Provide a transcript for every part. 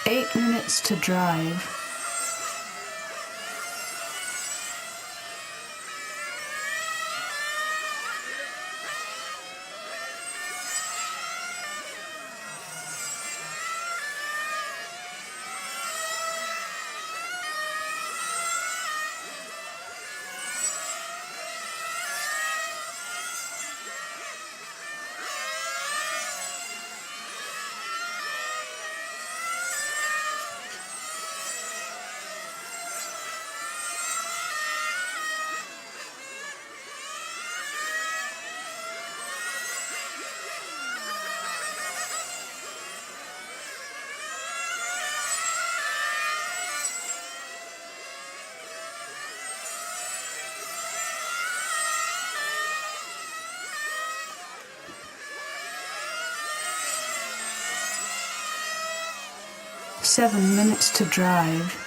8 minutes to drive. 7 minutes to drive.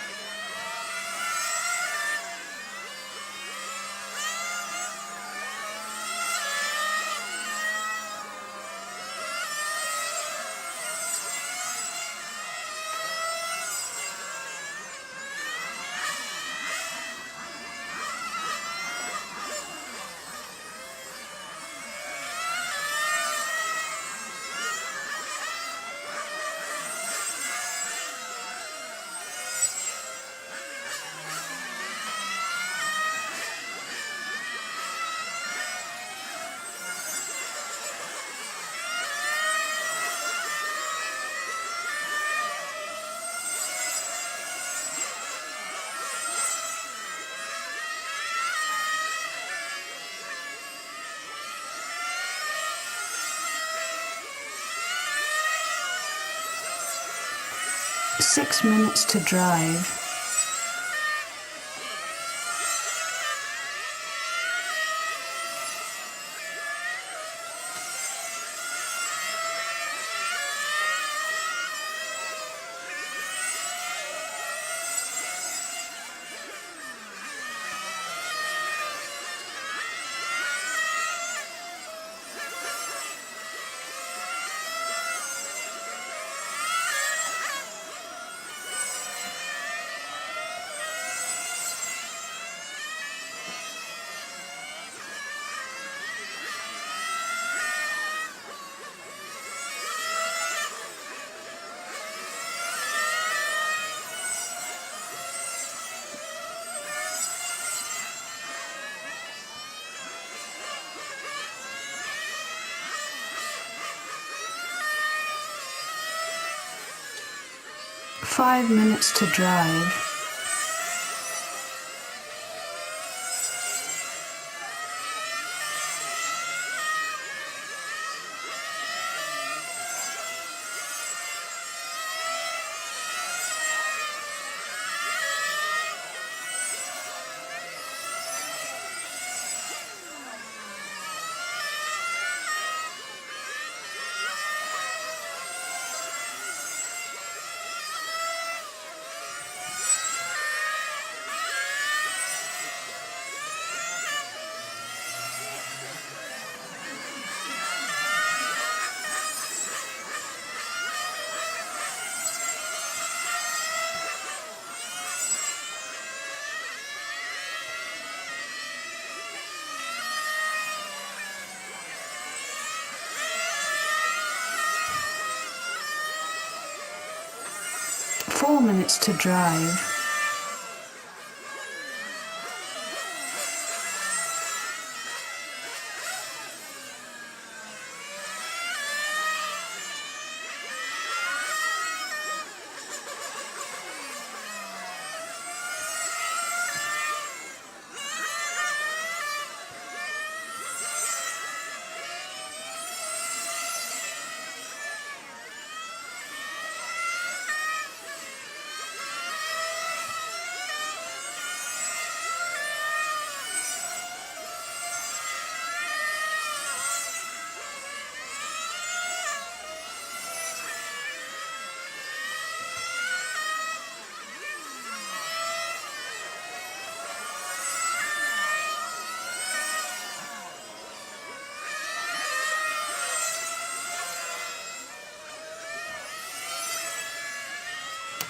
6 minutes to drive. 5 minutes to drive. 4 minutes to drive. 5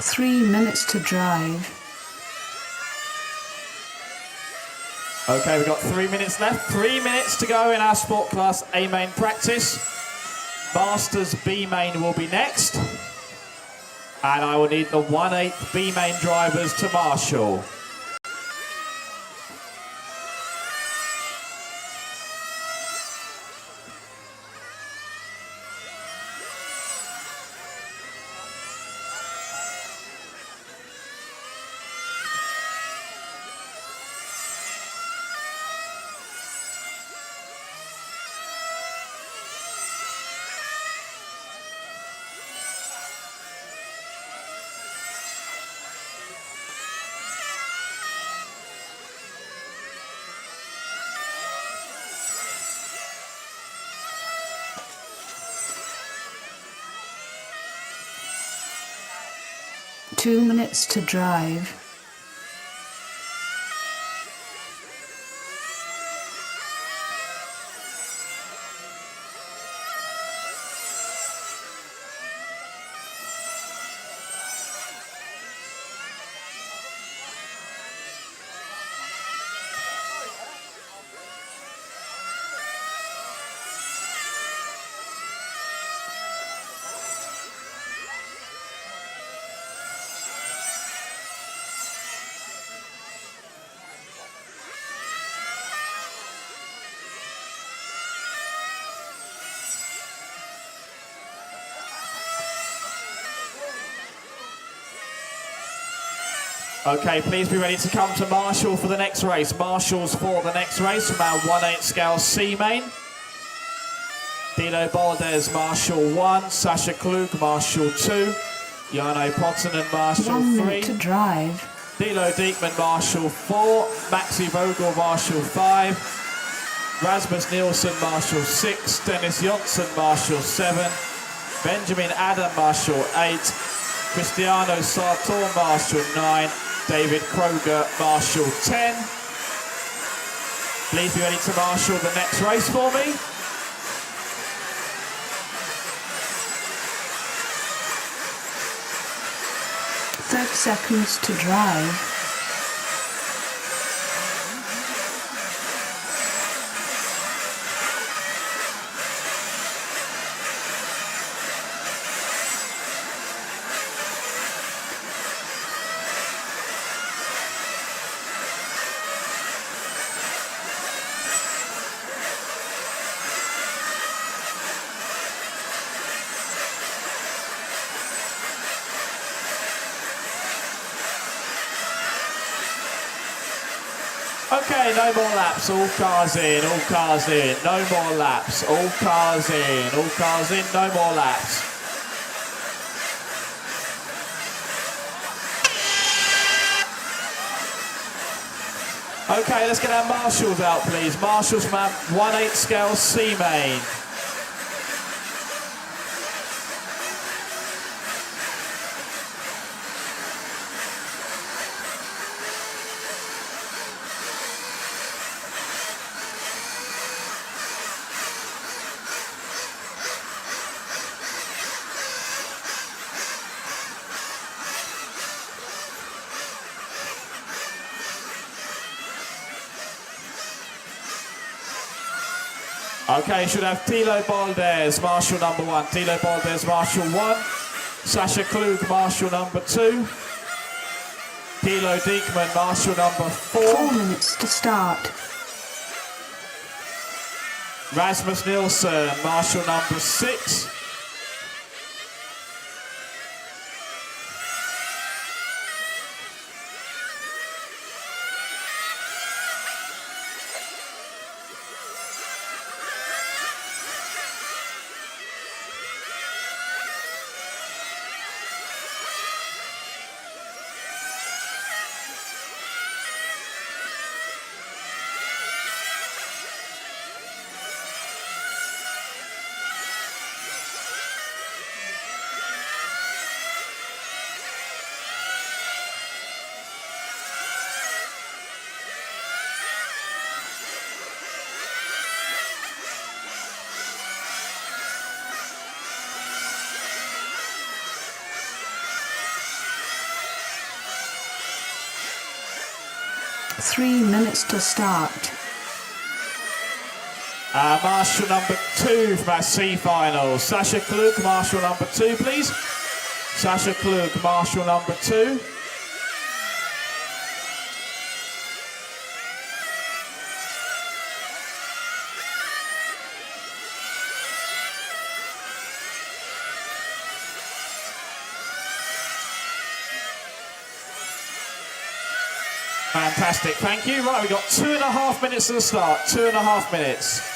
3 minutes to drive. Okay, we've got 3 minutes left. 3 minutes to go in our Sport Class A main practice. Masters B main will be next. And I will need the 1/8 B main drivers to marshal. Two minutes to drive. Okay, please be ready to come to marshal for the next race. Marshals for the next race from our 1/8 scale C main. Dilo Baldes, marshal 1. Sasha Klug, marshal 2. Jarno Pottanen, marshal 1 3. minute to drive. Dilo Diekman, marshal 4. Maxi Vogel, marshal 5. Rasmus Nielsen, marshal 6. Dennis Jonsson, marshal 7. Benjamin Adam, marshal 8. Cristiano Sartor, marshal 9. David Kroger, marshal 10. Please be ready to marshal the next race for me. Thirty seconds to drive. Okay, no more laps, all cars in, all cars in, no more laps, all cars in, all cars in, no more laps. Okay, let's get our marshals out, please. Marshals from our 1/8 scale C main. Okay, should have Tilo Baldes, marshal number 1. Tilo Baldes, marshal 1. Sasha Klug, marshal number 2. Tilo Diekman, marshal number 4. 4 minutes to start. Rasmus Nielsen, marshal number 6. 3 minutes to start. Marshal number 2 from our C final. Sasha Klug, Marshal number 2, please. Sasha Klug, Marshal number 2. Fantastic, thank you. Right, we've got 2.5 minutes to the start. 2.5 minutes.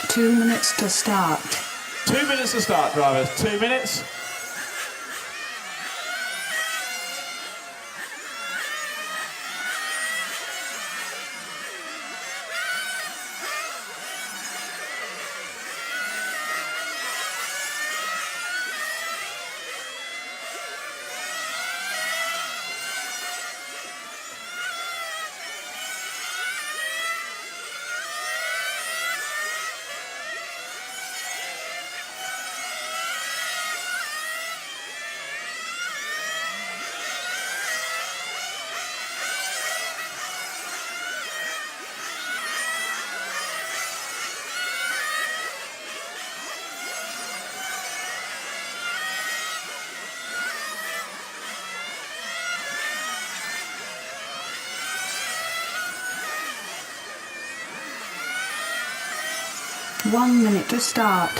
Two minutes to start. 2 minutes to start, drivers. 2 minutes. One minute to start.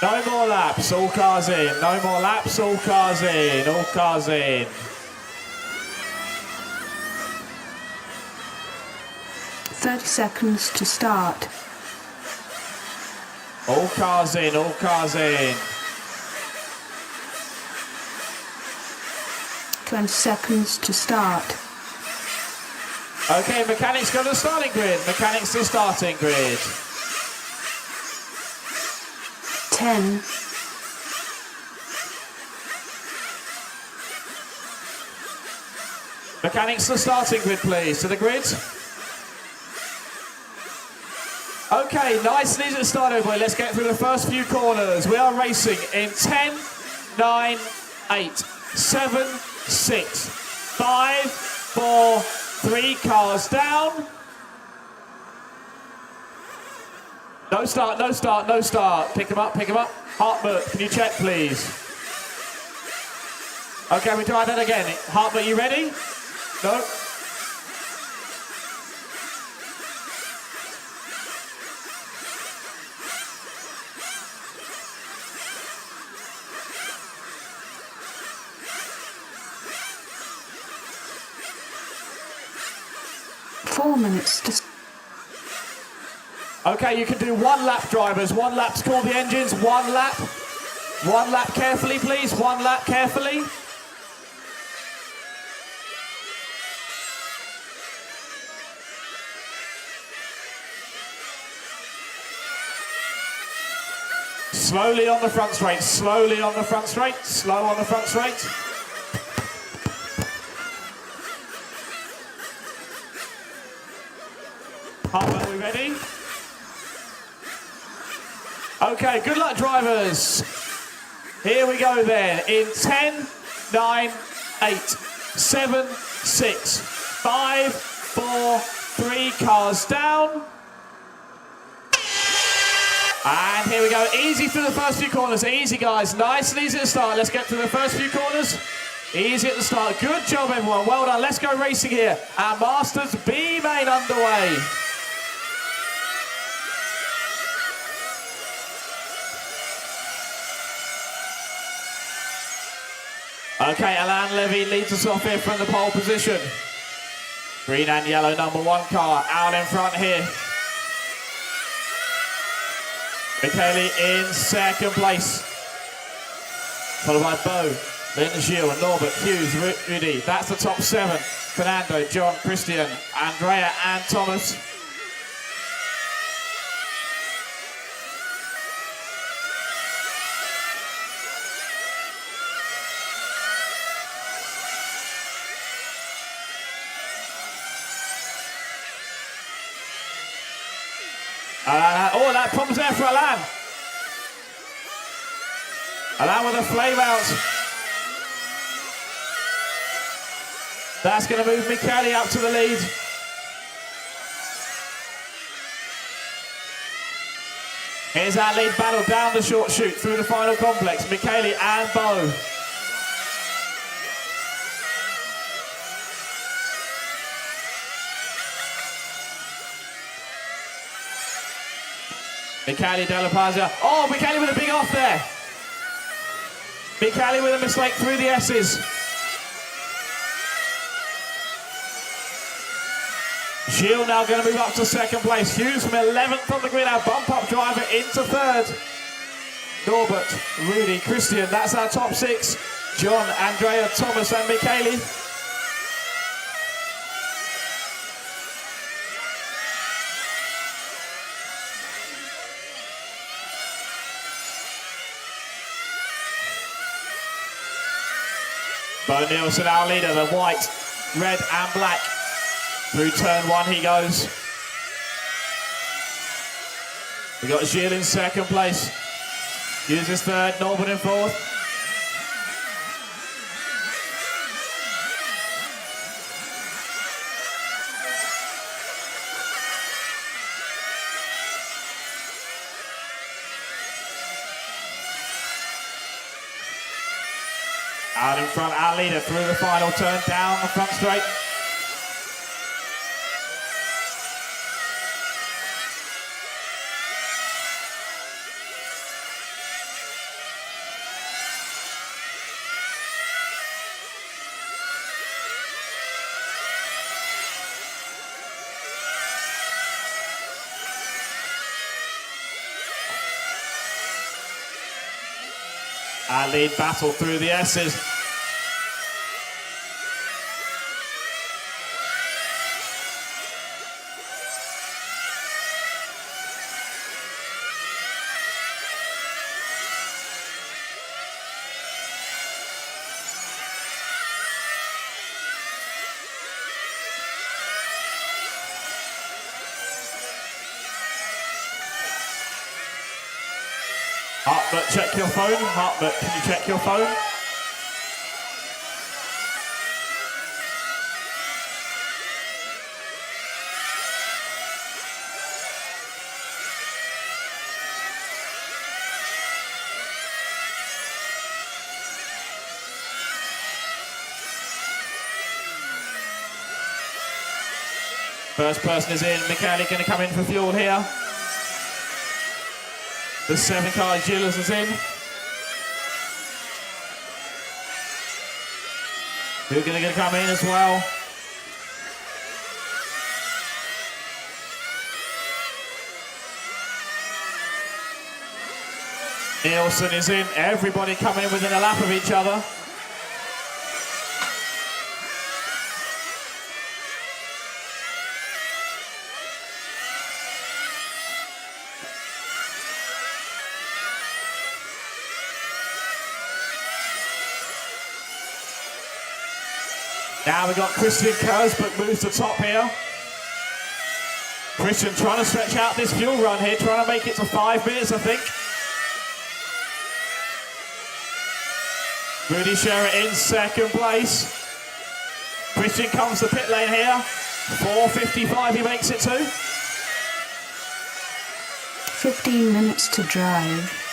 No more laps, all cars in. No more laps, all cars in. All cars in. 30 seconds to start. All cars in, all cars in. 20 seconds to start. Okay, mechanics go to the starting grid. Mechanics to the starting grid. 10. Mechanics to the starting grid, please. To the grid. Okay, nice and easy to start, everybody. Let's get through the first few corners. We are racing in 10, 9, 8, 7, 6, 5, 4, 3 cars down. No start, no start, no start. Pick them up, pick them up. Hartmut, can you check, please? Okay, we try that again. Hartmut, you ready? No? Four minutes to. Okay, you can do 1 lap, drivers. 1 lap to call the engines. 1 lap. 1 lap carefully, please. 1 lap carefully. Slowly on the front straight. Slowly on the front straight. Slow on the front straight. Are we ready? Okay, good luck, drivers. Here we go then. In 10, 9, 8, 7, 6, 5, 4, 3 cars down. And here we go. Easy through the first few corners. Easy, guys. Nice and easy to start. Let's get through the first few corners. Easy at the start. Good job, everyone. Well done. Let's go racing here. Our Masters B main underway. Okay, Alain Levy leads us off here from the pole position. Green and yellow number 1 car out in front here. Michele in second place. Followed by Bo, Lynn, Gilles, Norbert, Hughes, Rudy. That's the top 7. Fernando, John, Christian, Andrea and Thomas. Oh, that problem's there for Alain. Alain with a flame out. That's going to move Michele up to the lead. Here's our lead battle down the short chute through the final complex. Michele and Bo. Michele Della Pazia. Oh, Michele with a big off there. Michele with a mistake through the S's. Gilles now going to move up to second place. Hughes from 11th on the grid, our bump up driver into 3rd. Norbert, Rudy, Christian, that's our top 6. John, Andrea, Thomas and Michele. Bo Nielsen, our leader, the white, red and black. Through turn 1 he goes. We got Gilles in second place. Hughes is 3rd, Norbert in 4th. Out in front, our leader through the final turn, down the front straight. Our lead battle through the S's. Hartmut, check your phone. Hartmut, can you check your phone? First person is in. Michele going to come in for fuel here. The 7 car, Gilles is in. Who's going to come in as well? Nielsen is in. Everybody coming in within a lap of each other. Now we've got Christian Kersberg moves to top here. Christian trying to stretch out this fuel run here, trying to make it to 5 minutes, I think. Rudy Scherer in second place. Christian comes to pit lane here. 4:55 he makes it to. 15 minutes to drive.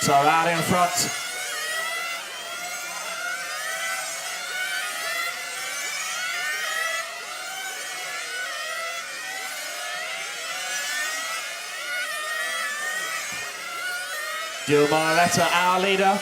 So out in front, Gil Marletta, our leader.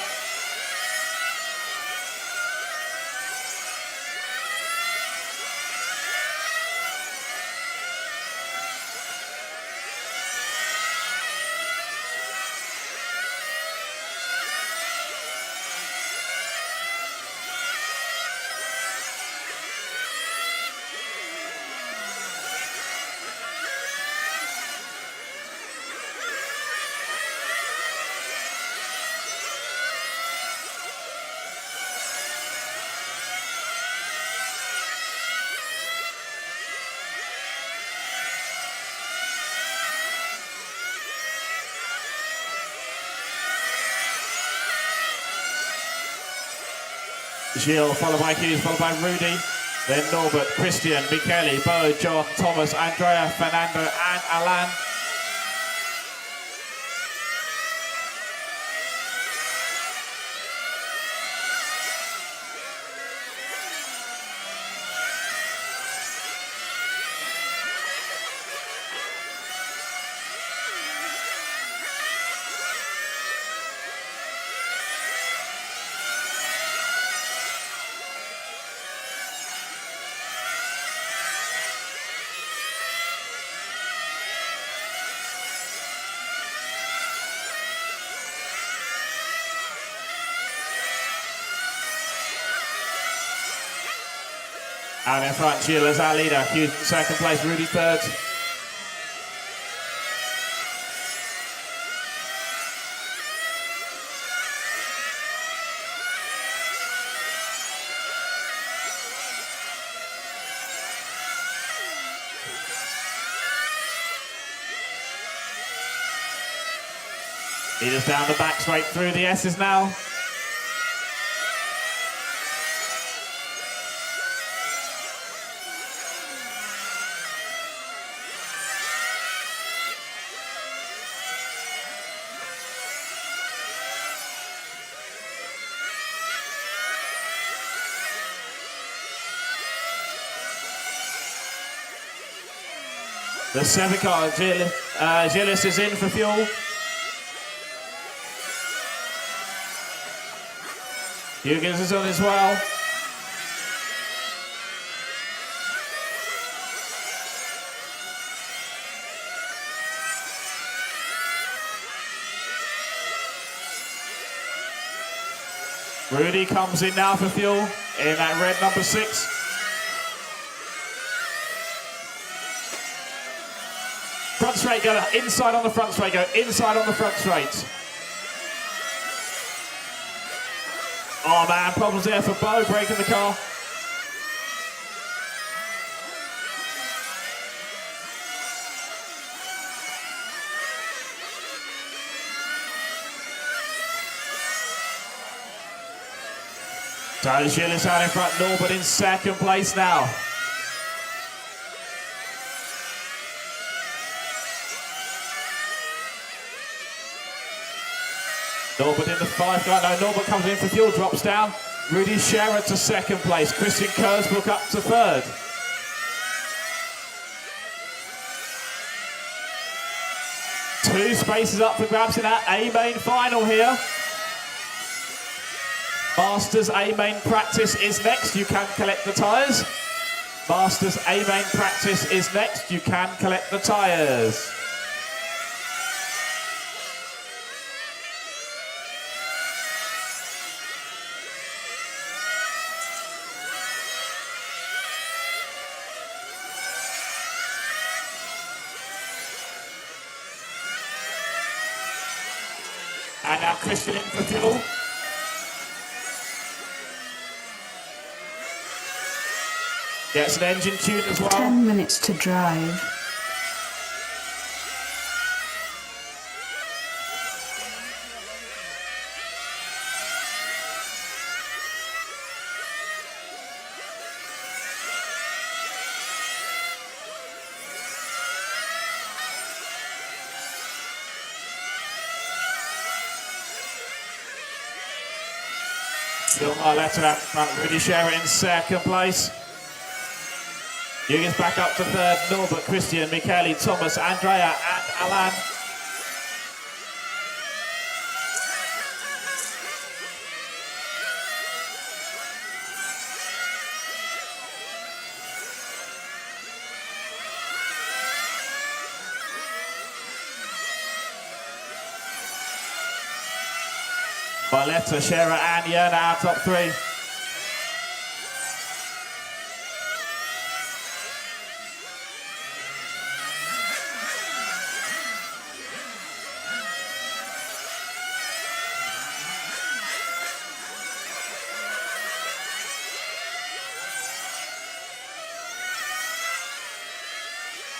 Gilles, followed by Hughes, followed by Rudy, then Norbert, Christian, Michele, Bo, John, Thomas, Andrea, Fernando, and Alan. And in front, Gilles as our leader. Hughes in second place, Rudy third. Leaders down the back, straight through the S's now. The 7 car, Gilles is in for fuel. Huggins is on as well. Rudy comes in now for fuel in that red number 6. Front straight, go inside on the front straight, go inside on the front straight. Oh man, problems there for Bo, breaking the car. So Gilles out in front, Norbert in second place now. Norbert in the 5 car. No, Norbert comes in for fuel, drops down. Rudy Scherer to second place. Christian Kurzbrook up to third. Two spaces up for grabs in that A-main final here. Masters A-main practice is next. You can collect the tyres. Masters A-main practice is next. You can collect the tyres. And now Christian in for fuel. Gets an engine tune as well. 10 minutes to drive. Still Marletta out front, Rudy Scherer in second place. Huggins back up to third, Norbert, Christian, Michele, Thomas, Andrea and Alan. Valletta, Scherer and Yerna out top three.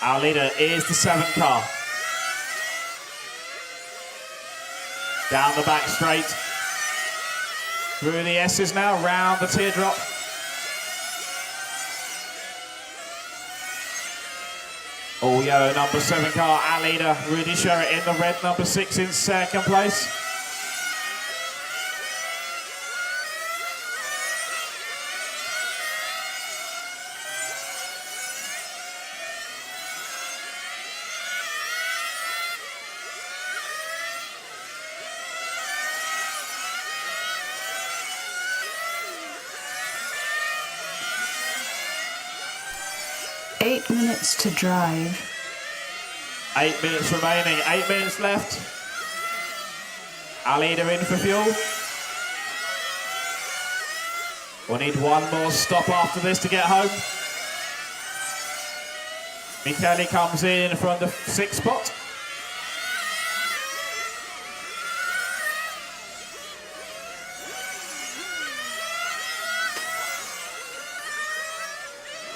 Our leader is the 7 car. Down the back straight. Through the S's now, round the teardrop. All yellow, number 7 car, our leader, Rudy Scherer in the red, number 6 in second place. Eight minutes to drive. 8 minutes remaining, 8 minutes left. Our leader in for fuel. We'll need one more stop after this to get home. Michele comes in from the 6th spot.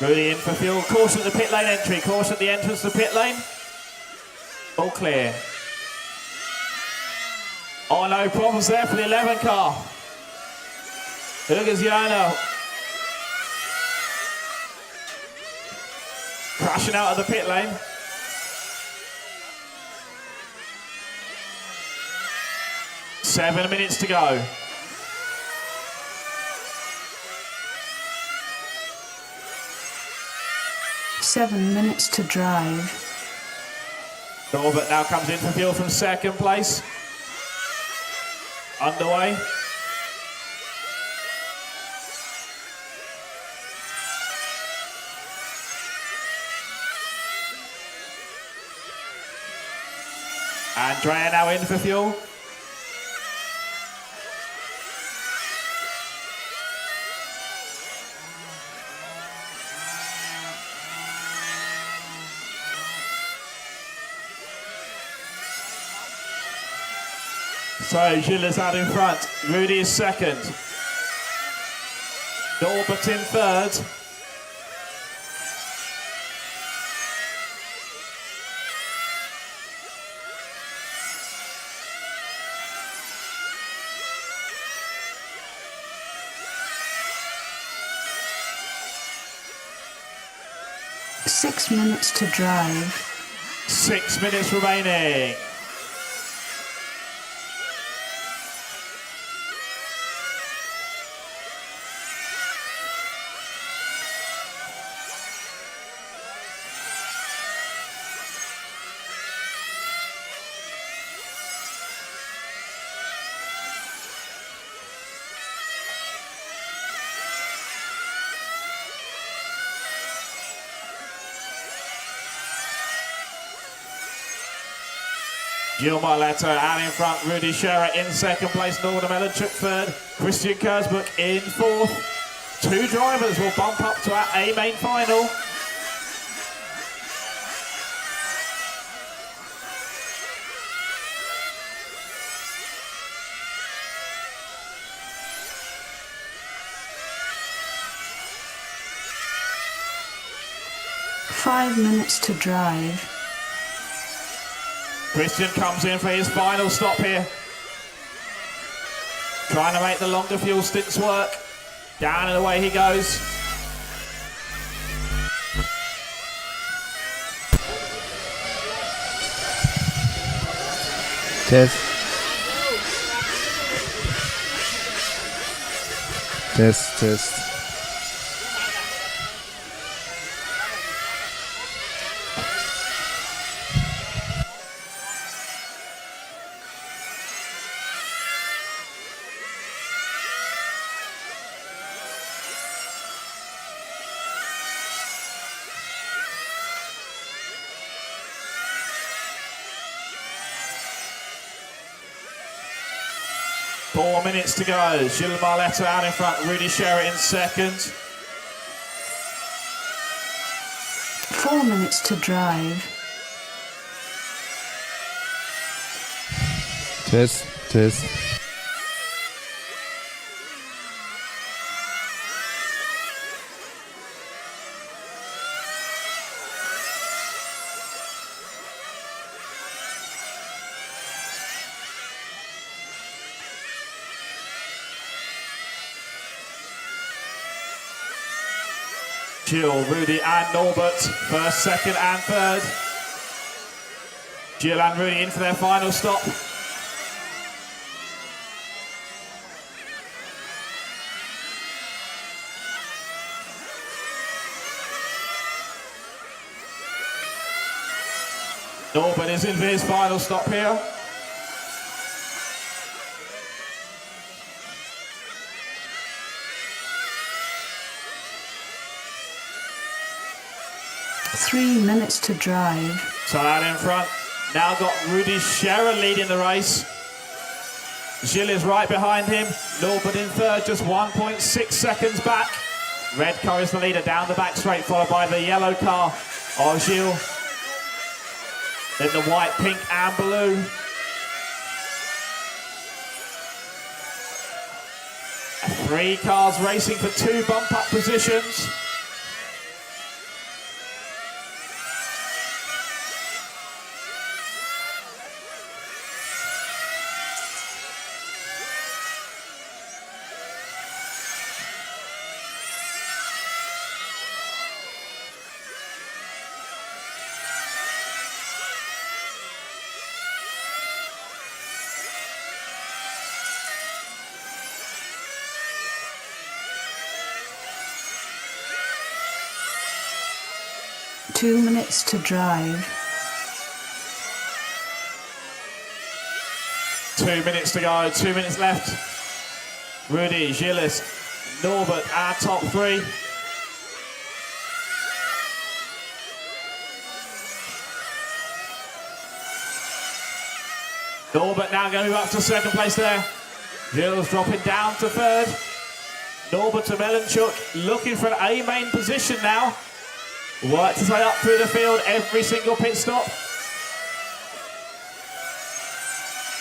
Rudy in for fuel. Caution at the pit lane entry. Caution at the entrance to the pit lane. All clear. Oh, no problems there for the 11 car. Lucas Yerna crashing out of the pit lane. Seven minutes to go. Seven minutes to drive. Norbert now comes in for fuel from second place. Underway. Andrea now in for fuel. So Gilles is out in front. Rudy is second. Norbert in third. Six minutes to drive. 6 minutes remaining. Gilles Valletta out in front, Rudy Scherer in second place, Norman Mellenchuk third, Christian Kersbuck in fourth. Two drivers will bump up to our A main final. Five minutes to drive. Christian comes in for his final stop here. Trying to make the longer fuel stints work. Down and away he goes. Test. Test, test. 4 minutes to go. Gilles Marletta out in front, Rudy Scherer in second. 4 minutes to drive. Test, test. Gilles, Rudy and Norbert, first, second and third. Gilles and Rudy in for their final stop. Norbert is in for his final stop here. Three minutes to drive. So out in front, now got Rudy Scherer leading the race. Gilles is right behind him. Norbert in third, just 1.6 seconds back. Red car is the leader down the back straight, followed by the yellow car of Gilles. Then the white, pink and blue. Three cars racing for two bump-up positions. Two minutes to drive. 2 minutes to go, 2 minutes left. Rudy, Gilles, Norbert, our top three. Norbert now going to move up to second place there. Gilles dropping down to third. Norbert and Melanchuk looking for an A main position now. Work his way up through the field, every single pit stop.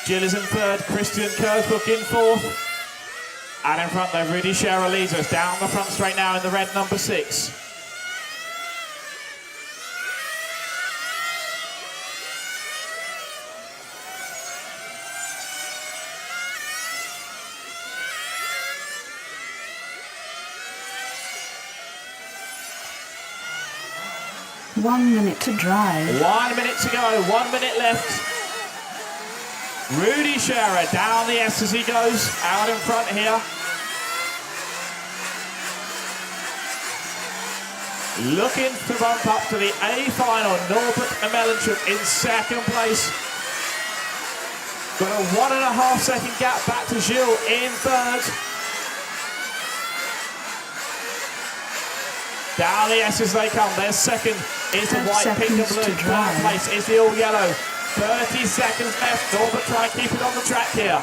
Gilles is in third, Christian Kurzbuch in fourth. And in front there, Rudy Scherer leads us down the front straight now in the red number 6. One minute to drive. 1 minute to go, 1 minute left. Rudy Scherer down the S as he goes, out in front here. Looking to bump up to the A final, Norbert and Melanchuk in second place. Got a 1.5 second gap back to Gilles in third. Down the S as they come, their second is the white, pink and blue. Third place is the all yellow. 30 seconds left. Norbert trying to keep it on the track here.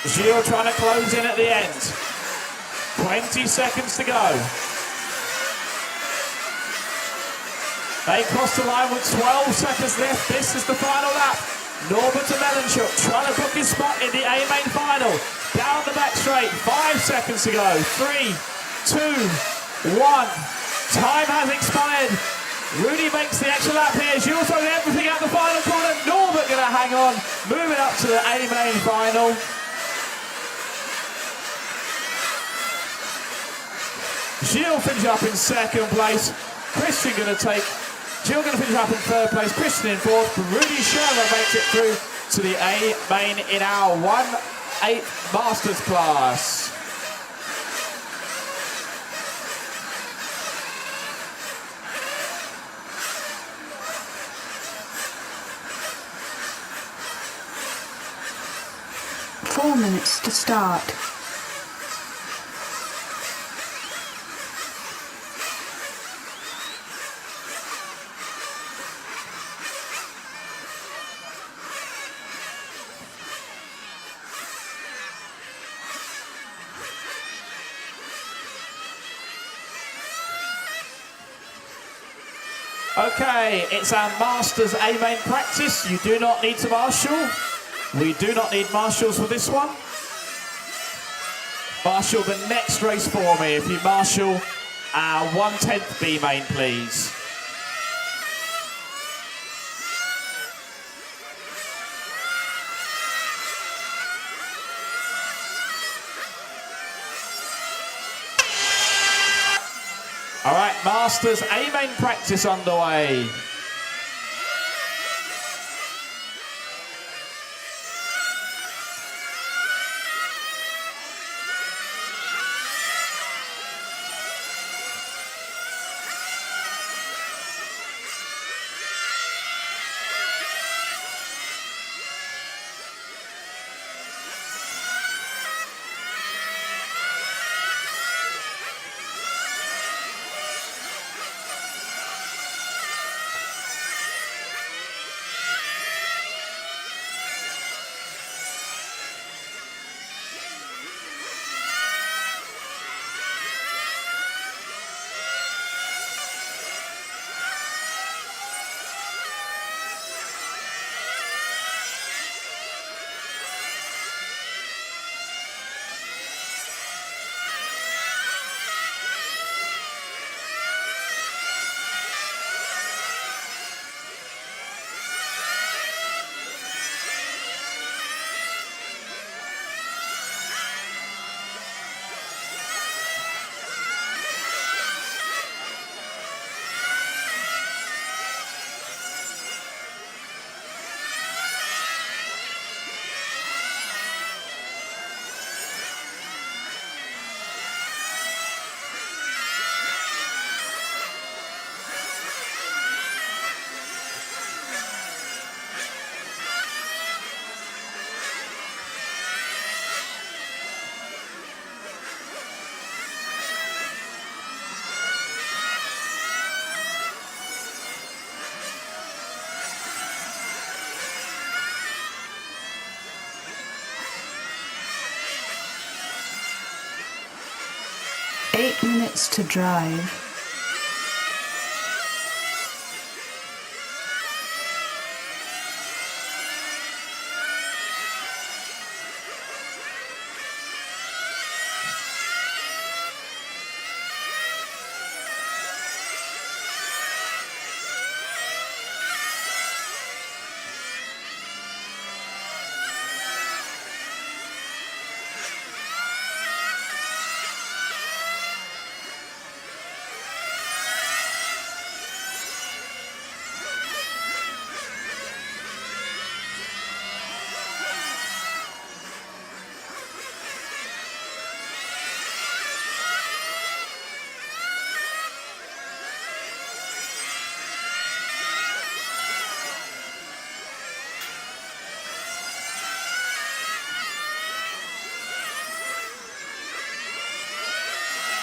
Gilles trying to close in at the end. 20 seconds to go. They cross the line with 12 seconds left. This is the final lap. Norbert and Melanchuk trying to book his spot in the A main final. Down the back straight, 5 seconds to go. 3, 2, 1. Time has expired. Rudy makes the extra lap here. Gilles throws everything out the final corner. Norbert going to hang on, moving up to the A main final. Gilles finishes up in second place. Christian going to take. Gilles going to finish up in third place. Christian in fourth. Rudy Scherer makes it through to the A main in our 1/8 Masters class. Four minutes to start. Okay, it's our Masters A main practice. You do not need to marshal. We do not need marshals for this one. Marshal the next race for me. If you marshal our 1/10 B main, please. All right, Masters A main practice underway. Eight minutes to drive.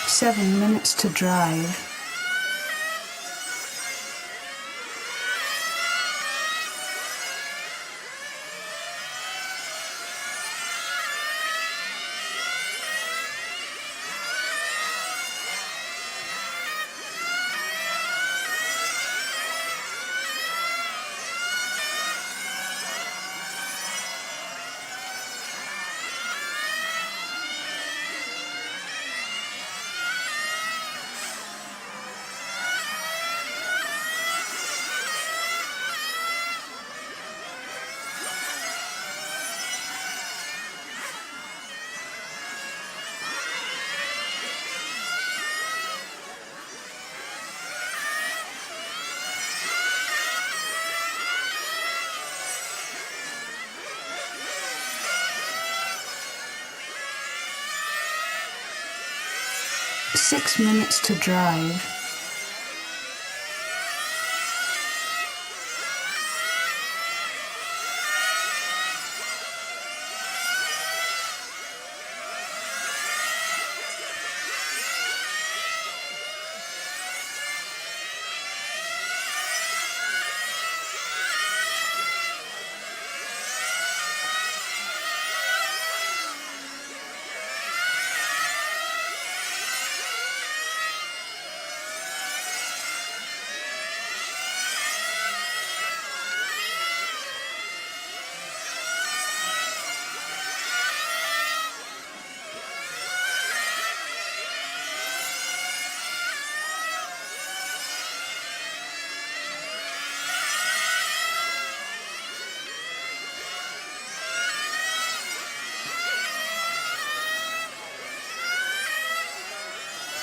Seven minutes to drive. Six minutes to drive.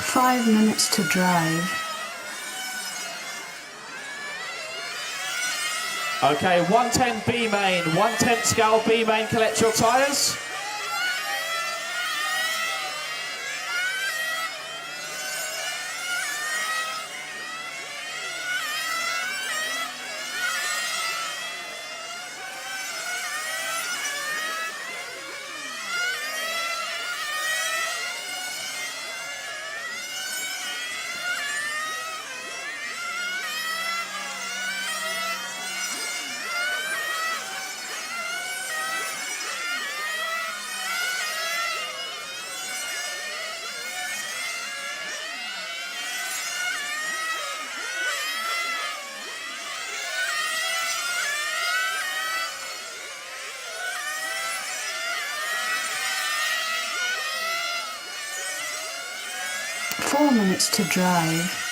5 minutes to drive. Okay, 110 B main, 110 scale B main, collect your tyres. Four minutes to drive.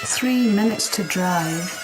Three minutes to drive.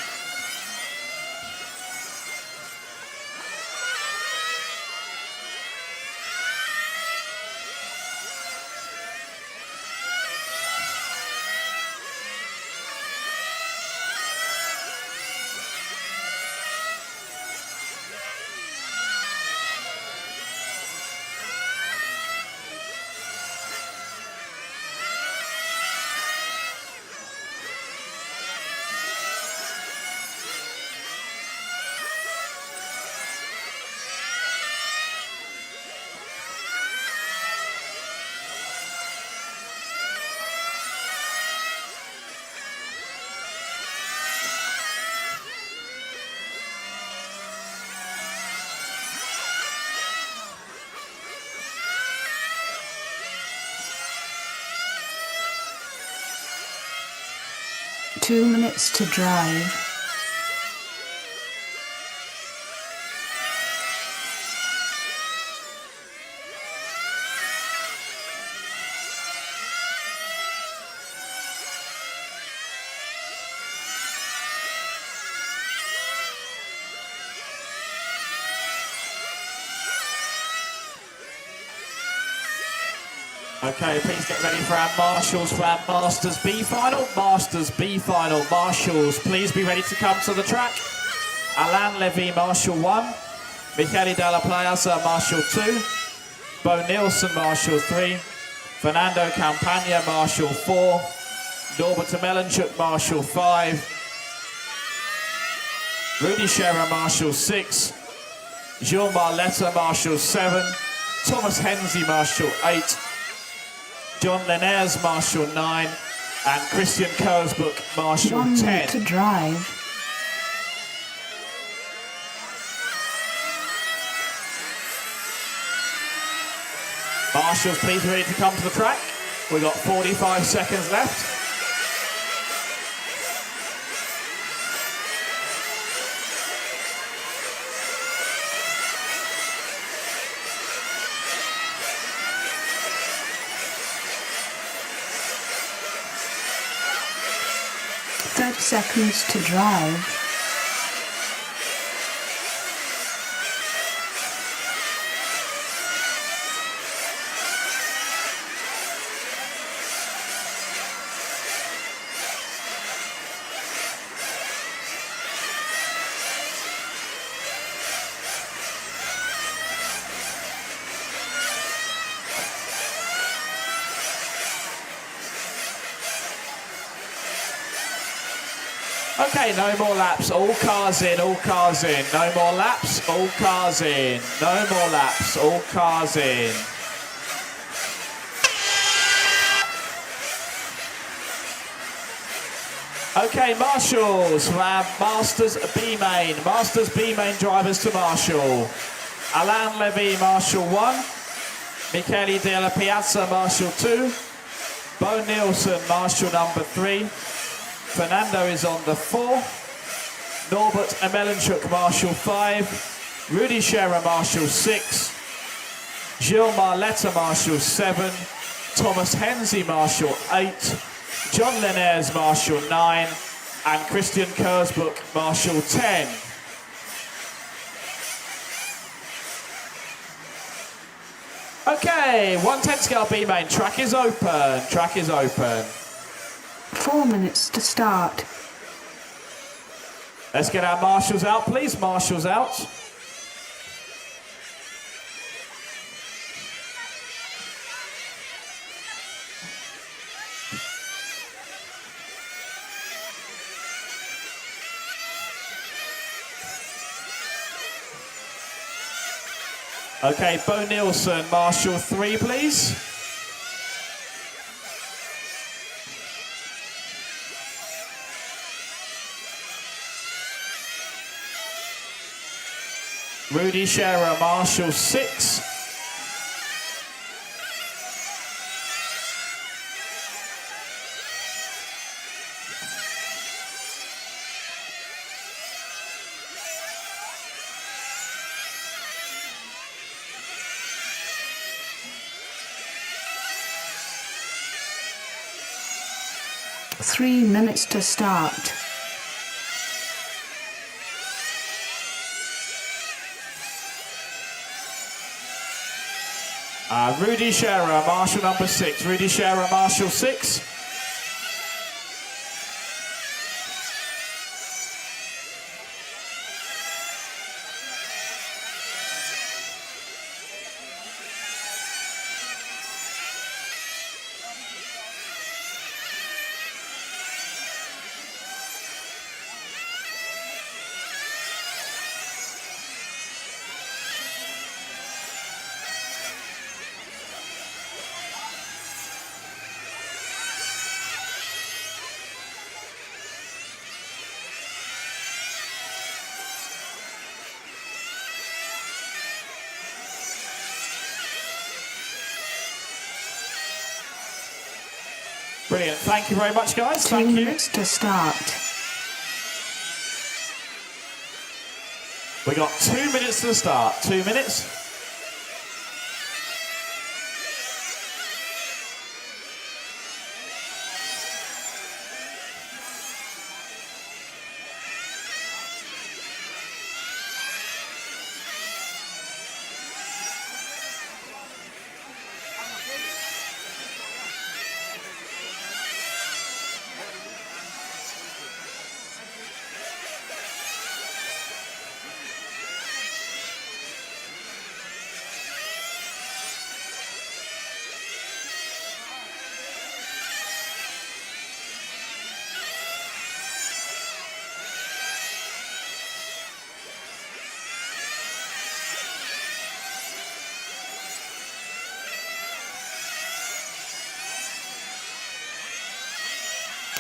Two minutes to drive. Okay, please get ready for our marshals for our Masters B final. Masters B final. Marshals, please be ready to come to the track. Alain Levy, Marshal 1. Michele Dalla Plaza, Marshal 2. Bo Nielsen, Marshal 3. Fernando Campagna, Marshal 4. Norbert Melenchuk, Marshal 5. Rudy Scherer, Marshal 6. Gilles Marletta, Marshal 7. Thomas Henze, Marshal 8. John Linares, Marshal 9, and Christian Korsbuck, Marshal 1 10. minute to drive. Marshals, please be ready to come to the track. We've got 45 seconds left. Seconds to drive. Okay, no more laps, all cars in, all cars in. No more laps, all cars in. No more laps, all cars in. Okay, marshals from Masters B Main. Masters B Main drivers to marshal. Alain Levy, marshal 1. Michele Della Piazza, marshal 2. Bo Nielsen, marshal number 3. Fernando is on the 4. Norbert Emelenchuk, marshal 5. Rudy Scherer, marshal 6. Gilles Marletta, marshal 7. Thomas Henze, marshal 8. John Lenaers, marshal 9. And Christian Kersbuck, marshal 10. Okay, 110 scale B main, track is open, track is open. 4 minutes to start. Let's get our marshals out, please, marshals out. Okay, Bo Nielsen, marshal 3, please. Rudy Scherer, marshal 6. Three minutes to start. Rudy Scherer, marshal number 6. Rudy Scherer, marshal 6. Brilliant. Thank you very much, guys. 2 Thank you. minutes to start. We got 2 minutes to start. 2 minutes.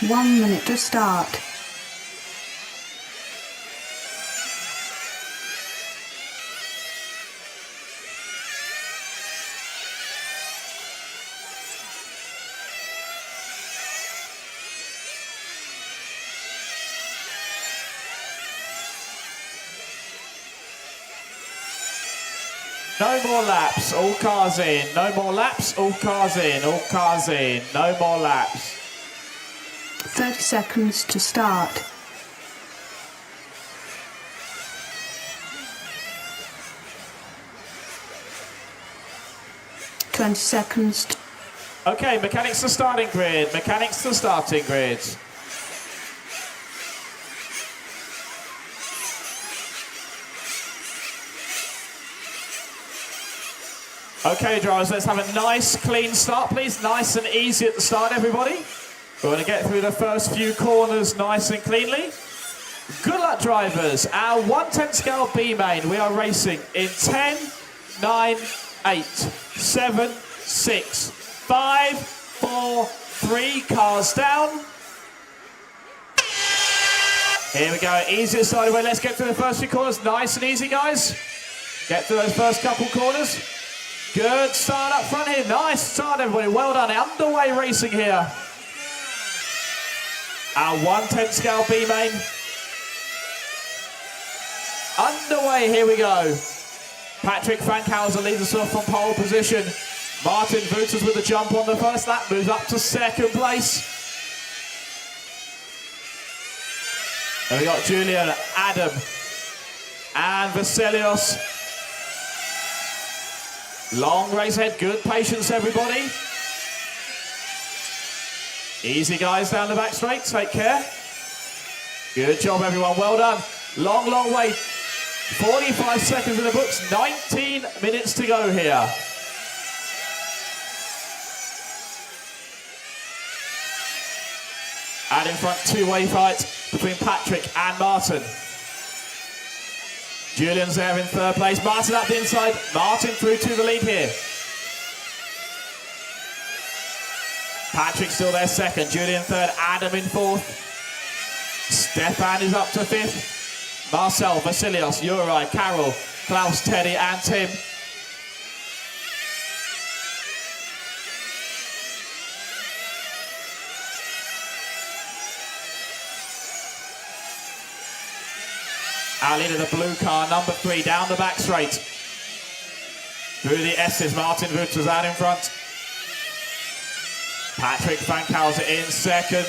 One minute to start. No more laps, all cars in. No more laps, all cars in. All cars in. No more laps. 30 seconds to start. Twenty seconds. Okay, mechanics to starting grid. Mechanics to starting grid. Okay, drivers, let's have a nice, clean start, please. Nice and easy at the start, everybody. We're going to get through the first few corners nice and cleanly. Good luck, drivers. Our 110 scale B main, we are racing in 10, 9, 8, 7, 6, 5, 4, 3, cars down. Here we go, easy side away. Let's get through the first few corners. Nice and easy, guys. Get through those first couple corners. Good start up front here. Nice start, everybody. Well done. Underway racing here. Our 110 scale B main. Underway, here we go. Patrick Fankhauser leads us off from pole position. Martin Wouters with a jump on the first lap, moves up to second place. And we got Julian, Adam, and Vasilios. Long race ahead, good patience, everybody. Easy, guys, down the back straight, take care. Good job, everyone, well done. Long, long way. 45 seconds in the books, 19 minutes to go here. And in front, two-way fight between Patrick and Martin. Julian's there in third place. Martin up the inside. Martin through to the lead here. Patrick still there second. Julian third. Adam in fourth. Stefan is up to fifth. Marcel, Vasilios, Uri, Carol, Klaus, Teddy and Tim. Our leader, the blue car, number 3, down the back straight. Through the S's, Martin Wouters out in front. Patrick Fankhauser in second.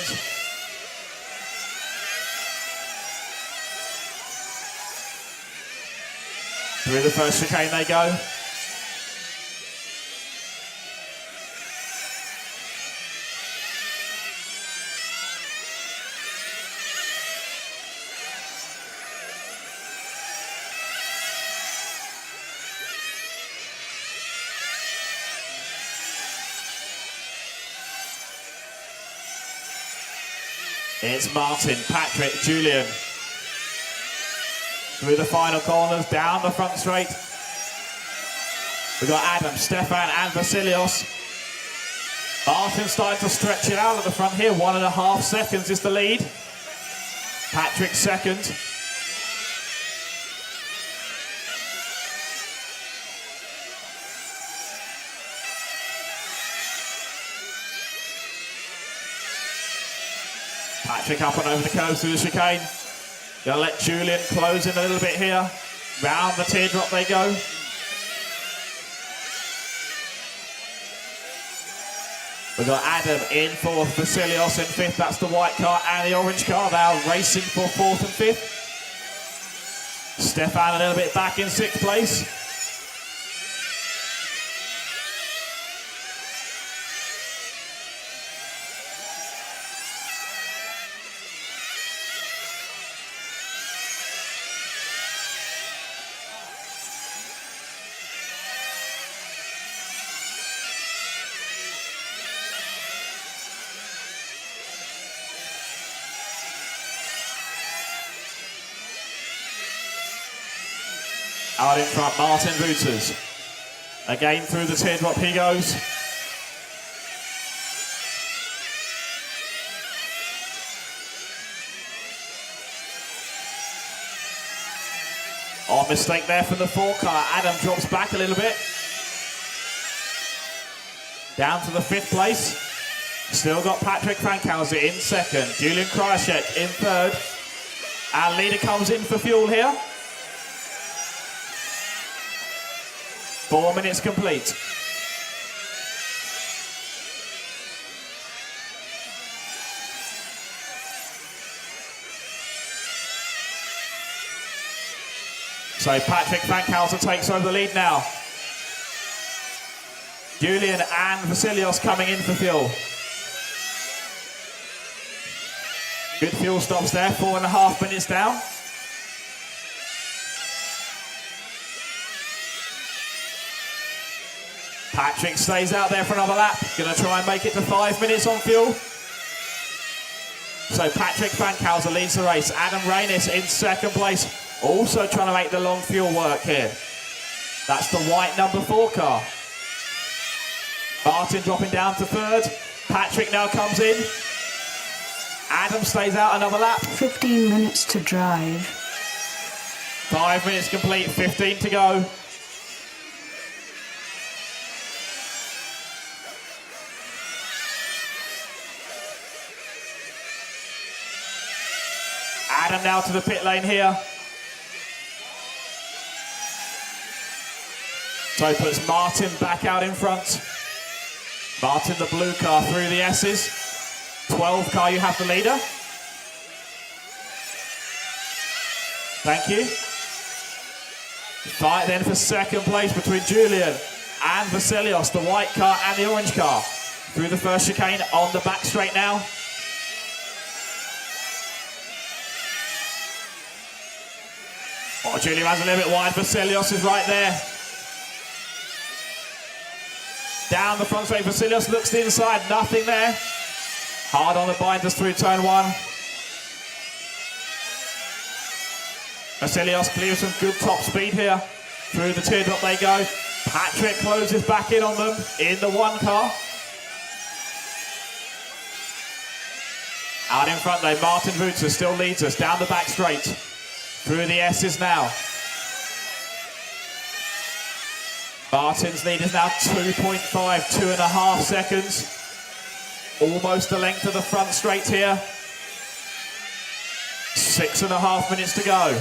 Through the first chicane they go. It's Martin, Patrick, Julian. Through the final corners, down the front straight. We've got Adam, Stefan and Vasilios. Martin starting to stretch it out at the front here. 1.5 seconds is the lead. Patrick second. Patrick up and over the curves through the chicane. Gonna let Julian close in a little bit here. Round the teardrop they go. We've got Adam in fourth, Vasilios in fifth. That's the white car and the orange car. They are racing for fourth and fifth. Stefan a little bit back in sixth place. Out in front, Martin Wouters. Again through the teardrop he goes. Oh, mistake there from the 4 car. Adam drops back a little bit. Down to the 5th place. Still got Patrick Fankhauser in second. Julian Kryashek in third. Our leader comes in for fuel here. 4 minutes complete. So Patrick Fankhauser takes over the lead now. Julian and Vasilios coming in for fuel. Good fuel stops there, 4.5 minutes down. Patrick stays out there for another lap. Gonna try and make it to 5 minutes on fuel. So Patrick Fankhauser leads the race. Adam Rainis in second place, also trying to make the long fuel work here. That's the white number 4 car. Martin dropping down to third. Patrick now comes in. Adam stays out another lap. 15 minutes to drive. 5 minutes complete, 15 to go. Adam now to the pit lane here. So puts Martin back out in front. Martin, the blue car, through the S's. 12 car, you have the leader. Thank you. Fight then for second place between Julian and Vasilios, the white car and the orange car. Through the first chicane on the back straight now. Oh, Julian runs a little bit wide. Vasilios is right there. Down the front straight, Vasilios looks to the inside, nothing there. Hard on the binders through turn 1. Vasilios clears some good top speed here. Through the teardrop they go. Patrick closes back in on them in the 1 car. Out in front though, Martin Wutzer still leads us down the back straight. Through the S's now. Martin's lead is now 2.5, 2.5 seconds. Almost the length of the front straight here. 6.5 minutes to go.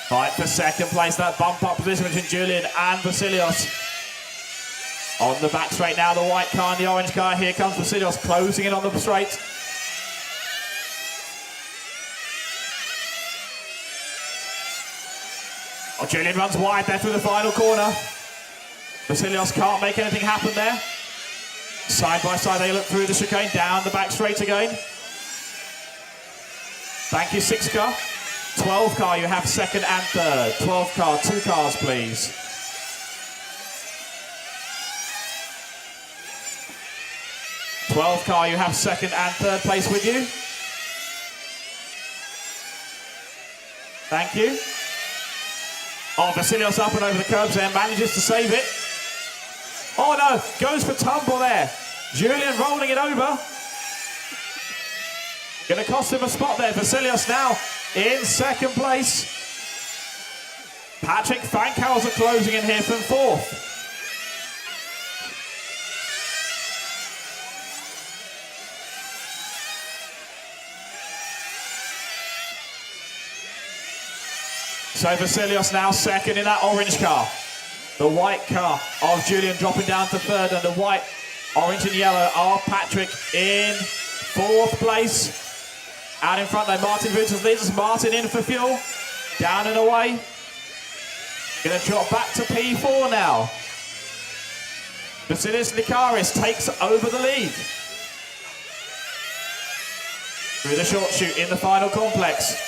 Fight for second place, that bump up position between Julian and Vasilios. On the back straight now, the white car and the orange car. Here comes Vasilios closing in on the straight. Oh, Julian runs wide there through the final corner. Vasilios can't make anything happen there. Side by side they look through the chicane, down the back straight again. Thank you, 6 car. 12 car, you have second and third. 12 car, 2 cars please. Twelve car, you have second and third place with you. Thank you. Oh, Vasilios up and over the curbs there, manages to save it. Oh no, goes for tumble there. Julian rolling it over. Gonna cost him a spot there. Vasilios now in second place. Patrick Fankhauser closing in here from 4th. So Vasilios now second in that orange car. The white car of Julian dropping down to third, and the white, orange and yellow of Patrick in 4th place. Out in front though, Martin Wutzer leads us. Martin in for fuel. Down and away. Gonna drop back to P4 now. Vasilis Likaris takes over the lead. Through the short chute in the final complex.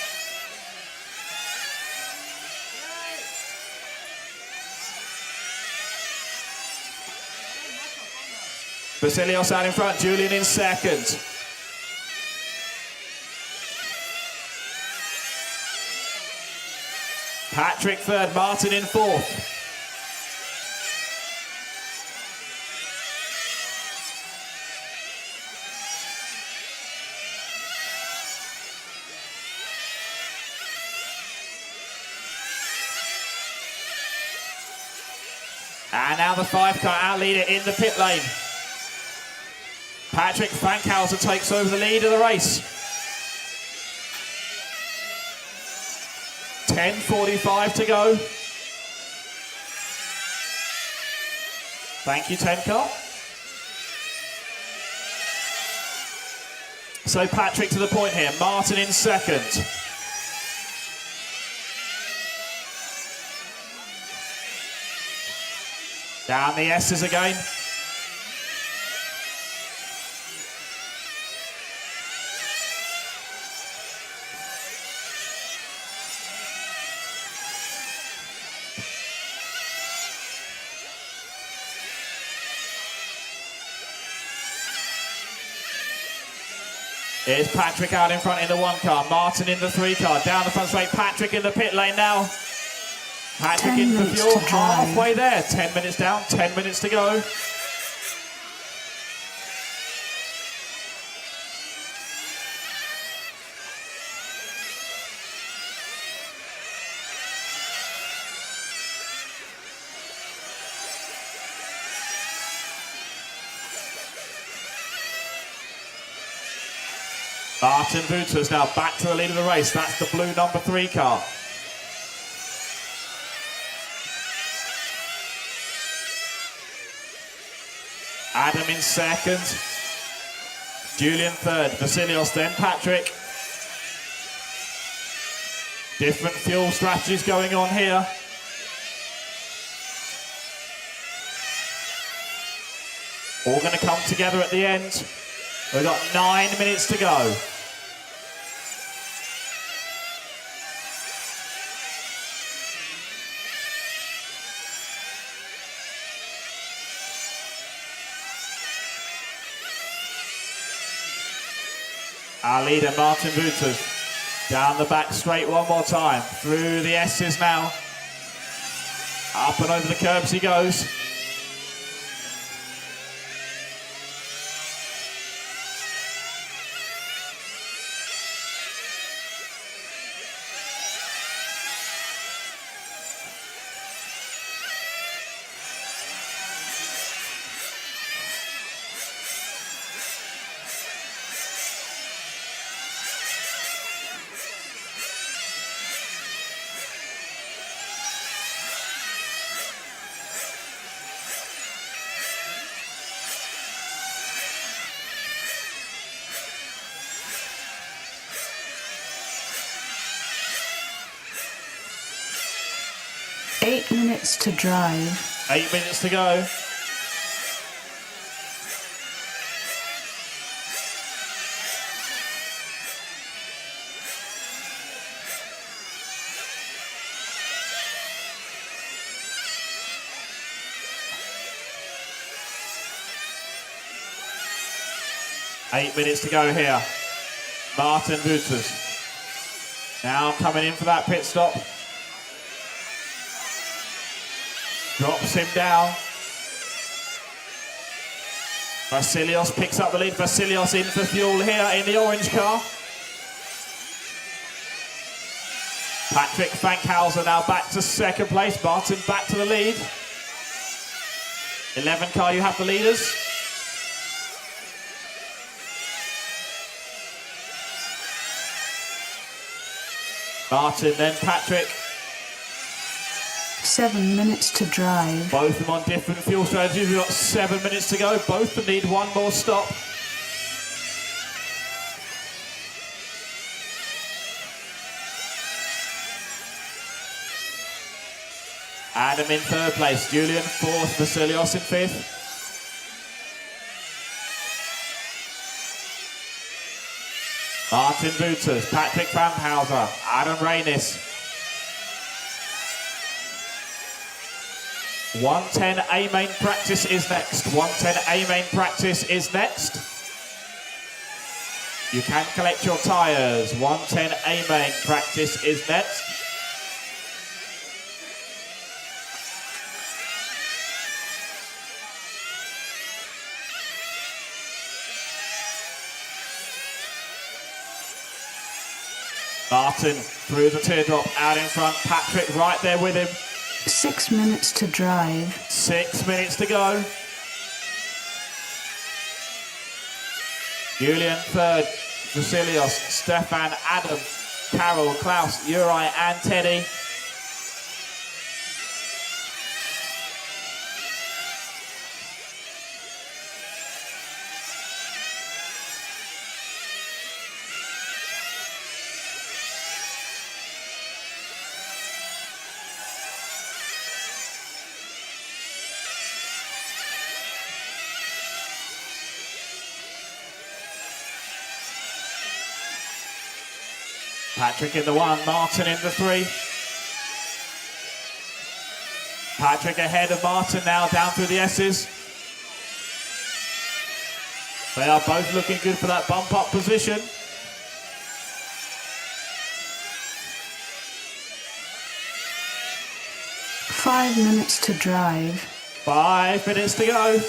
Vasilios out in front, Julian in second. Patrick third, Martin in 4th. And now the 5 car out leader in the pit lane. Patrick Fankhauser takes over the lead of the race. 10:45 to go. Thank you, 10 car. So Patrick to the point here. Martin in second. Down the S's again. Here's Patrick out in front in the 1 car. Martin in the 3 car. Down the front straight. Patrick in the pit lane now. Patrick in for fuel. Halfway there. 10 minutes down. 10 minutes to go. Martin Wouters now back to the lead of the race. That's the blue number 3 car. Adam in second. Julian third. Vasilios then Patrick. Different fuel strategies going on here. All going to come together at the end. We've got 9 minutes to go. Our leader, Martin Wouters, down the back straight one more time. Through the S's now. Up and over the curbs he goes. Eight minutes to drive. 8 minutes to go. Eight minutes to go here. Martin Wouters. Now coming in for that pit stop. Drops him down. Vasilios picks up the lead. Vasilios in for fuel here in the orange car. Patrick Fankhauser now back to second place. Martin back to the lead. 11 car, you have the leaders. Martin, then Patrick. 7 minutes to drive. Both of them on different fuel strategies. We've got 7 minutes to go. Both of them need one more stop. Adam in third place. Julian fourth. Vasilios in fifth. Martin Wouters, Patrick Fankhauser, Adam Rainis. 110 A main practice is next. 110 A main practice is next. You can collect your tyres. 110 A main practice is next. Martin through the teardrop, out in front. Patrick right there with him. 6 minutes to drive. 6 minutes to go. Julian third, Vasilios, Stefan, Adam, Carol, Klaus, Uri and Teddy. Patrick in the 1, Martin in the 3. Patrick ahead of Martin now, down through the S's. They are both looking good for that bump up position. 5 minutes to drive. 5 minutes to go.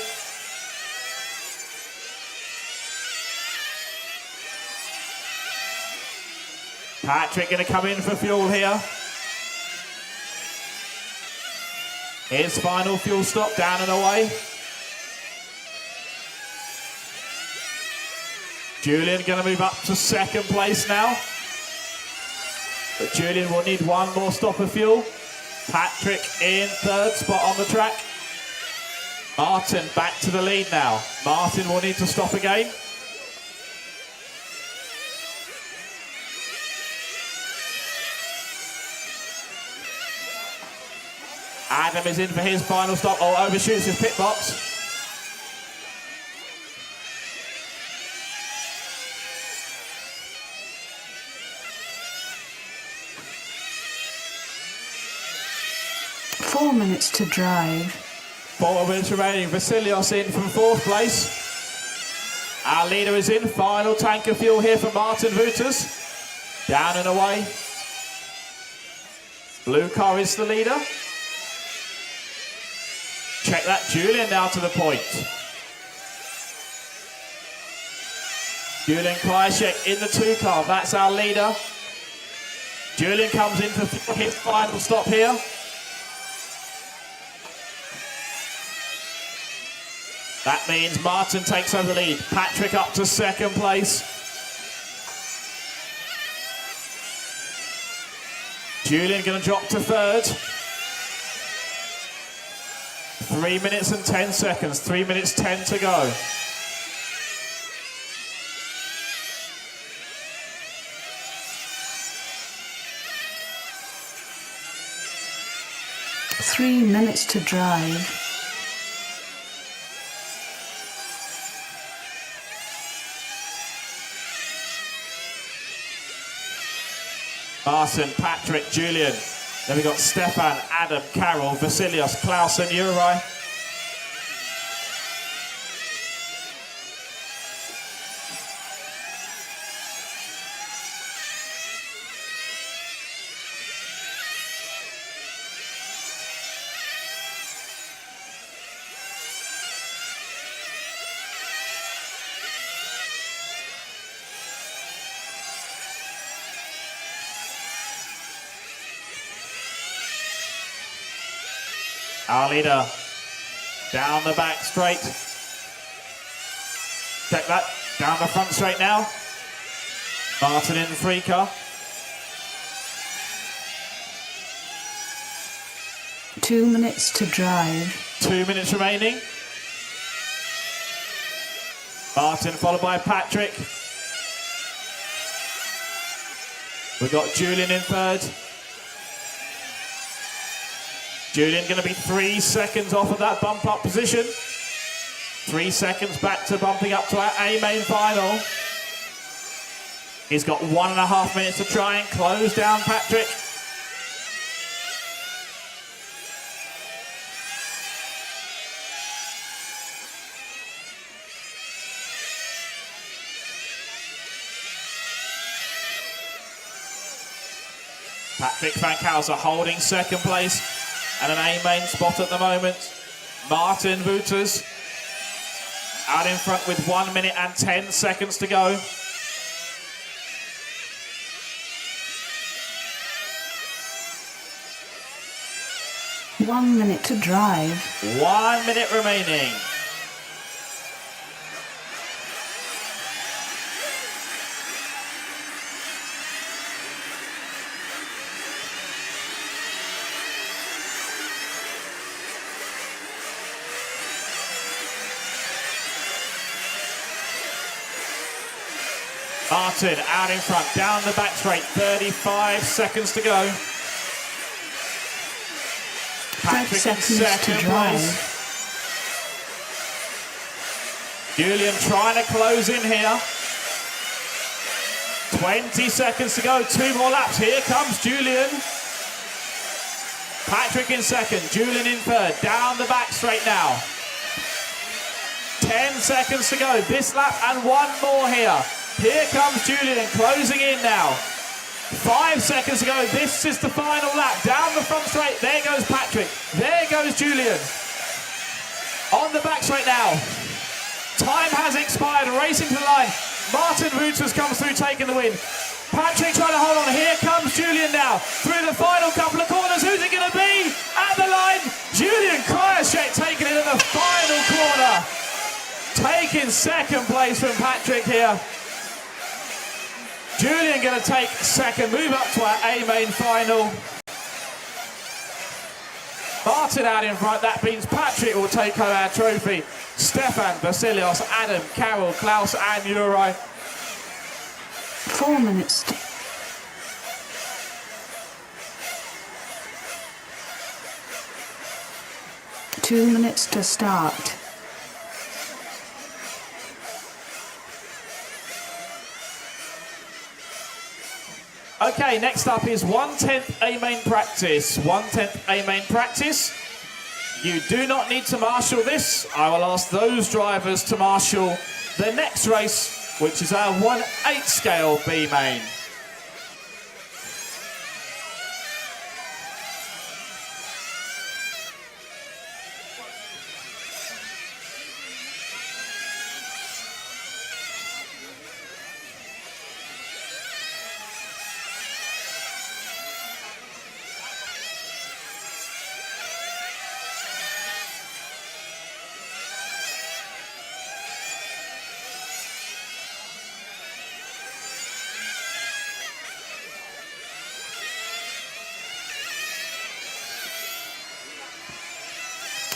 Patrick going to come in for fuel here. His final fuel stop, down and away. Julian going to move up to second place now. But Julian will need one more stop of fuel. Patrick in third spot on the track. Martin back to the lead now. Martin will need to stop again. Adam is in for his final stop. Oh, overshoots his pit box. Four minutes to drive. 4 minutes remaining. Vasilios in from fourth place. Our leader is in. Final tank of fuel here for Martin Wouters. Down and away. Blue car is the leader. Check that, Julian now to the point. Julian Krysiek in the 2 car, that's our leader. Julian comes in for his final stop here. That means Martin takes over the lead. Patrick up to second place. Julian going to drop to third. 3 minutes and 10 seconds. 3 minutes 10 to go. Three minutes to drive. Martin, Patrick, Julian. Then we've got Stefan, Adam, Carol, Vasilios, Klaus and Uri. Our leader down the back straight. Check that, down the front straight now. Martin in the 3 car. 2 minutes to drive. 2 minutes remaining. Martin followed by Patrick. We've got Julian in third. Julian going to be 3 seconds off of that bump up position. 3 seconds back to bumping up to our A main final. He's got 1.5 minutes to try and close down Patrick. Patrick Van Kouser holding second place and an A-main spot at the moment. Martin Wouters out in front with 1 minute and 10 seconds to go. One minute to drive. 1 minute remaining. Martin out in front, down the back straight, 35 seconds to go. Patrick in second place. Julian trying to close in here. 20 seconds to go, 2 more laps. Here comes Julian. Patrick in second, Julian in third, down the back straight now. 10 seconds to go, this lap and 1 more here. Here comes Julian closing in now. 5 seconds to go. This is the final lap. Down the front straight. There goes Patrick. There goes Julian. On the back straight now. Time has expired. Racing to the line. Martin Wouters comes through, taking the win. Patrick trying to hold on. Here comes Julian now. Through the final couple of corners. Who's it going to be? At the line, Julian Kryashek taking it in the final corner. Taking second place from Patrick here. Julian going to take second, move up to our A main final. Martin out in front, that means Patrick will take home our trophy. Stefan, Vasilios, Adam, Carol, Klaus and Uri. 4 minutes. 2 minutes to start. Okay, next up is 1/10 A main practice. 1/10 A main practice. You do not need to marshal this. I will ask those drivers to marshal the next race, which is our 1/8 scale B main.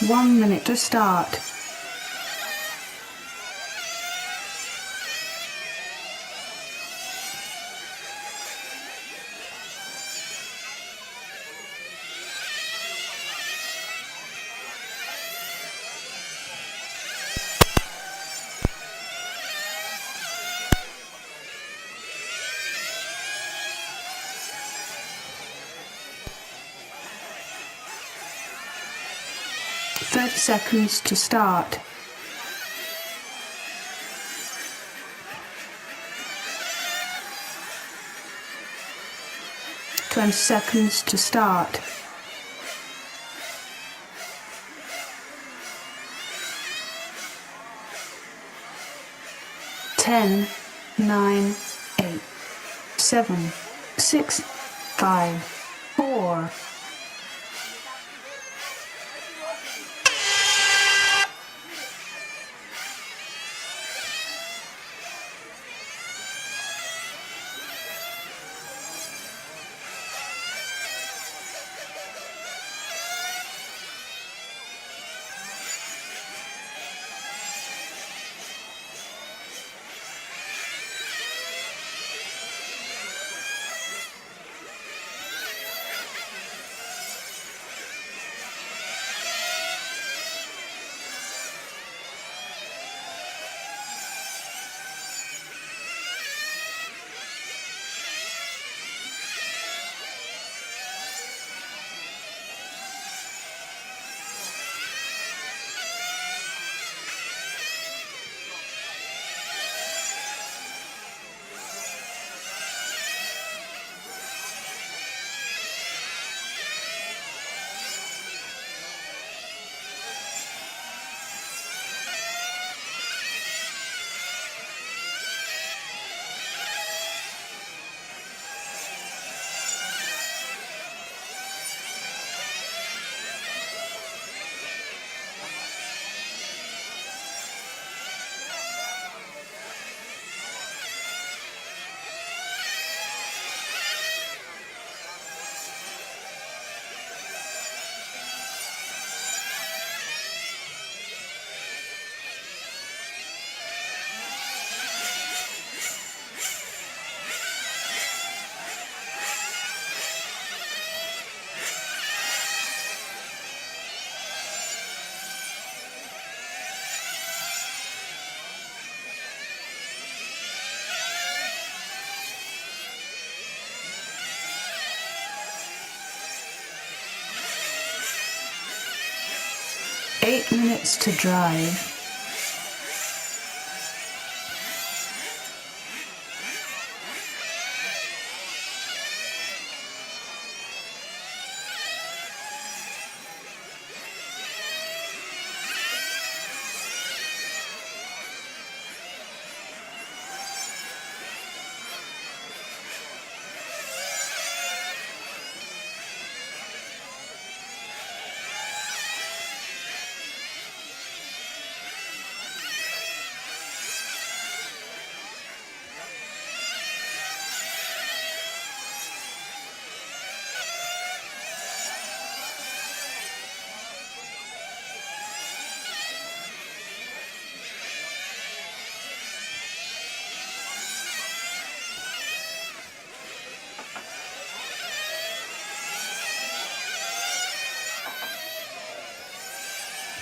One minute to start. Seconds to start. Twenty seconds to start. Ten, 9, 8, 7, 6, 5, 4. Eight minutes to drive.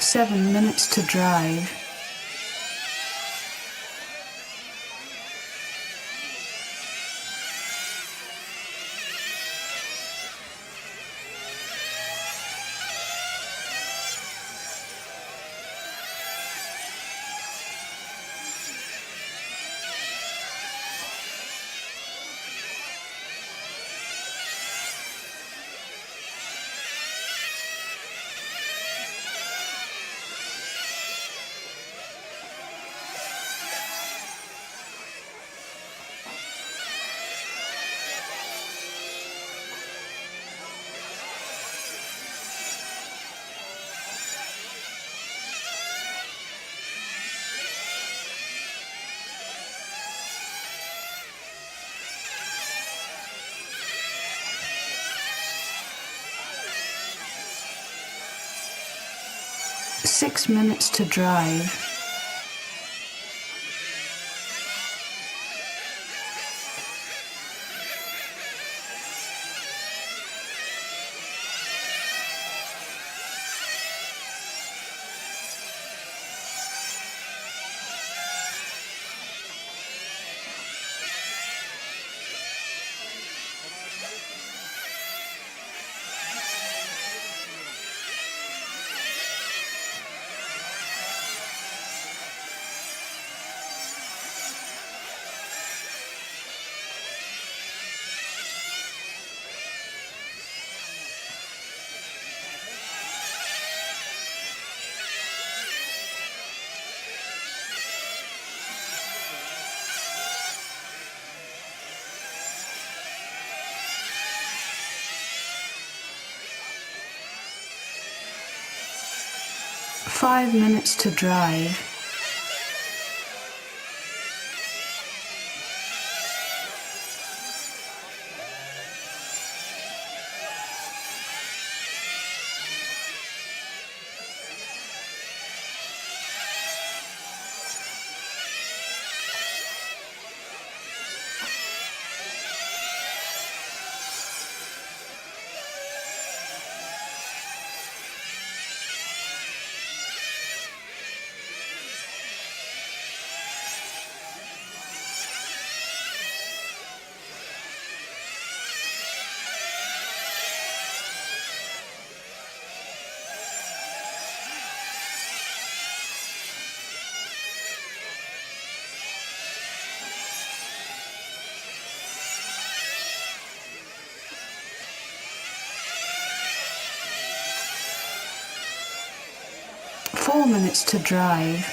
7 minutes to drive. 6 minutes to drive. 5 minutes to drive. 4 minutes to drive.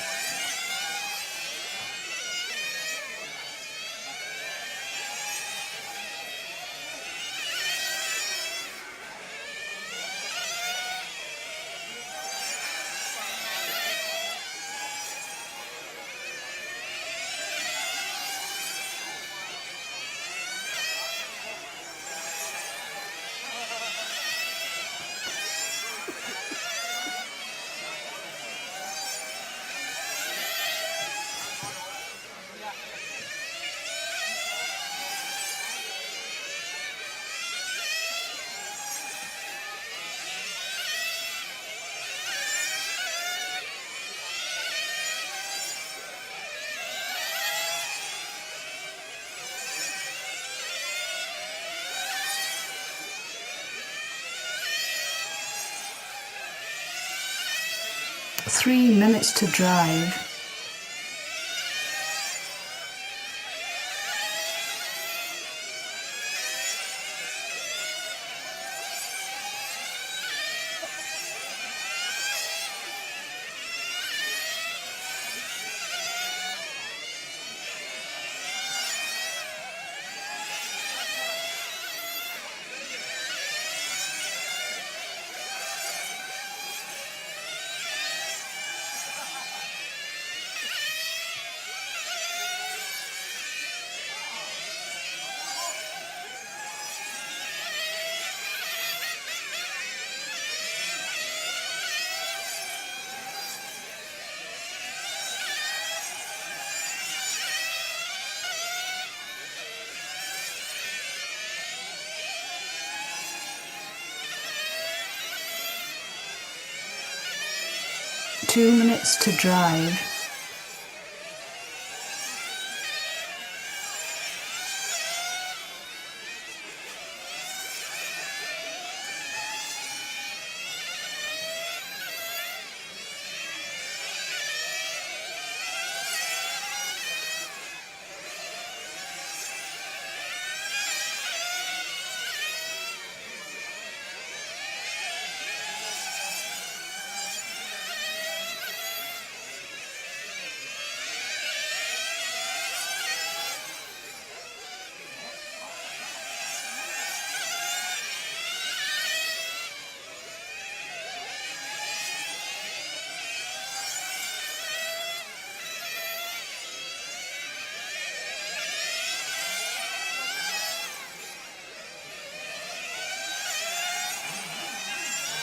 3 minutes to drive. 2 minutes to drive.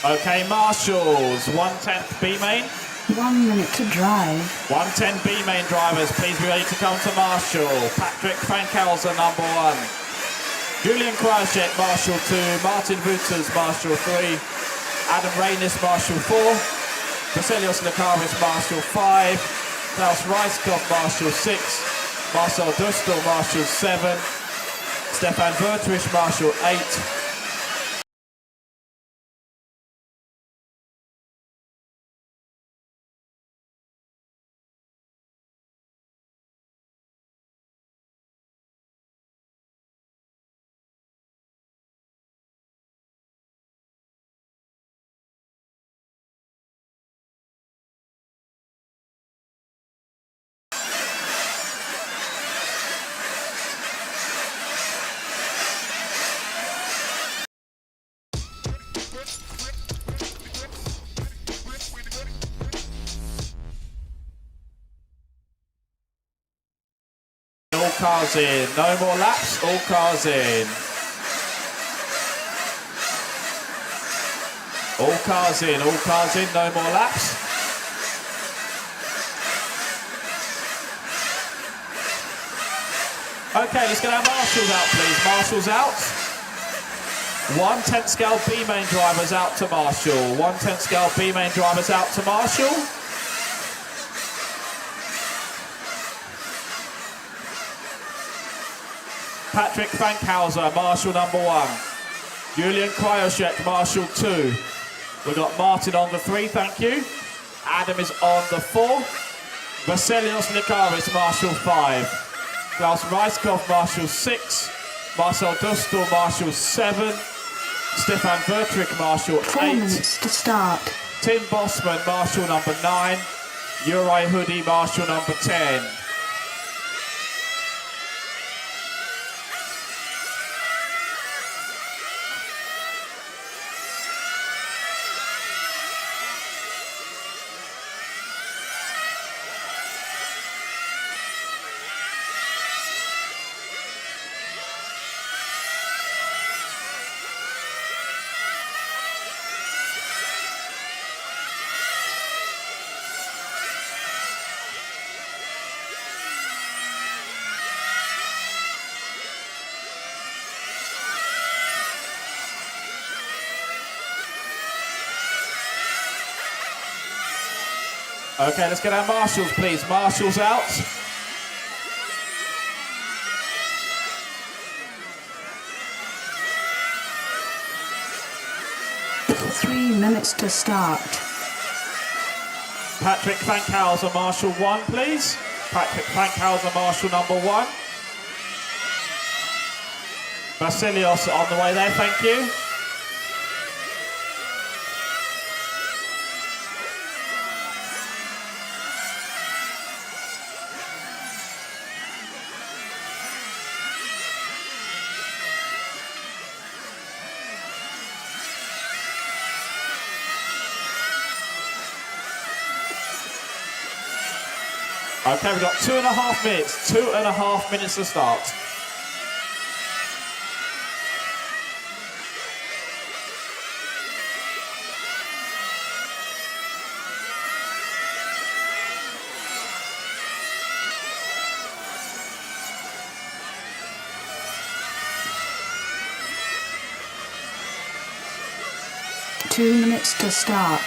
Okay, marshals, 1/10 B main. 1 minute to drive. 110 B main drivers, please be ready to come to marshal. Patrick Frankhauser, number 1. Julian Krajcek, marshal 2. Martin Wouters, marshal 3. Adam Rainis, marshal 4. Vasilios Lekaris, marshal 5. Klaus Reiskopf, marshal 6. Marcel Dustel, marshal 7. Stefan Vertrich, marshal 8. All cars in, no more laps, all cars in. All cars in, no more laps. Okay, let's get our marshals out, please. Marshals out. 1/10 scale B main drivers out to marshal. 1/10 scale B main drivers out to marshal. Patrick Frankhauser, marshal number 1. Julian Krajcek, marshal 2. We've got Martin on the 3, thank you. Adam is on the 4. Vasilios Lekaris, marshal 5. Klaus Reiskopf, marshal 6. Marcel Dustel, marshal 7. Stefan Vertrich, marshal 8. 4 minutes to start. Tim Bossman, marshal number 9. Uri Hoodie, marshal number 10. Okay, let's get our marshals, please. Marshals out. Three minutes to start. Patrick Frankhauser, marshal 1, please. Patrick Frankhauser, marshal number 1. Vasilios on the way there, thank you. Okay, we've got 2.5 minutes. 2.5 minutes to start. Two minutes to start.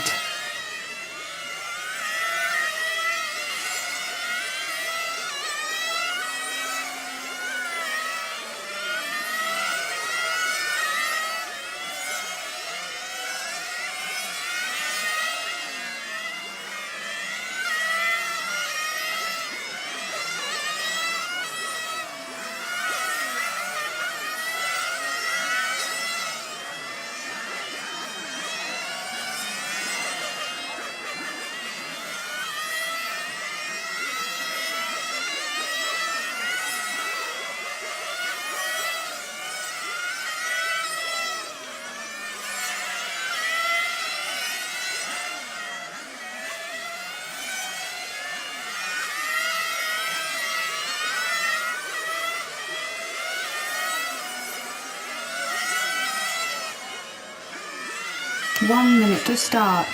1 minute to start.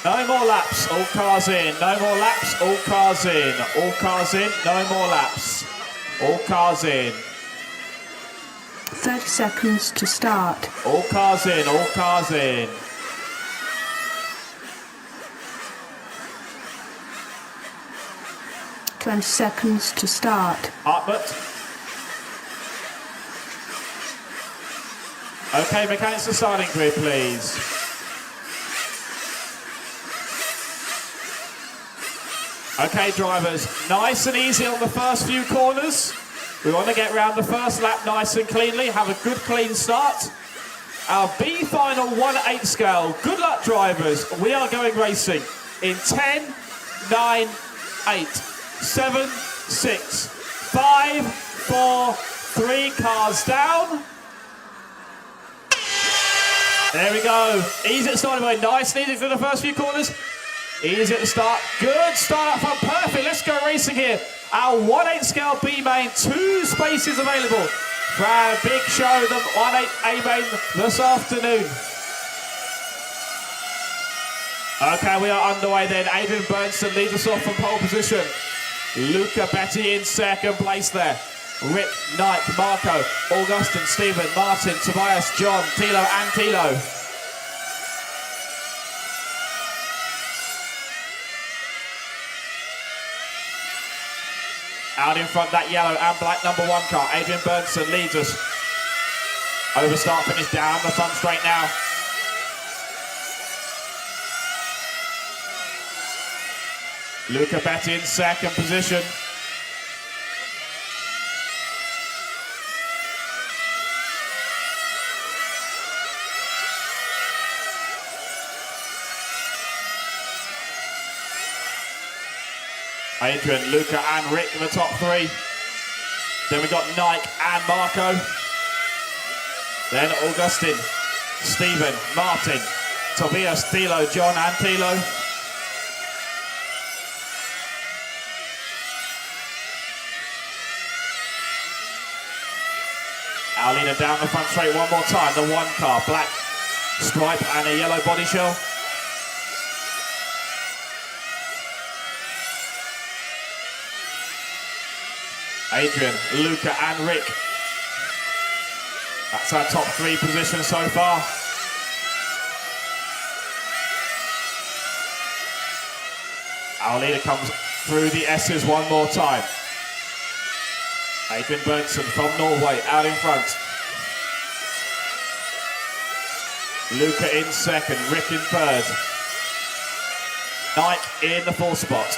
No more laps, all cars in. No more laps, all cars in. All cars in, no more laps. All cars in. 30 seconds to start. All cars in, all cars in. Twenty seconds to start. Hartmut. Okay, mechanics to starting grid, please. Okay, drivers, nice and easy on the first few corners. We want to get round the first lap nice and cleanly, have a good clean start. Our B final 1/8 scale. Good luck, drivers. We are going racing in 10, 9, 8, 7, 6, 5, 4, 3 cars down. There we go. Easy at starting way. Nice and easy for the first few corners. Easy at the start. Good start up front. Perfect. Let's go racing here. Our 1/8 scale B main. 2 spaces available for our big show, the 1/8 A main this afternoon. Okay, we are underway then. Adrian Bernson leads us off from pole position. Luca Betty in second place there. Rick, Nike, Marco, Augustin, Stephen, Martin, Tobias, John, Tilo and Tilo. Out in front, that yellow and black number 1 car. Adrian Bernson leads us. Over start finish down the front straight now. Luca Betty in second position. Adrian, Luca and Rick in the top 3. Then we got Nike and Marco. Then Augustin, Stephen, Martin, Tobias, Tilo, John and Tilo. Our leader down the front straight one more time. The 1 car, black stripe and a yellow body shell. Adrian, Luca and Rick. That's our top 3 position so far. Our leader comes through the S's one more time. Adrian Bernson from Norway out in front. Luca in second, Rick in third. Nike in the 4th spot.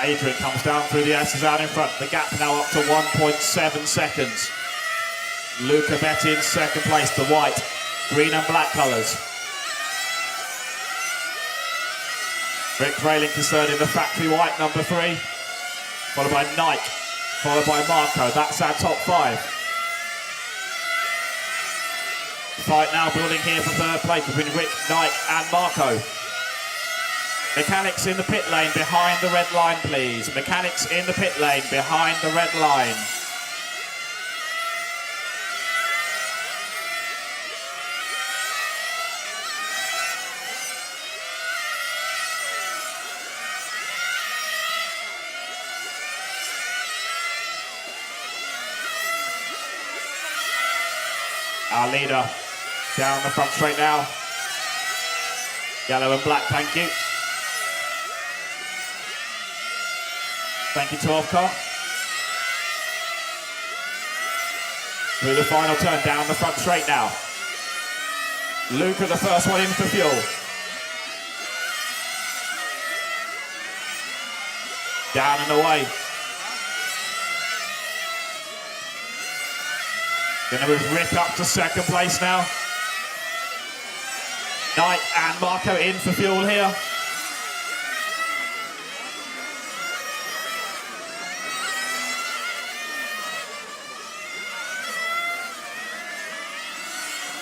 Adrian comes down through the S's out in front. The gap now up to 1.7 seconds. Luca Betty in second place, the white, green and black colours. Rick Rayling is third in the factory white, number 3. Followed by Nike, followed by Marco. That's our top 5. Fight now building here for third place between Rick, Nike and Marco. Mechanics in the pit lane behind the red line, please. Mechanics in the pit lane behind the red line. Our leader down the front straight now. Yellow and black, thank you. Thank you, 12 car. Through the final turn, down the front straight now. Luca, the first one in for fuel. Down and away. Going to move Rick up to second place now. Knight and Marco in for fuel here.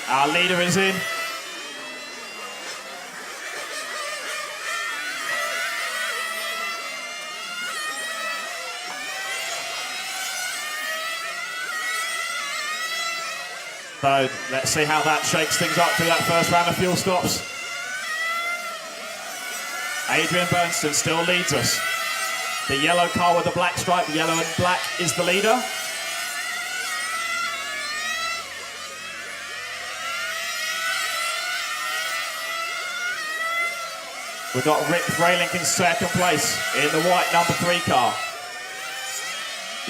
Our leader is in. So let's see how that shakes things up through that first round of fuel stops. Adrian Bernstein still leads us. The yellow car with the black stripe, yellow and black, is the leader. We've got Rick Fralink in second place in the white number 3 car.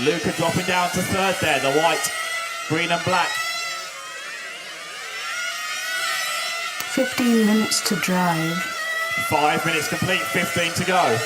Luca dropping down to third there, the white, green and black. 15 minutes to drive. 5 minutes complete, 15 to go.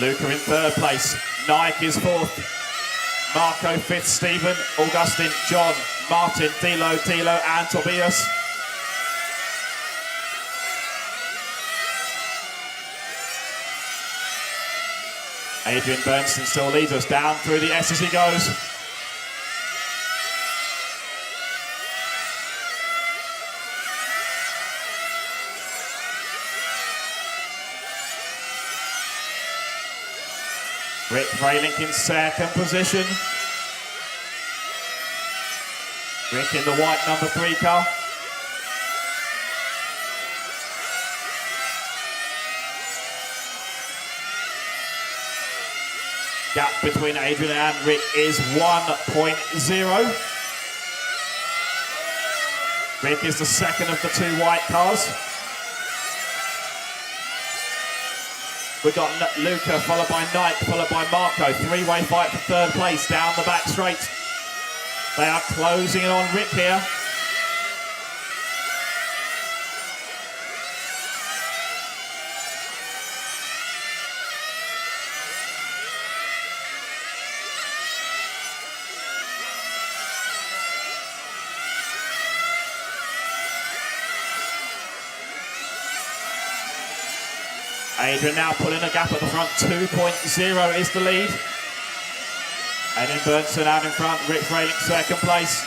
Luca in third place, Nike is fourth, Marco fifth, Stephen, Augustine, John, Martin, Tilo and Tobias. Adrian Bernstein still leads us down through the S as he goes. Rick Fralink in second position. Rick in the white number 3 car. Gap between Adrian and Rick is 1.0. Rick is the second of the 2 white cars. We've got Luca, followed by Knight, followed by Marco. 3-way fight for third place, down the back straight. They are closing in on Rick here. Adrian now pulling a gap at the front, 2.0 is the lead. Adrian Bernstein out in front, Rick Fralink second place.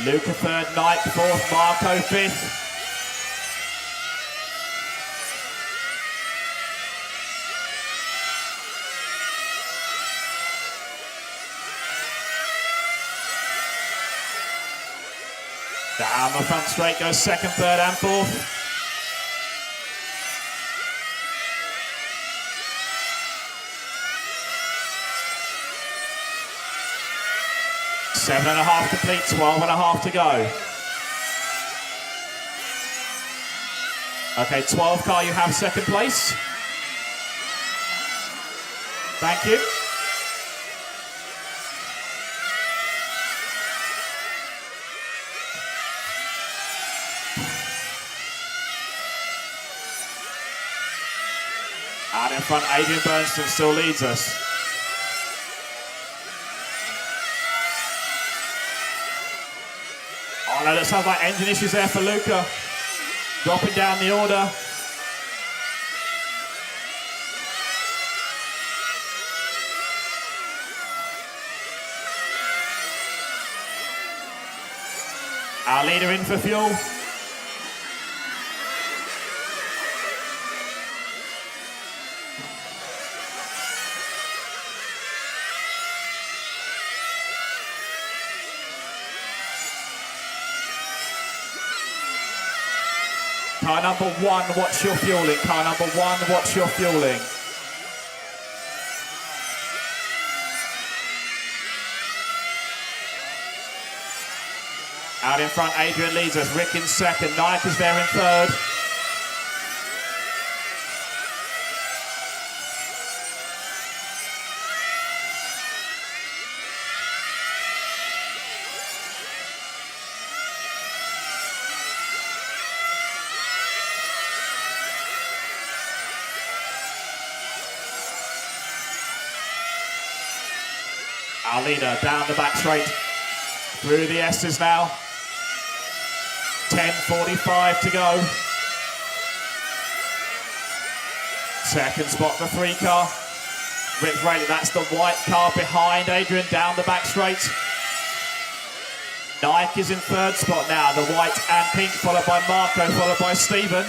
Luca third, Knight fourth, Marco fifth. Down the front straight goes second, third and fourth. Seven and a half complete, 12 and a half to go. Okay, 12 car, you have second place. Thank you. Out in front, Adrian Bernstein still leads us. Oh no, that sounds like engine issues there for Luca. Dropping down the order. Our leader in for fuel. Car number 1, watch your fueling. Car number 1, watch your fueling. Out in front, Adrian leads us. Rick in second. Nike is there in third. Our leader down the back straight. Through the S's now. 10:45 to go. Second spot for 3 car. Rick Rayleigh, that's the white car behind Adrian down the back straight. Nike is in third spot now. The white and pink, followed by Marco, followed by Stephen.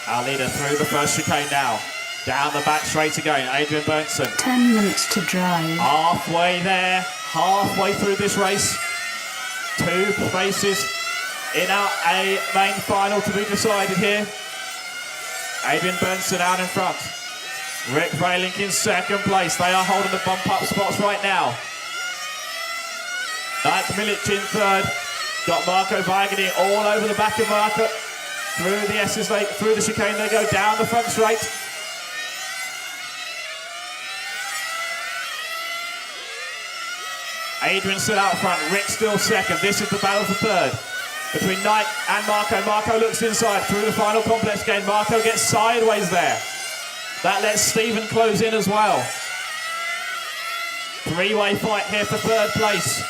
Our leader through the first chicane now. Down the back straight again, Adrian Bernson. 10 minutes to drive. Halfway there, halfway through this race. 2 places in our A main final to be decided here. Adrian Bernson out in front. Rick Rayleigh in second place. They are holding the bump up spots right now. Nike Milic in third. Got Marco Weigany all over the back of Marco. Through the S's, through the chicane they go, down the front straight. Adrian still out front, Rick still second. This is the battle for third. Between Knight and Marco. Marco looks inside through the final complex game. Marco gets sideways there. That lets Stephen close in as well. 3-way fight here for third place.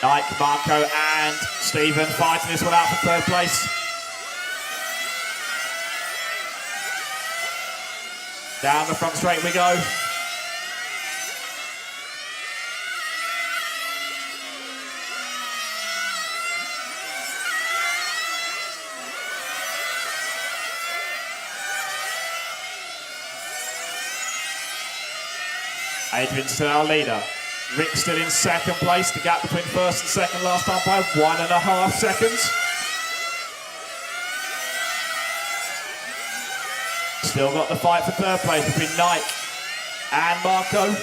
Nike, Marco and Stephen fighting this one out for third place. Down the front straight we go. Adrian's still our leader. Rick still in second place. The gap between first and second last time by 1.5 seconds. Still got the fight for third place between Nike and Marco.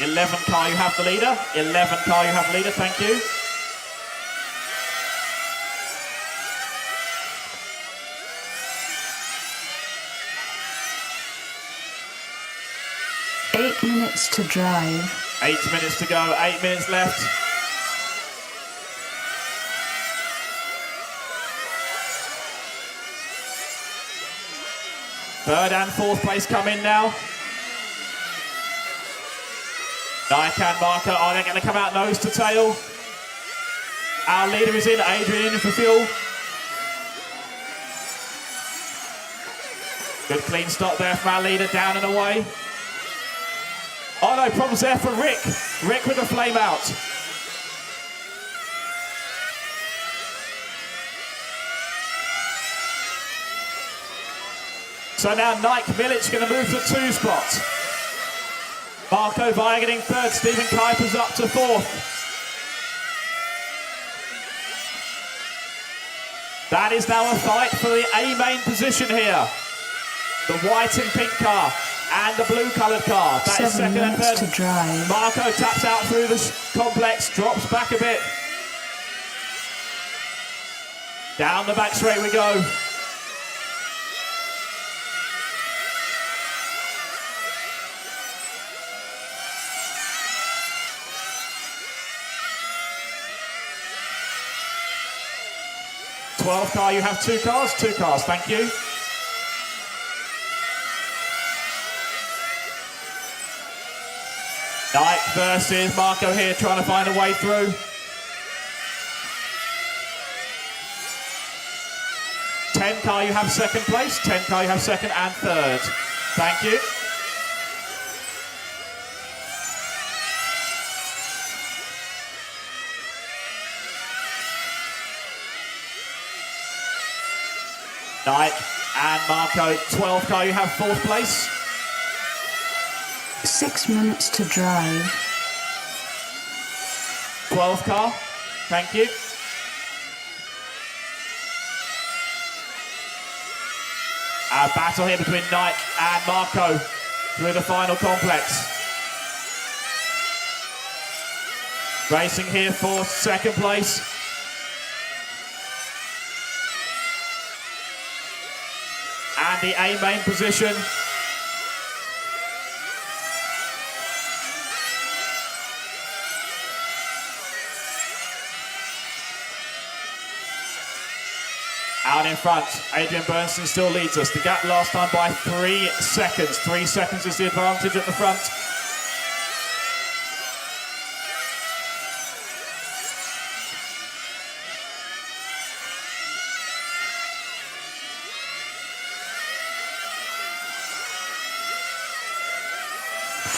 11 car, you have the leader. 11 car, you have the leader. Thank you. Eight minutes to drive. 8 minutes to go, 8 minutes left. Third and fourth place come in now. Nike and Marco, are they going to come out nose to tail? Our leader is in, Adrian in for fuel. Good clean stop there from our leader, down and away. Oh no, problems there for Rick. Rick with the flame out. So now Nike Milic going to move to 2 spots. Marco Weigany in third, Stephen Kuiper's up to 4th. That is now a fight for the A main position here. The white and pink car and the blue coloured car. That is 7 second and minutes third. to drive. Marco taps out through the complex, drops back a bit. Down the back straight we go. car, you have 2 cars? 2 cars, thank you. Nike versus Marco here, trying to find a way through. 10 car, you have second place. 10 car, you have second and third. Thank you. Nike and Marco, 12 car, you have fourth place. 6 minutes to drive. 12 car, thank you. A battle here between Nike and Marco through the final complex. Racing here for second place. And the A main position. Out in front, Adrian Bernstein still leads us. The gap last time by 3 seconds. 3 seconds is the advantage at the front.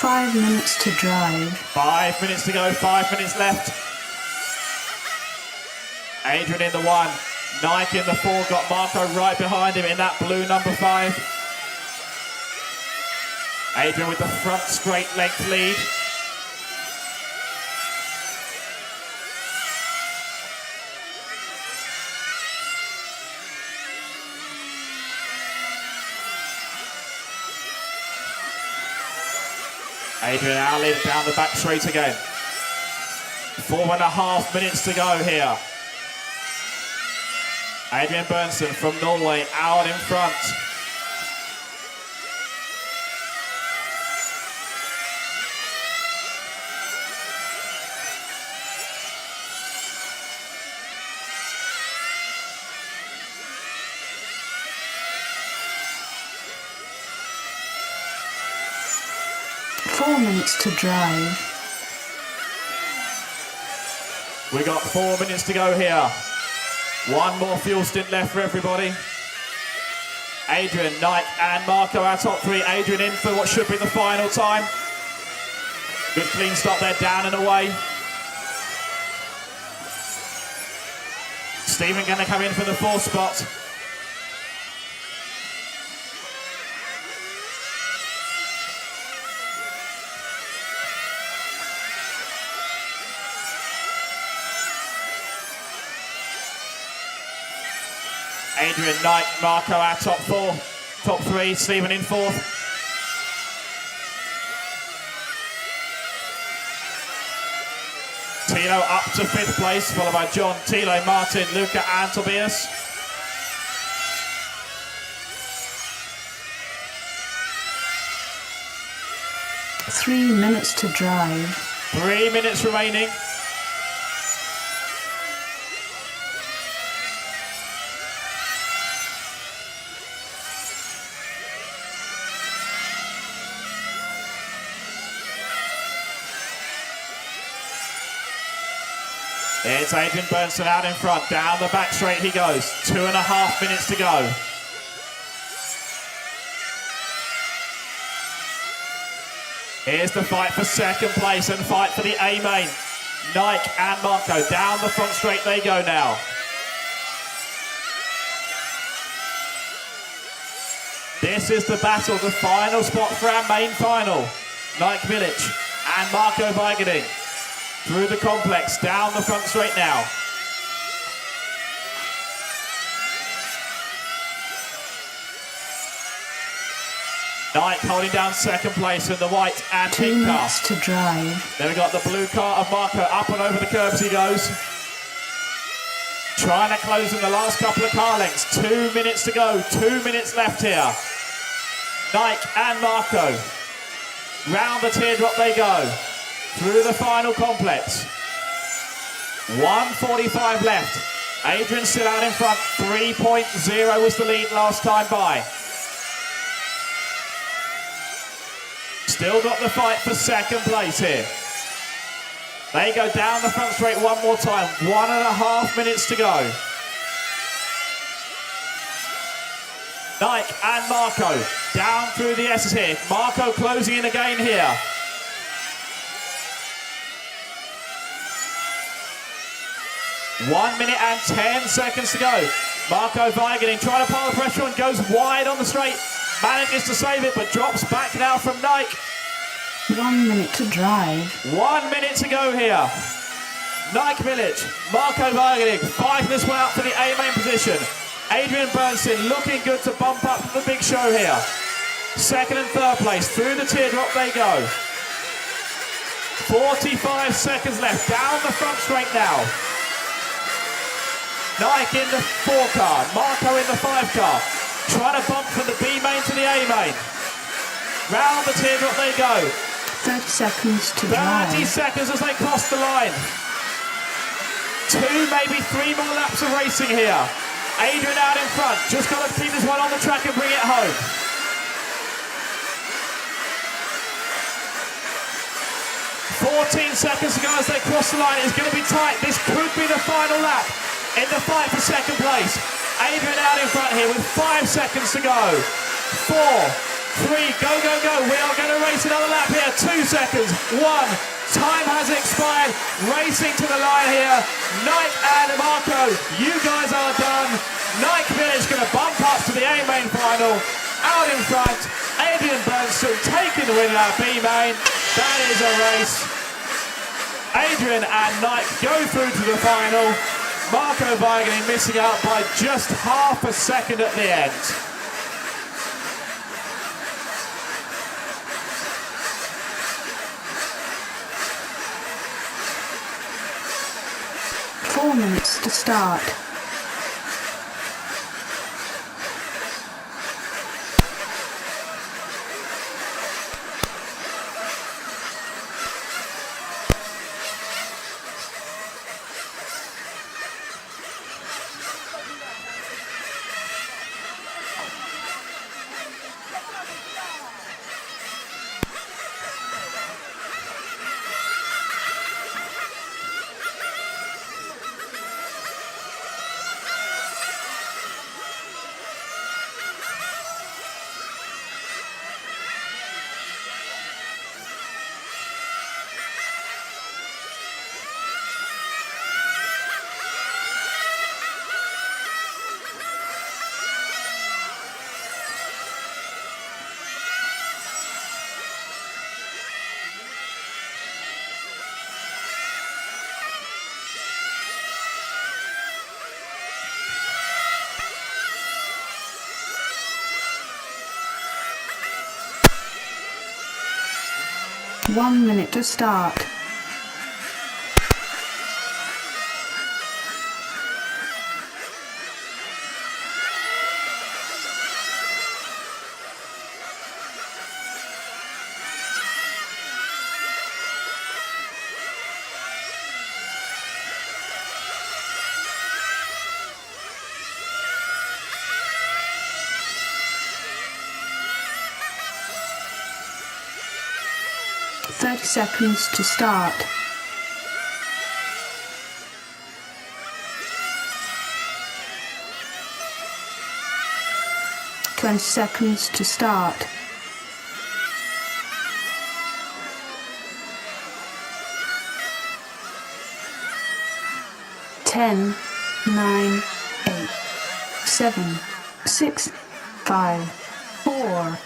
Five minutes to drive. 5 minutes to go, 5 minutes left. Adrian in the 1. Nike in the 4, got Marco right behind him in that blue number 5. Adrian with the front straight length lead. Adrian now leading down the back straight again. 4.5 minutes to go here. Adrian Bernstein from Norway out in front. Four minutes to drive. We got 4 minutes to go here. One more fuel stint left for everybody. Adrian, Nike and Marco, our top 3. Adrian in for what should be the final time. Good clean stop there, down and away. Stephen going to come in for the 4th spot. Adrian, Nike, Marco, our top 4. Top 3, Stephen in 4th. Tilo up to 5th place, followed by John, Tilo, Martin, Luca and Tobias. Three minutes to drive. 3 minutes remaining. It's Adrian Bernstein out in front. Down the back straight he goes. 2.5 minutes to go. Here's the fight for second place and fight for the A main. Nike and Marco down the front straight they go now. This is the battle, the final spot for our main final. Nike Village and Marco Weigerding. Through the complex, down the front straight now. Nike holding down second place in the white and 2 pink car. minutes to drive. Then we got the blue car of Marco, up and over the curbs he goes. Trying to close in the last couple of car lengths. 2 minutes to go, 2 minutes left here. Nike and Marco. Round the teardrop they go. Through the final complex. 1:45 left. Adrian still out in front. 3.0 was the lead last time by. Still got the fight for second place here. They go down the front straight one more time. 1.5 minutes to go. Nike and Marco down through the S's here. Marco closing in again here. 1 minute and 10 seconds to go. Marco Vigening trying to pile the pressure on, goes wide on the straight. Manages to save it, but drops back now from Nike. 1 minute to drive. 1 minute to go here. Nike Village, Marco Vigening fighting this one out for the A main position. Adrian Bernstein looking good to bump up the big show here. Second and third place, through the teardrop they go. 45 seconds left, down the front straight now. Nike in the 4 car, Marco in the 5 car. Trying to bump from the B main to the A main. Round the teardrop they go. 30 seconds to 30 drive. seconds as they cross the line. 2, maybe 3 more laps of racing here. Adrian out in front, just got to keep this one on the track and bring it home. 14 seconds to go as they cross the line. It's going to be tight. This could be the final lap in the fight for second place. Adrian out in front here with 5 seconds to go. 4, 3, go, go, go. We are going to race another lap here. 2 seconds, 1. Time has expired. Racing to the line here. Nike and Marco, you guys are done. Nike Village going to bump up to the A main final. Out in front, Adrian Bernstein taking the win at B main. That is a race. Adrian and Nike go through to the final. Marco Vigening missing out by just half a second at the end. Four minutes to start. One minute to start. Thirty seconds to start. Twenty seconds to start. 10, 9, 8, 7, 6, 5, 4.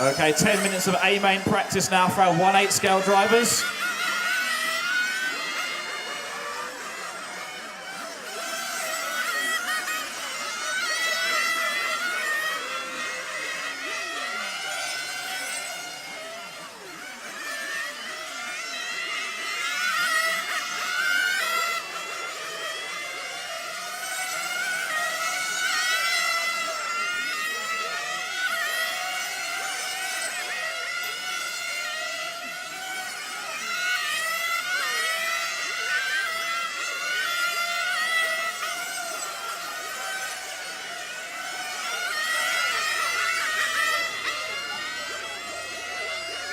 Okay, 10 minutes of A-main practice now for our 1/8 scale drivers.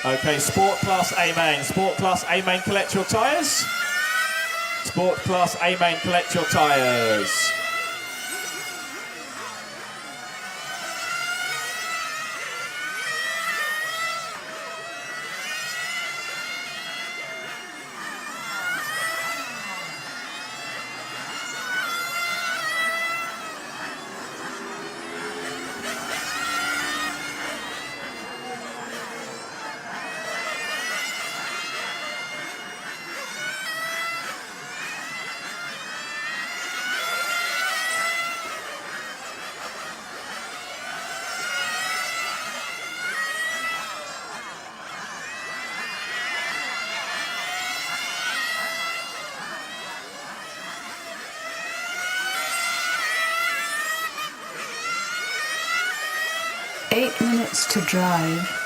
Okay, Sport Class A-main. Sport Class A-main, collect your tyres. Sport Class A main, collect your tyres. Eight minutes to drive.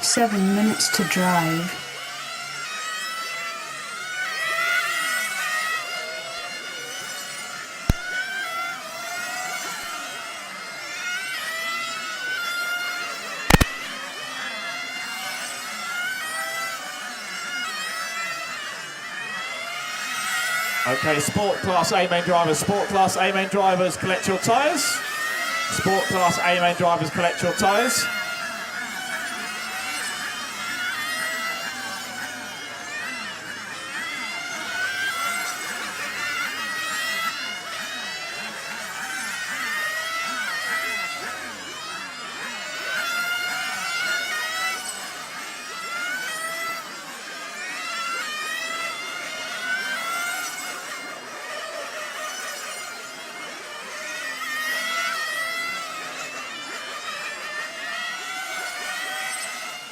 Seven minutes to drive. Okay, Sport Class A main drivers. Sport Class A main drivers, collect your tyres. Sport Class A main drivers, collect your tyres.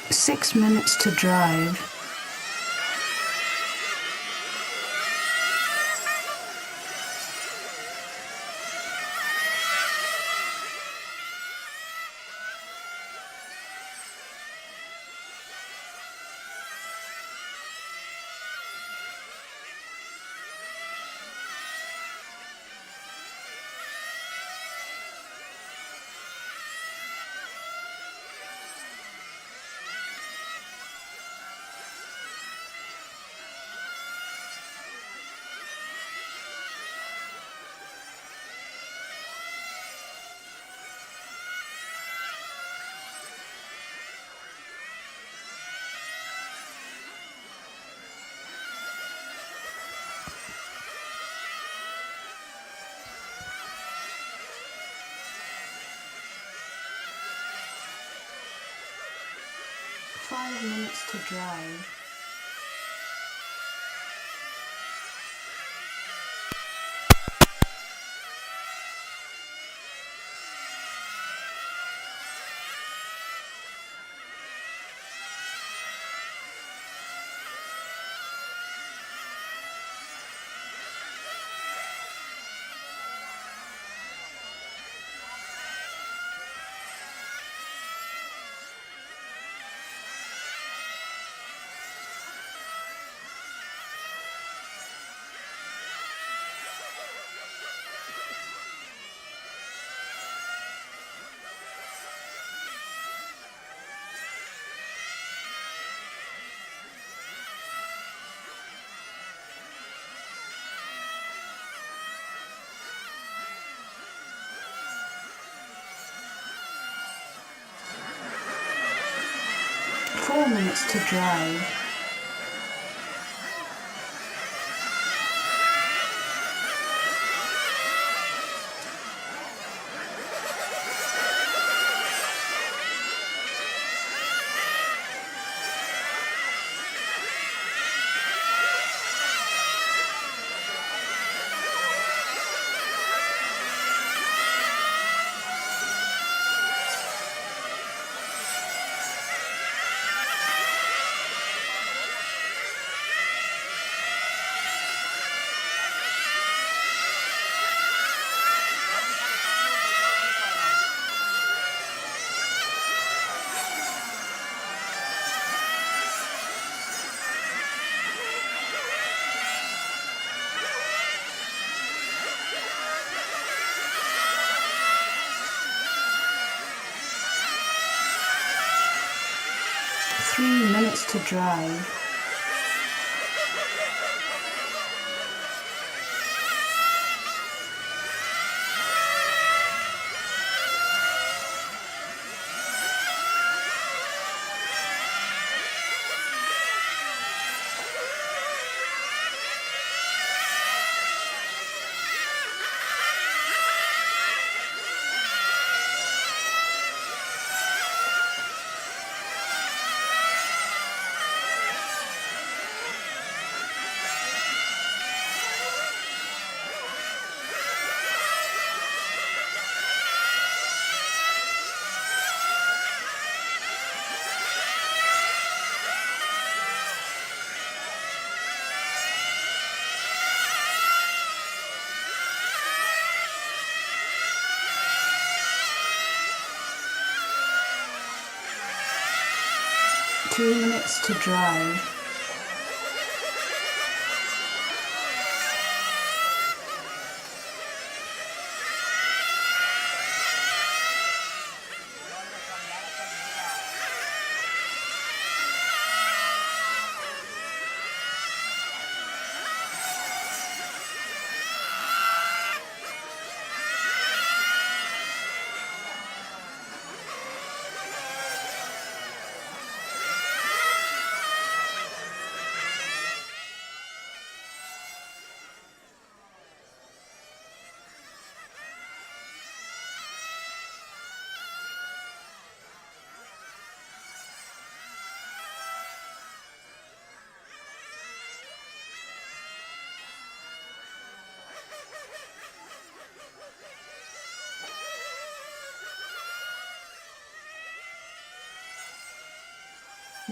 Six minutes to drive. Five minutes to drive. Four minutes to drive. 3 minutes to drive. Two minutes to drive.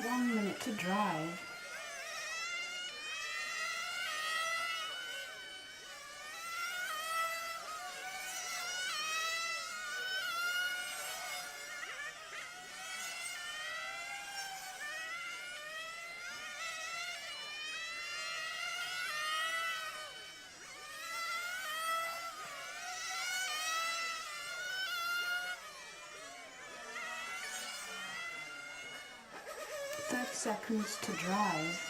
One minute to drive. Seconds to drive.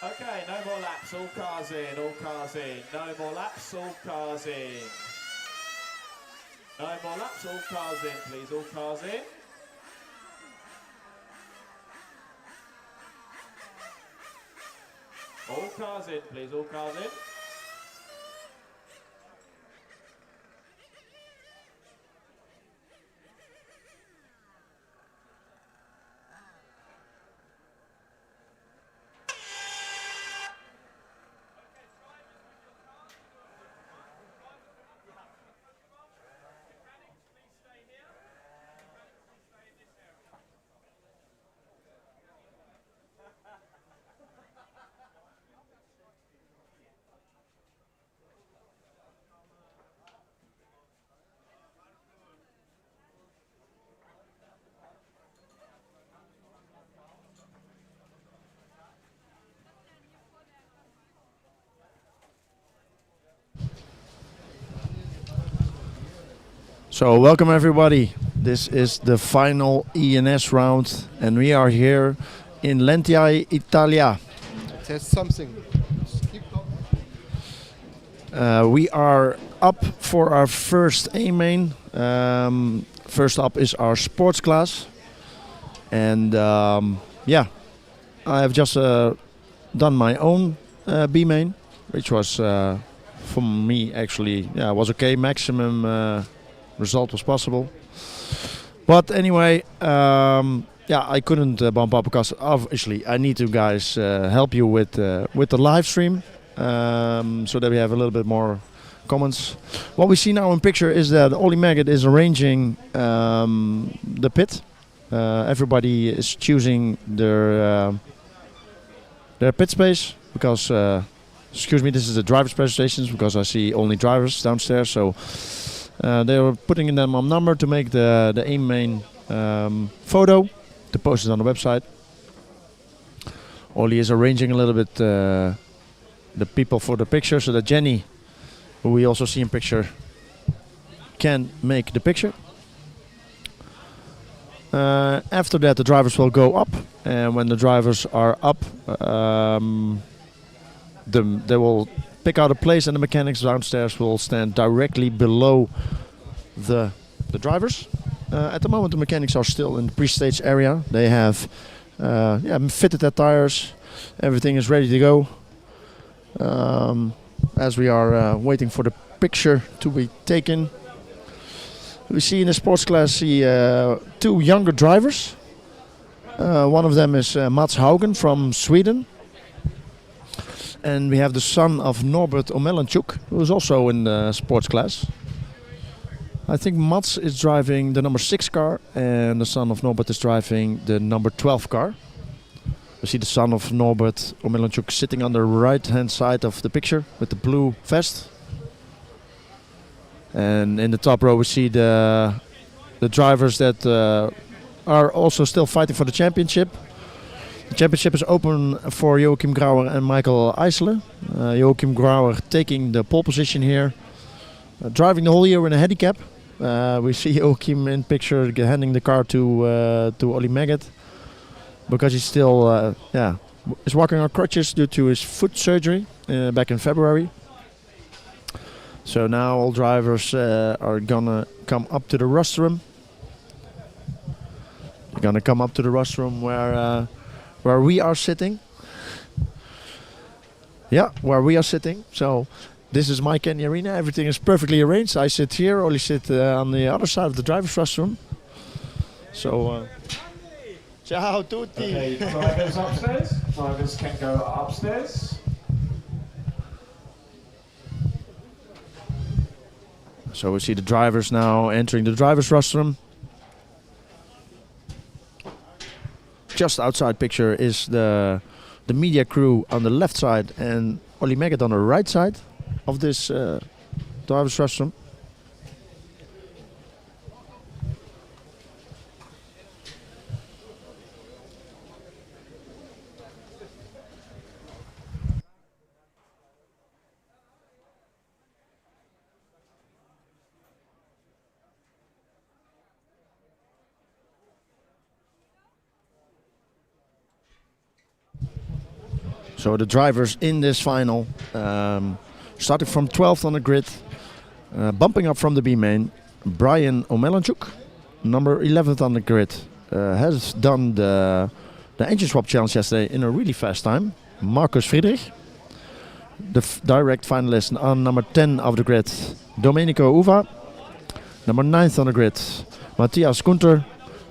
Okay, no more laps, all cars in, all cars in. No more laps, all cars in. No more laps, all cars in, please, all cars in. All cars in, please, all cars in. So welcome everybody. This is the final ENS round and we are here in Lentiai, Italia. Test something. We are up for our first A main. First up is our sports class. And yeah, I have just done my own B main, which was for me actually was okay. Maximum result was possible. But anyway, I couldn't bump up because obviously I need to guys help you with the live stream so that we have a little bit more comments. What we see now in picture is that Ollie Maggot is arranging the pit Everybody is choosing their pit space because, excuse me, this is the driver's presentations because I see only drivers downstairs. So they were putting in them on number to make the aim main photo to post it on the website. Ollie is arranging a little bit the people for the picture so that Jenny, who we also see in picture, can make the picture. After that, the drivers will go up, and when the drivers are up, they will pick out a place, and the mechanics downstairs will stand directly below the drivers. At the moment, the mechanics are still in the pre-stage area. They have fitted their tires. Everything is ready to go. As we are waiting for the picture to be taken. We see in the sports class two younger drivers. One of them is Mats Haugen from Sweden. And we have the son of Norbert Omelanchuk, who is also in the sports class. I think Mats is driving the number 6 car and the son of Norbert is driving the number 12 car. We see the son of Norbert Omelanchuk sitting on the right hand side of the picture with the blue vest. And in the top row we see the drivers that are also still fighting for the championship. The championship is open for Joachim Grauer and Michael Eisele. Joachim Grauer taking the pole position here, driving the whole year in a handicap. We see Joachim in picture handing the car to Ollie Maggot because he's still is walking on crutches due to his foot surgery back in February. So now all drivers are gonna come up to the rostrum. They're gonna come up to the rostrum where we are sitting. Yeah, where we are sitting. So this is my Kenny Arena. Everything is perfectly arranged. I sit here. Ollie sit on the other side of the driver's rostrum. So ciao tutti. Okay, drivers upstairs. Drivers can go upstairs. So we see the drivers now entering the driver's rostrum. Just outside picture is the media crew on the left side and Ollie Maggot on the right side of this driver's rostrum. So the drivers in this final, starting from 12th on the grid, bumping up from the B main, Brian Omelanchuk, number 11th on the grid, has done the engine swap challenge yesterday in a really fast time. Marcus Friedrich, the direct finalist on number 10 of the grid, Domenico Uva, number 9th on the grid, Matthias Kunter,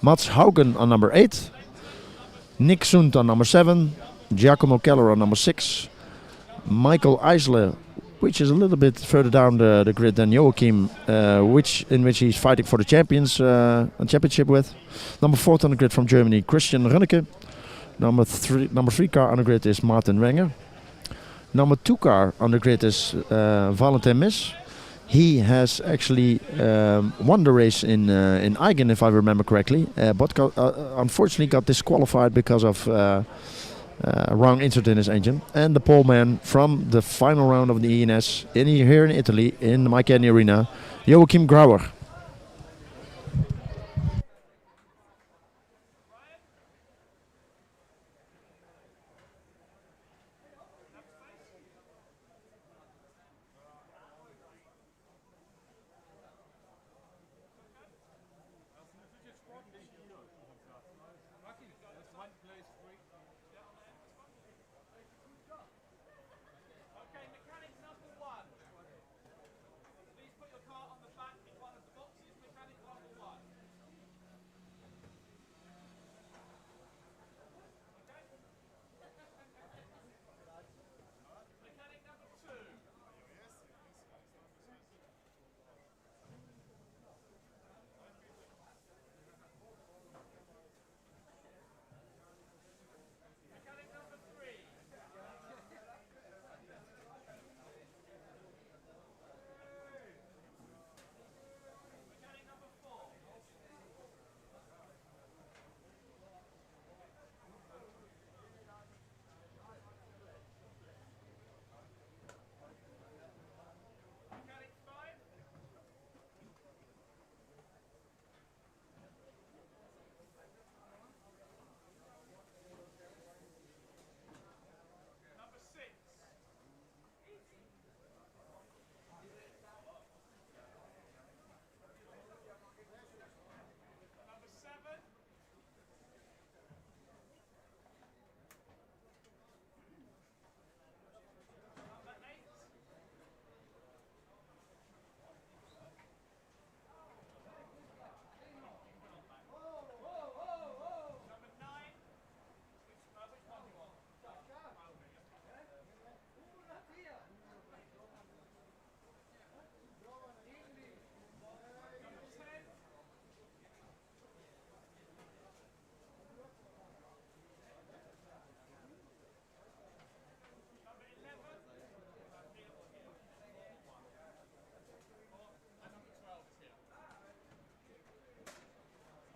Mats Haugen on number 8, Nick Sund on number 7, Giacomo Keller on number 6, Michael Eisele, which is a little bit further down the grid than Joachim, in which he's fighting for the championship with. Number 4 on the grid from Germany, Christian Rönneke. Number 3 car on the grid is Martin Wenger. Number 2 car on the grid is Valentin Miss. He has actually won the race in Eigen, if I remember correctly, but unfortunately got disqualified because of wrong insert in his engine. And the pole man from the final round of the ENS here in Italy, in the Mike Kenny Arena, Joachim Grauer.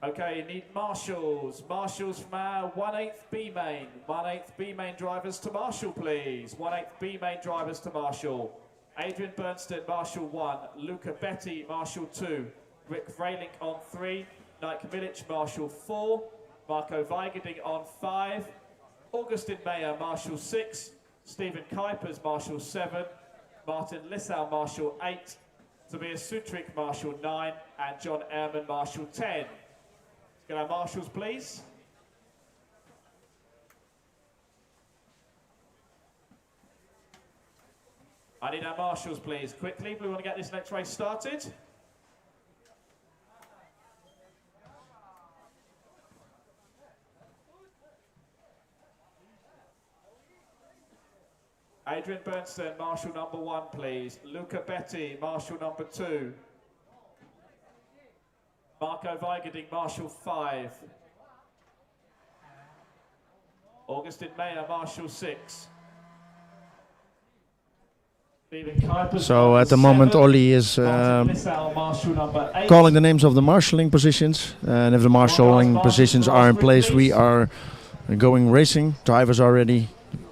Okay, you need marshals. Marshals from our 1/8 B main. 1/8 B main drivers to marshal, please. 1/8 B main drivers to marshal. Adrian Bernstein, marshal 1. Luca Betty, marshal 2. Rick Vrelink on 3. Nike Milic, marshal 4. Marco Weigerding on 5. Augustin Mayer, marshal 6. Stephen Kuipers, marshal 7. Martin Lissau, marshal 8. Tobias Sutrik, marshal 9. And John Ehrman, marshal 10. Get our marshals, please. I need our marshals, please. Quickly, we want to get this next race started. Adrian Bernstein, marshal number 1, please. Luca Betty, marshal number 2. Marco Weigerding, marshal 5. Augustin Mayer, marshal 6. So at the moment Ollie is calling the names of the marshalling positions, and if the marshalling positions are in place, we are going racing. Drivers are ready.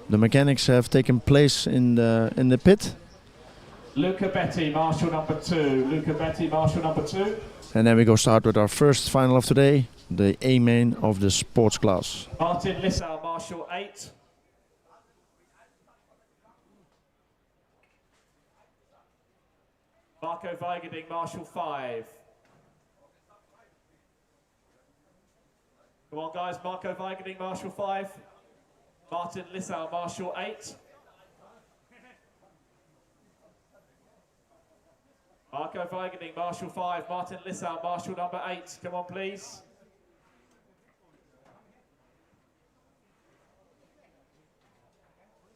The mechanics have taken place in the pit. Luca Betty, marshal number 2. Luca Betty, marshal number 2. And then we go start with our first final of today, the A main of the sports class. Martin Lissau, marshal 8. Marco Weigerding, marshal 5. Come on guys, Marco Weigerding, marshal 5. Martin Lissau, marshal 8. Marco Weigerding, marshal 5. Martin Lissau, marshal number 8. Come on, please.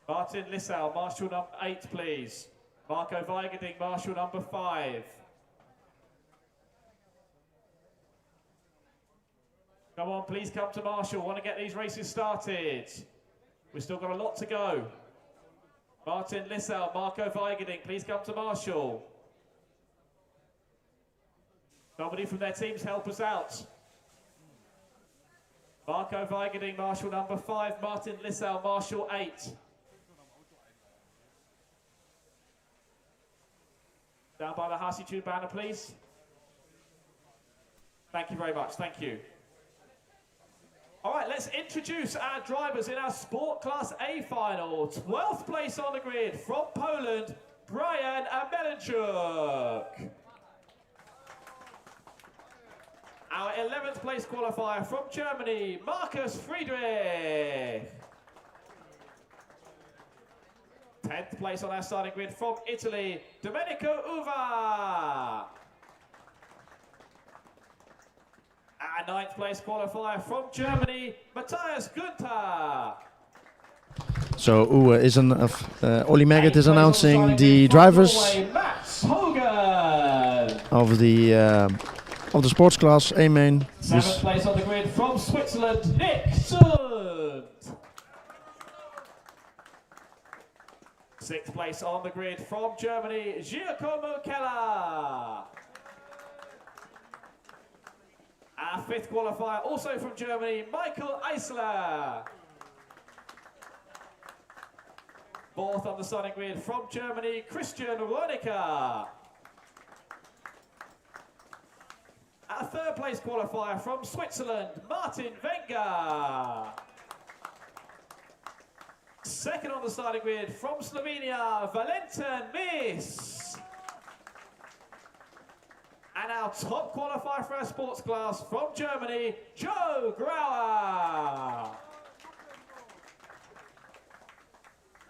Martin Lissau, marshal number 8, please. Marco Weigerding, marshal number 5. Come on, please come to marshal. Want to get these races started. We've still got a lot to go. Martin Lissau, Marco Weigerding, please come to marshal. Somebody from their teams help us out. Marco Weigerding, marshal number 5. Martin Lissau, marshal 8. Down by the Hasi Tube banner, please. Thank you very much, thank you. All right, let's introduce our drivers in our Sport Class A final. 12th place on the grid from Poland, Brian Amelenchuk. Our 11th place qualifier from Germany, Markus Friedrich. 10th place on our starting grid from Italy, Domenico Uva. Our 9th place qualifier from Germany, Matthias Günther. So Ollie Maggot is announcing the drivers of the sports class A main. 7th place on the grid from Switzerland, Nick Sund. 6th place on the grid from Germany, Giacomo Keller. Our 5th qualifier, also from Germany, Michael Eisler. 4th on the starting grid from Germany, Christian Roenicke. Our 3rd place qualifier from Switzerland, Martin Wenger. 2nd on the starting grid from Slovenia, Valentin Mis. And our top qualifier for our sports class from Germany, Joe Grauer.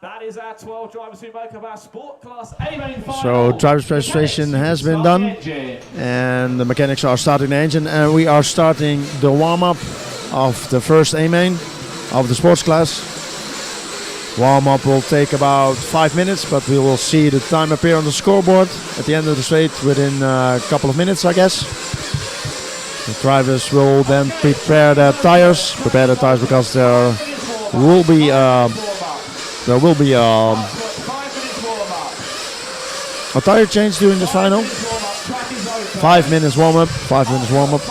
That is our 12 drivers who make up our sport class A main final. So driver's registration has been done, and the mechanics are starting the engine, and we are starting the warm-up of the first A main of the sports class. Warm-up will take about 5 minutes, but we will see the time appear on the scoreboard at the end of the straight within a couple of minutes, I guess. The drivers will then prepare their tires because there will be a tire change during the final. 5 minutes warm-up, 5 minutes warm-up.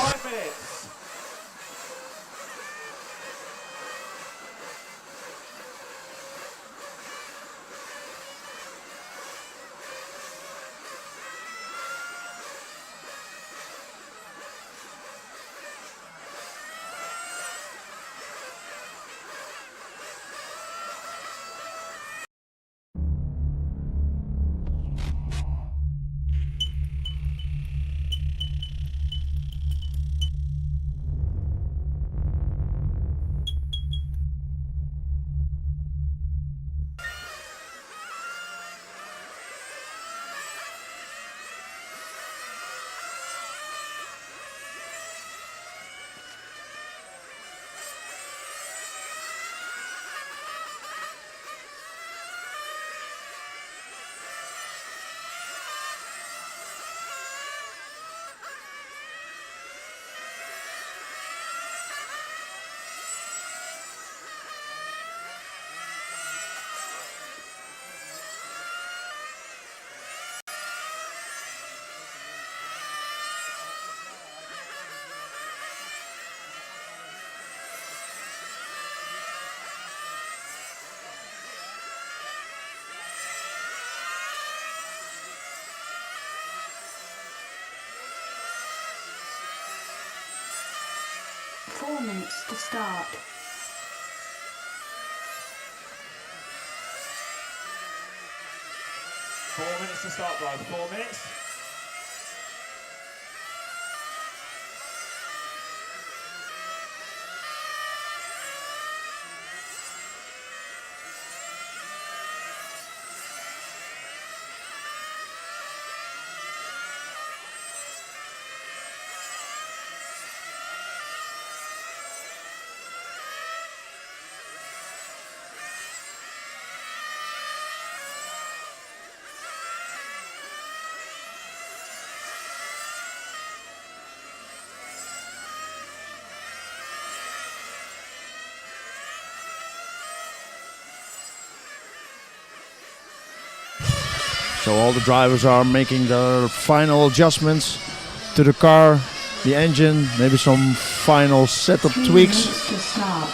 4 minutes to start. 4 minutes to start, driver. 4 minutes. So all the drivers are making their final adjustments to the car, the engine, maybe some final setup 3 tweaks. minutes to start.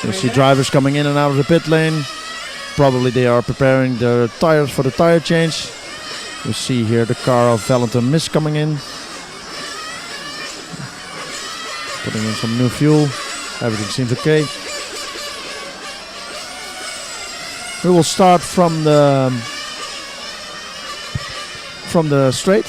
You see drivers coming in and out of the pit lane. Probably they are preparing their tires for the tire change. You see here the car of Valentin Miss coming in. Putting in some new fuel. Everything seems okay. We will start from the straight.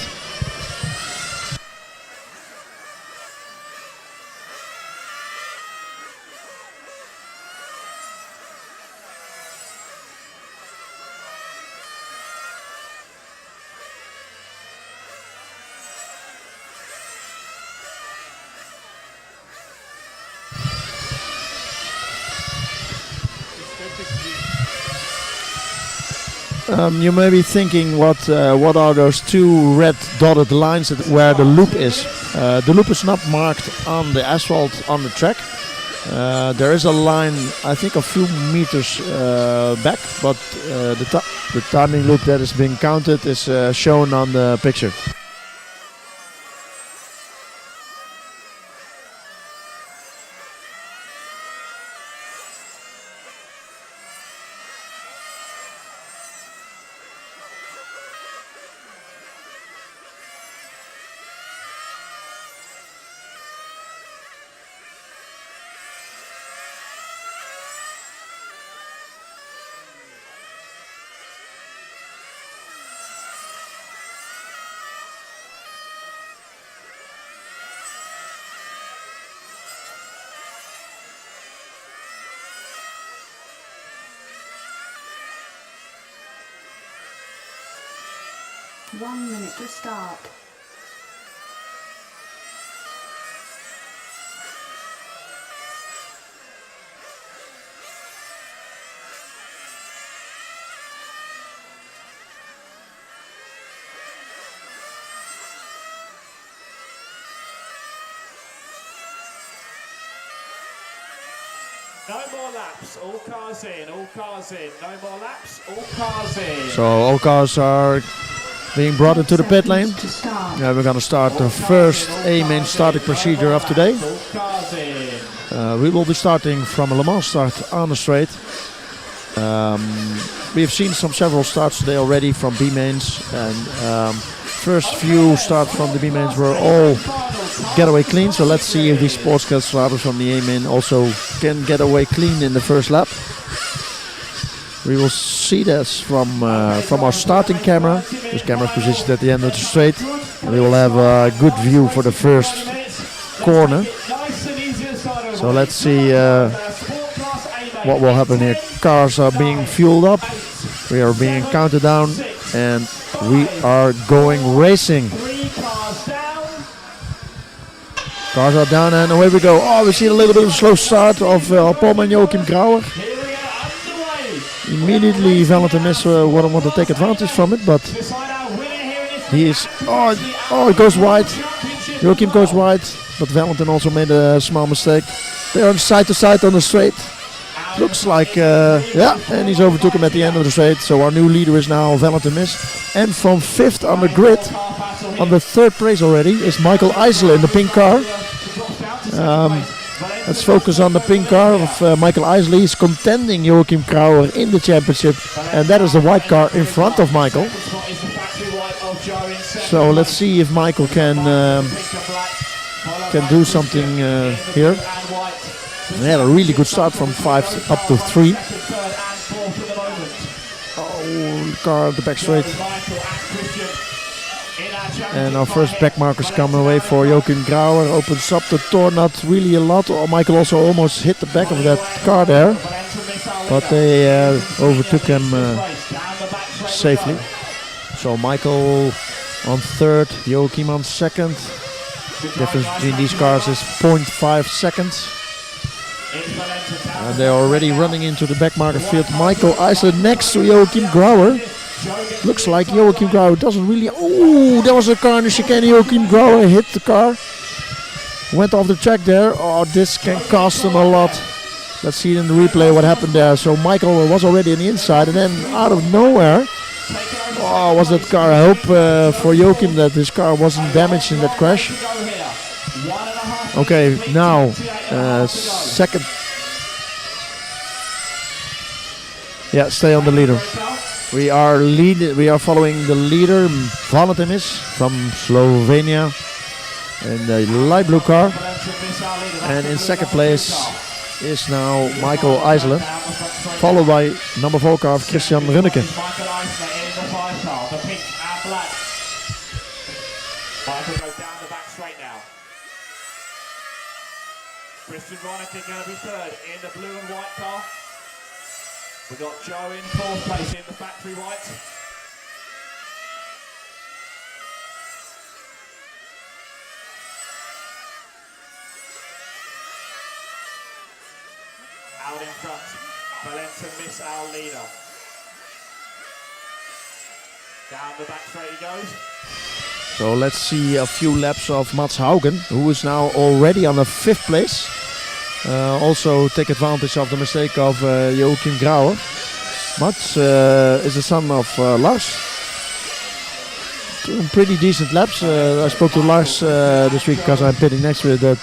You may be thinking, what are those two red dotted lines where the loop is? The loop is not marked on the asphalt on the track. There is a line, I think a few meters back, but the timing loop that is being counted is shown on the picture. One minute to start. No more laps, all cars in, all cars in. No more laps, all cars in. So all cars are being brought into the pit lane. To start. Yeah, we're gonna start the first A-main starting procedure of today. All cars in. We will be starting from a Le Mans start on the straight. We have seen several starts today already from B-mains, and first few starts from the B-mains were all getaway clean. So let's see if these sports car starters from the A-main also can get away clean in the first lap. We will see this from our starting camera. This camera is positioned at the end of the straight. We will have a good view for the first corner. So let's see what will happen here. Cars are being fueled up. We are being counted down, and we are going racing. Cars are down and away we go. Oh, we see a little bit of a slow start of Paul and Joachim Grauer. Immediately Valentin Miss wouldn't want to take advantage from it, but he is... Oh, it goes wide. Joachim goes wide, but Valentin also made a small mistake. They are side to side on the straight. Looks like, yeah, and he's overtook him at the end of the straight. So our new leader is now Valentin Miss. And from 5th on the grid, on the 3rd place already, is Michael Eisele in the pink car. Let's focus on the pink car of Michael Eisele. He's contending Joachim Grauer in the championship, and that is the white car in front of Michael. So let's see if Michael can can do something here. They had a really good start from 5 up to 3. Oh, car at the back straight. And our first back markers coming away for Joachim Grauer. Opens up the door, not really a lot. Oh, Michael also almost hit the back of that car there. But they overtook him safely. So Michael on third, Joachim on second. Difference between these cars is 0.5 seconds. And they're already running into the back marker field. Michael Eisler next to Joachim Grauer. Looks like Joachim Grauer doesn't really... Oh, there was a car in the chicane. Joachim Grauer hit the car. Went off the track there. Oh, this can cost him a lot. Let's see in the replay what happened there. So Michael was already on the inside, and then out of nowhere... Oh, was that car? I hope for Joachim that his car wasn't damaged in that crash. Okay, now second. Yeah, stay on the leader. We are following the leader, Valentin from Slovenia, in the light blue car. And in second place is now Michael Eisler, followed by number 4 car of Christian Runneke. Michael Eisler in the 5 car, the pink and black. Michael goes down the back straight now. Christian Runneke going to be third in the blue and white car. We got Joe in 4th place in the factory white. Out in front, Valentin Miss, our leader. Down the back straight he goes. So let's see a few laps of Mats Haugen, who is now already on the 5th place. Also take advantage of the mistake of Joachim Grauer. Mats is the son of Lars. Doing pretty decent laps. I spoke to Lars this week because I'm pitting next to it that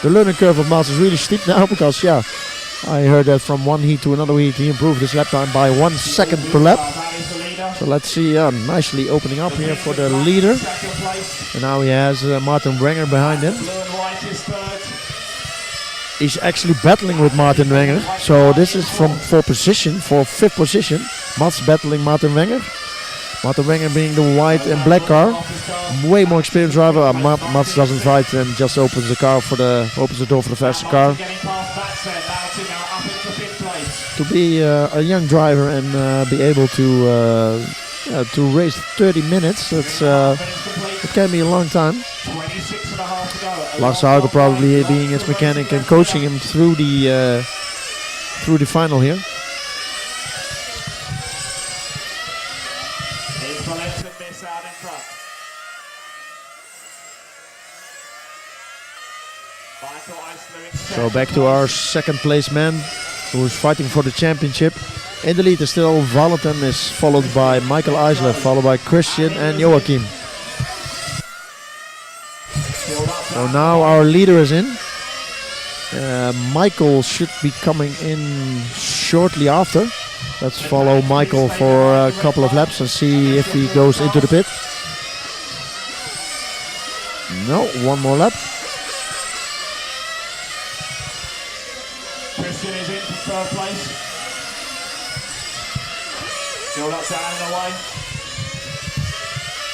the learning curve of Mats is really steep now because I heard that from one heat to another heat he improved his lap time by 1 second per lap. So let's see, nicely opening up here for the leader. And now he has Martin Wenger behind him. He's actually battling with Martin Wenger. So this is for 5th position. Mats battling Martin Wenger. Martin Wenger being the white and black car. Way more experienced driver. Mats doesn't fight and just opens the door for the faster car. To be a young driver and be able to race 30 minutes, it can be a long time. Lars Haugen probably being his mechanic and coaching him through the final here. So back to our 2nd place man, who is fighting for the championship. In the lead is still Valentin, is followed by Michael Eisler, followed by Christian and Joachim. So now our leader is in. Michael should be coming in shortly after. Let's follow Michael for a couple of laps and see if he goes into the pit. No, one more lap. Christian is in for 3rd place. Still not down and away.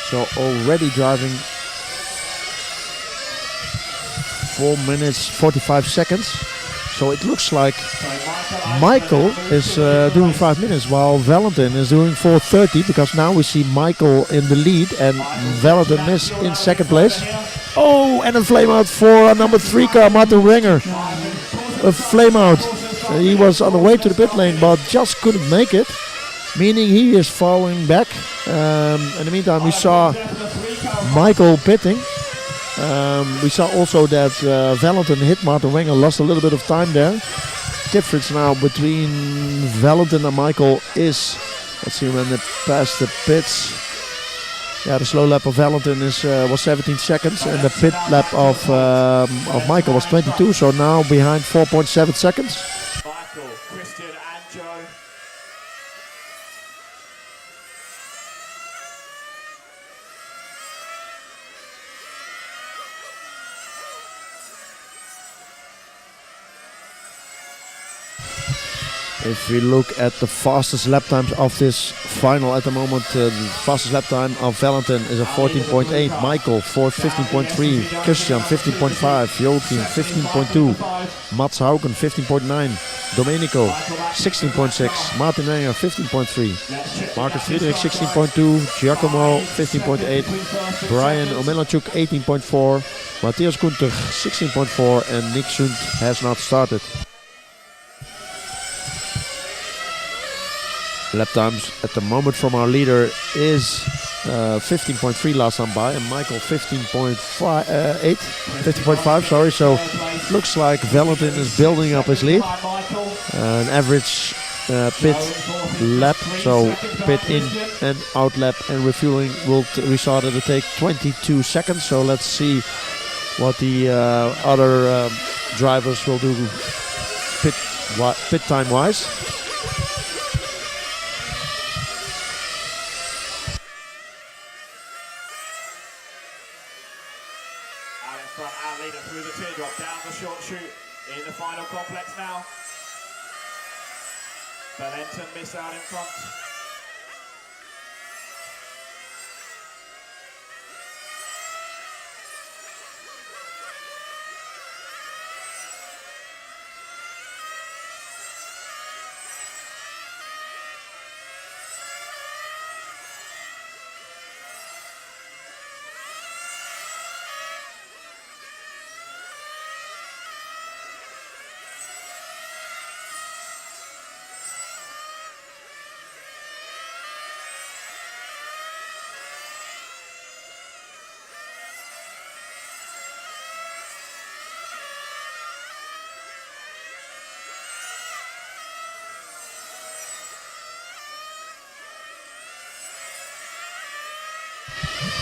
So already driving 4 minutes 45 seconds. So it looks like Michael is doing 5 minutes while Valentin is doing 4:30, because now we see Michael in the lead and Valentin is in 2nd place. Oh, and a flame out for number 3 car, Martin Wenger. A flame out. He was on the way to the pit lane but just couldn't make it, meaning he is falling back. In the meantime we saw Michael pitting. We saw also that Valentin hit Martin Wenger, lost a little bit of time there. Difference now between Valentin and Michael is, let's see when they pass the pits. Yeah, the slow lap of Valentin was 17 seconds and the pit lap of Michael was 22. So now behind 4.7 seconds. Michael, Christian and Joe. If we look at the fastest lap times of this final at the moment, the fastest lap time of Valentin is a 14.8, Michael 15.3, Christian 15.5, Joachim 15.2, Mats Hauken 15.9, Domenico 16.6, Martin Wenger 15.3, Marcus Friedrich 16.2, Giacomo 15.8, Brian Omelachuk 18.4, Matthias Kunter 16.4, and Nick Sund has not started. Lap times at the moment from our leader is 15.3 last time by, and Michael 15.5, sorry. So looks like Valentin is building up his lead. An average pit lap, so pit in and out lap and refueling will restart at a take 22 seconds. So let's see what the other drivers will do pit time wise. Our leader through the teardrop, down the short chute in the final complex now. Valentin missed out in front.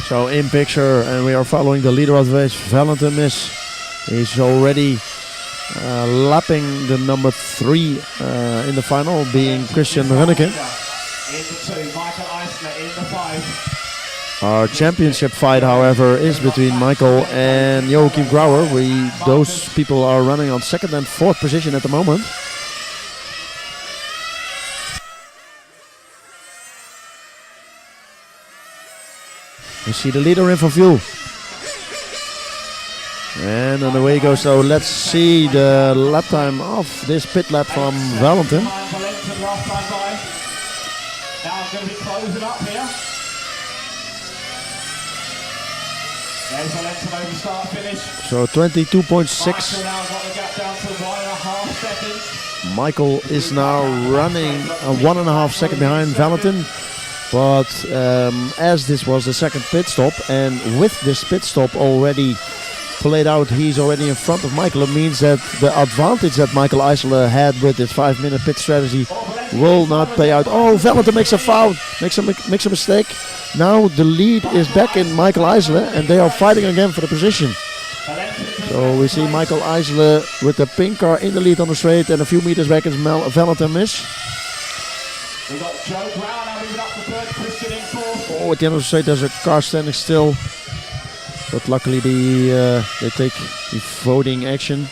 So in picture, and we are following the leader of the race, Valentin Miss. He's already lapping the number 3 in the final, being Christian Runneke. Our championship fight, however, is between Michael and Joachim Grauer. Those people are running on 2nd and 4th position at the moment. You see the leader in for view. And on the way he goes. So let's see the lap time of this pit lap from Valentin. Now I'm going to be closing up here. There's Valentin over start finish. So 22.6. Now got the gap down to 1.5 seconds. Michael is now running a 1.5 second behind Valentin. But as this was the second pit stop, and with this pit stop already played out, he's already in front of Michael. It means that the advantage that Michael Eisele had with his 5-minute pit strategy will not pay out. Oh, Valentin makes a foul, makes a mistake. Now the lead is back in Michael Eisele, and they are fighting again for the position. So we see Michael Eisele with the pink car in the lead on the straight, and a few meters back is Valentin Miss. We got Joe Brown now moving up to 3rd, Christian in 4th. Oh, at the end of the straight there's a car standing still. But luckily they take the voting action.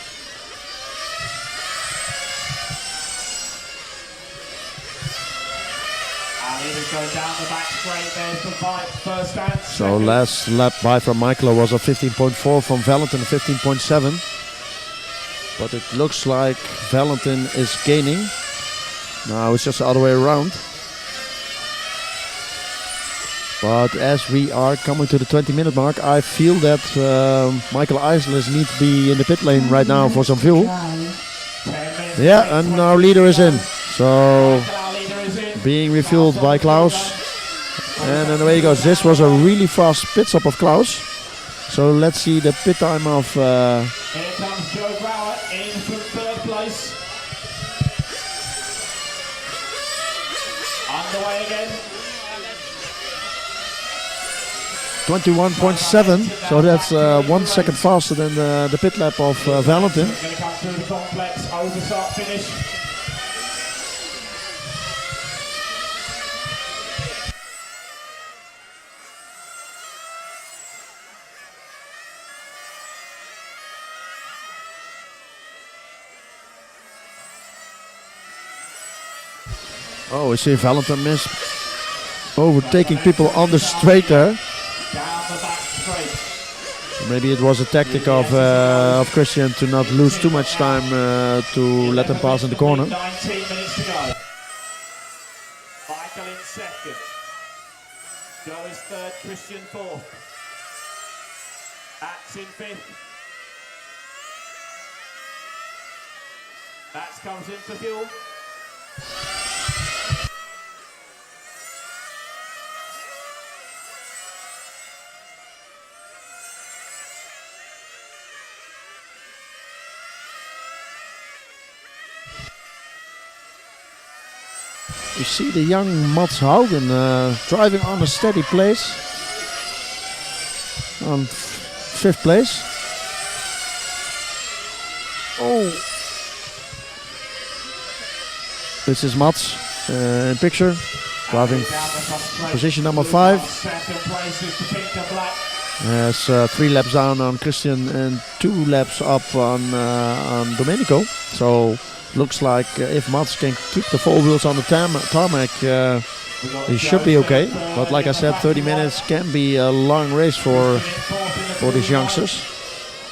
Going down the back straight, there's the first stand. So last lap by from Michael was a 15.4, from Valentin 15.7. But it looks like Valentin is gaining. Now it's just the other way around. But as we are coming to the 20-minute mark, I feel that Michael Eisele needs to be in the pit lane right now for some fuel. Yeah, and our leader is in. So being refueled by Klaus. And then away he goes. This was a really fast pit stop of Klaus. So let's see the pit time of... Here comes Joe Brower in from 3rd place. Underway again. 21.7, so that's 1 second faster than the pit lap of Valentin. Going to come through the complex, over start finish. Oh, we see Valentin miss overtaking people on the straight there. Down the back straight. Maybe it was a tactic of Christian to not lose too much time to let him pass in the corner. 19 minutes to go. Michael in second. Joe is third, Christian fourth. Max in fifth. Max comes in for fuel. You see the young Mats Haugen driving on a steady place. On fifth place. Oh. This is Mats in picture. Driving position number 5. Second place is the pink and black. Has 3 laps down on Christian and 2 laps up on Domenico. So looks like if Mats can keep the 4 wheels on the tarmac, he should be okay. But like I said, 30 minutes can be a long race for these youngsters.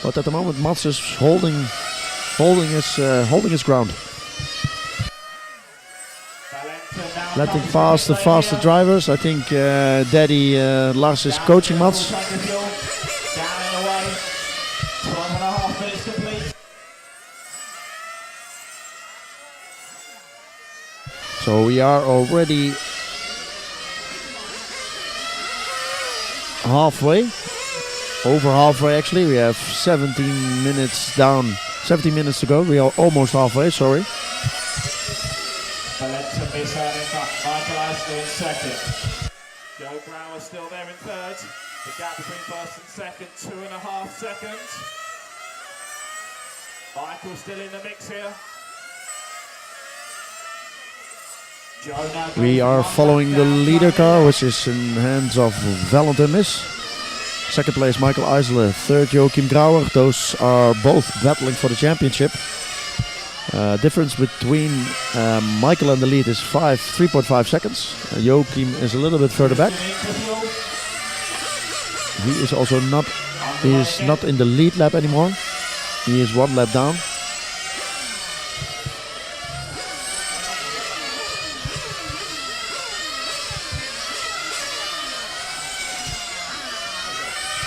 But at the moment, Mats is holding his ground. Letting pass the faster drivers. I think Daddy Lars is coaching Mats. Down and away. 12.5 minutes complete. So we are already halfway. Over halfway actually. We have 17 minutes down. 17 minutes to go. We are almost halfway, sorry. Valentin Misson in front. Michael Eisler in second. Joe Brower still there in third. The gap between first and second, 2.5 seconds. Michael still in the mix here. We are following the leader car, which is in hands of Valentin Miss. Second place Michael Eisler, third Joachim Grauer. Those are both battling for the championship. Difference between Michael and the lead is 3.5 seconds. Joachim is a little bit further back. He is also not in the lead lap anymore. He is 1 lap down.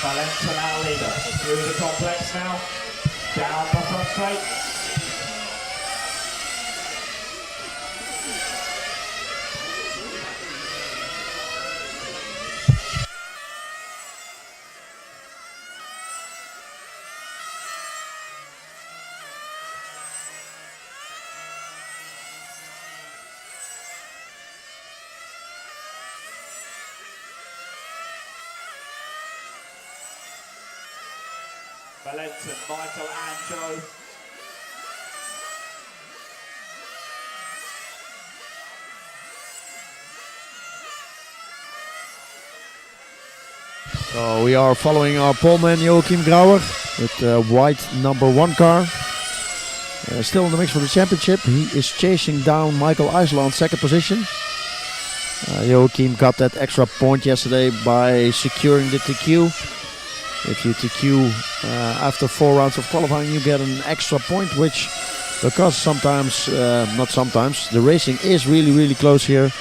Valentin our leader. Through the complex now. Down the front straight. Valentin, Michael and Joe. So we are following our poleman Joachim Grauer with the white number 1 car. Still in the mix for the championship. He is chasing down Michael Eisler on second position. Joachim got that extra point yesterday by securing the TQ. If you TQ after 4 rounds of qualifying, you get an extra point, which, because sometimes, not sometimes, the racing is really close here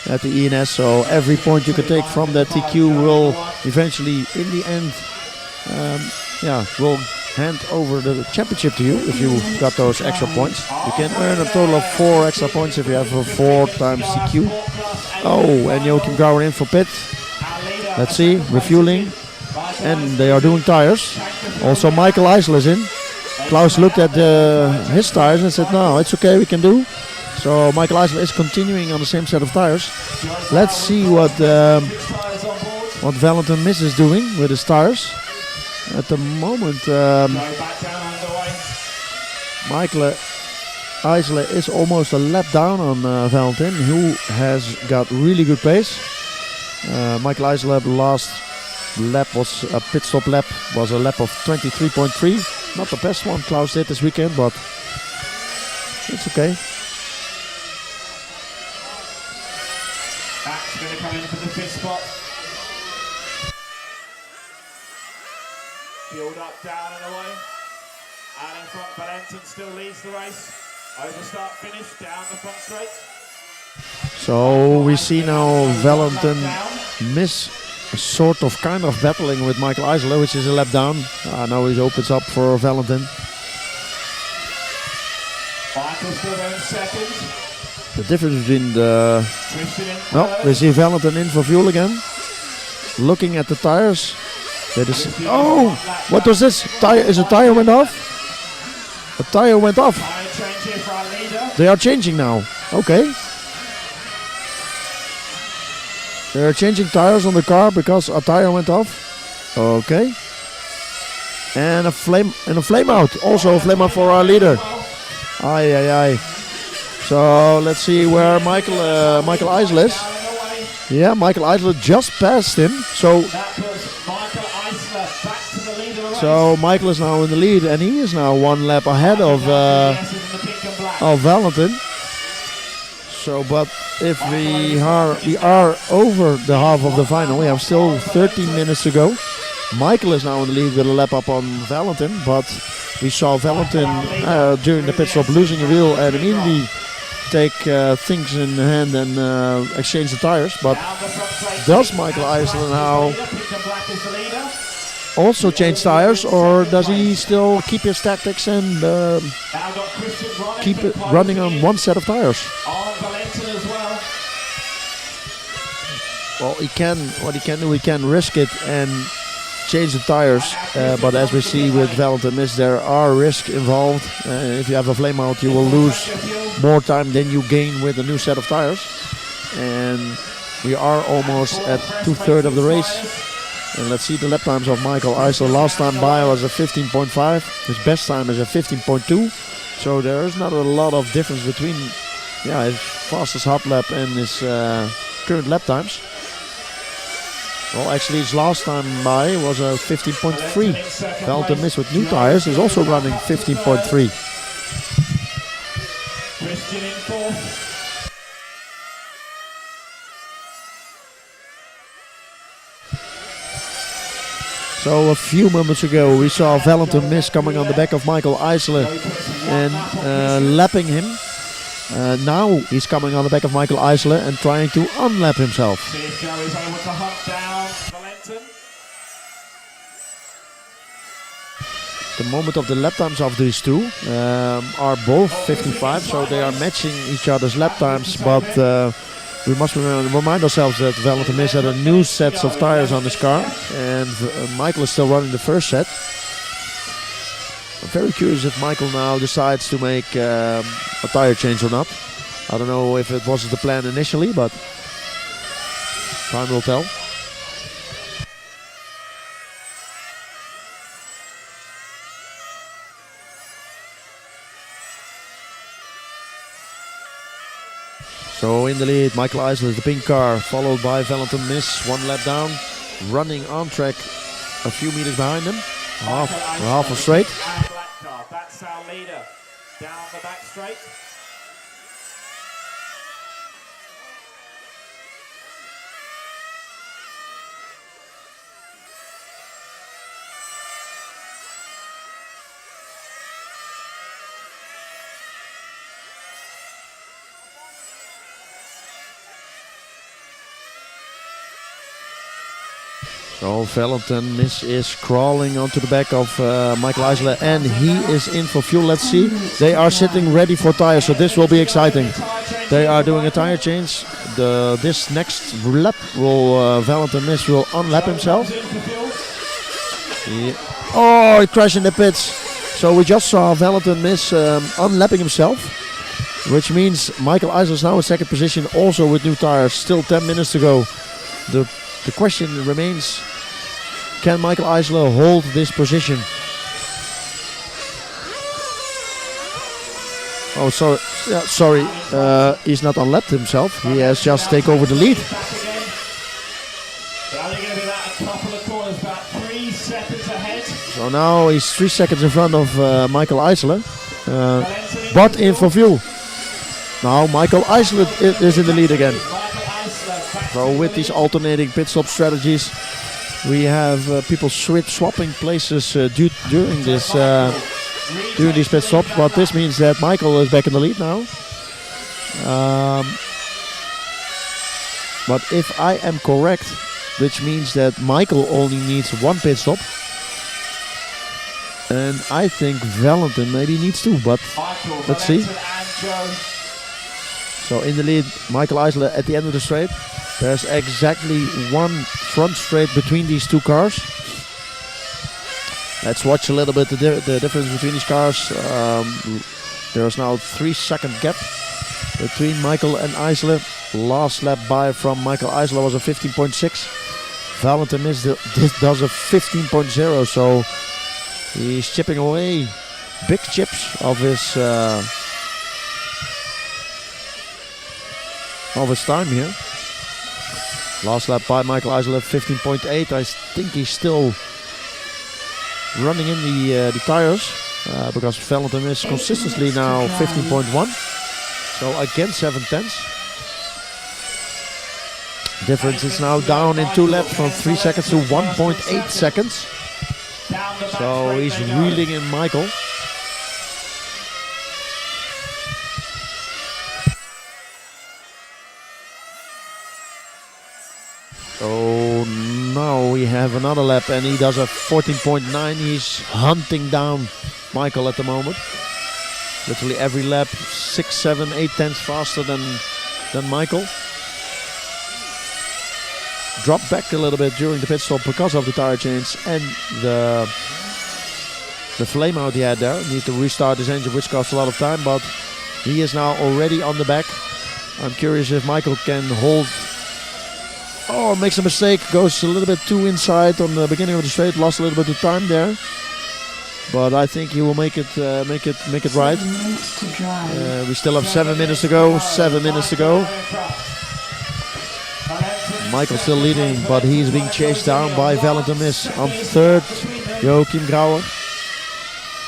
at the ENS, so every point you can take from that TQ will eventually, in the end, will hand over the championship to you if you got those extra points. You can earn a total of 4 extra points if you have a 4 times TQ. Oh, and Joachim Grauer in for pit. Let's see, refueling. And they are doing tires. Also Michael Eisler is in. Klaus looked at his tires and said, no, it's okay, we can do. So Michael Eisler is continuing on the same set of tires. Let's see what Valentin Miss is doing with his tires. At the moment, Michael Eisler is almost a lap down on Valentin, who has got really good pace. Michael Eisler last lap was a pit stop lap, was a lap of 23.3. Not the best one Klaus did this weekend, but it's okay. for the fifth spot. Build up, down and away. And in front, Valentin still leads the race. Over start, finish, down the front straight. So we see now Valentin miss a sort of kind of battling with Michael Eisler, which is a lap down. Now he opens up for Valentin. Michael still there in second. The difference between the... No, we see Valentin in for fuel again. Looking at the tires. Oh, what was this? Is a tire went off? A tire went off. They are changing now. Okay. They are changing tires on the car because a tire went off. Okay. And a flame out. Also a flame out for our leader. Aye, aye, aye. So let's see where Michael Eisler is. Yeah, Michael Eisler just passed him. So Michael is now in the lead, and he is now one lap ahead of Valentin. So, but if we are over the half of the final, we have still 13 minutes to go. Michael is now in the lead with a lap up on Valentin, but we saw Valentin during the pit stop losing a wheel and immediately take things in hand and exchange the tires. But does Michael Eisler now also change tires, or does he still keep his tactics and keep it running on one set of tires? Well, he can. What he can do, he can risk it and change the tires. But as we see with Valentin Miss, there are risks involved. If you have a flame out, you will lose more time than you gain with a new set of tires. And we are almost at 2/3 of the race. And let's see the lap times of Michael Eisler. Last time by was a 15.5. His best time is a 15.2. So there is not a lot of difference between his fastest hot lap and his current lap times. Well, actually his last time by was a 15.3. Valentin Miss with new tires is also running 15.3. Christian in fourth. So a few moments ago we saw Valentin Miss coming on the back of Michael Eisler and lapping him. Now he's coming on the back of Michael Eisler and trying to unlap himself. See if Joe is able to hunt down Valentin. The moment of the lap times of these two are both 55, so they are matching each other's lap times, but we must remind ourselves that Valentin Miss had a new set of tires on his car, and Michael is still running the first set. I'm very curious if Michael now decides to make a tire change or not. I don't know if it was the plan initially, but time will tell. So in the lead, Michael Eisler is the pink car, followed by Valentin Miss, one lap down, running on track a few meters behind him, half a straight. Black car, that's our leader, down the back straight. So Valentin Miss is crawling onto the back of Michael Eisler, and he is in for fuel. Let's see. They are sitting ready for tires, so this will be exciting. They are doing a tire change. This next lap will Valentin Miss will unlap himself. Oh, he crashed in the pits. So we just saw Valentin Miss unlapping himself, which means Michael Eisler is now in second position, also with new tires. Still 10 minutes to go. The question remains, can Michael Eisler hold this position? Oh, sorry, he's not unlapped himself. He has just taken over the lead. So now he's 3 seconds in front of Michael Eisler, but in for fuel. Now Michael Eisler is in the lead again. So with these alternating pit stop strategies, we have people swapping places during this during these pit stops. But this means that Michael is back in the lead now. But if I am correct, which means that Michael only needs one pit stop, and I think Valentin maybe needs two. But let's see. So in the lead, Michael Eisler at the end of the straight. There's exactly one front straight between these two cars. Let's watch a little bit the difference between these cars. There's now a 3-second gap between Michael and Eisler. Last lap by from Michael Eisler was a 15.6. Valentin does a 15.0, so he's chipping away big chips of his time here. Last lap by Michael Eisler, 15.8. I think he's still running in the tires because Valentin is consistently now 15.1. So again 7/10. Difference is now down in 2 laps from 3 seconds to 1.8 seconds. So he's reeling in Michael. So now we have another lap and he does a 14.9. He's hunting down Michael at the moment. Literally every lap 6, 7, 8 tenths faster than Michael. Dropped back a little bit during the pit stop because of the tire change and the flame out he had there. Need to restart his engine, which costs a lot of time, but he is now already on the back. I'm curious if Michael can hold. Oh, makes a mistake, goes a little bit too inside on the beginning of the straight, lost a little bit of time there. But I think he will make it right. We still have 7 minutes to go. 7 minutes to go. Michael still leading, but he's being chased down by Valentin Miss on third. Joachim Grauer,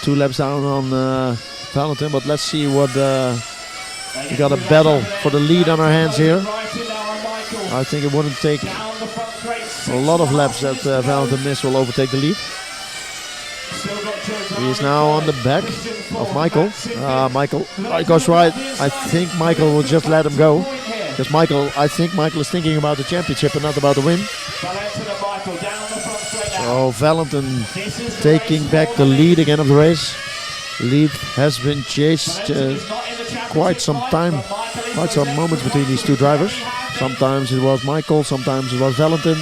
2 laps down on Valentin. But let's see what we got a battle for the lead on our hands here. I think it wouldn't take a lot of laps that Valentin Miss will overtake the lead. He is now on the back of Michael. Michael goes right. I think Michael will just let him go. Because I think Michael is thinking about the championship and not about the win. So Valentin taking back the lead again of the race. Lead has been chased quite some time, quite some moments between these two drivers. Sometimes it was Michael, sometimes it was Valentin.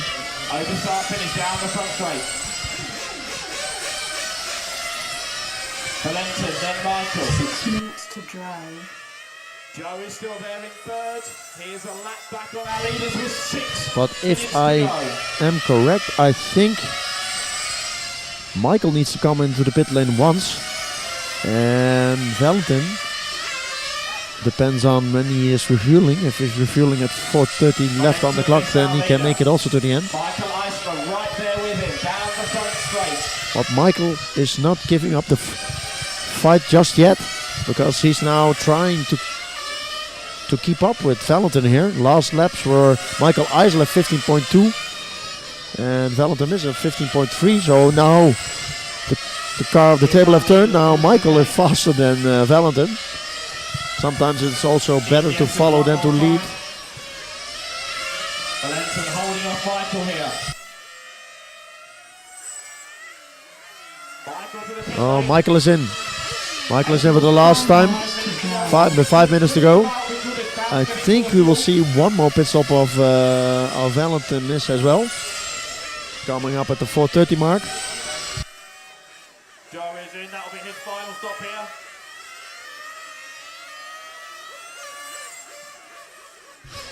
Valentin, then Michael. 6 minutes to drive. Joe is still there in third. Here's a lap back on our leaders with 6. But if I am correct, I think Michael needs to come into the pit lane once. And Valentin depends on when he is refueling. If he's refueling at 4:30 left on the clock, then he can make it also to the end. Michael Eisler right there with him, down the front straight. But Michael is not giving up the fight just yet, because he's now trying to keep up with Valentin here. Last laps were Michael Eisler 15.2 and Valentin is at 15.3. So now the car of the table have turned. Now Michael is faster than Valentin. Sometimes it's also better to follow than to lead. Valentin holding off Michael here. Oh, Michael is in. Michael is in for the last time. 5 minutes to go. I think we will see one more pit stop of Valentin Miss as well. Coming up at the 4:30 mark. Joe is in, that'll be his final stop here.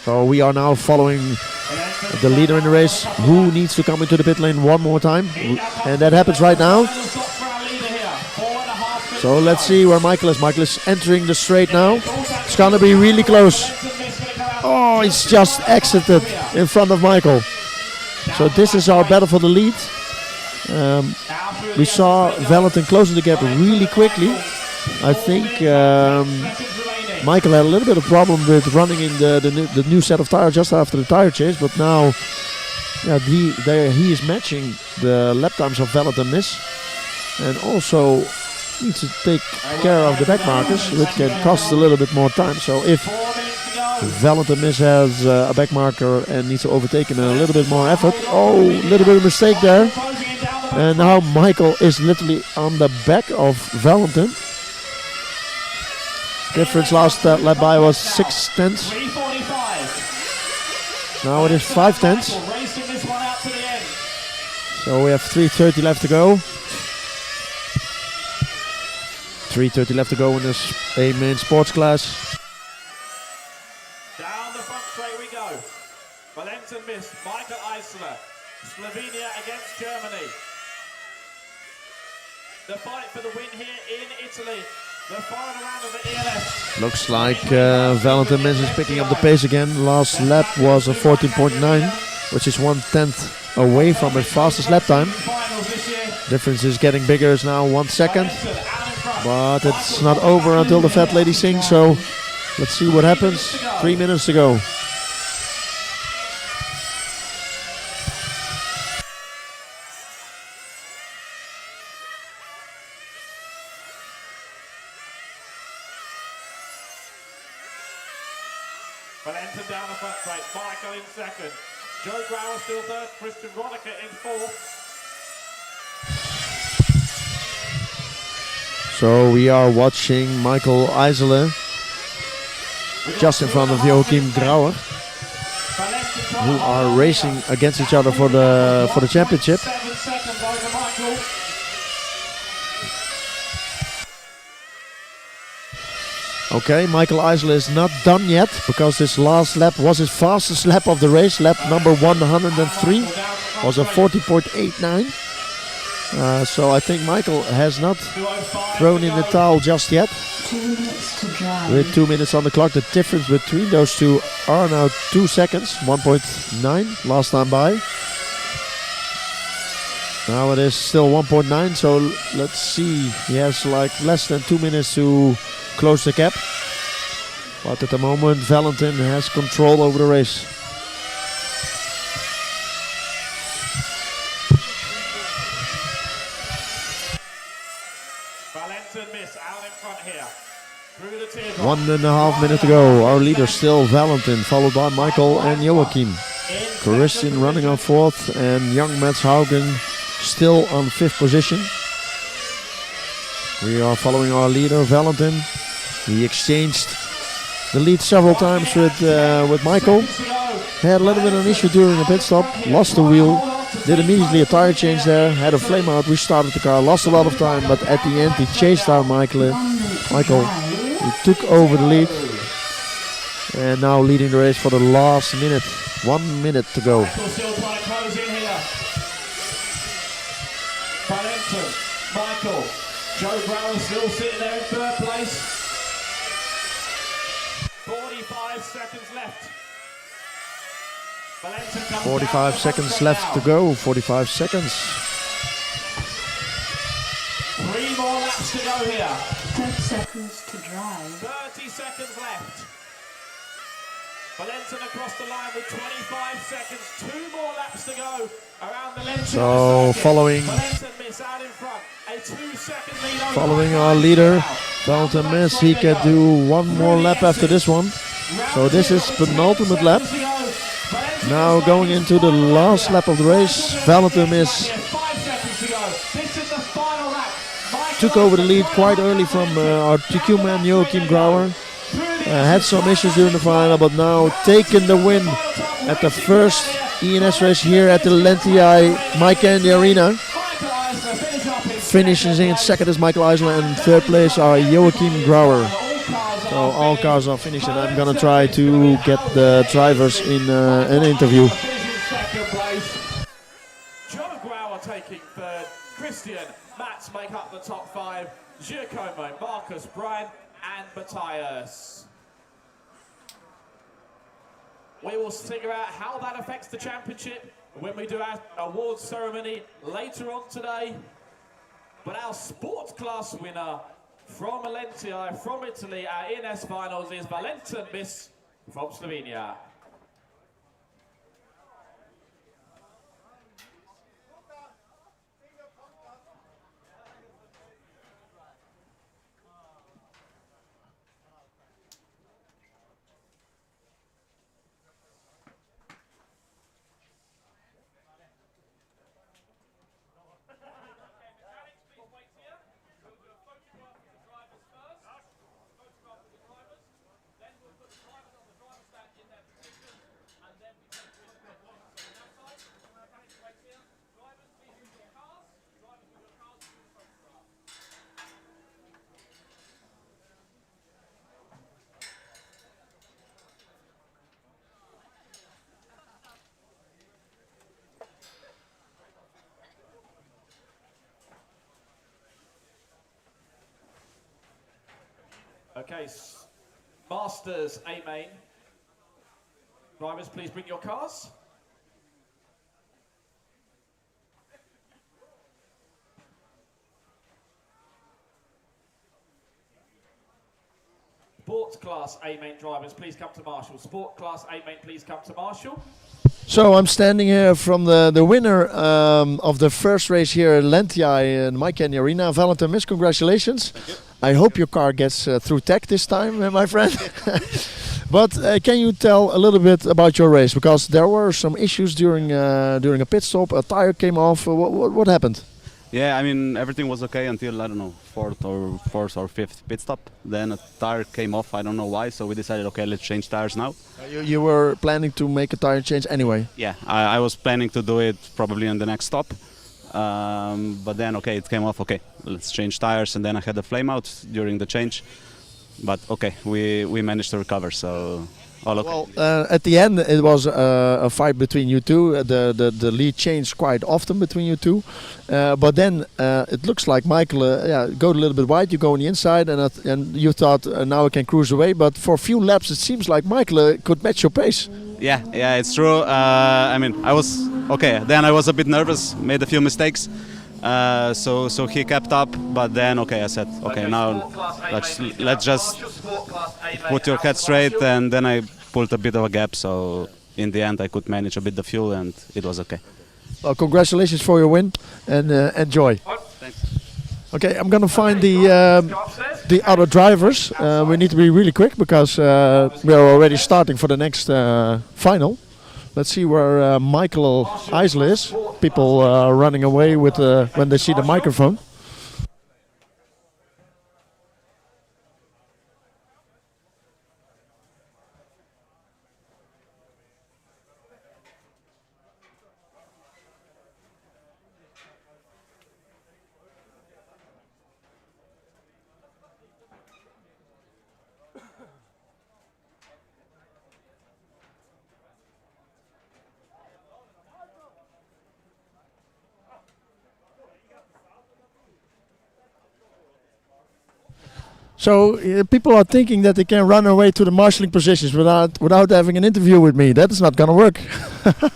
So we are now following the leader in the race, who needs to come into the pit lane one more time. And that happens right now. So let's see where Michael is. Michael is entering the straight now. It's gonna be really close. Oh, he's just exited in front of Michael. So this is our battle for the lead. We saw Valentin closing the gap really quickly. I think Michael had a little bit of problem with running in the new set of tires just after the tire change, but now yeah, he is matching the lap times of Valentin Miss, and also needs to take care of the back markers, which can cost a little bit more time. So if Valentin Miss has a back marker and needs to overtake him in a little bit more effort, oh, a little bit of mistake there. And now Michael is literally on the back of Valentin. Difference last lap by was 6 tenths. Now it is 5 tenths. So we have 3:30 left to go. 3:30 left to go in this A-main sports class. Down the front straight we go. Valentin Miss, Michael Eisler, Slovenia against Germany. The fight for the win here in Italy. The final round of the ENS. Looks like Valentin Miss is picking up the pace again. Last lap was a 14.9, which is 1/10 away from his fastest lap time. Difference is getting bigger. It's now 1 second. But it's not over until the fat lady sings, so let's see what happens. 3 minutes to go. Valentin down the front straight, Michael in second. Joe Grauer still third, Christian Ronica in fourth. So we are watching Michael Eisler just in front of Joachim Grauer, who are racing against each other for the championship. 7 seconds over Michael. Okay, Michael Eisler is not done yet because this last lap was his fastest lap of the race. Lap number 103 was a 40.89. So I think Michael has not thrown in the towel just yet. 2 minutes to drive. With 2 minutes on the clock, the difference between those two are now 2 seconds, 1.9 last time by. Now it is still 1.9, so let's see. He has like less than 2 minutes to close the gap. But at the moment, Valentin has control over the race. Valentin Miss out in front here. Through the teardrop. 1.5 minutes to go. Our leader still Valentin, followed by Michael and Joachim. Christian running on 4th and young Mats Haugen still on 5th position. We are following our leader Valentin. He exchanged the lead several times with Michael. Had a little bit of an issue during the pit stop. Lost the wheel. Did immediately a tire change there. Had a flame out. Restarted the car. Lost a lot of time. But at the end he chased down Michael. He took over the lead. And now leading the race for the last minute. 1 minute to go. Still trying to close in here. Valentin, Michael, Joe Grauer still sitting there in third place. 45 seconds left. Valentin comes 45 down seconds left to go. 45 seconds. 3 more laps to go here. 30 seconds to drive. 30 seconds left. Valentin across the line with 25 seconds. 2 more laps to go around the Lentiai. So following Valentin Miss out in front. A 2-second lead over Following Michael our leader, Eisler. Valentin Miss, he can do 1 more lap after this one. So this is penultimate lap. Now going into the last lap of the race, Valentin Miss took over the lead quite early from our TQ man Joachim Grauer. Had some issues during the final, but now taking the win at the first ENS race here at the Lentiai Mike Candy Arena. Finishes in second is Michael Eisler, and in third place are Joachim Grauer. So all cars are finished, and I'm gonna try to get the drivers in an interview. Joe Grauer taking third. Christian, Mats make up the top 5. Giacomo, Marcus, Brian, and Matthias. We will figure out how that affects the championship when we do our awards ceremony later on today. But our sports class winner From Lentiai, from Italy, our ENS finals is Valentin Bis from Slovenia. Okay, Masters A main. Drivers, please bring your cars. Sport class A main drivers, please come to Marshall. Sport class A main, please come to Marshall. So I'm standing here from the winner of the first race here at Lentiai in my Kenya Arena. Valentin Miss, congratulations. I hope your car gets through tech this time, my friend. But can you tell a little bit about your race? Because there were some issues during a pit stop. A tire came off. What happened? Yeah, I mean everything was okay until I don't know fourth or fifth pit stop. Then a tire came off. I don't know why. So we decided, okay, let's change tires now. You were planning to make a tire change anyway? Yeah, I was planning to do it probably on the next stop. But then okay, it came off. Okay, let's change tires, and then I had a flame out during the change. But okay, we managed to recover. So. Well, at the end it was a fight between you two. The lead changed quite often between you two, but then it looks like Michael go a little bit wide. You go on the inside, and you thought now I can cruise away. But for a few laps, it seems like Michael could match your pace. Yeah, it's true. I mean, I was okay. Then I was a bit nervous, made a few mistakes. So he kept up, but then okay, I said okay, now let's just put your head straight, and then I pulled a bit of a gap, so in the end I could manage a bit the fuel and it was okay. Well, congratulations for your win, and enjoy. Thanks. Okay, I'm gonna find the other drivers. We need to be really quick because we are already starting for the next final. Let's see where Michael Eisler is. People are running away with when they see the microphone. So people are thinking that they can run away to the marshalling positions without having an interview with me. That is not going to work. Right,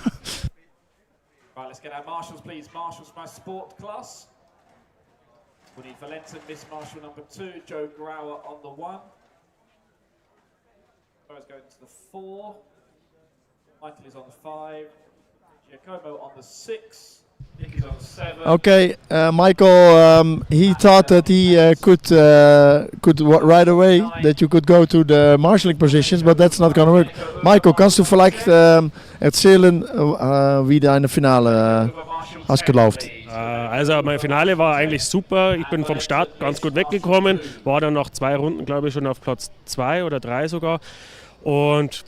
let's get our marshals, please. Marshals by sport class. We need Valentin Miss Marshal number 2, Joe Grauer on the 1. Bo's going to the 4. Michael is on the 5. Giacomo on the 6. Nick is on the 7. Okay, Michael, he thought that he could right away that you could go to the marshalling positions, but that's not going to work. Michael, kannst du vielleicht erzählen, wie deine Finale hast gelaufen? Also mein Finale war eigentlich super. Ich bin vom Start ganz gut weggekommen, war dann nach 2 Runden, glaube ich, schon auf Platz 2 oder 3 sogar und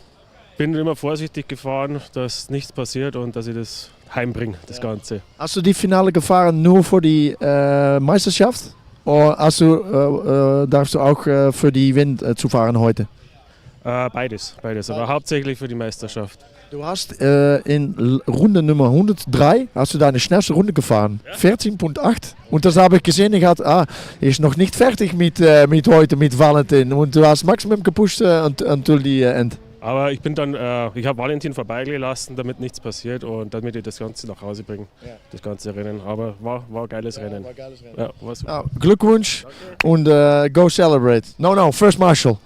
bin immer vorsichtig gefahren, dass nichts passiert und dass ich das heimbringe, das Ganze. Hast du die Finale gefahren nur für die Meisterschaft? Oder darfst du auch für die Win zu fahren heute? Beides, aber hauptsächlich für die Meisterschaft. Du hast in Runde Nummer 103 hast du deine schnellste Runde gefahren. Ja. 14.8. Und das habe ich gesehen. Ich hatte, er ist noch nicht fertig mit heute, mit Valentin. Und du hast Maximum gepusht until the end. Aber ich bin dann, ich habe Valentin vorbeigelassen, damit nichts passiert und damit ich das Ganze nach Hause bringe, das ganze Rennen. Aber war ein geiles Rennen. Ja, war super. Glückwunsch und go celebrate. No, first Marshall.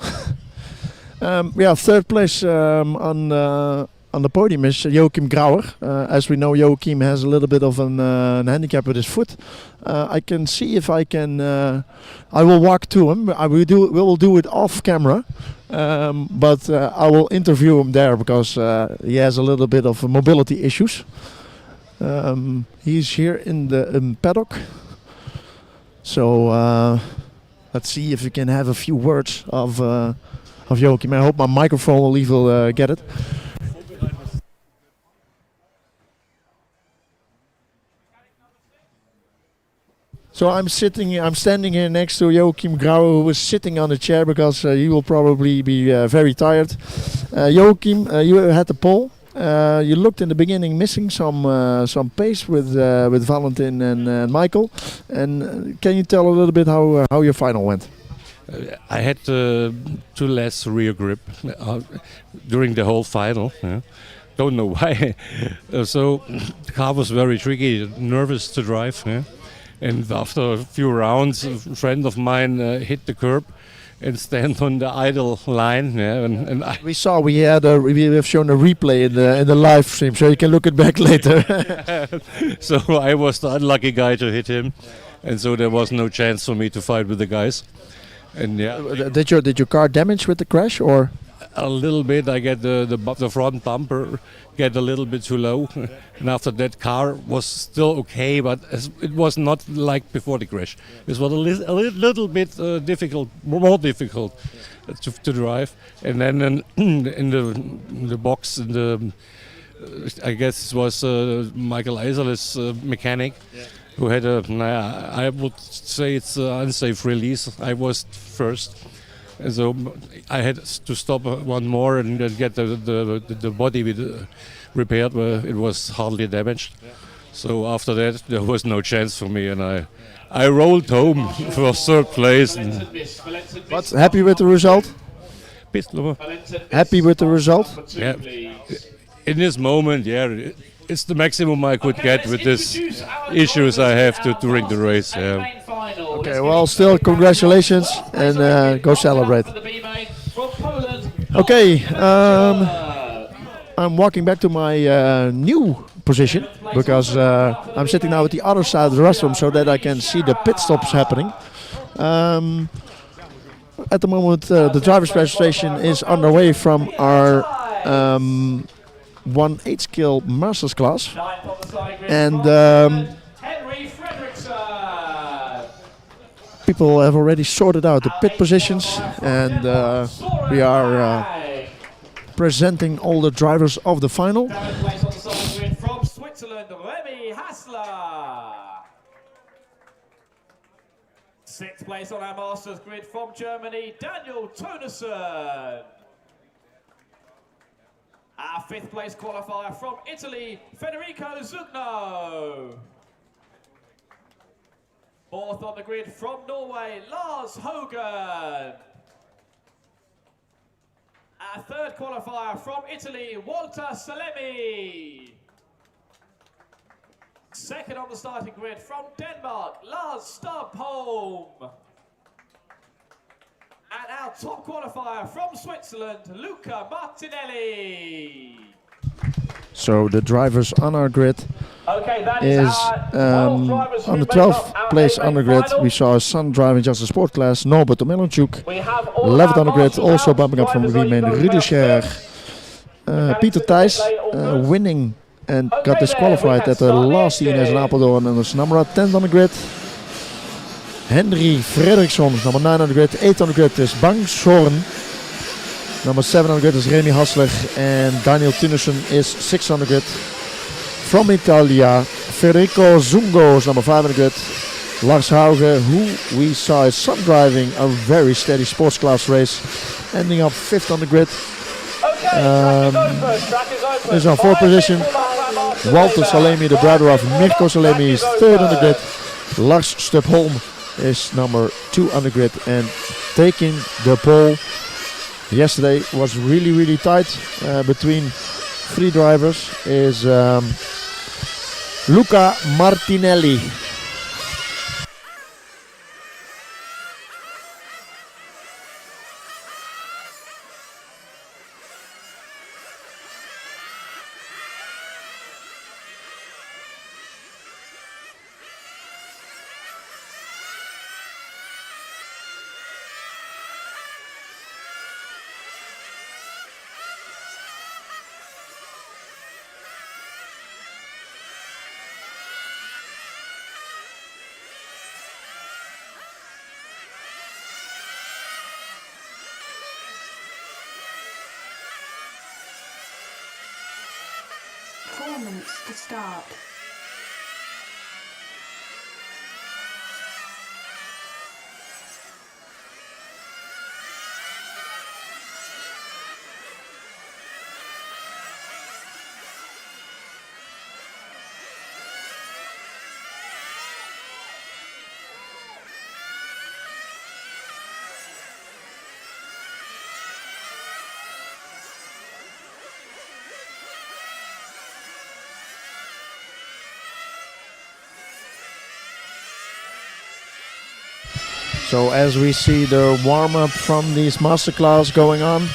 Third place on the podium is Joachim Grauer. As we know, Joachim has a little bit of an handicap with his foot. I can see if I can. I will walk to him. We will do it off camera, but I will interview him there because he has a little bit of mobility issues. He's here in the paddock, so let's see if we can have a few words of Joachim. I hope my microphone will get it. So I'm standing here next to Joachim Grauer, who is sitting on a chair because he will probably be very tired. Joachim, you had the pole. You looked in the beginning missing some pace with Valentin and Michael. And can you tell a little bit how your final went? I had too less rear grip during the whole final. Don't know why. So the car was very tricky, nervous to drive. And after a few rounds, a friend of mine hit the curb and stand on the idle line. And we have shown a replay in the live stream, so you can look it back later. So I was the unlucky guy to hit him, and so there was no chance for me to fight with the guys. And did your car damage with the crash or? A little bit. I get the front bumper get a little bit too low, and after that car was still okay, but it was not like before the crash. It was a little bit more difficult to drive. And then in the box, I guess it was Michael Eiserle's mechanic. Who had I would say it's an unsafe release. I was first. And so I had to stop one more and get the body repaired where it was hardly damaged. So after that there was no chance for me, and I rolled home for third place. But happy with the result? Happy with the result? Yeah. In this moment, it's the maximum I could get with these issues I have during the race. Okay, well, still congratulations and go celebrate. Okay, I'm walking back to my new position because I'm sitting now at the other side of the restroom so that I can see the pit stops happening. At the moment, the driver's registration is underway from our 1/8 scale Masters class, and people have already sorted out the pit positions, and we are presenting all the drivers of the final. From Switzerland, Remy Hassler. 6th place on our Masters grid from Germany, Daniel Tonesen. Our 5th place qualifier from Italy, Federico Zugno. 4th on the grid from Norway, Lars Hogan. Our 3rd qualifier from Italy, Walter Salemi. 2nd on the starting grid from Denmark, Lars Stabholm. And our top qualifier from Switzerland, Luca Martinelli. So the drivers on our grid is on the 12th place on the grid. We saw Sun driving just a sport class, Norbert Melanchuk. 11th on the grid, also bumping up from Riemann Rüdiger. Peter Thijs winning and got disqualified at the last ENS in Apeldoorn and was number 10th on the grid. Henry Fredriksson, number 9 on the grid. 8th on the grid is Bang Schoren. Number 7 on the grid is Remy Hassler, and Daniel Tonesen is 6th on the grid. From Italia, Federico Zungo is number 5 on the grid. Lars Hauge, who we saw his son driving a very steady sports class race, ending up 5th on the grid. Is on 4th position. Walter Salemi, the brother of Mirko Salemi, is 3rd on the grid. Lars Stubholm is number 2 on the grid and taking the pole. yesterday was really tight between 3 drivers is Luca Martinelli. Performance to start. So as we see the warm-up from this masterclass going on,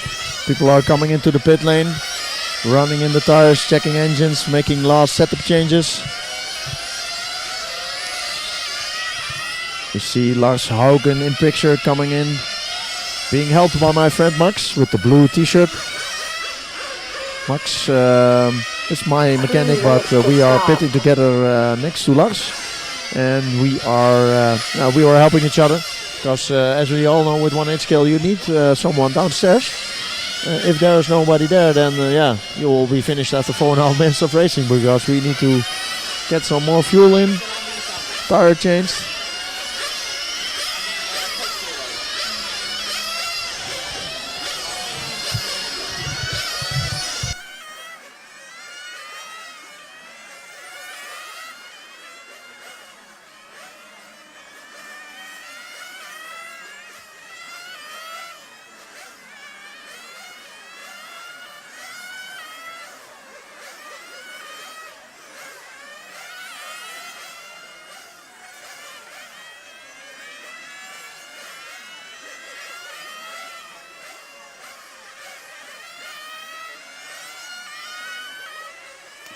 people are coming into the pit lane, running in the tires, checking engines, making last setup changes. You see Lars Haugen in picture coming in, being helped by my friend Max with the blue t-shirt. Max is my mechanic, but we are pitting together next to Lars, and we are helping each other. Because as we all know, with 1/8 scale you need someone downstairs. If there is nobody there, then you will be finished after 4.5 minutes of racing, because we need to get some more fuel in, tire changed.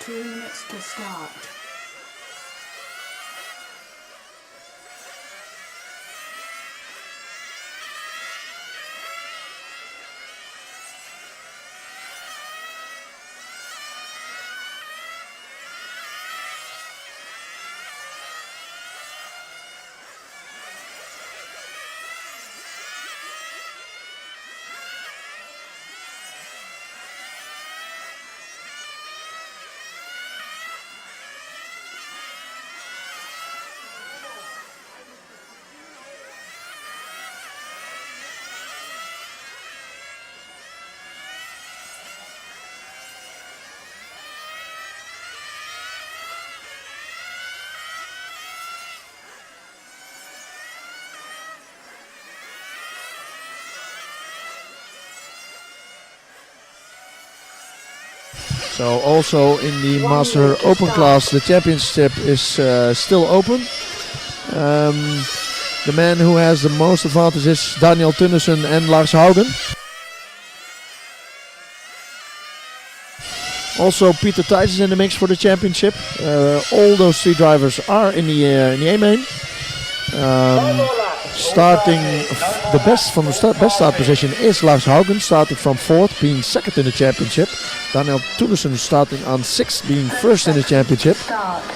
Two minutes to start. So also in the Master Open class, the championship is still open. The man who has the most advantage is Daniel Tunnesen and Lars Haugen. Also Peter Thijs is in the mix for the championship. All those 3 drivers are in the A-main. Starting the best from the best start position is Lars Haugen, starting from 4th, being 2nd in the championship. Daniel Tunnesen starting on 6th, being 1st in the championship.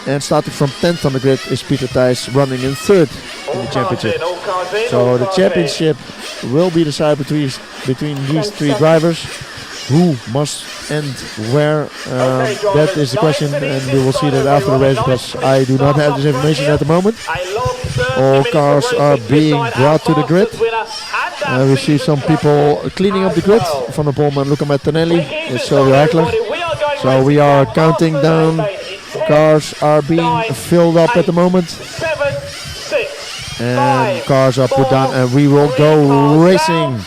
And starting from 10th on the grid is Peter Thijs, running in 3rd in the championship. So the championship will be decided between these 3 drivers. Who must end where? That is the question, and we will see that after the race, because I do not have this information at the moment. All cars are being brought to the grid. We see some people cleaning up the grid. Van der Poel and Luca Martinelli, it's Silvio Heckler. So we are counting down. Cars are being filled up at the moment. And cars are put down, and we will go racing.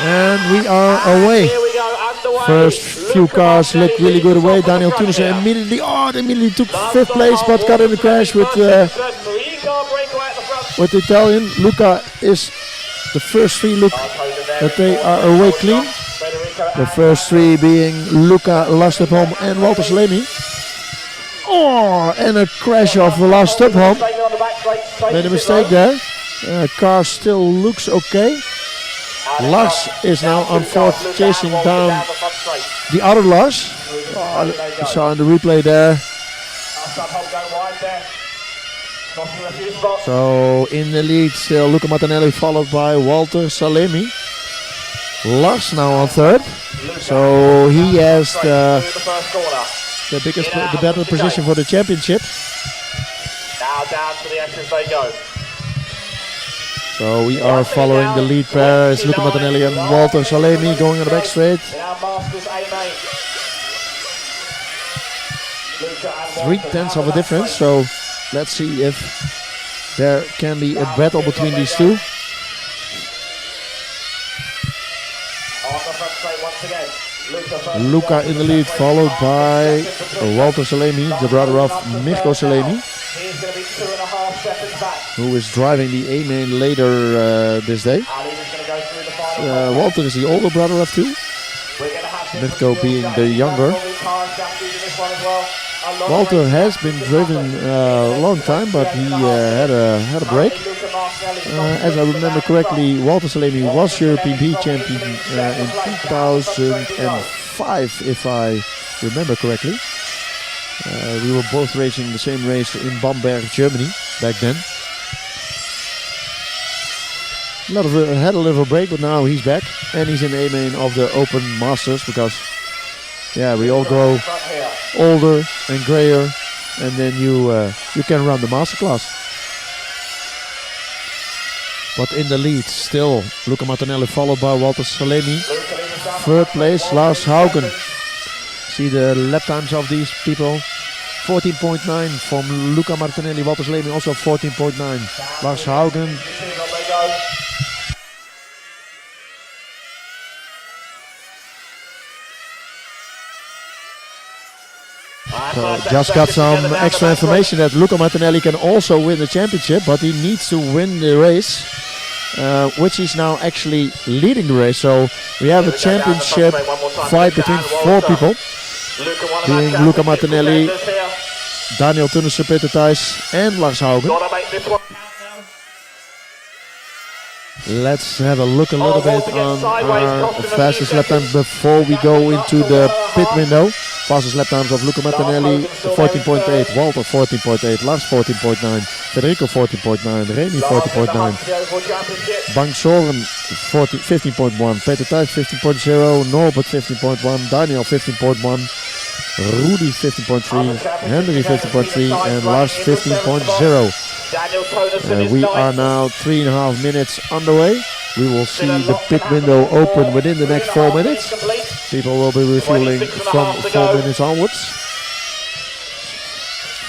And we are away. Here we go, underway. First few cars look really good away. Daniel Tunessen immediately took fifth place, but got in a crash with the Italian. Luca is the first three look that they are away clean. The first three being Luca, Lars Stubholm and Walter Salemi. Oh, and a crash of Lars Stubholm. Made a mistake there. Car still looks okay. Lars is now on fourth, chasing down the other Lars. Oh, I saw in the replay there. So in the lead still Luca Martinelli, followed by Walter Salemi. Lars now on third. So he has the better position for the championship. Now down to the S's they go. So we are following the lead pair. It's Luca Martinelli and Walter Salemi going on the back straight. 3/10 of a difference. So let's see if there can be a battle between these two. Luca in the lead, followed by Walter Salemi, the brother of Mirko Salemi, who is driving the A main later this day. Walter is the older brother of two, Mirko being the younger. Walter has been driven a long time, but he had a break. As I remember correctly, Walter Salemi was European B champion in 2005, if I remember correctly. We were both racing the same race in Bamberg, Germany, back then. Had a little break, but now he's back, and he's in A main of the Open Masters because, yeah, we all grow older and grayer, and then you can run the masterclass. But in the lead still Luca Martinelli, followed by Walter Salemi. Third place Lars Haugen. See the lap times of these people. 14.9 from Luca Martinelli. Walter Salemi also 14.9. Lars Haugen. So just got some extra information that Luca Martinelli can also win the championship, but he needs to win the race, which is now actually leading the race. So we have a championship fight between four people, being Luca Martinelli, Daniel Tunessen, Peter Thijs and Lars Haugen. Let's have a look a little bit on our fastest lap time before we go into the pit window. Fastest lap times of Luca Martinelli 14.8, Walter 14.8, Lars 14.9, Federico 14.9, Remy 14.9, Bang Soren 15.1, Peter Thijs 15.0, Norbert 15.1, Daniel 15.1, Rudy 15.3, Henry 15.3 and Lars 15.0. We are now 3.5 minutes underway. We will see the pit window open within the next 4 minutes. People will be refueling from 4 minutes onwards.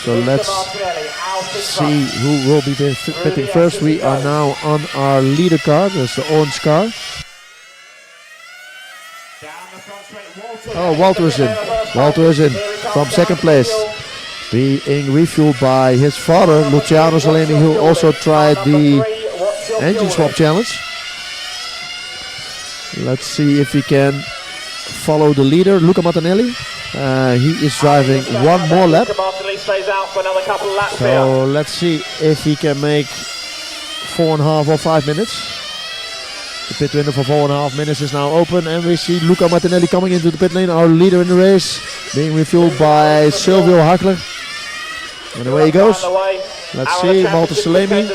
So let's see who will be pitting first. We are now on our leader car. That's the orange car. Oh, Walter is in. Walter is in from second place, being refueled by his father, Luciano Salemi, who also tried the engine swap challenge. Let's see if he can follow the leader, Luca Martinelli. He is driving one more lap. So let's see if he can make 4.5 or 5 minutes. The pit window for 4.5 minutes is now open, and we see Luca Martinelli coming into the pit lane, our leader in the race, being refueled by Silvio Hagler. And away he goes. Let's see, Walter Salemi.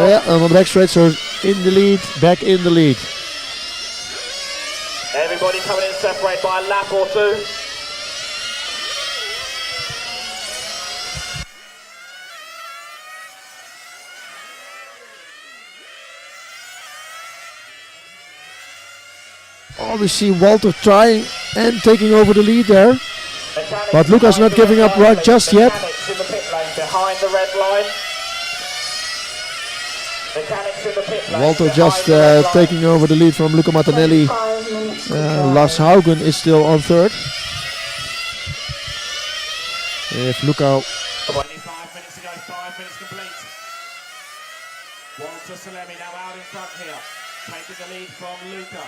Yeah, and on the back straight, so in the lead, back in the lead. Everybody coming in separate by a lap or two. Oh, we see Walter trying and taking over the lead there. But Luca's not giving up right just yet. Behind the red line. Mechanics in the Walter just taking over the lead from Luca Martinelli. 5 minutes to go. Lars Haugen is still on third. If Luca 25 minutes to go, 5 minutes complete. Walter Salemi now out in front here, taking the lead from Luca.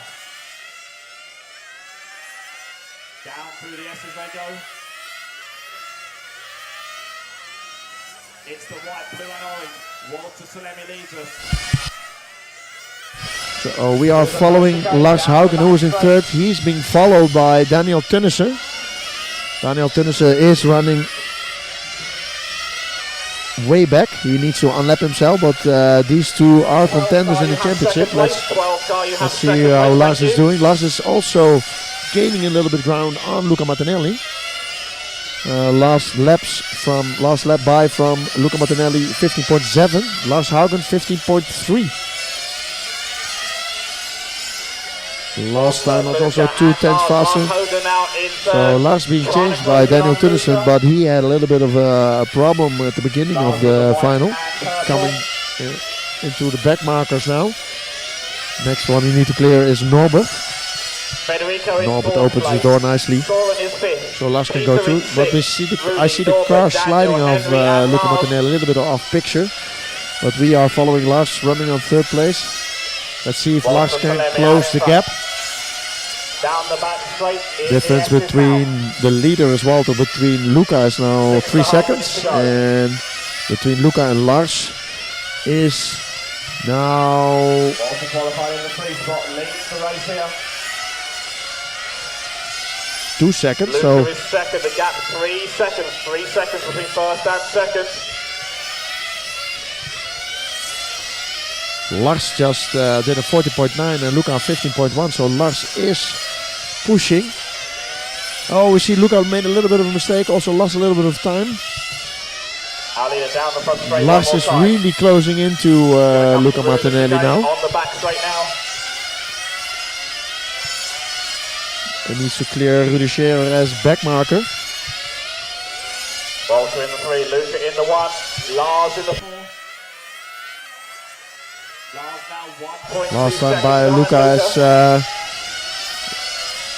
Down through the S as they go. It's the white, blue and orange. Walter Salemi leads us. So we are following Lars Haugen, who is in third. He's being followed by Daniel Tunnissen. Daniel Tunnissen is running way back. He needs to unlap himself, but these two are contenders in the championship. Let's see how Lars is doing. Lars is also gaining a little bit ground on Luca Martinelli. Last lap by from Luca Martinelli 15.7, Lars Haugen 15.3. Last time was also 2 tenths faster. So Lars being changed by Daniel Tunnissen, but he had a little bit of a problem at the beginning of the final, coming into the back markers now. Next one we need to clear is Norbert. Norbert opens the door nicely, so Lars can go through. But I see the car sliding off Luca Martinelli, a little bit off picture. But we are following Lars, running on third place. Let's see if Lars can close the gap. Difference between the leader as well, between Luca is now 3 seconds, and between Luca and Lars is now 2 seconds. So Luca is second, the gap 3 seconds. 3 seconds between first and second. Lars just did a 40.9 and Luca 15.1, so Lars is pushing. Oh, we see Luca made a little bit of a mistake, also lost a little bit of time. Down the front straight. Lars is really closing into Luca Martinelli now. On the back straight now. He needs to clear Rudy Scherer as back marker. Walter in the 3, Luca in the 1, Lars in the 4. Last time by Luca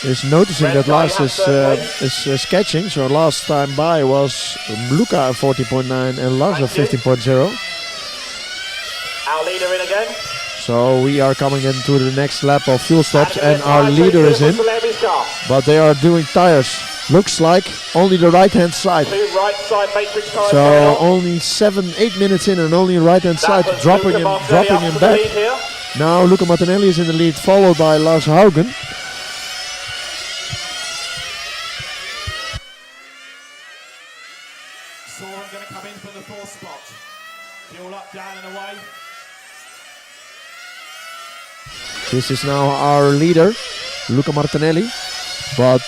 is noticing that Lars is catching. So last time by was Luca at 40.9 and Lars at 15.0. Our leader in again. So we are coming into the next lap of fuel stops and our leader is in. But they are doing tires. Looks like only the right hand side. Right side matrix tires. So only 7-8 minutes in and only right hand side dropping him back. Now Luca Martinelli is in the lead, followed by Lars Haugen. Soren going to come in for the 4th spot. Fuel up, down and away. This is now our leader, Luca Martinelli, but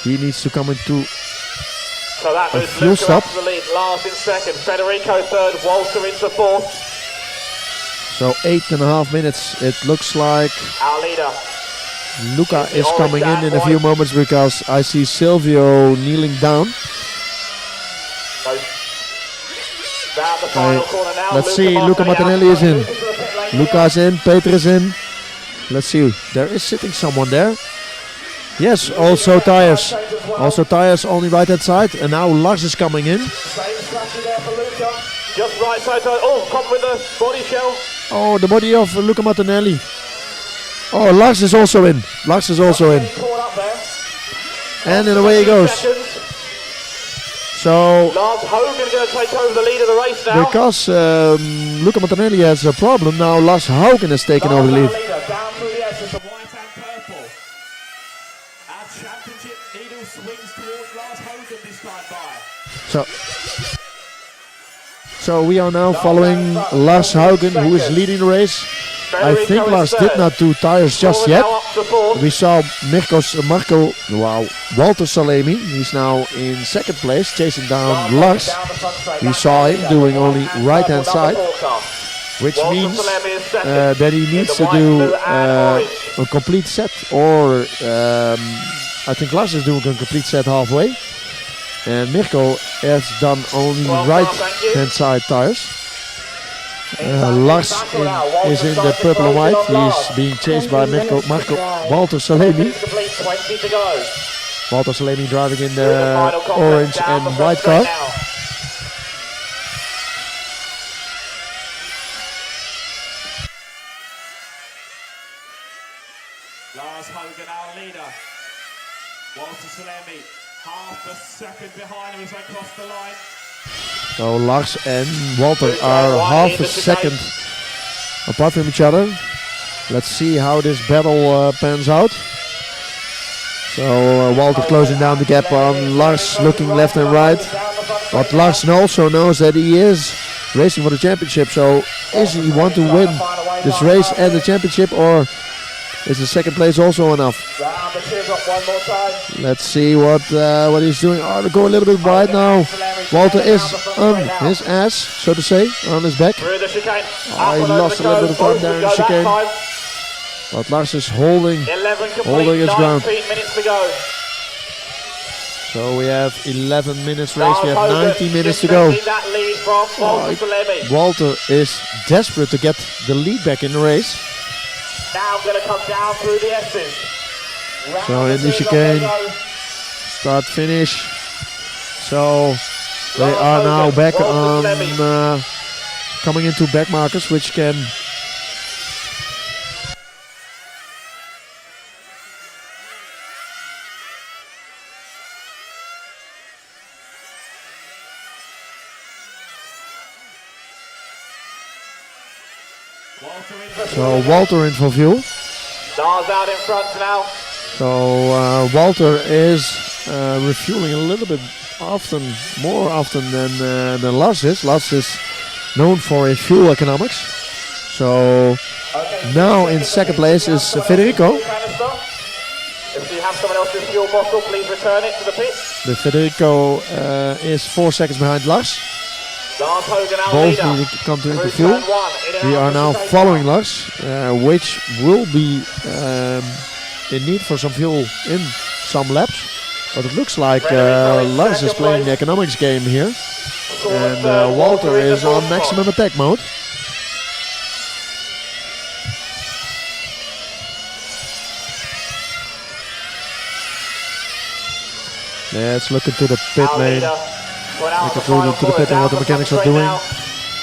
he needs to come into So that a moves fuel Luca stop. up to the lead. Lars in second, Federico third, Walter into 4th. So 8.5 minutes. It looks like Our leader. Luca is coming in a few moments because I see Silvio kneeling down. Down the final corner now. Let's see, Luca Martinelli is in. Luca's in, Peter is in. Let's see, there is sitting someone there. Yes, also tires. Also tires, only right hand side. And now Lars is coming in. Just right side. Oh, come with the body shell. Oh, the body of Luca Martinelli. Oh, Lars is also in. Lars is also in. And in away he goes. So, Lars Haugen going to take over the lead of the race now. because Luca Martinelli has a problem, now Lars Haugen has taken over the lead. Down through the S, the white and purple. Our championship needle swings towards Lars Haugen this time by. So we are now following Lars Haugen, who is leading the race. I think Lars did not do tires just yet. We saw Walter Salemi. He's now in second place, chasing down Lars. We saw him doing only right hand side, which means that he needs to do a complete set, or I think Lars is doing a complete set halfway. And Mirko has done only right hand side tires. Lars is in the purple and white. He's being chased by Walter Salemi. Walter Salemi driving in the orange and white car. Lars Hogan, our leader. Walter Salemi, half a second behind him as they cross the line. So Lars and Walter are half a second apart from each other. Let's see how this battle pans out. So Walter closing down the gap on Lars, looking left and right. But Lars also knows that he is racing for the championship. So is he want to win this race and the championship, or is the second place also enough? Let's see what he's doing. Oh, they go a little bit wide now. Walter is on his ass, so to say, on his back. He lost a little bit of time there in the chicane. But Lars is holding his ground. So we have 11 minutes race, we have 19 minutes to go. Walter is desperate to get the lead back in the race. Now going to come down through the S's. So in the chicane, start finish. So they are now back on coming into back markers, which can Walter in for view. Lars out in front now. So Walter is refueling a little bit more often than Lars is. Lars is known for his fuel economics. So now in second place is Federico. If you have someone else's fuel bottle, please return it to the pit. The Federico is 4 seconds behind Lars. Lars Hogan, our Both leader. need to come to interview. We are now following Lars, which will be in need for some fuel in some laps. But it looks like Lars is playing the economics game here. And Walter is on maximum attack mode. Let's look into the pit lane. Look into the pit and what the mechanics are doing.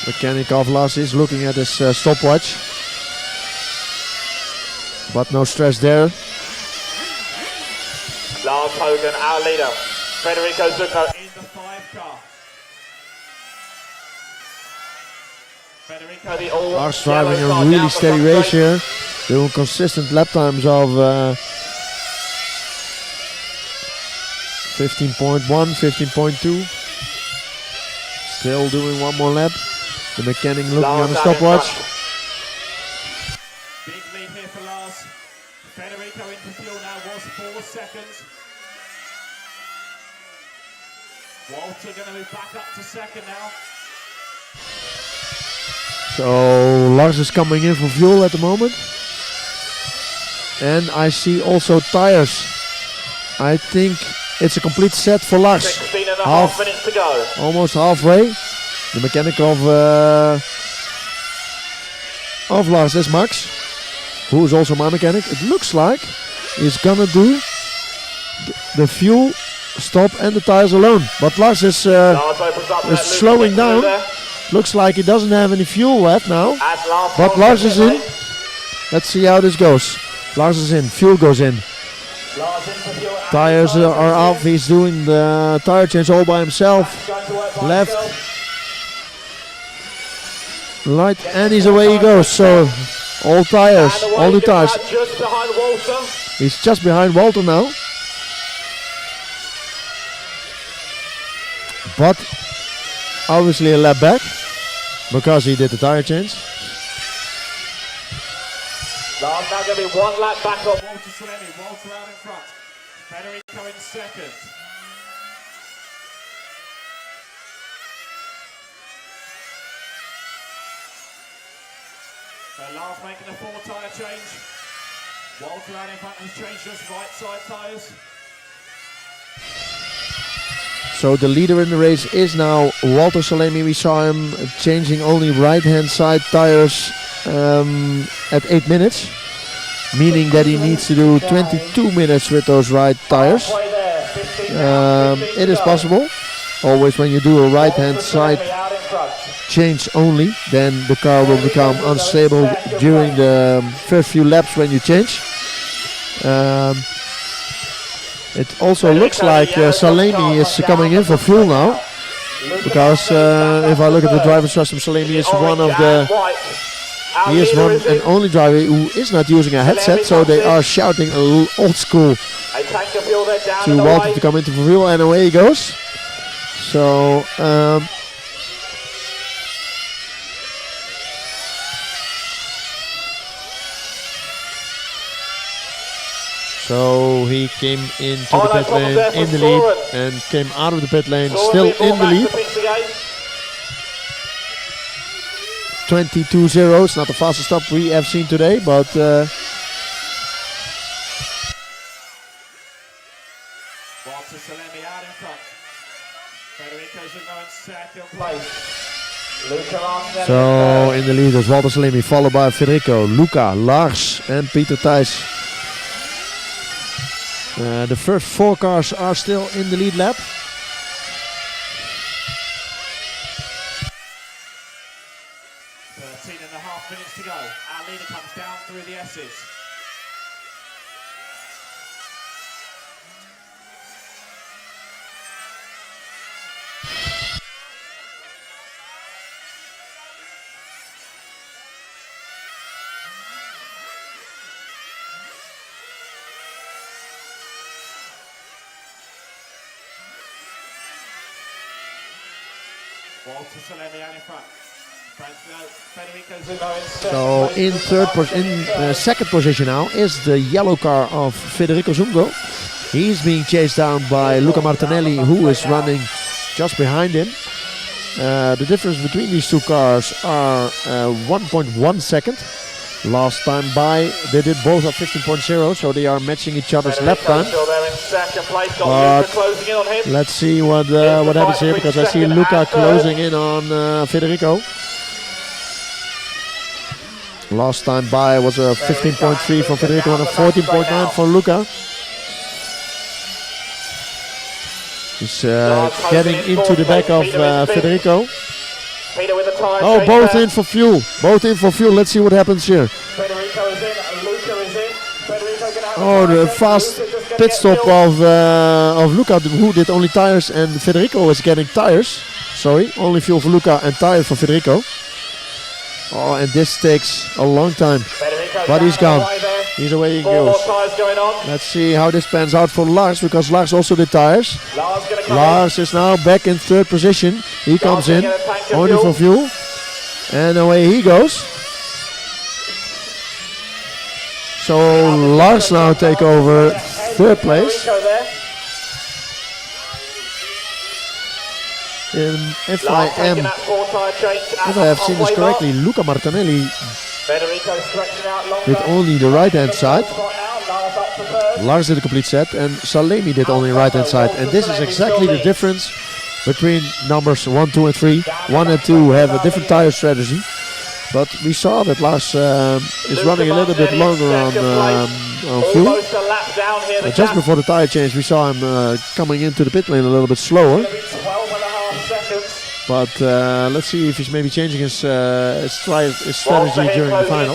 Mechanic of Lars is looking at his stopwatch. But no stress there. Lars Hogan, our leader. Federico Zucco in the 5 car. Federico, the all Lars driving a really steady race here. Doing consistent lap times of 15.1, 15.2. Still doing one more lap. The mechanic looking on the stopwatch. Big lead here for Lars. Federico into fuel now was 4 seconds. Walter going to move back up to second now. So Lars is coming in for fuel at the moment. And I see also tires. I think it's a complete set for Lars. 16.5 minutes to go. Almost halfway. The mechanic of Lars is Max, who is also my mechanic. It looks like he's gonna do the fuel stop and the tires alone. But Lars is slowing down. Looks like he doesn't have any fuel left now. But Lars is in. Let's see how this goes. Lars is in. Fuel goes in. Tires are off. He's doing the tire change all by himself. Left, right, and he's away he goes. So all tires, all new tires. He's just behind Walter now. But obviously a lap back because he did the tire change. Lars now going to be 1 lap back on Walter Salemi. Walter out in front. Federico in second. So Lars making a 4 tyre change. Walter out in front has changed just right side tyres. So the leader in the race is now Walter Salemi. We saw him changing only right-hand side tires at 8 minutes, meaning that he needs to do 22 minutes with those right tires. It is possible. Always when you do a right-hand side change only, then the car will become unstable during the first few laps when you change. It also looks like Salemi is coming in for fuel now, because if I look at the driver's system, Salemi is one and only driver who is not using a headset, so they are shouting old school to Walter to come into for fuel, and away he goes. So So he came into the pit lane in the lead and came out of the pit lane still in the lead. 22.0, it's not the fastest stop we have seen today, but Walter Salemi out in front. Federico's now in second place. so in the lead is Walter Salemi, followed by Federico, Luca, Lars and Peter Thijs. The first 4 cars are still in the lead lap. Minutes to go. Our leader comes down through the S's. Walter Salemi out in front. So in second position now is the yellow car of Federico Zungo. He's being chased down by Luca Martinelli, who is running just behind him. The difference between these two cars are 1.1 second. Last time by, they did both at 15.0, so they are matching each other's lap time. But let's see what happens here, because I see Luca closing in on Federico. Last time by was a 15.3 from Federico and a 14.9 for Luca. He's getting into the back of Federico. Oh, both in for fuel. Both in for fuel. Let's see what happens here. Oh, the fast pit stop of Luca, who did only tires, and Federico is getting tires. Sorry, only fuel for Luca and tires for Federico. Oh, and this takes a long time, but he's gone. He's away he goes. Let's see how this pans out for Lars, because Lars also did tires. Lars is now back in third position. He comes in, only for fuel, and away he goes. So Lars now take over third place. If I have seen this correctly, Luca Martinelli did only the right hand side. Lars did a complete set, and Salemi did only right hand side. And this is exactly the difference between numbers 1, 2 and 3. 1 and 2 have a different tire strategy. But we saw that Lars is running a little bit longer on fuel. Just before the tire change, we saw him coming into the pit lane a little bit slower. But let's see if he's maybe changing his strategy during the final.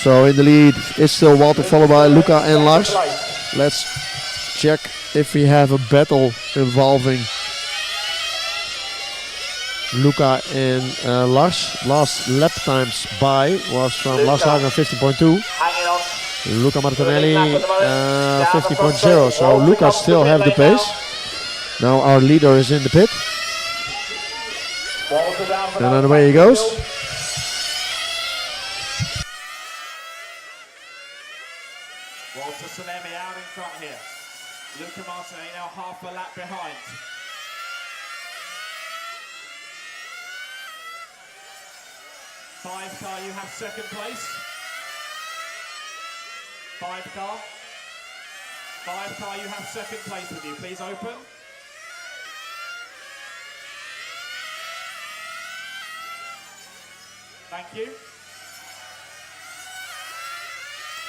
So in the lead is still Walter, followed by Luca and Lars. Let's check if we have a battle involving Luca and Lars. Last lap times by was from Lars Hagen 15.2. Luca Martinelli 15.0. So Luca still have the pace. Now our leader is in the pit. And then away he goes. Walter Salemi out in front here. Luca Martinelli now half a lap behind. Five car, you have second place. Five car, you have second place with you. Please open. Thank you.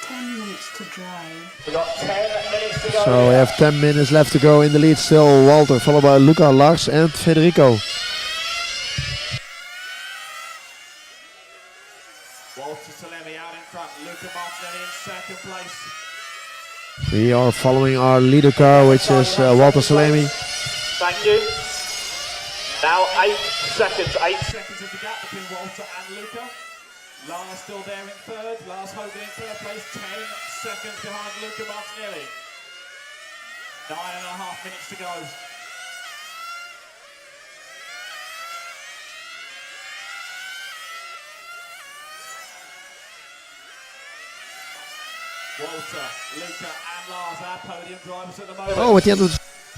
10 minutes to drive. We've got 10 minutes to go. So we have 10 minutes left to go. In the lead still Walter, followed by Luca, Lars and Federico. Walter Salemi out in front. Luca Martinelli in second place. We are following our leader car, which is Walter Salemi. Thank you. Now 8 seconds. 8 seconds is the gap between Walter and Luca. Lars still there in third. Lars Hogan in third place. 10 seconds behind Luca Martinelli. 9.5 minutes to go. Walter, Luca and Lars, our podium drivers at the moment. Oh,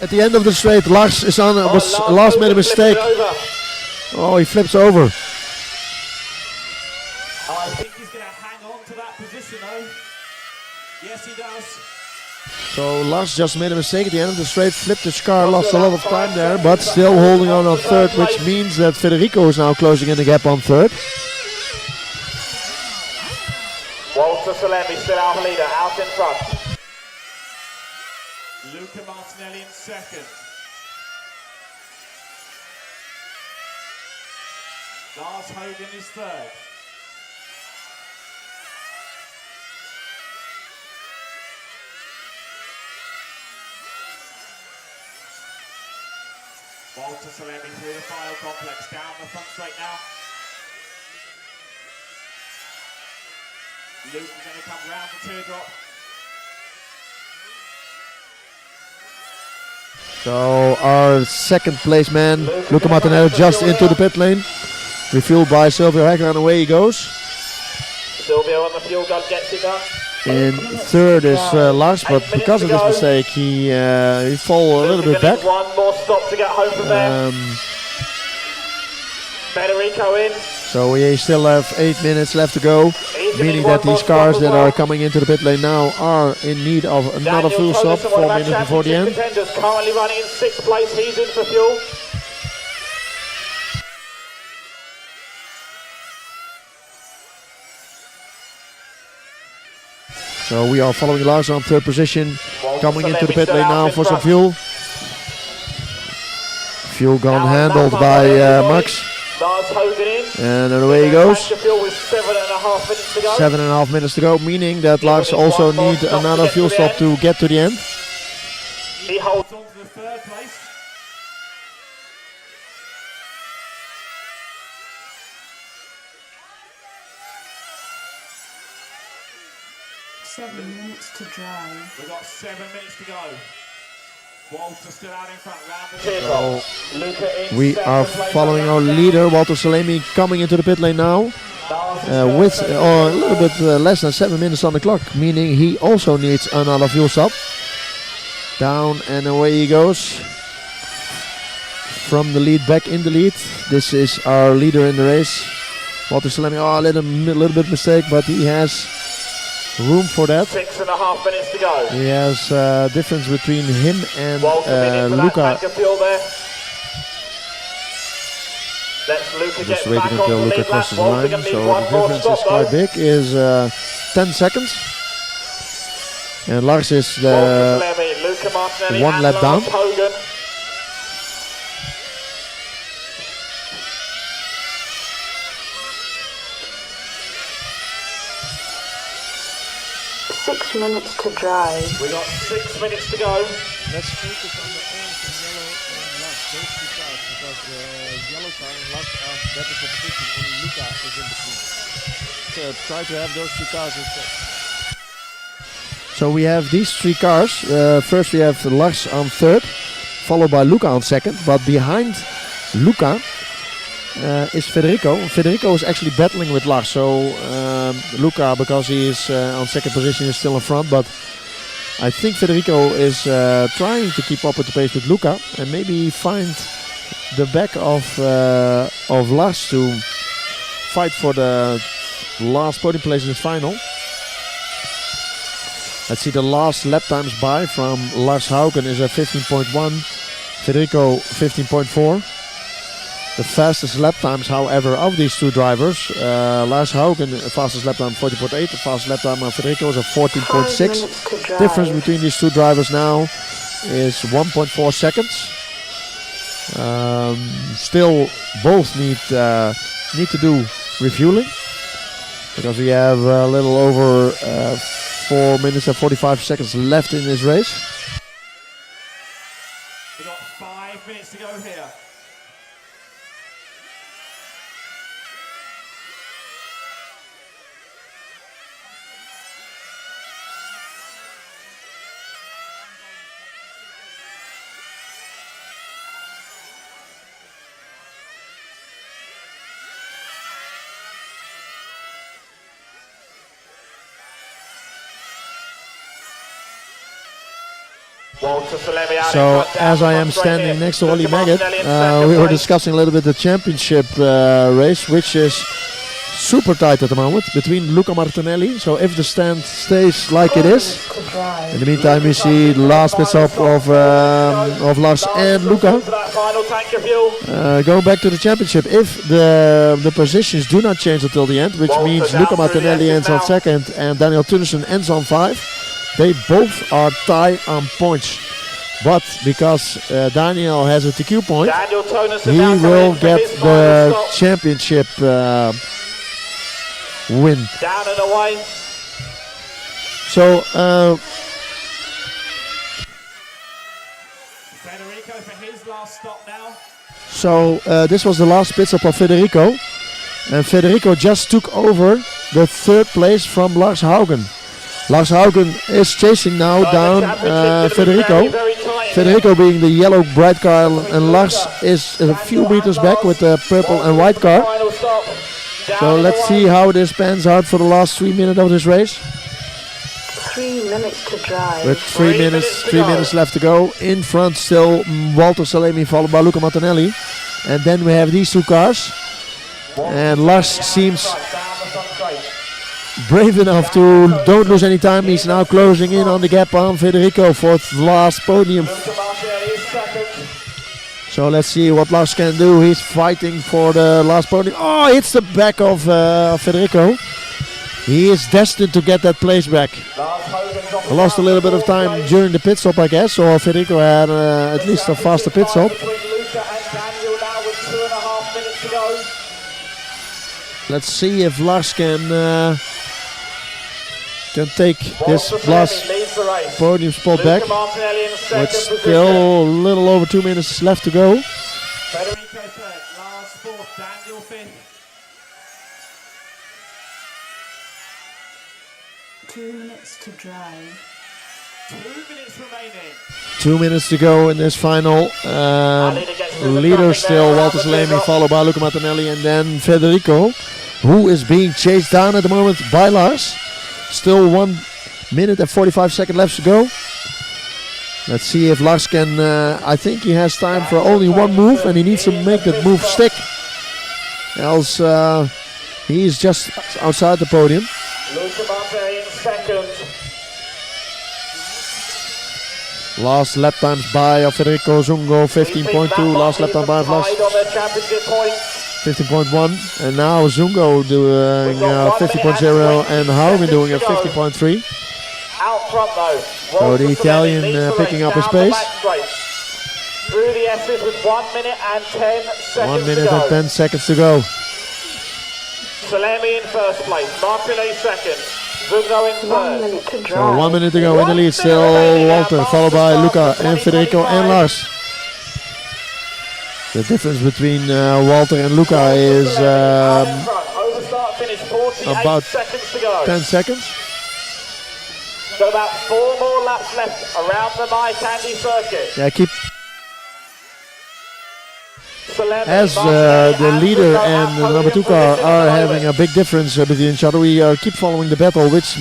at the end of the straight, Lars is on. Lars made a mistake. Oh, he flips over. I think he's going to hang on to that position though. Yes, he does. So Lars just made a mistake at the end of the straight, flipped his car, lost a lot of time there, but still holding on third, which means that Federico is now closing in the gap on third. Walter Salemi still our leader, out in front. Luca Martinelli in second. Lars Hogan is third. Walter Salemi through the final complex, down the front straight now. Luke is going to come round the teardrop. So our second place man, Luca Martinelli, just into the pit lane. Refueled by Silvio Hecker, and away he goes. Silvio on the fuel gun gets it done. In third is Lars, but because of this mistake he fall a little bit back. One more stop to get home from there. Federico in. So we still have 8 minutes left to go, meaning that these cars that are coming into the pit lane now are in need of another fuel stop 4 minutes before the end. Currently running in 6th place, he's in for fuel. So we are following Lars on third position, coming into the pit lane now for some fuel. Fuel gun handled by Max. And away he goes. 7.5 minutes to go, meaning that Lars also needs another fuel stop to get to the end. He holds on to the third place. Seven minutes to drive. We've got 7 minutes to go. Walter still out in front, So we are following our leader, Walter Salemi, coming into the pit lane now. With a little bit less than 7 minutes on the clock, meaning he also needs another fuel stop. Down and away he goes. From the lead, back in the lead. This is our leader in the race. Walter Salemi, a little bit mistake, but he has room for that. 6.5 minutes to go. He has difference between him and Luca. Just waiting until Luca crosses the line, so the difference is quite big, is 10 seconds. And Lars is the 1 lap down. Hogan. 6 minutes to drive. We got 6 minutes to go. Let's focus on the orange and yellow and Lars, those two cars, because the yellow car and Lars are better for position, only Luca is in between. So try to have those two cars instead. So we have these 3 cars. First we have Lars on third, followed by Luca on second, but behind Luca is Federico. Federico is actually battling with Lars, so Luca, because he is on second position, is still in front, but I think Federico is trying to keep up with the pace with Luca and maybe find the back of Lars to fight for the last podium place in the final. Let's see the last lap times by from Lars Haugen is at 15.1, Federico 15.4. the fastest lap times, however, of these two drivers. Lars Haugen, fastest lap time 40.8. The fastest lap time of Federico is a 5 minutes to 14.6. drive. Difference between these two drivers now is 1.4 seconds. Still, both need to do refueling because we have a little over 4 minutes and 45 seconds left in this race. We've got 5 minutes to go here. So as I am standing next to Ollie Maggot, we were discussing a little bit the championship race, which is super tight at the moment between Luca Martinelli. So if the stand stays like it is, To drive. in the meantime we see the last pit stop of Lars and Luca. Going back to the championship, if the positions do not change until the end, which means Luca Martinelli ends on second and Daniel Tunnesen ends on 5, they both are tied on points. But because Daniel has a TQ point, he will get the championship win. Down and away. So Federico for his last stop now. So this was the last pit stop of Federico. And Federico just took over the 3rd place from Lars Haugen. Lars Haugen is chasing now down Federico. Federico being the yellow bright car, and Lars is a few meters back with the purple and white car. So let's see how this pans out for the last 3 minutes of this race. 3 minutes to drive. With 3 minutes left to go. In front still Walter Salemi followed by Luca Martinelli. And then we have these two cars. And Lars seems brave enough to don't lose any time. He's now closing in on the gap on Federico for the last podium. So let's see what Lars can do. He's fighting for the last podium. Oh, hits the back of Federico. He is destined to get that place back. Lost a little bit of time during the pit stop, I guess, or Federico had at least a faster pit stop. Let's see if Lars can take this last podium spot back. With still a little over 2 minutes left to go. Federico third, Lars fourth, Daniel fifth. 2 minutes to drive. 2 minutes remaining. 2 minutes to go in this final. Leader still Walter Salemi, followed by Luca Martinelli, and then Federico, who is being chased down at the moment by Lars. Still 1 minute and 45 seconds left to go. Let's see if Lars can, I think he has time for only one move, and he needs to make that move stick. Else he is just outside the podium. Luca Martinelli in second. Last lap times by Federico Zungo, 15.2. Last lap time by Lars, On their championship points. 15.1. And now Zungo doing 50.0 and Haugen doing a 50.3. Out front though. So the Italian picking up his pace. Through the S's with 1 minute and 10 seconds 1 minute to go. and 10 seconds to go. Salemi in first place, Martinelli second, Zungo in 1 third. minute to So drive. 1 minute to go in the lead. Still Walter, followed by Luca and Federico and Lars. The difference between Walter and Luca is Overstart finish, 48 about seconds to go. 10 seconds. Got about 4 more laps left around the My Candy circuit. Yeah, keep Salemi, as Martinelli the leader Zungo and the number 2 car are having a big difference between each other. We keep following the battle, which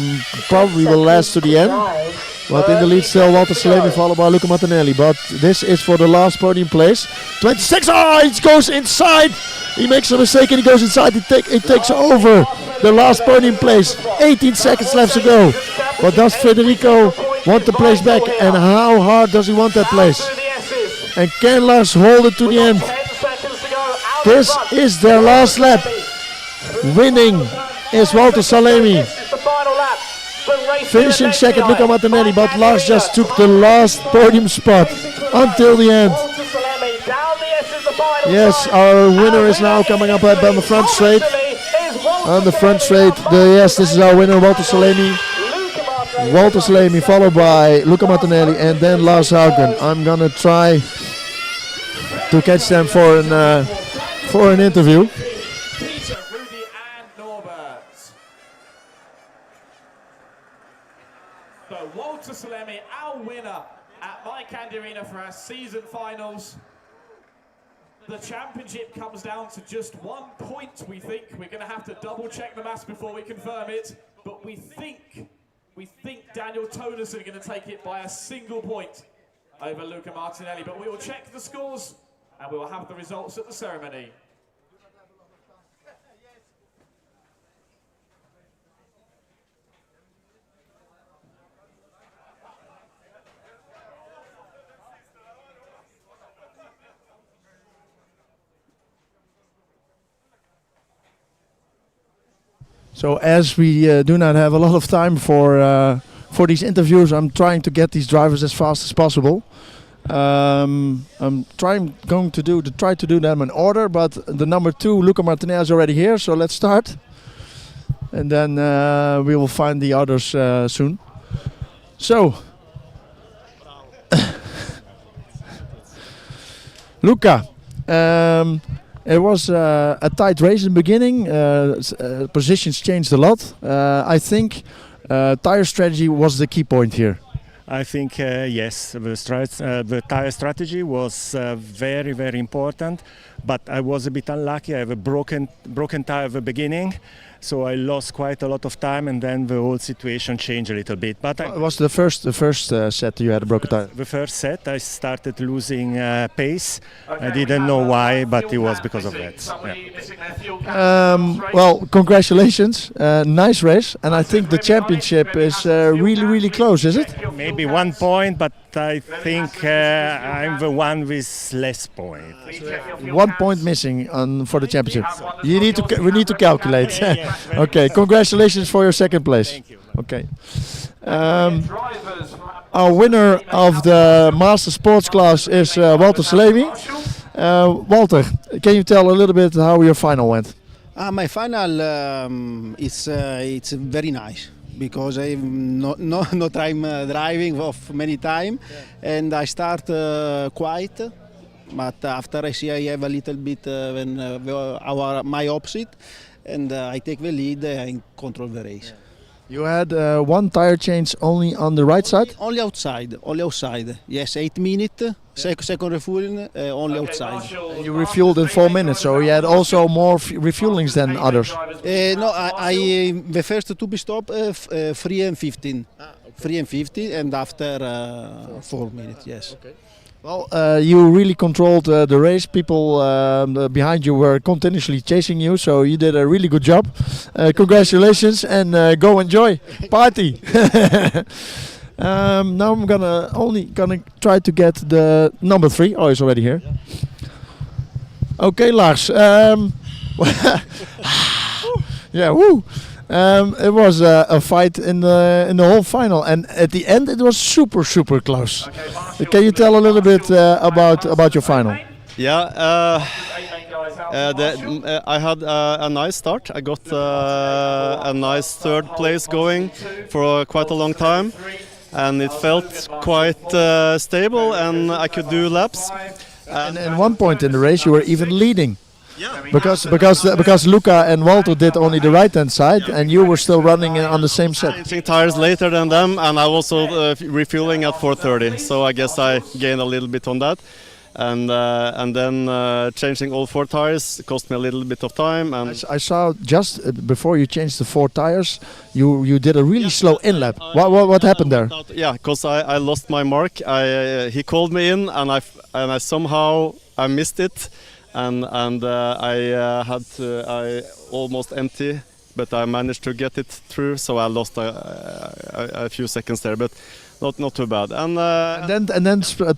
probably will last to the end. Drive. But in the lead still Walter Salemi, followed by Luca Martinelli. But this is for the last podium place. 26, he goes inside. He makes a mistake and he goes inside. He takes over the last podium place. 18 seconds left to go. But does Federico want the place back? And how hard does he want that place? through the S's. And can Lars hold it to the end? 10 seconds to go, out This is their last lap. Winning is Walter Salemi. Finishing second, Luca Martinelli, but Lars just took the last podium spot until the end. Yes, our winner is now coming up on the front straight. On the front straight, yes, this is our winner, Walter Salemi. Walter Salemi, followed by Luca Martinelli and then Lars Haugen. I'm gonna try to catch them for an interview. Peter, Rudy and Norbert. So Walter Salemi, our winner at My Candy Arena for our season finals. The championship comes down to just 1 point, we think. We're going to have to double check the maths before we confirm it. But we think Daniel Tonerson are going to take it by a single point over Luca Martinelli. But we will check the scores and we will have the results at the ceremony. So as we do not have a lot of time for these interviews, I'm trying to get these drivers as fast as possible. I'm try to do them in order, but the number 2, Luca Martinelli, is already here. So let's start, and then we will find the others soon. So, Luca. It was a tight race in the beginning. Positions changed a lot. I think tire strategy was the key point here. I think yes, the tire strategy was very, very important. But I was a bit unlucky. I have a broken tire at the beginning, so I lost quite a lot of time, and then the whole situation changed a little bit. But it was the first set you had a broken tire? The first set I started losing pace. I didn't know why, but it was because of that. Yeah. Well, congratulations. Nice race, and I think the championship is really, really close, is it? Maybe 1 point, but I think I'm the one with less points. 1 point missing for the championship. We need to calculate. Okay, congratulations for your second place. Thank you. Okay. Our winner of the Master Sports class is Walter Salemi. Walter, can you tell a little bit how your final went? My final it's very nice because I've no time driving of many time, and I start quiet, but after I see I have a little bit my opposite, and I take the lead and control the race. You had one tire change only on the right side? Only outside. Yes, 8 minutes. Second refueling, only outside. And you refueled in 4 minutes, so you had also more refuelings than others. No, I the first 2 pit stop 3 and 15. 3 and 15, and after 4 minutes. Yes. Okay. Well, you really controlled the race. People behind you were continuously chasing you, so you did a really good job. Congratulations, and go enjoy, party. Now I'm gonna try to get the number 3. Oh, he's already here. Okay, Lars. Yeah, woo. It was a fight in the whole final, and at the end it was super close. Can you tell a little bit about your final? Yeah, I had a nice start. I got a nice third place going for quite a long time, and it felt quite stable, and I could do laps. And at one point in the race, you were even leading. Yeah. Because Luca and Walter did only the right-hand side, and you were still running on the same set. Changing tires later than them, and I was also refueling at 4:30. So I guess I gained a little bit on that, and then changing all 4 tires cost me a little bit of time. And I saw just before you changed the 4 tires, you did a really slow in-lap. What happened there? Yeah, because I lost my mark. He called me in, and I somehow missed it. And I almost empty, but I managed to get it through, so I lost a few seconds there. But not too bad. And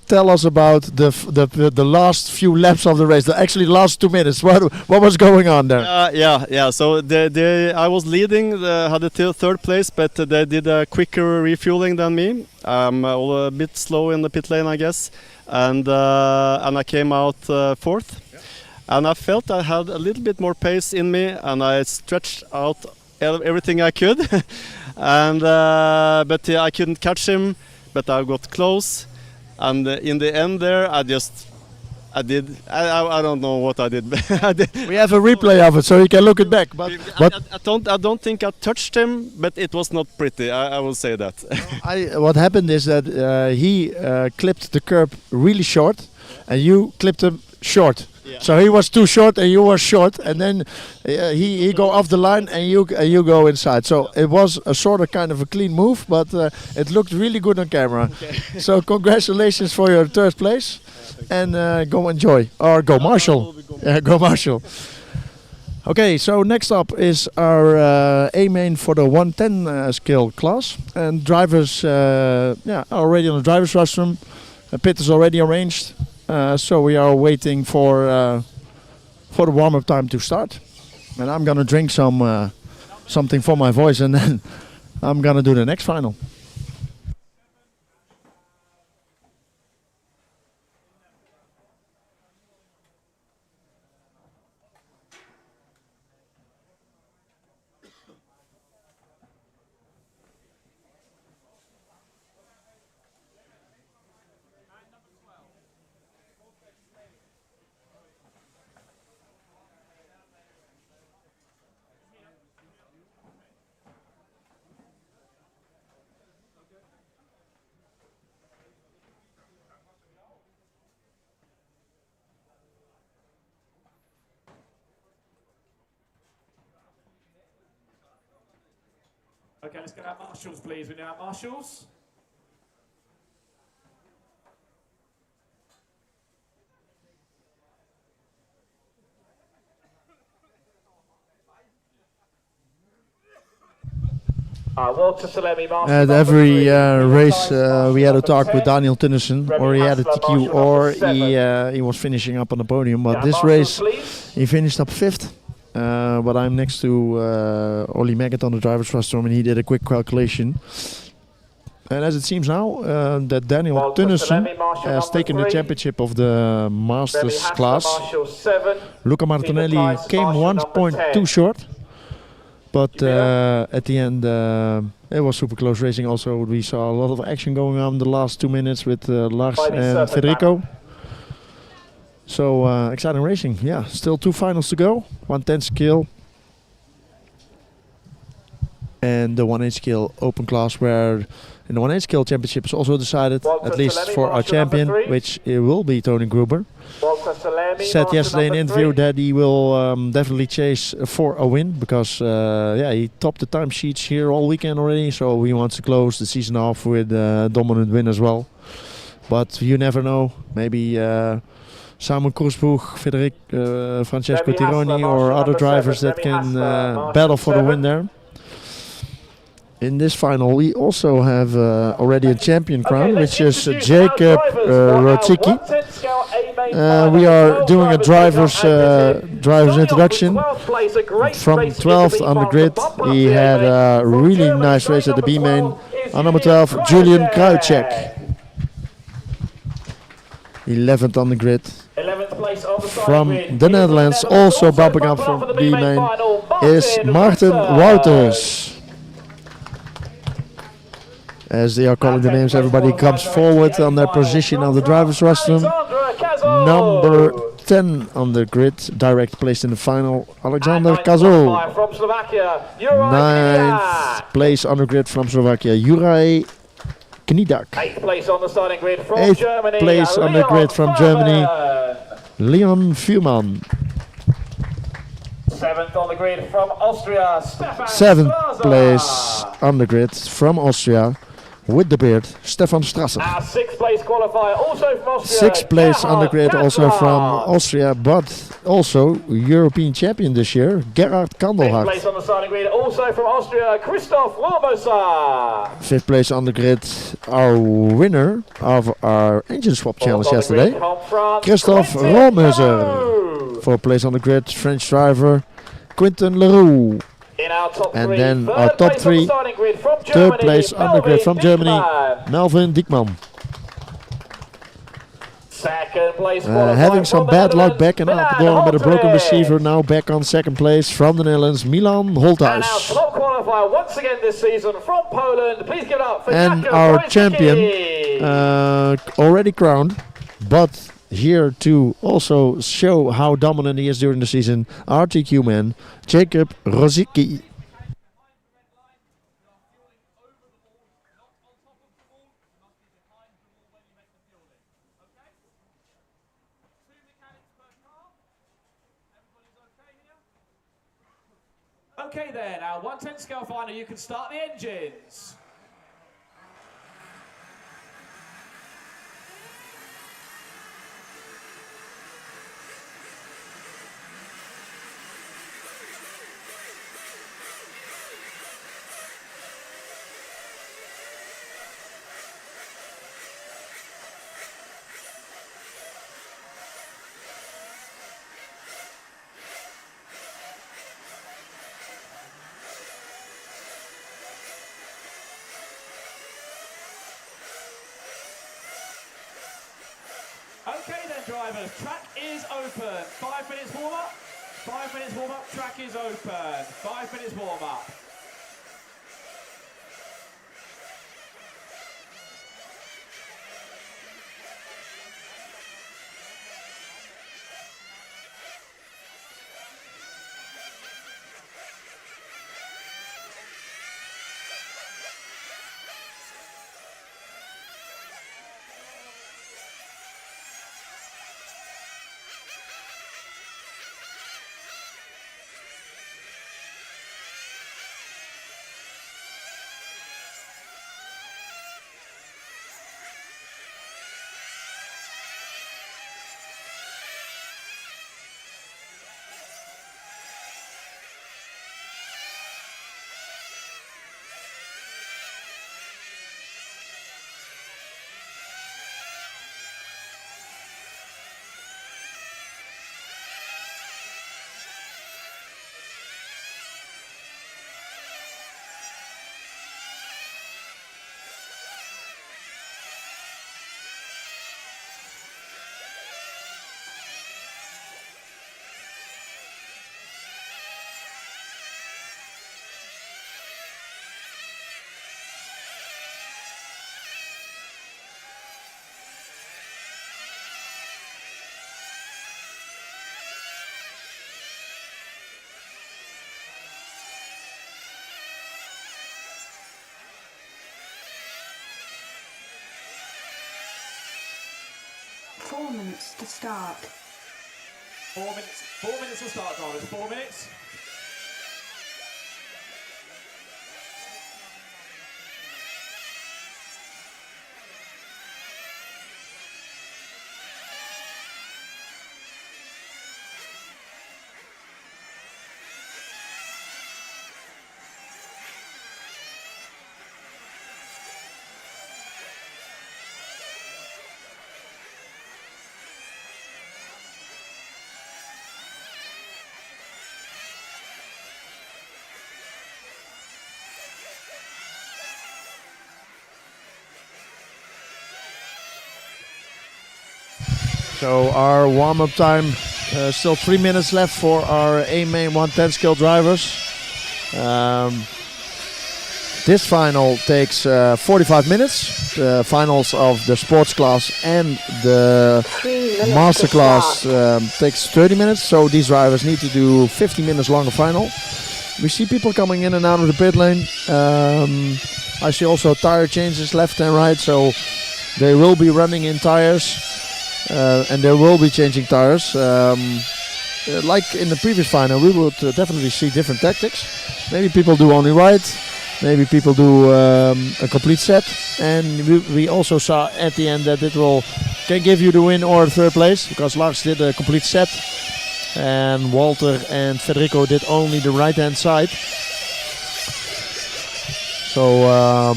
Tell us about the last few laps of the race. The actually last 2 minutes. What was going on there? Yeah. So I was leading, had the third place, but they did a quicker refueling than me. I'm a bit slow in the pit lane, I guess, and I came out fourth. And I felt I had a little bit more pace in me, and I stretched out everything I could. And but I couldn't catch him, but I got close. And in the end there, I don't know what I did. We have a replay of it, so you can look it back. But I don't think I touched him, but it was not pretty. I will say that. What happened is that he clipped the curb really short, and you clipped him short. Yeah. So he was too short and you were short, and then he go off the line and you go inside. So it was a sort of kind of a clean move, but it looked really good on camera. Okay. So congratulations for your third place, and go enjoy, or go Marshall. Go Marshall. Okay, so next up is our A main for the 110 skill class, and drivers are already on the drivers' rostrum. Pit is already arranged. So we are waiting for the warm-up time to start, and I'm gonna drink something for my voice, and then I'm gonna do the next final. Okay, let's get our marshals, please. We need our marshals. At every race we had a talk with Daniel Tunnissen, or he had a TQ, or he was finishing up on the podium. But this race he finished up 5th. But I'm next to Ollie Maggot on the driver's rostrum, and he did a quick calculation. And as it seems now, that Daniel Tunnissen has taken the championship of the Masters class. Luca Martinelli came 1.2 short. But at the end, it was super close racing also. We saw a lot of action going on in the last 2 minutes with Lars and Federico. So exciting racing, yeah. Still 2 finals to go. 110 skill and the 1/8 skill open class, where in the 1/8 skill championship is also decided, at least for our champion, which it will be Tony Gruber. Said yesterday in an interview that he will definitely chase for a win, because he topped the timesheets here all weekend already, so he wants to close the season off with a dominant win as well. But you never know, maybe Simon Korsbroek, Francesco Tironi, or other drivers that can battle for the win there. In this final we also have already a champion crown, which is Jacob Rodzicki. We are doing a driver's introduction. From 12th on the grid, he had a really nice race at the B main. On number 12, Julian Kruijtschek. 11th on the grid. From the Netherlands, also bumping up from B main, is Martin Wouters. As they are calling the names, everybody comes forward on their position on the driver's rostrum. Number 10 on the grid, direct placed in the final, Alexander Kazol. 9th place on the grid from Slovakia, Juraj Knidak. 8th place on the starting grid from Germany. 8th place on the grid from Germany, Leon Fuhrmann. 7th on the grid from Austria, Stefan 7th Straza. place on the grid from Austria, with the beard, Stefan Strasser. Our sixth place qualifier, also from Austria. Sixth place on the grid, Gerhard also from Gerhard. Austria, but also European champion this year, Gerhard Fifth Kandelhardt. place on the starting grid, also from Austria, Christoph Romosa. Fifth place on the grid, our winner of our engine swap challenge yesterday, Christoph Romoser. Fourth place on the grid, French driver, Quentin Leroux. In our top And three, then third our top place on the three, starting grid from third Germany, place on the grid from Germany, Diekman. Melvin Diekman. Second place qualifier Having some from the bad luck Netherlands, back in Milan Apeldoorn with a broken Holtebeek. receiver, now back on second place from the Netherlands, Milan And our Holthuis. top qualifier once again this season from Poland. Please give it up for And Jakob our Wojcicki. champion, already crowned, but here to also show how dominant he is during the season, RTQ man, Jakob Rosicki. Okay then, our 110 scale final, you can start the engines. Okay then drivers, track is open. 5 minutes warm up, 5 minutes warm up, track is open. 5 minutes warm up. Four minutes to start. 4 minutes to start, drivers, 4 minutes. So our warm-up time, still 3 minutes left for our A-main 110 scale drivers. This final takes 45 minutes. The finals of the sports class and the 3 minutes master to class start. takes 30 minutes. So these drivers need to do 50 minutes longer final. We see people coming in and out of the pit lane. I see also tire changes left and right. So they will be running in tires. And they will be changing tires. Like in the previous final, we would definitely see different tactics. Maybe people do only right, maybe people do a complete set. And we also saw at the end that it can give you the win or third place, because Lars did a complete set and Walter and Federico did only the right hand side. So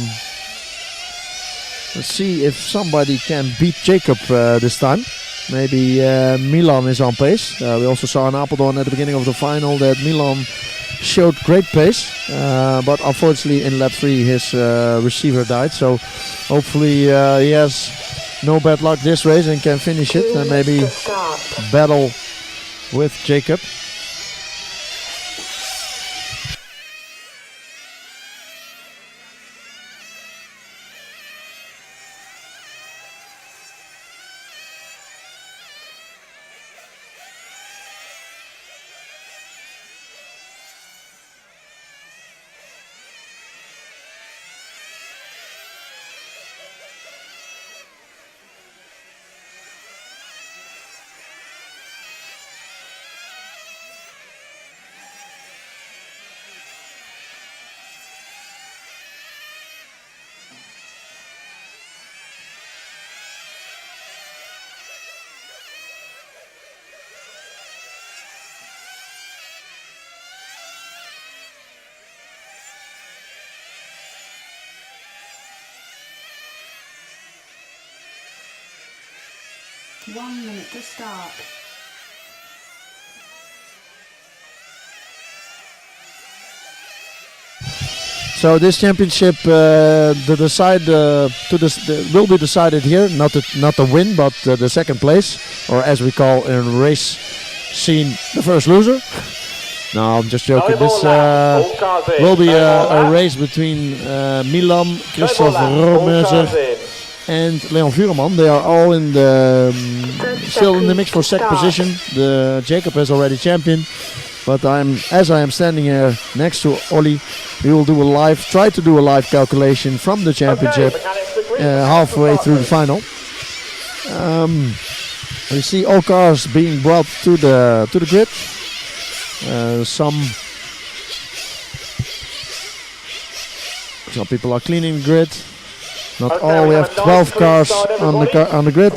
let's see if somebody can beat Jacob this time. Maybe Milan is on pace. We also saw in Apeldoorn at the beginning of the final that Milan showed great pace, but unfortunately in lap 3 his receiver died. So hopefully he has no bad luck this race and can finish it and maybe battle with Jacob. One minute to start. So this championship will be decided here, not the win, but the second place, or as we call in race scene, the first loser. No, I'm just joking. This will be a race between Milan, Christoph Rohrmöser and Leon Vureman. They are all still in the mix for second position. Jacob is already champion, but as I am standing here next to Ollie, we will try to do a live calculation from the championship halfway through the final. We see all cars being brought to the grid. Some people are cleaning the grid. Not all. We have 12 cars on the grid.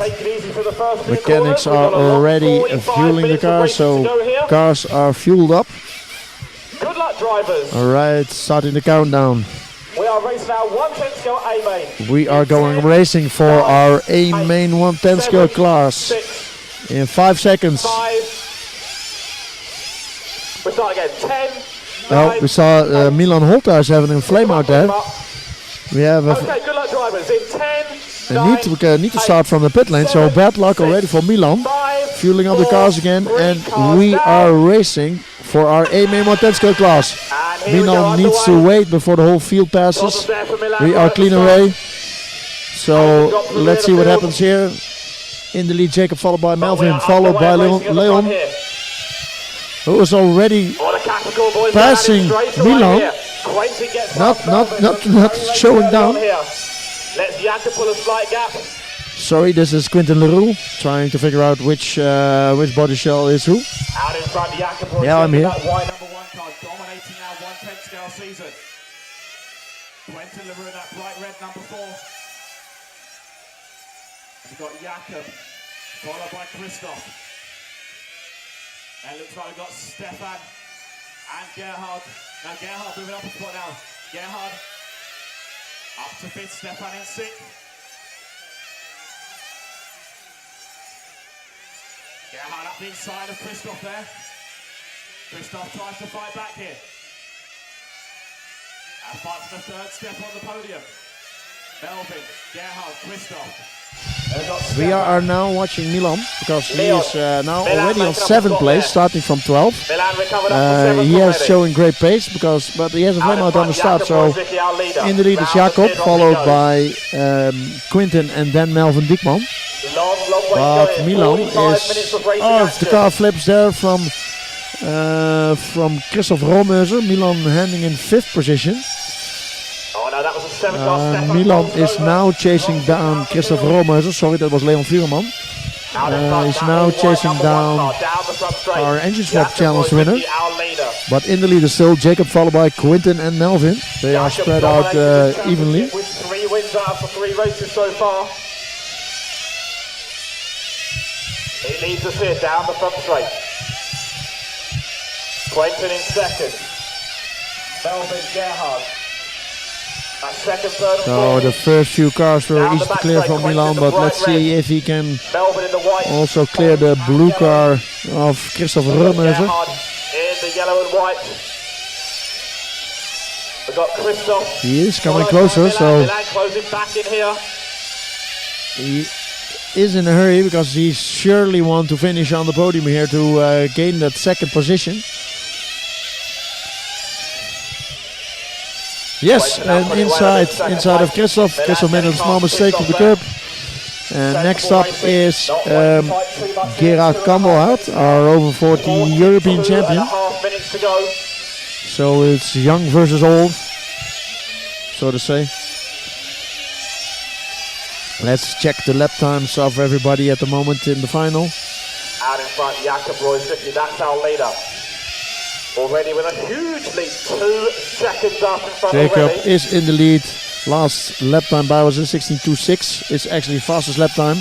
Mechanics are already fueling the cars, so cars are fueled up. Good luck, drivers. All right, starting the countdown. We are racing our 110 scale A main. We are going racing for our A main 110 scale class in 5 seconds. 5. We start again. 10. Oh, we saw Milan Holthuis having a flame out there. We have okay, good luck, drivers. In 10. we need to start from the pit lane, so bad luck already for Milan. Fueling up the cars again, and we are racing for our A main 110 scale class. Milan needs to wait before the whole field passes. We are clean away. So let's see what happens here. In the lead, Jacob, followed by Melvin, followed by Leon, who is already passing Milan. Not showing down. Let's Jakob pull a slight gap. Sorry, this is Quentin Leroux trying to figure out which body shell is who. Out in front, Jakob. Yeah, I'm here. That white number 1 car dominating our 110 scale season. Quentin Leroux, that bright red number 4. We've got Jakob, followed by Christoph. And looks like we've got Stefan and Gerhard. Now Gerhard moving up a spot now. Gerhard up to 5th, Stefan in 6th. Gerhard up the inside of Christoph there. Christoph tries to fight back here. And fights for the 3rd step on the podium. Melvin, Gerhard, Christoph. We are now watching Milan, because he is now already on 7th place, starting from 12. He is showing great pace, but he has a flame out on the start. So in the lead is Jakob, followed by Quinten and then Melvin Diekman. But Milan is, the car flips there from Christoph Rohrmöser. Milan handing in 5th position. Milan is now chasing down Christoph Rohrmöser. Sorry, that was Leon Vureman. He's now chasing down our engine swap challenge winner. But in the lead is still Jacob, followed by Quinten and Melvin. They are spread out evenly. With 3 wins out for 3 races so far. He leads us here down the front straight. Quinten in second. Melvin, Gerhard. At second, third, and So fourth. the first few cars were easy to clear from Milan, but let's see if he can Melvin in the white. also clear the blue car of Christoph Römheuser. Gerhard in the yellow and white. We've got Christoph. He is coming followed by closer, Milan. so Milan closing back in here. he is in a hurry because he surely want to finish on the podium here to gain that second position. Yes, and inside of Christoph. Christoph made a small mistake from the curb. And next up is Gerard Kandelhardt, our over 40 European champion. 2.5 minutes to go. So it's young versus old, so to say. Let's check the lap times of everybody at the moment in the final. Out in front, Jakob Roy-Zicki, that's our leader. Already with a huge lead, 2 seconds up in front Jacob already. is in the lead. Last lap time by was a 16.26. It's actually fastest lap time.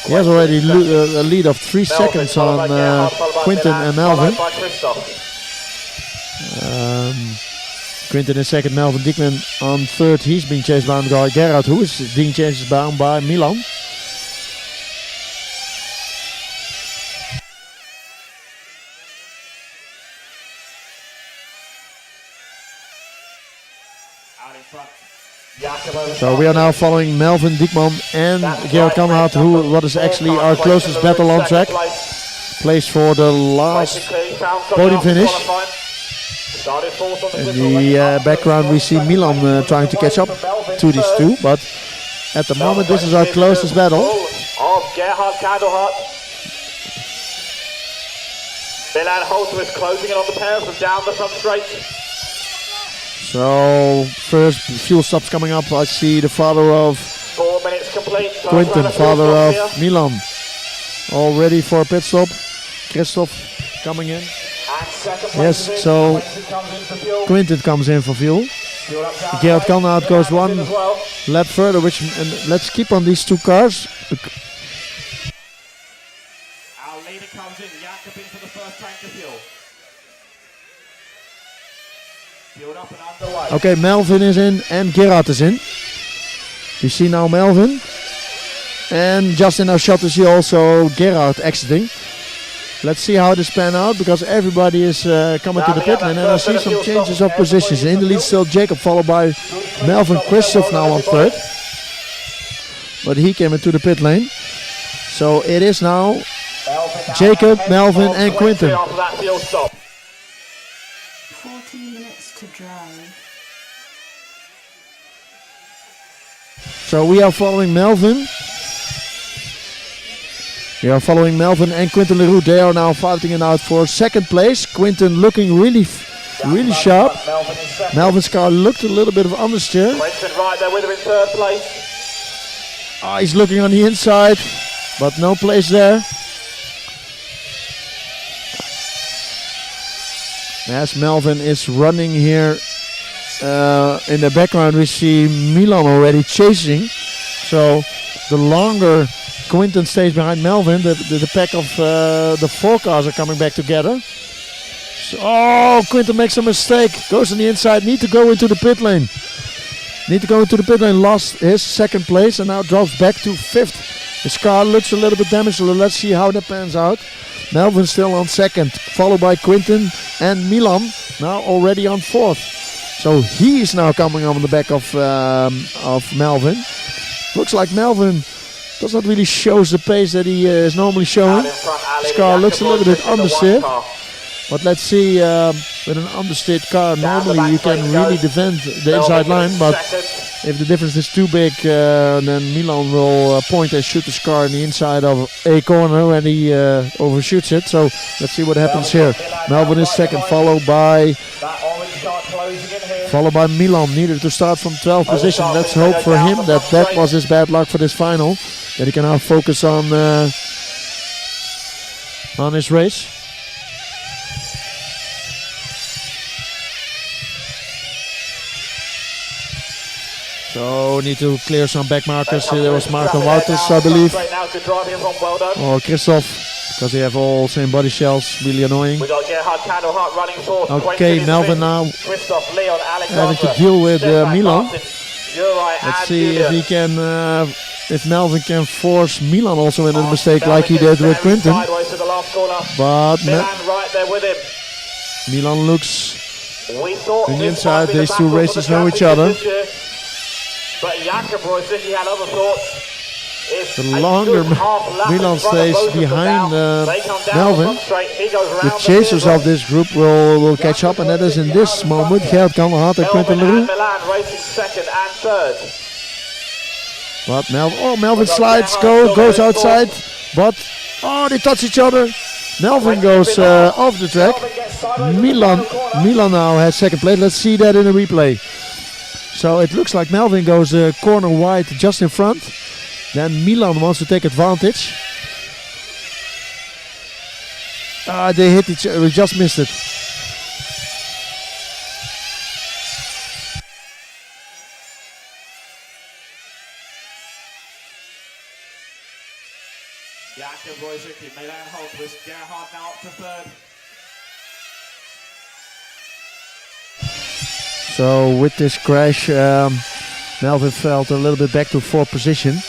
He has already a lead of 3 seconds on Quinten and Melvin. Quinten in second, Melvin Diekman on third. He's being chased by Gerhard, who is being chased down by Milan. So we are now following Melvin Diekman and Gerhard Kandelhardt, what is actually our closest battle on track. Place for the last podium finish. In the background we see Milan trying to catch up to these two, but at the moment this is our closest battle. Of Gerhard Kandelhardt. Milan Holter is closing in on the pair from down the front straight. So first fuel stops coming up. I see the father of 4 minutes complete. Quinten, father of Milan, all ready for a pit stop. Christoph coming in. Yes, so Quinten comes in for fuel. Gerhard Kandelhardt goes 1 lap further, and let's keep on these 2 cars. Our leader comes in, Jakob in for the first tank of fuel. Fueled up and underway. Okay, Melvin is in and Gerhard is in. You see now Melvin. And just in our shot you see also Gerhard exiting. Let's see how this pan out because everybody is coming to the pit lane and I see some changes of positions. In the lead still Jacob, followed by Melvin. Christoph now on third. But he came into the pit lane. So it is now Jacob, Melvin and Quinten. 14 minutes to drive. So we are following Melvin. We are following Melvin and Quinten Leroux. They are now fighting it out for second place. Quinten looking really sharp. Melvin's car looked a little bit of understeer. Quinten right there with him in third place. He's looking on the inside, but no place there. As Melvin is running here, in the background we see Milan already chasing. So the longer Quinten stays behind Melvin, the pack of the 4 cars are coming back together. So, Quinten makes a mistake, goes on the inside, need to go into the pit lane. Lost his second place and now drops back to 5th. His car looks a little bit damaged, so let's see how that pans out. Melvin still on second, followed by Quinten and Milan, now already on 4th. So he is now coming on the back of Melvin. Looks like Melvin does not really show the pace that he is normally showing. His car looks a little bit understeer. But let's see, with an understeered car, normally you can really defend the inside line. But if the difference is too big, then Milan will point and shoot his car in the inside of a corner when he overshoots it. So let's see what happens here. Melvin is second, followed by Milan. Needed to start from 12th position. Let's hope for him that was his bad luck for this final. That he can now focus on his race. So need to clear some back markers. There was Marco Wouters, I believe, or Christoph, because they have all same body shells. Really annoying. Okay, Melvin now having to deal with Milan. Let's see if he can, if Melvin can force Milan also into a mistake like he did with Quinten. But Milan looks on the inside. These two racers know each other. The longer Milan stays behind Melvin, the chasers of this group will catch up, and that is in this moment Gerard Kanderhart and Quinten Leroux. But Melvin slides, goes outside, but they touch each other. Melvin goes off the track. Milan now has second place. Let's see that in a replay. So it looks like Melvin goes corner wide just in front. Then Milan wants to take advantage. They hit each other, we just missed it. Jakob Royzicki, Milan Holtwist, Gerhard now up to third. So with this crash, Melvin fell a little bit back to fourth position.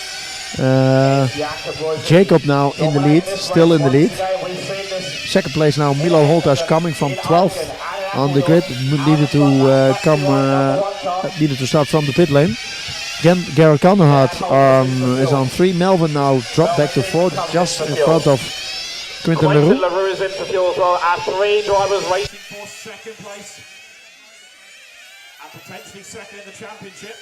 Jacob now in the lead, still in the lead. Second place now, Milo Holtas coming from 12th on the grid. Needed to start from the pit lane. Gerard Kanderhart is on 3. Melvin now dropped back to 4, just in front of Quinten Leroux. Leroux is into fuel as well. Our 3 drivers racing for second place and potentially second in the championship.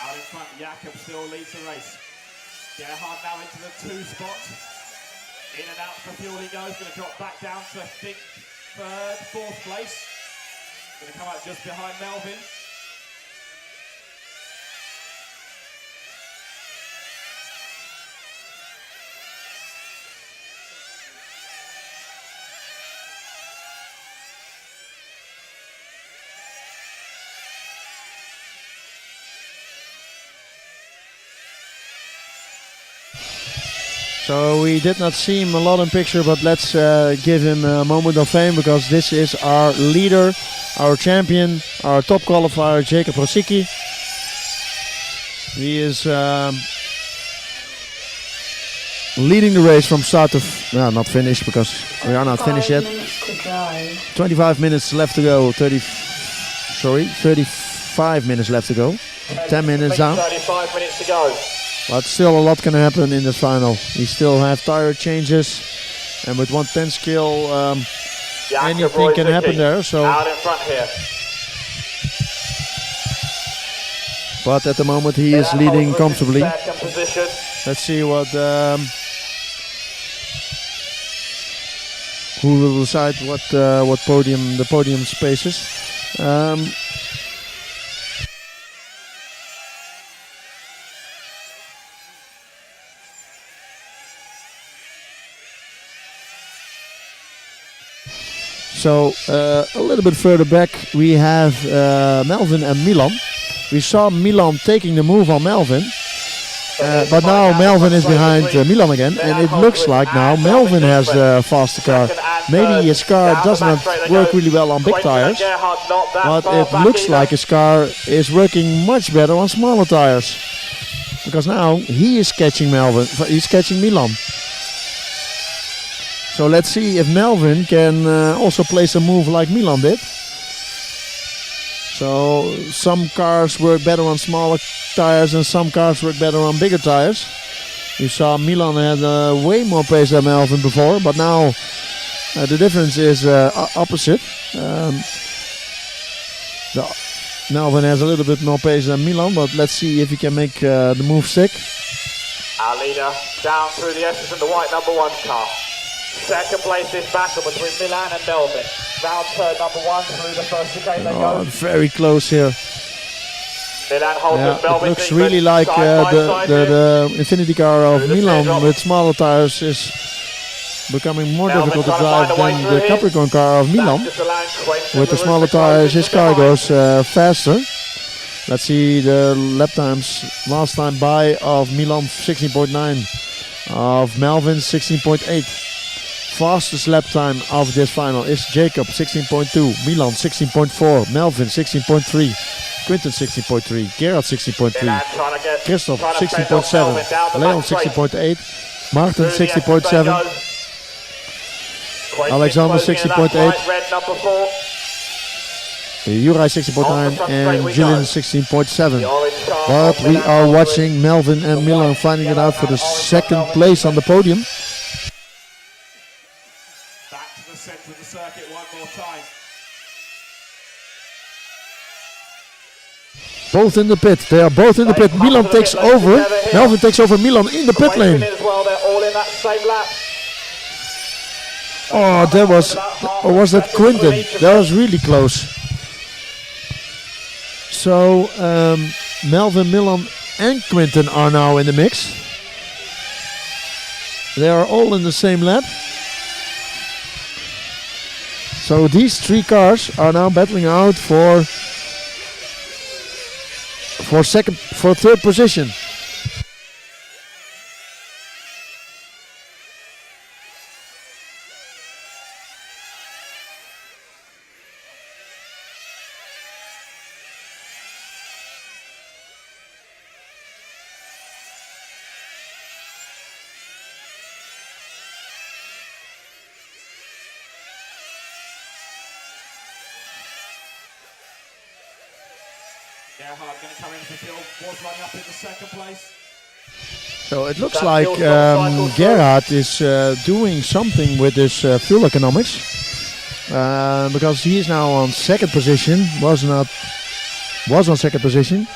Out in front, Jakob still leads the race. Gerhard now into the 2 spot. In and out for fuel he goes. Going to drop back down to, I think, 3rd, 4th place. Going to come out just behind Melvin. So we did not see him a lot in picture, but let's give him a moment of fame, because this is our leader, our champion, our top qualifier, Jacob Royzicki. He is leading the race from start to not finished, because we are not finished yet. 25 minutes left to go. 35 minutes left to go. 10 minutes down. 35 minutes to go. But still a lot can happen in this final. We still have tire changes, and with 110 skill, anything can happen there. So, out in front here. But at the moment he is leading comfortably. Let's see what who will decide what the podium spaces. So a little bit further back we have Melvin and Milan. We saw Milan taking the move on Melvin, but now Melvin is behind Milan again, and it looks like now Melvin has a faster car. Maybe his car does not work really well on big tires, but it looks like his car is working much better on smaller tires, because now he is catching he's catching Milan. So let's see if Melvin can also play some move like Milan did. So some cars work better on smaller tires and some cars work better on bigger tires. You saw Milan had way more pace than Melvin before, but now the difference is opposite. Melvin has a little bit more pace than Milan, but let's see if he can make the move stick. Our leader down through the S's and the white number 1 car. Second place is battle between Milan and Melvin. Round turn number 1 through the first chicane they go. Very close here. Milan holds Yeah, with Melvin. it looks really like the Infinity car of Milan with smaller tires is becoming more difficult to drive than the Capricorn car of Milan. With the smaller tires, his car goes faster. Let's see the lap times last time by of Milan 16.9, of Melvin 16.8. Fastest lap time of this final is Jacob 16.2, Milan 16.4, Melvin 16.3, Quinten 16.3, Gerard 16.3, Christoph 16.7, Leon 16.8, Martin 60.7, Alexander 60.8, Juraj 60.9 and Julian 16.7. But we are watching Melvin and Milan finding it out for the second place on the podium. Back to the centre of the circuit one more time. Both in the pit. They are both in the pit. Milan takes over. Melvin takes over Milan in the pit lane. As well, they're all in that same lap. Oh, that was, or was that Quinten? That was really close. So Melvin, Milan and Quinten are now in the mix. They are all in the same lap. So these three cars are now battling out for third position. Gerhard going to come in for field, was running up in the second place. So it looks like Gerhard is doing something with his fuel economics, because he is now on second position. Was on second position.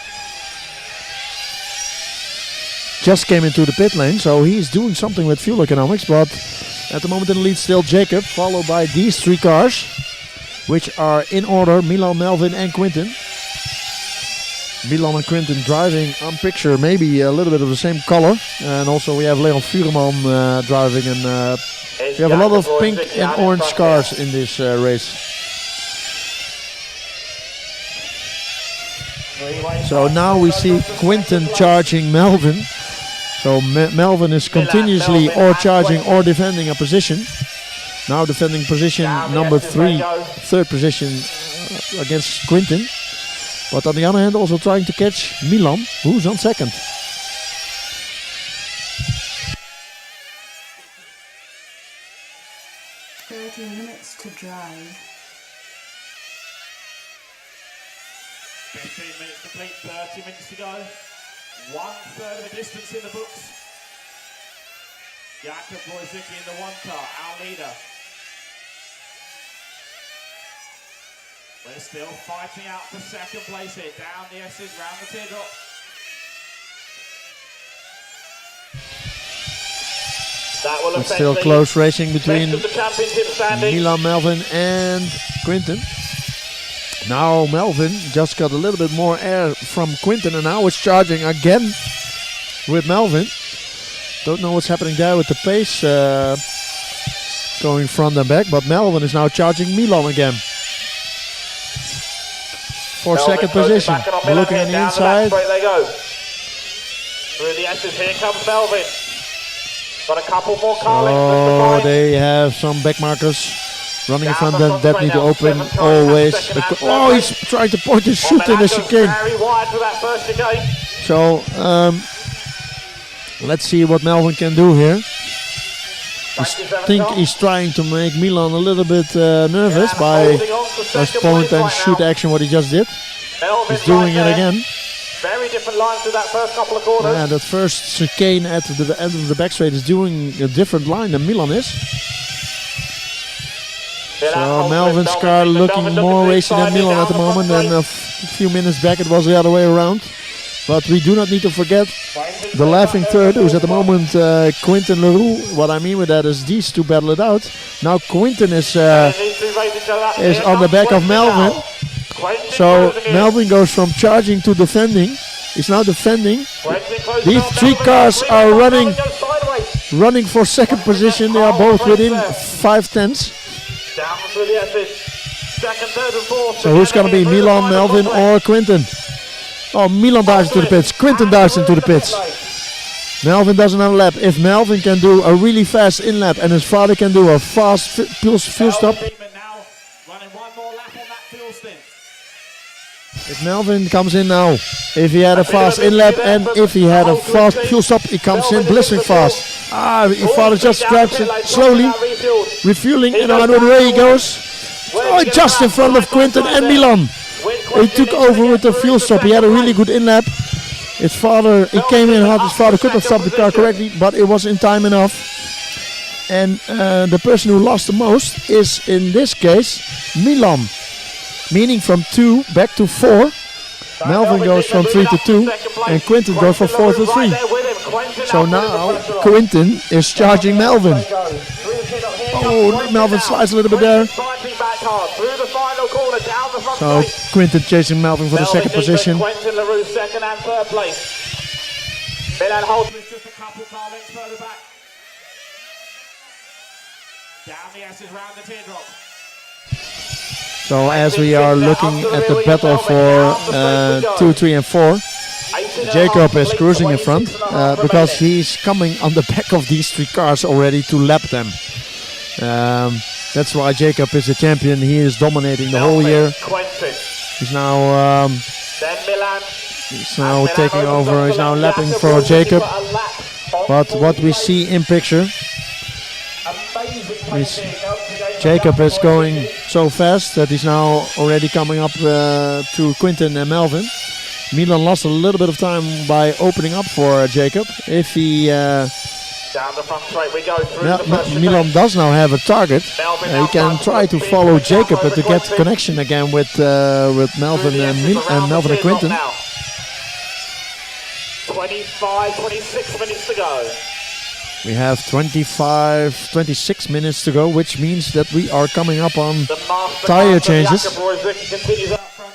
Just came into the pit lane, so he's doing something with fuel economics. But at the moment in the lead, still Jacob, followed by these three cars, which are in order: Milan, Melvin, and Quinten. Milan and Quinten driving on picture, maybe a little bit of the same color. And also we have Leon Fureman driving, and we have a lot of pink and orange cars in this race. So now we see Quinten charging Melvin. So Melvin is continuously or charging or defending a position. Now defending position number 3, third position against Quinten. But on the other hand, also trying to catch Milan, who's on second. 30 minutes to drive. 15 minutes complete, 30 minutes to go. 1/3 of the distance in the books. Jakob Wojcicki in the one car, our leader. We're still fighting out for second place here. Down the S's, round the teardrop. That will It's still close racing between the Milan, Melvin and Quinten. Now Melvin just got a little bit more air from Quinten, and now it's charging again with Melvin. Don't know what's happening there with the pace going front and back, but Melvin is now charging Milan again. For second position. Looking on the inside. They go. Through the S's, here comes Melvin. Got a couple more car Oh, they have some back markers running in front that need to open always. Oh, he's trying to point his shoot in the chicane. Very wide for that first chicane. So let's see what Melvin can do here. I think he's trying to make Milan a little bit nervous by his point and shoot action, what he just did. He's doing it again. Very different lines to that first couple of corners. Yeah, that first chicane at the end of the back straight is doing a different line than Milan is. So Melvin's car looking more racing than Milan at the moment, and a few minutes back it was the other way around. But we do not need to forget the laughing third, who's at the moment Quentin Leroux. What I mean with that is these two battle it out. Now Quentin is on the back of Melvin. So Melvin goes from charging to defending. He's now defending. These three cars are running for second position. They are both within 5/10. So who's going to be Milan, Melvin or Quentin? Oh, Milan dives into the pits. Quentin dives into the pits. Melvin doesn't have a lap. If Melvin can do a really fast in lap and his father can do a fast fuel stop. If Melvin comes in now, if he had a fast in lap and if he had a fast fuel stop, he comes in blistering fast. His father just scraps it slowly, refueling, and I don't know where he goes. Oh, just in front of Quentin and Milan. He took over with the fuel stop. He had a really good in lap. His father, he came in hard. His father could not stop the car correctly, but it was in time enough. And the person who lost the most is, in this case, Milan. Meaning from 2 back to 4. Melvin goes from 3 to 2, and Quentin goes from 4 to 3. So now Quentin is charging Melvin. Oh, Melvin slides a little bit there. So Quentin chasing Melvin for the second position. Quentin Leroux second and third place. Milan Holtz is just a couple car lengths further back. Down the S's round the teardrop. So as we are looking at the battle for 2, 3 and 4, Jacob is cruising in front because he's coming on the back of these three cars already to lap them. That's why Jacob is the champion. He is dominating the whole year. He's now taking over. He's now lapping for Jacob. But what we see in picture is Jacob is going so fast that he's now already coming up to Quentin and Melvin. Milan lost a little bit of time by opening up for Jacob. If he down the front straight we go through Milan does now have a target. He can try to follow Jacob to get connection again with Melvin and Melvin and Quentin. 25, 26 minutes to go. We have 26 minutes to go, which means that we are coming up on tire changes. Continues up front.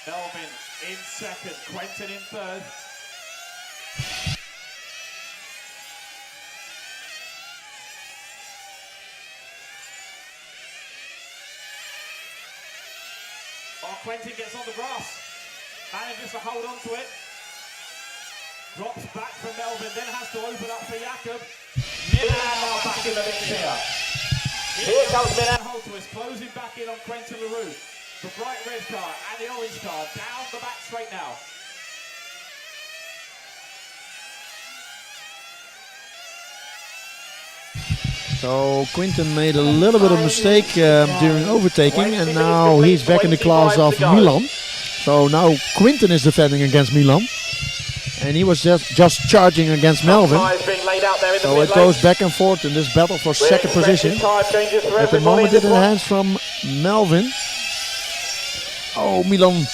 Melvin in second, Quentin in third. Quentin gets on the grass, manages to hold on to it, drops back from Melvin, then has to open up for Jakob. Milan now back in the mix here. Here comes Milan Holtwist, closing back in on Quentin Leroux. The bright red car and the orange car down the back straight now. So Quentin made a little bit of mistake during overtaking, and now he's back in the class of Milan. So now Quentin is defending against Milan, and he was just charging against Melvin. So it goes back and forth in this battle for second position. At the moment it enhanced from Melvin. Oh, Milan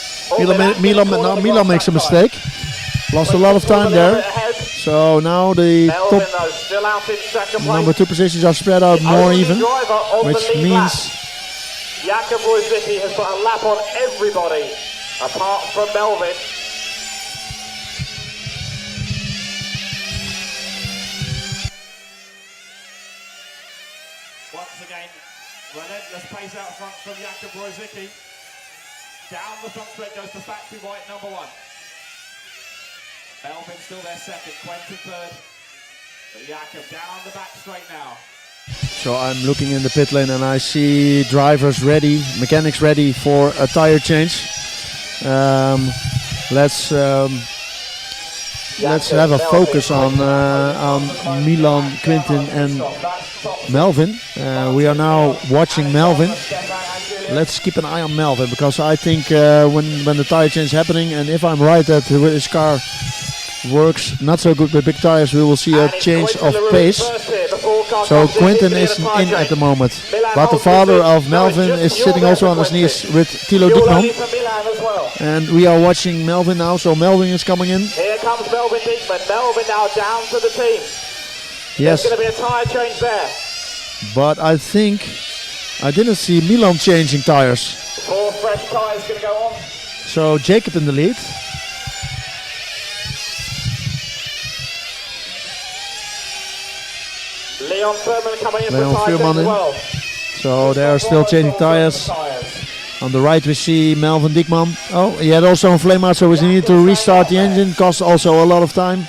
makes a mistake. Lost a lot of time there. So now the top number 2 positions are spread out more even, which means Jakob Royzicki has put a lap on everybody apart from Melvin. Once again, relentless pace out front from Jakob Royzicki. Down the front straight goes to factory white number 1. Melvin still there second, Quentin third. But Jakob down the back straight now. So I'm looking in the pit lane and I see drivers ready, mechanics ready for a tire change. Let's have a focus on Milan, Quentin and Melvin. We are now watching Melvin. Let's keep an eye on Melvin, because I think when the tire change is happening, and if I'm right that his car works not so good with big tires, we will see a change of pace. So Quinten is in at the moment. But the father of Melvin is sitting also on his knees with Thilo Diekman. And we are watching Melvin now, so Melvin is coming in. Here comes Melvin Diekman. Melvin now down to the team. Yes. There's going to be a tyre change there. But I think I didn't see Milan changing tires. 4 fresh tyres going to go on. So Jacob in the lead. Leon Furman coming in Leon for tyre change Furman as in. well. So they are still changing tires. On the right we see Melvin Diekman. Oh, he had also a flame out, so he needed to restart the engine. Cost also a lot of time.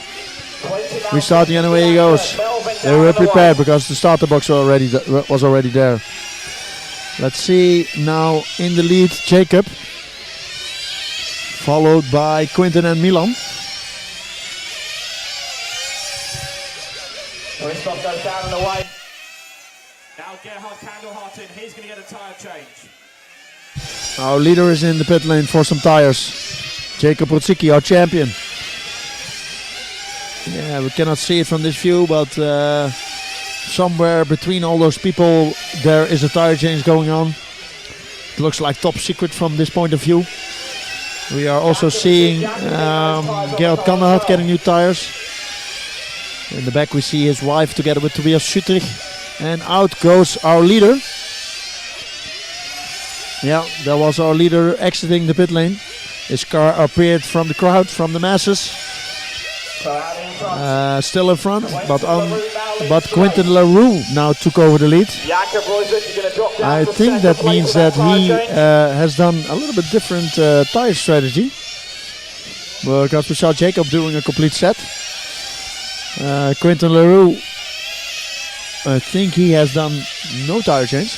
Restarting and away he goes. They were prepared because the starter box was already there. Let's see now in the lead Jacob, followed by Quinten and Milan. Christoph goes down and away. Now Gerhard Kandelhart in. He's going to get a tyre change. Our leader is in the pit lane for some tires. Jacob Rutsicki, our champion. Yeah, we cannot see it from this view, but somewhere between all those people there is a tire change going on. It looks like top secret from this point of view. We are also seeing Gerhard Kandelhart getting new tires. In the back we see his wife together with Tobias Schüttrich. And out goes our leader. Yeah, that was our leader exiting the pit lane. His car appeared from the crowd, from the masses. Still in front, but Quinten LaRue now took over the lead. I think that means that he has done a little bit different tire strategy. Because we saw Jacob doing a complete set. Quinten LaRue, I think he has done no tire change.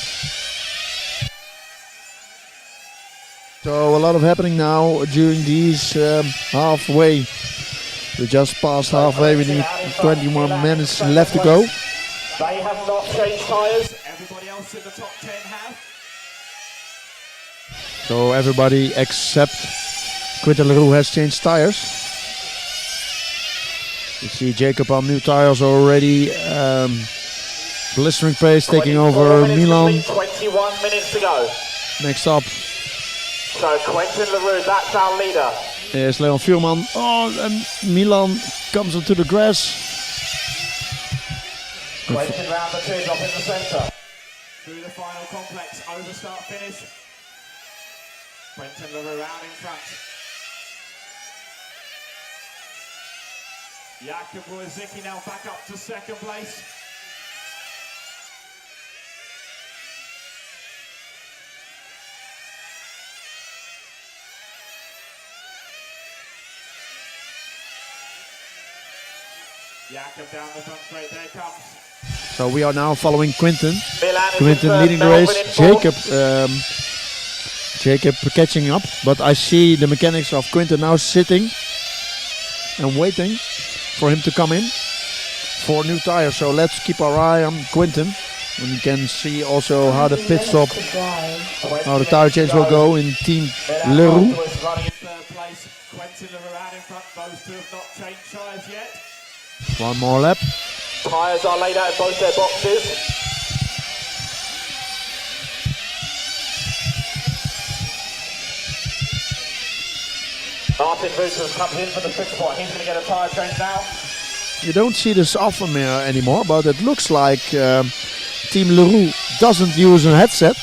So a lot of happening now during these halfway. We just passed halfway, we need 21 minutes left to go. They have not changed tyres. Everybody else in the top 10 have. So everybody except Quinten LaRue has changed tires. You see Jacob on new tires already. Blistering pace taking over Milan. 21 minutes to go. Next up. So Quinten LaRue, that's our leader. Here's Leon Furman. Oh, and Milan comes onto the grass. Quinten round the teardrop in the centre. Through the final complex, over start finish. Quinten LaRue out in front. Jakub Wojcicki now back up to second place. Jakub down the front straight, there comes. So we are now following Quinten. Quinten leading the race. Jacob catching up, but I see the mechanics of Quinten now sitting and waiting for him to come in for new tires. So let's keep our eye on Quinten. And you can see also how the pit stop, how the tire change will go in Team LaRue. Quinten LaRue out in front, those two have not changed tyres yet. One more lap. Tyres are laid out in both their boxes. Martin Booters comes in for the pit spot. He's going to get a tyre change now. You don't see this often anymore, but it looks like Team LaRue doesn't use a headset.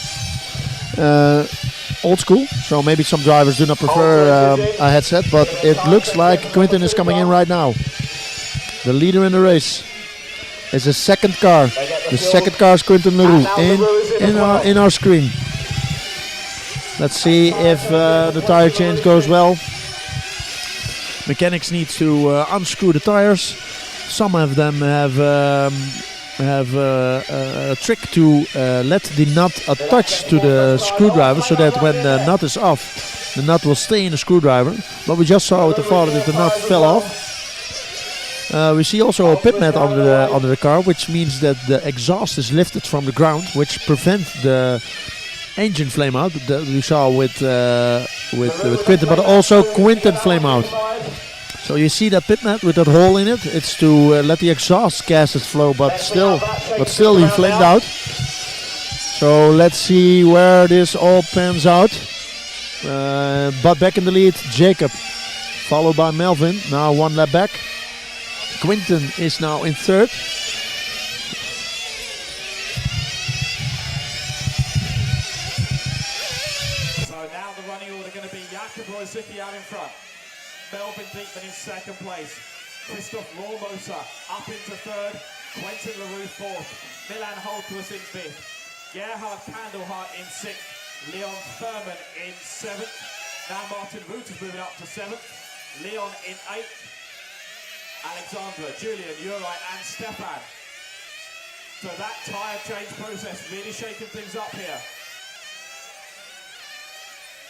Old school, so maybe some drivers do not prefer a headset, but it looks like Quinten is coming in right now. The leader in the race is a second car. The second car is Quinten LaRue in our screen. Let's see if the tire change goes well. Mechanics need to unscrew the tires. Some of them have a trick to let the nut attach to the screwdriver so that when the nut is off, the nut will stay in the screwdriver. But we just saw with the father that the nut fell off. We see also a pit mat under the car, which means that the exhaust is lifted from the ground, which prevents the engine flame out that we saw with Quinten, but also Quinten flame out. So you see that pit mat with that hole in it? It's to let the exhaust gases flow, but still he flamed out. So let's see where this all pans out. But back in the lead, Jacob, followed by Melvin. Now one lap back. Quinten is now in third. So now the running order going to be Jakob Rosicki out in front. Melvin Diekman in second place. Christoph Rohrmoser up into third. Quentin LaRue fourth. Milan Holtwas in fifth. Gerhard Kandelhart in sixth. Leon Thurman in seventh. Now Martin Root is moving up to seventh. Leon in eighth. Alexandra, Julian, Uri and Stefan. So that tyre change process really shaking things up here.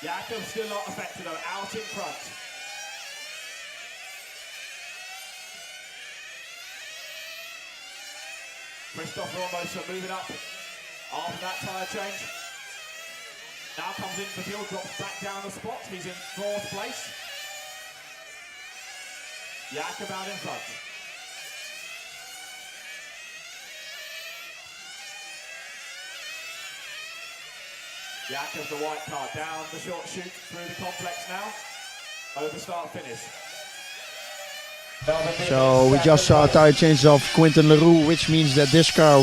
Jakob still not affected though, out in front. Christoph Rohrmoser moving up after that tyre change. Now comes into the field, drops back down the spot. He's in fourth place. Jakob out in front. Jakob, the white car, down the short chute through the complex now. Over start finish. So we just saw a tire change of Quinten LaRue, which means that this car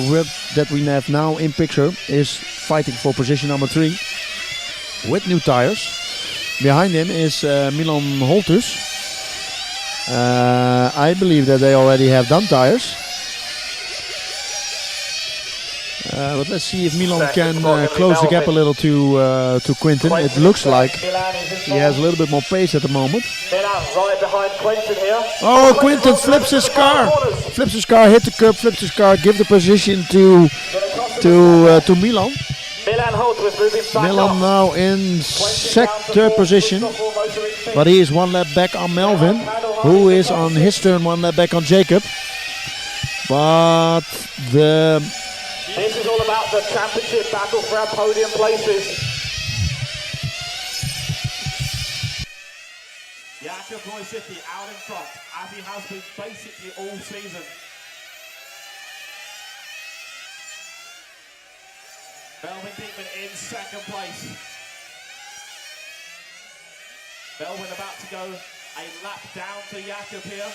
that we have now in picture is fighting for position number 3 with new tires. Behind him is Milan Holtus. I believe that they already have done tires. But let's see if Milan can close the gap a little to Quinten. It looks like he has a little bit more pace at the moment. Right behind Quinten here. Oh, Quinten flips his car. Flips his car, hit the curb, flips his car, give the position to Milan. Milan Holtwas moving back Milan now in third position, but he is one lap back on Melvin, who is on his turn one lap back on Jacob. But this is all about the championship battle for our podium places. Jakob Rosicki out in front, as he has been basically all season. Melvin Diekman in second place. Melvin about to go a lap down to Jakob here.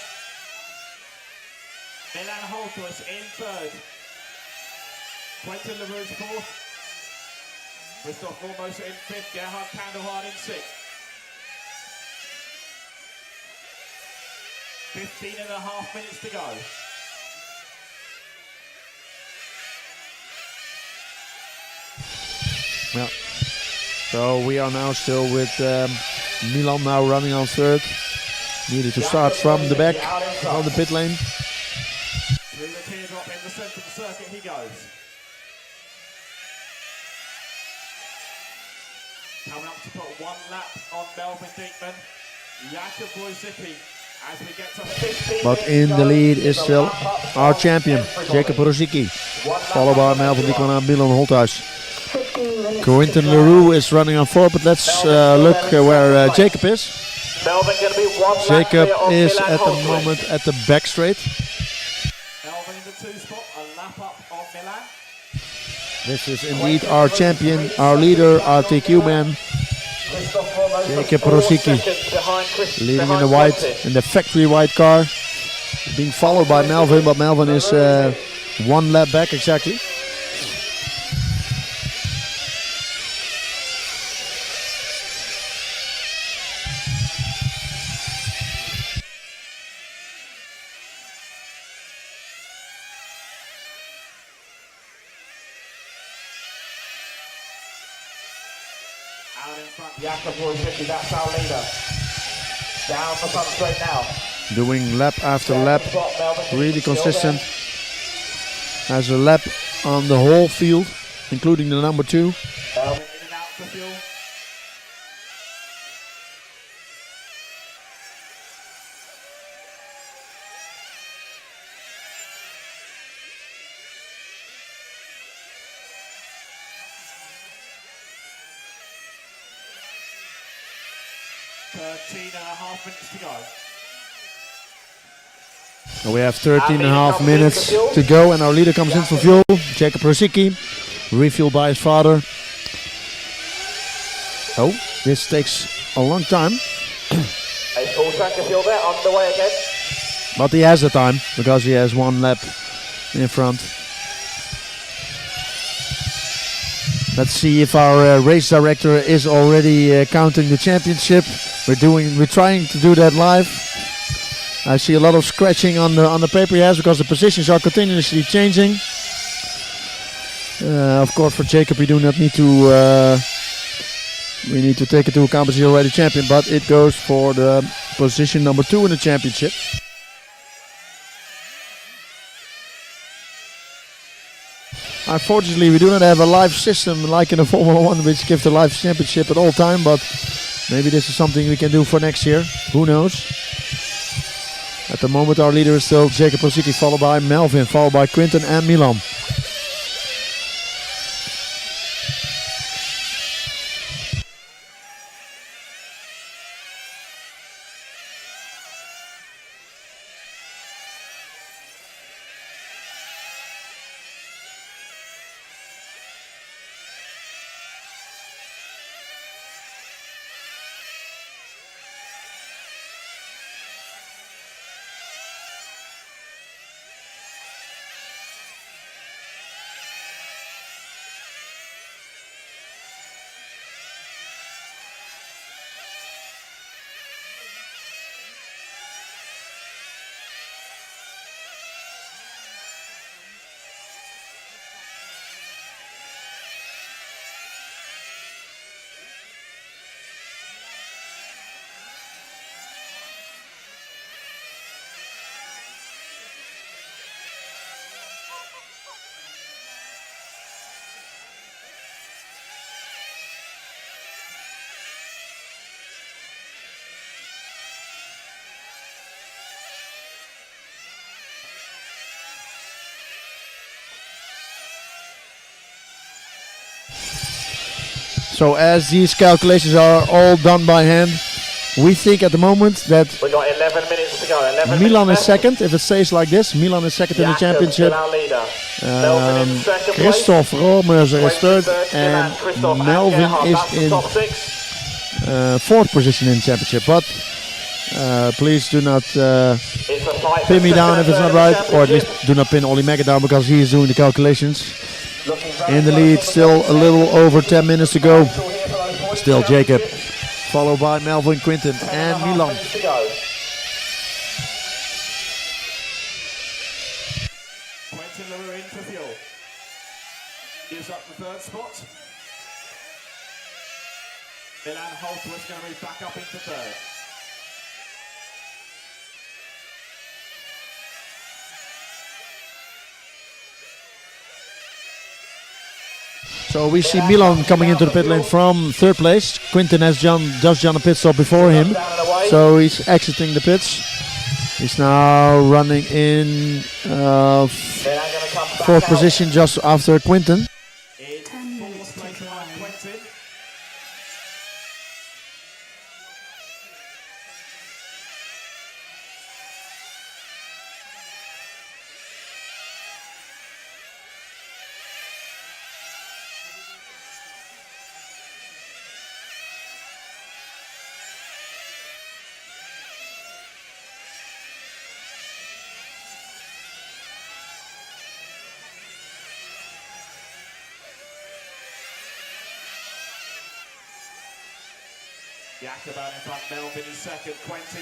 Milan Holtwas in third. Quentin LaRue's fourth. Christoph Rohrmoser in fifth. Gerhard Kandelhart in sixth. 15.5 minutes to go. Yeah. So we are now still with Milan now running on third. Needed to start from the back on the pit lane. Through the teardrop in the centre of the circuit he goes. Coming up to put one lap on Melvin Diekman. Jakob Rosicki as we get to 15. But in the lead is still our champion, Jakob Rosicki. Followed by Melvin Diekman and Milan Holthuis. Quinten LaRue is running on fourth, but let's look where Jacob is. Jacob is at the moment at the back straight. Melvin in the 2 spot, a lap up on Milan. This is indeed our champion, our leader, our TQ man, Jakob Rosicki, leading in the white, in the factory white car, being followed by Melvin, but Melvin is one lap back exactly. Out in front, Jakob Rosicki, that's our leader. Down the front straight now. Doing lap after lap, really consistent. Has a lap on the whole field, including the number 2. Melvin in and out the field. .5 minutes to go. We have 13.5 minutes to go, and our leader comes in for fuel. Jacob Rosicki, refueled by his father. Oh, this takes a long time. A full tank of fuel there, underway again. But he has the time, because he has one lap in front. Let's see if our race director is already counting the championship. We're trying to do that live. I see a lot of scratching on the paper he has, because the positions are continuously changing. Of course, for Jacob, we do not need to. We need to take into account because he's already champion, but it goes for the position number 2 in the championship. Unfortunately, we do not have a live system like in the Formula 1, which gives the live championship at all time, but maybe this is something we can do for next year. Who knows? At the moment, our leader is still Jacob Rosicki, followed by Melvin, followed by Quinten and Milan. So as these calculations are all done by hand, we think at the moment that We've got 11 minutes to go. 11 Milan minutes is second. If it stays like this, Milan is second in the championship. Christoph Romerser is third, and Melvin is in fourth position in the championship. But please do not pin me down if it's not right, or at least do not pin Ollie Megger down because he is doing the calculations. In the lead, still a little over 10 minutes to go. Still Jacob, followed by Melvin, Quinten and Milan. Quinten Leroux in for fuel. Gives up the third spot. Milan Holtworth going to move back up into third. So we see Milan coming into the pit lane from third place. Quinten has just done a pit stop before him, so he's exiting the pits. He's now running in fourth position just after Quinten. 10 minutes to drive.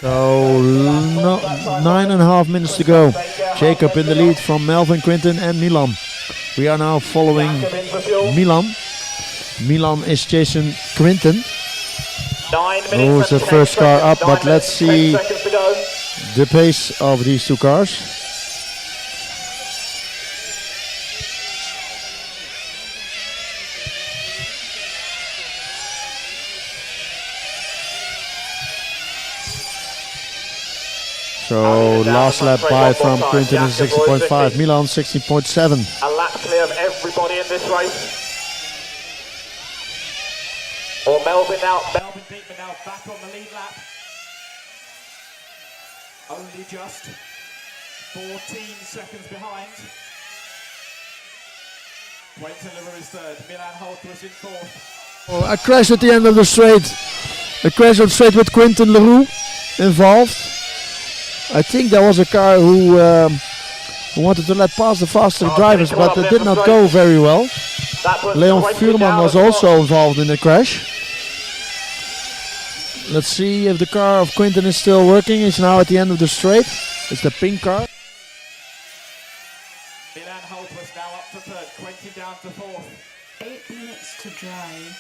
So 9.5 minutes to go. Jacob in the lead from Melvin, Quinten and Milan. We are now following Milan. Milan is chasing Quinten. Who's the first car up, but let's see the pace of these two cars. So last lap by from Quinten is 60.5, Milan 16.7. A lap clear of everybody in this race. Or Melvin now, Melvin Diekman now back on the lead lap. Only just 14 seconds behind. Quentin Leroux is third. Milan Holter is in fourth. Oh, a crash at the end of the straight. A crash on straight with Quentin Leroux involved. I think there was a car who wanted to let pass the faster drivers, but it did not go very well. Leon Vuurman was also involved in the crash. Let's see if the car of Quentin is still working. It's now at the end of the straight. It's the pink car. Milan Holter is now up to third. Quentin down to fourth. 8 minutes to drive.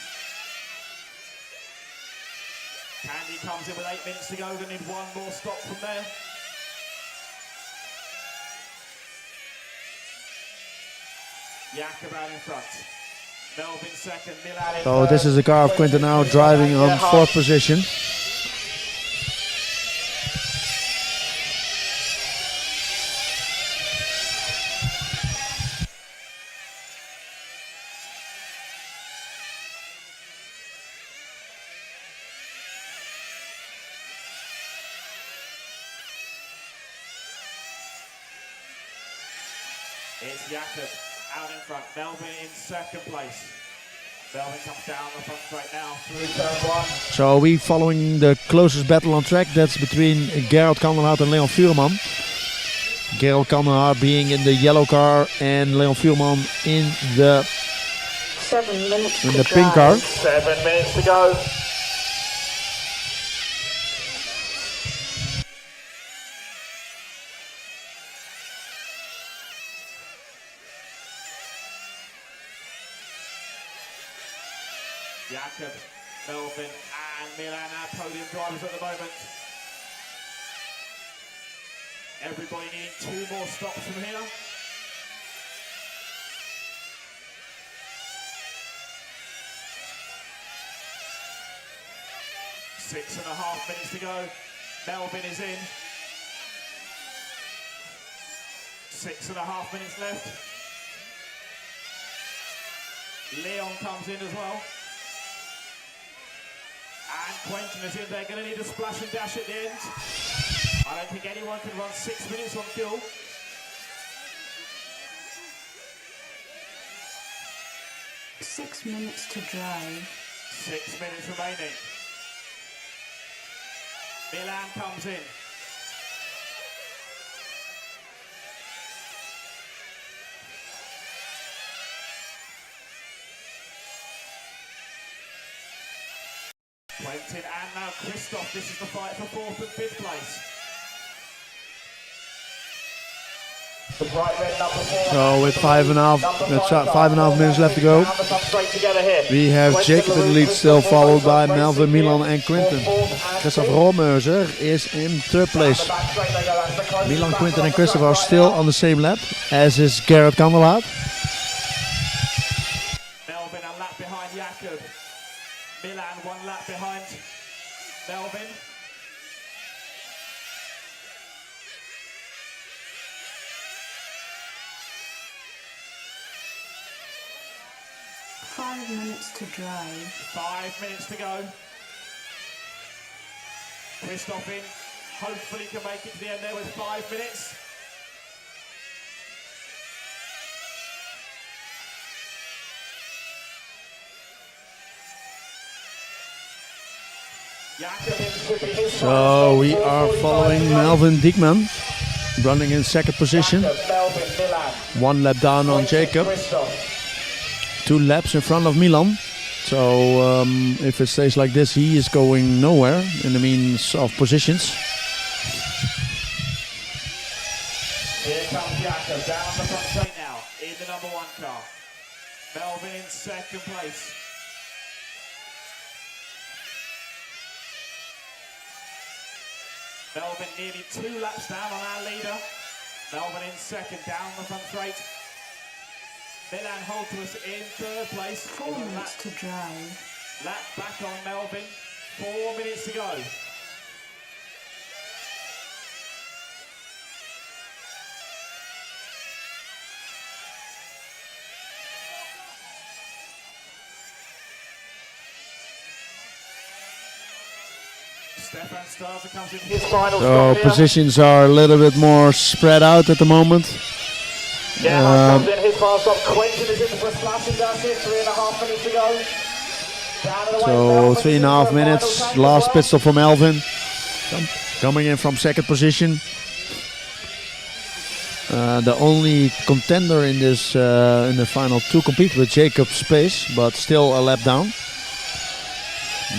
Candy comes in with 8 minutes to go. They need one more stop from there. Jakob out in front. Melvin second. Milan in So third. this is the car of Quentin now driving on fourth position. It's Jakob out in front. Melvin in second place. Melvin comes down the front straight now through turn one. So we following the closest battle on track. That's between Gerald Kandelhaat and Leon Vuurman. Gerald Kandelhaat being in the yellow car and Leon Vuurman in the 7 minutes to pink car. 7 minutes to go. Jakob, Melvin and Milan are podium drivers at the moment. Everybody needing 2 more stops from here. Six and a half minutes to go. Melvin is in. 6.5 minutes left. Leon comes in as well. And Quentin is in. They're going to need a splash and dash at the end. I don't think anyone can run 6 minutes on fuel. Six minutes to drive. 6 minutes remaining. Milan comes in. Quentin and now Christoph. This is the fight for 4th and 5th place. The bright red number 4. So with 5.5 minutes left to go, we have Jacob in the lead, still followed by Melvin, Milan and Quentin. Christoph Rohrmeuser is in 3rd place. Milan, Quentin and Christoph are still on the same lap, as is Gerard Kandelhaat. Melvin a lap behind Jakob. Milan 1 lap behind Melvin. Five minutes to drive. 5 minutes to go. Christoph in. Hopefully can make it to the end there with 5 minutes. So we are following Melvin Diekman, running in 2nd position. 1 lap down on Jacob. 2 laps in front of Milan. So if it stays like this, he is going nowhere in the means of positions. Here comes Jakob down the front straight now in the number 1 car. Melvin in 2nd place. Melvin nearly 2 laps down on our leader. Melvin in 2nd down the front straight. Milan Holtwas in 3rd place. 4 minutes to drive. Lap back on Melvin. 4 minutes to go. Stefan Strasser comes in his final So stop here. positions are a little bit more spread out at the moment. Gerhard comes in his final stop. Quentin is in for a slashing dust here, 3.5 minutes to go. So 3.5 minutes. Last pit stop from Elvin. Coming in from second position. The only contender in this in the final to compete with Jacob's pace, but still a lap down.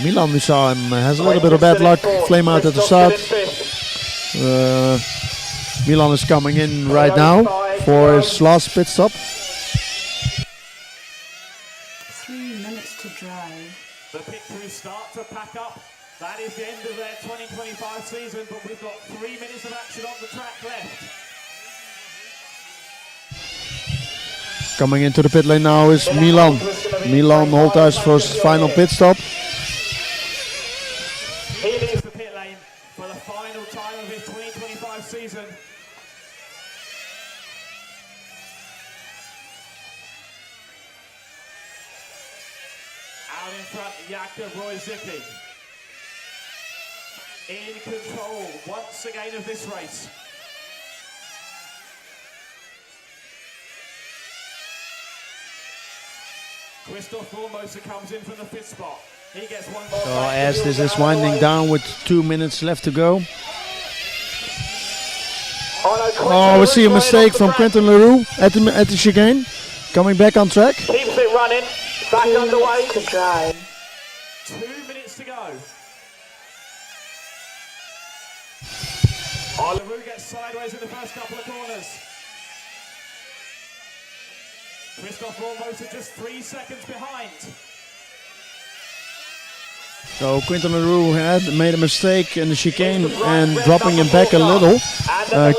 Milan, we saw him, has a little bit of bad luck. Flame out at the start. Milan is coming in right now for his last pit stop. 3 minutes to drive. The pit crew start to pack up. That is the end of their 2025 season, but we've got 3 minutes of action on the track left. Coming into the pit lane now is Milan. Milan Holthuis for his final pit stop. He leaves the pit lane for the final time of his 2025 season. Out in front, Jakub Royzicki. In control once again of this race. Christoph Formosa comes in from the fifth spot. He gets one more. So as this is winding down with 2 minutes left to go. Oh, we see a mistake from Quentin Leroux at the chicane. Coming back on track. Keeps it running. Back underway. To drive. 2 minutes to go. Leroux gets sideways in the first couple of corners. Christoph Formosa just 3 seconds behind. So Quentin Leroux had made a mistake in the chicane and dropping him back a little.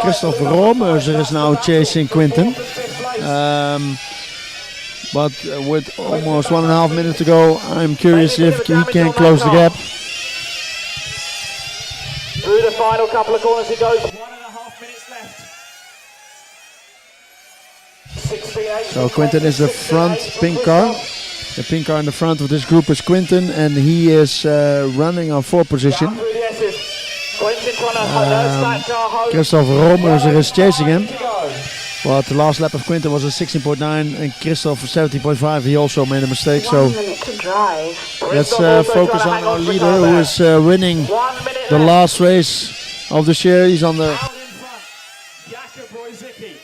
Christoph Roomeuser is now chasing Quentin. But with almost 1.5 minutes to go, I'm curious if he can close the gap. Through the final couple of corners he goes. 1.5 minutes left. 68. So Quentin is the front pink car. The pink car in the front of this group is Quentin, and he is running on 4th position. Christoph Roomeuser is chasing him. But the last lap of Quentin was a 16.9 and Christoph 17.5. He also made a mistake. So let's focus on our leader who is winning the last race of this year. He's on the... Jakub Royzicki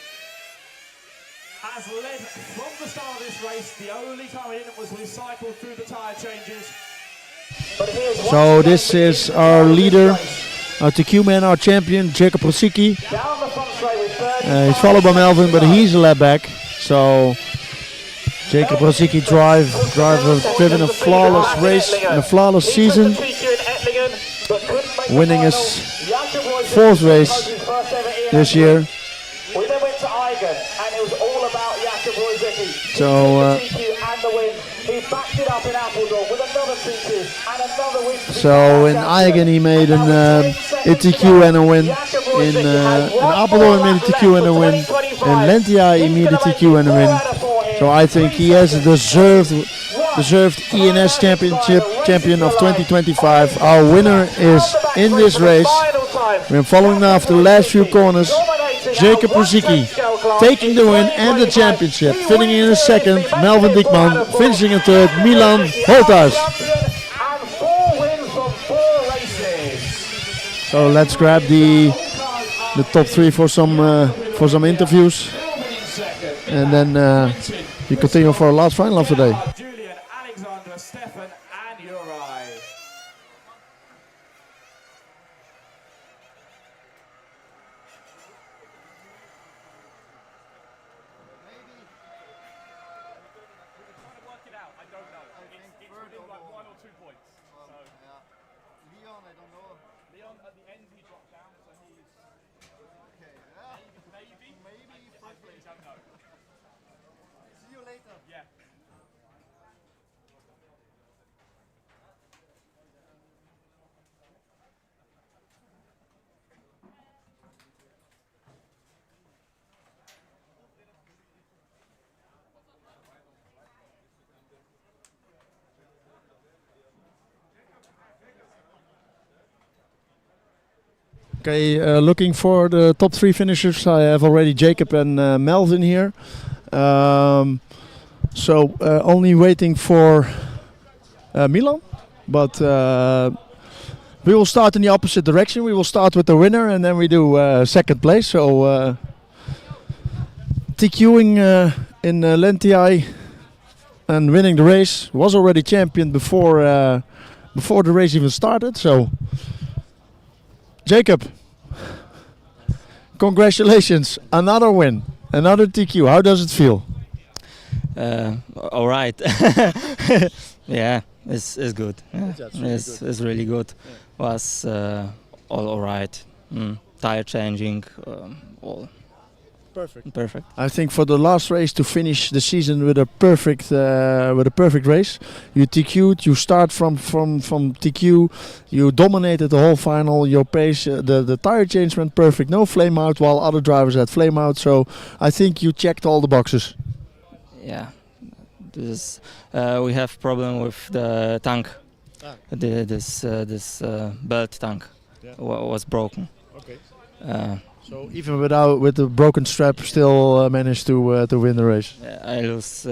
has led from the start of this race. The only time he didn't was recycled through the tyre changes. So this is our leader, our TQ man, our champion, Jakub Royzicki. He's followed by Melvin, but he's a lap back. So Jakub Royzicki driven a flawless race and a flawless season, winning his 4th race this year. We then went to Eigen, and it was all about Jakub Royzicki. So He backed it up in Apeldoorn with another TQ and another win. So in Eigen he made a TQ and a win. In Apeldoorn he made a TQ and a win. In Lentiai he made a TQ and a win. So I think he has a deserved ENS champion of 2025. Our winner is in this race. We're following now after the last few corners. Jakub Royzicki taking the win and the championship. Finishing in a second, Melvin Diekman. Finishing in third, Milan Holthuis. So let's grab the top 3 for some interviews, and then we continue for our last final of the day. Julian, Alexander, Stefan, and Uri. Okay, looking for the top 3 finishers. I have already Jacob and Melvin here. So only waiting for Milan, but we will start in the opposite direction. We will start with the winner and then we do second place. So TQing in Lentiai and winning the race. Was already champion before the race even started. So Jacob, congratulations, another win, another TQ. How does it feel? All right. Yeah, it's good. Yeah. It's really good. Was all right. Tire changing, all perfect. I think for the last race to finish the season with a perfect race, you TQ'd. You start from TQ. You dominated the whole final. Your pace, the tire change went perfect. No flame out, while other drivers had flame out. So I think you checked all the boxes. Yeah, we have problem with the tank. This belt tank was broken. Okay. So even with the broken strap, still managed to win the race. I lose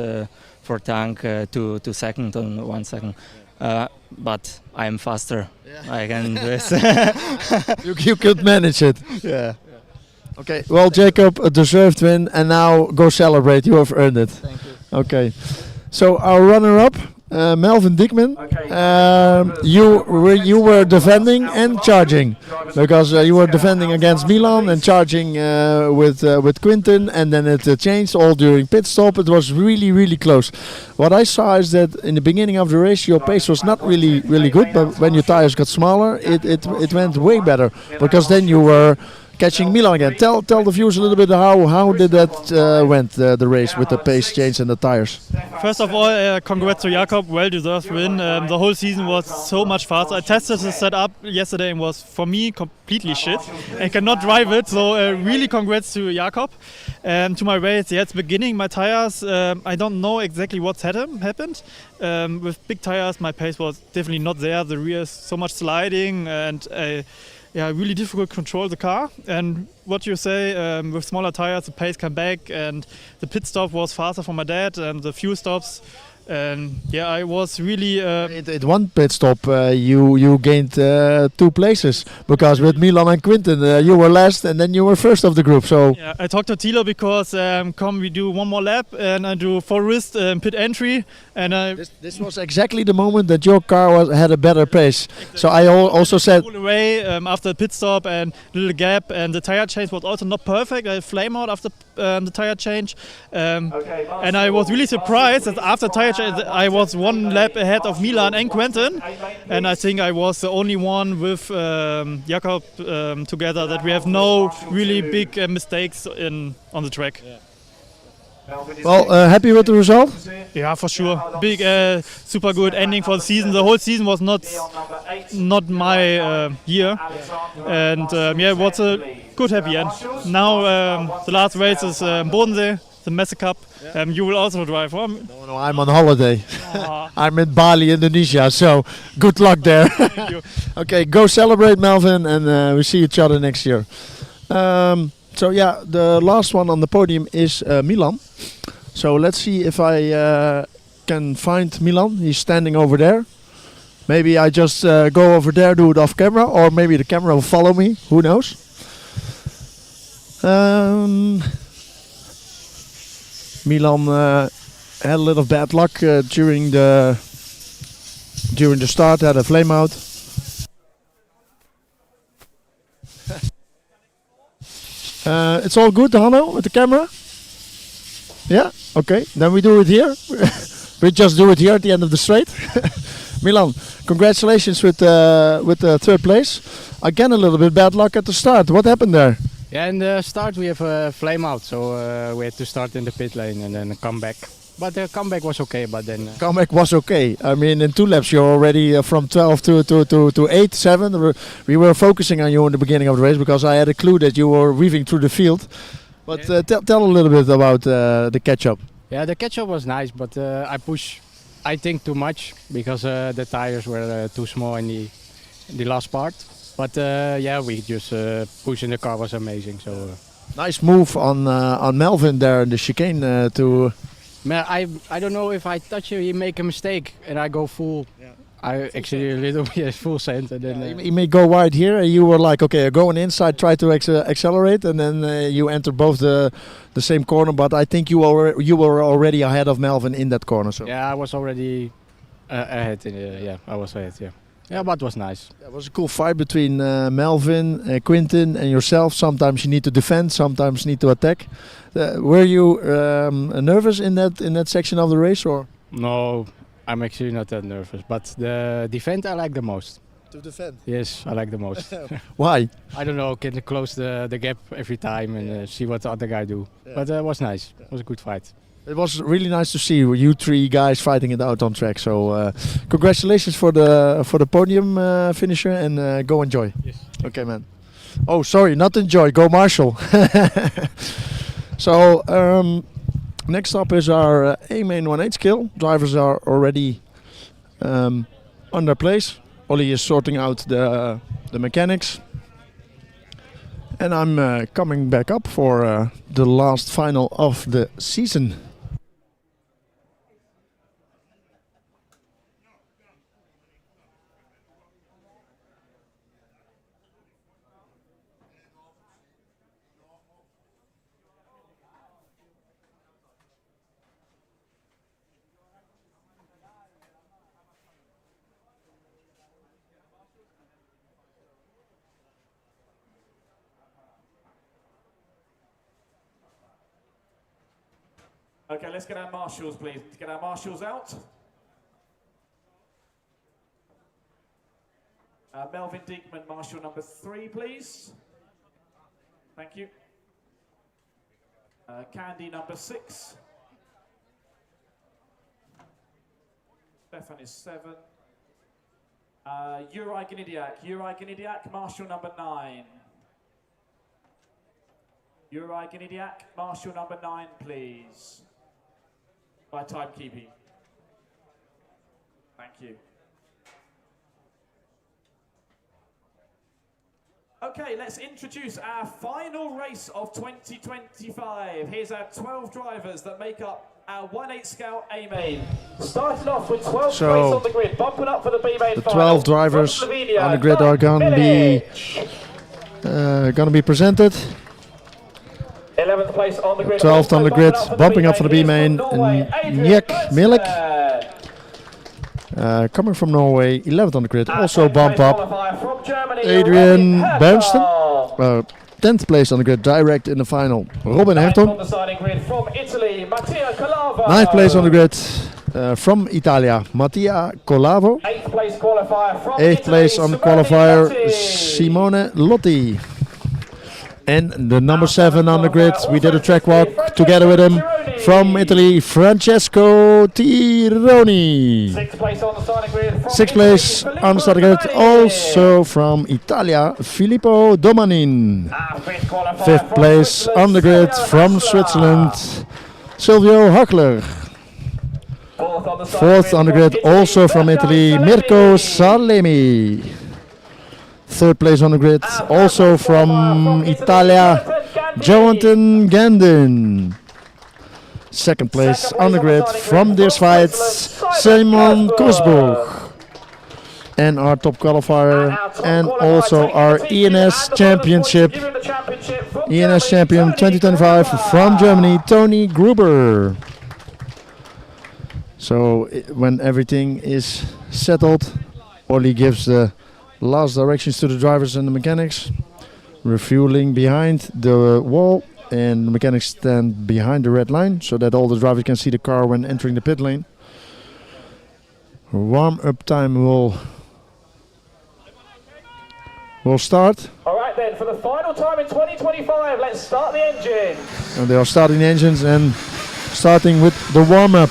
for tank 2 seconds on 1 second, but I'm faster. Yeah. I can do this. you could manage it. Yeah. Okay. Well, Jacob, a deserved win, and now go celebrate. You have earned it. Thank you. Okay. So our runner-up, Melvin Dickman, you were defending and charging, because you were defending against Milan and charging with Quinten, and then it changed all during pit stop. It was really close. What I saw is that in the beginning of the race your pace was not really good, but when your tires got smaller it went way better, because then you were catching Milan again. Tell the viewers a little bit how did that went, the race with the pace change and the tires. First of all, congrats to Jakob, well-deserved win. The whole season was so much faster. I tested the setup yesterday and was, for me, completely shit. I cannot drive it, so really congrats to Jakob. To my race, yeah, it's beginning. My tires, I don't know exactly what's happened. With big tires, my pace was definitely not there. The rear is so much sliding, and really difficult to control the car. And what you say, with smaller tires, the pace came back, and the pit stop was faster for my dad, and the few stops. And I was really. At one pit stop, you gained 2 places, because with Milan and Quinten, you were last, and then you were first of the group. So yeah, I talked to Thilo because we do one more lap, and I do Forest pit entry, and this was exactly the moment that your car had a better pace. Exactly. So I also said away after the pit stop and little gap, and the tire change was also not perfect. I flame out after the tire change, and I was really surprised that after tire change I was 1 lap ahead of Milan and Quinten, and I think I was the only one with Jakob together that we have no really big mistakes on the track. Yeah. Well, happy with the result? Yeah, for sure. Big, super good ending for the season. The whole season was not my year, and it was a good happy end. Now the last race is Bodensee, the Messe Cup. You will also drive. Huh? No, I'm on holiday. I'm in Bali, Indonesia. So good luck there. Thank you. Okay, go celebrate, Melvin, and we see each other next year. So yeah, the last one on the podium is Milan. So let's see if I can find Milan. He's standing over there. Maybe I just go over there, do it off camera, or maybe the camera will follow me. Who knows? Milan had a little bad luck during the start. Had a flame out. It's all good, Hanno, with the camera? Yeah? Okay, then we do it here. We just do it here at the end of the straight. Milan, congratulations with the 3rd place. Again, a little bit bad luck at the start. What happened there? Yeah, in the start we have a flame out, so we had to start in the pit lane and then come back. But the comeback was okay, but then... Comeback was okay. I mean, in 2 laps you're already from 12 to 8, 7. We were focusing on you in the beginning of the race because I had a clue that you were weaving through the field. But tell a little bit about the catch-up. Yeah, the catch-up was nice, but I pushed, I think, too much because the tires were too small in the last part. But yeah, we just pushing the car was amazing. So Nice move on Melvin there in the chicane to. man, I don't know if I touch him, he make a mistake and I go full. I actually a little bit full send and then He may go wide here, and you were like, okay, going inside, try to accelerate, and then you enter both the same corner. But I think you were already ahead of Melvin in that corner. So yeah, I was already ahead. Yeah, I was ahead. Yeah, yeah, but it was nice. it was a cool fight between Melvin, Quinten, and yourself. Sometimes you need to defend, sometimes you need to attack. Were you nervous in that section of the race, or? No, I'm actually not that nervous. But the defend I like the most. To defend? Yes, I like the most. Why? I don't know. Can close the gap every time and see what the other guy do. Yeah. But it was nice. It was a good fight. It was really nice to see you three guys fighting it out on track. So congratulations for the podium finisher, and go enjoy. Yes. Okay, man. Oh, sorry, not enjoy. Go Marshall. So next up is our A-main 1/8 skill. Drivers are already on their place. Ollie is sorting out the mechanics. And I'm coming back up for the last final of the season. Okay, let's get our marshals, please. Get our marshals out. Melvin Diekman, marshal number 3, please. Thank you. Candy number 6. Stefan is 7. Juraj Gnidiak, marshal number 9. Juraj Gnidiak, marshal number 9, please. By timekeeping. Thank you. Okay, let's introduce our final race of 2025. Here's our 12 drivers that make up our 1/8 scale A-main. Starting off with 12 So, places on the grid, bumping up for the B-main The final. 12 drivers on the grid are going to be presented. 11th place on the grid. 12th on the grid, bumping up for the B-main, Njek Milik. Coming from Norway, 11th on the grid, also bump up. Adrian Bernsten, 10th place on the grid, direct in the final. Robin Herton. 9th place on the grid, from Italia, Mattia Colavo. 8th place on the qualifier, Simone Lotti. And the number 7 on the grid, we did a track walk together with him, from Italy, Francesco Tironi. 6th place on the starting grid. 6th place on the starting grid, also from Italia, Filippo Domanin. 5th place on the grid, from Switzerland, Silvio Hackler. 4th on the grid, also from Italy, Mirko Salemi. 3rd place on the grid, also from Italia, Jonathan Gandin. 2nd place on the grid, from this fight, Simon Kosburg. And our top qualifier, and also our ENS Championship, ENS Champion 2025 from Germany, Tony Gruber. So when everything is settled, Ollie gives the last directions to the drivers and the mechanics. Refueling behind the wall, and the mechanics stand behind the red line so that all the drivers can see the car when entering the pit lane. Warm-up time will start. All right then, for the final time in 2025, let's start the engine. And they are starting the engines and starting with the warm-up.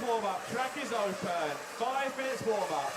warm-up. Track is open. 5 minutes warm-up.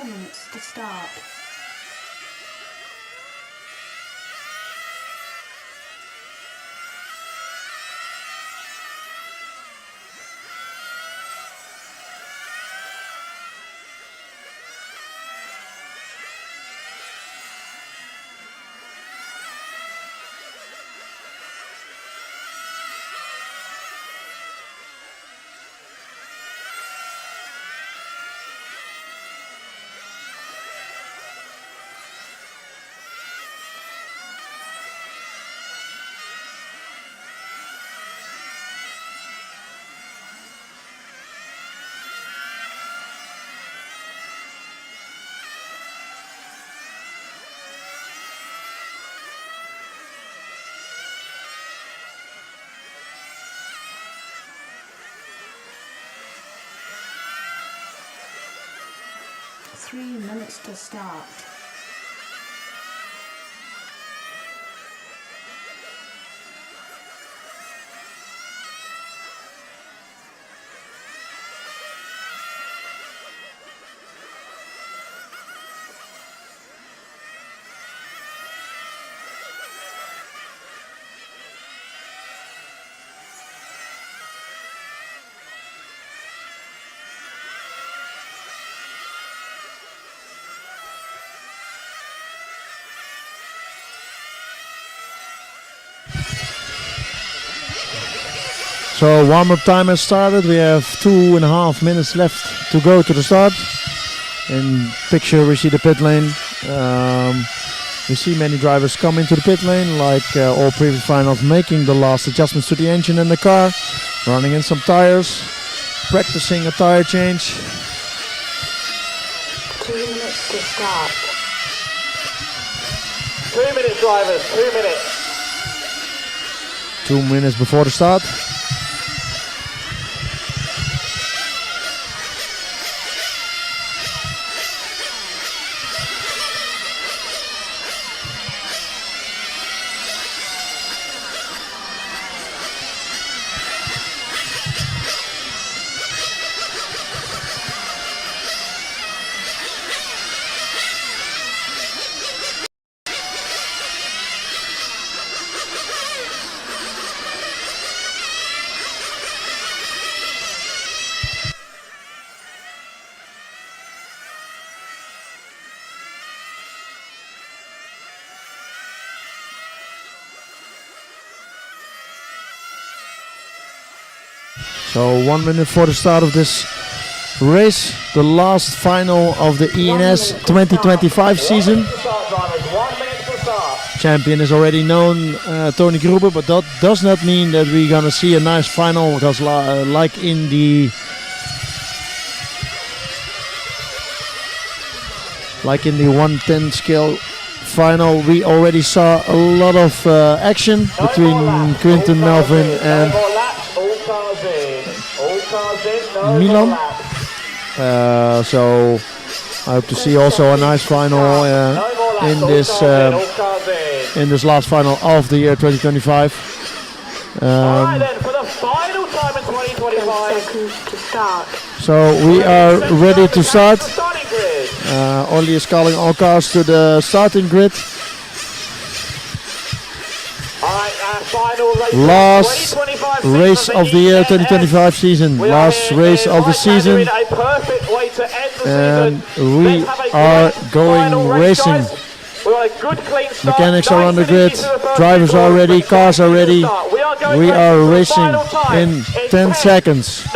Minutes to start. Three minutes to start. So warm-up time has started. We have 2.5 minutes left to go to the start. In picture we see the pit lane. We see many drivers come into the pit lane, like all previous finals, making the last adjustments to the engine and the car, running in some tires, practicing a tire change. 2 minutes to start. 2 minutes, drivers, 2 minutes. 2 minutes before the start. So 1 minute for the start of this race, the last final of the ENS 2025 season. Champion is already known, Tony Gruber, but that does not mean that we're gonna see a nice final, because like in the Like in the 110 scale final, we already saw a lot of action between Quinten, Melvin and Milan. So I hope to see also a nice final in this last final of the year 2025. Alright then, for the final time in 2025. So we are ready to start. Ollie is calling all cars to the starting grid. Last race of the year 2025 season. Last race of the season. And we are going racing. Mechanics are on the grid. Drivers are ready. Cars are ready. We are racing in 10 seconds.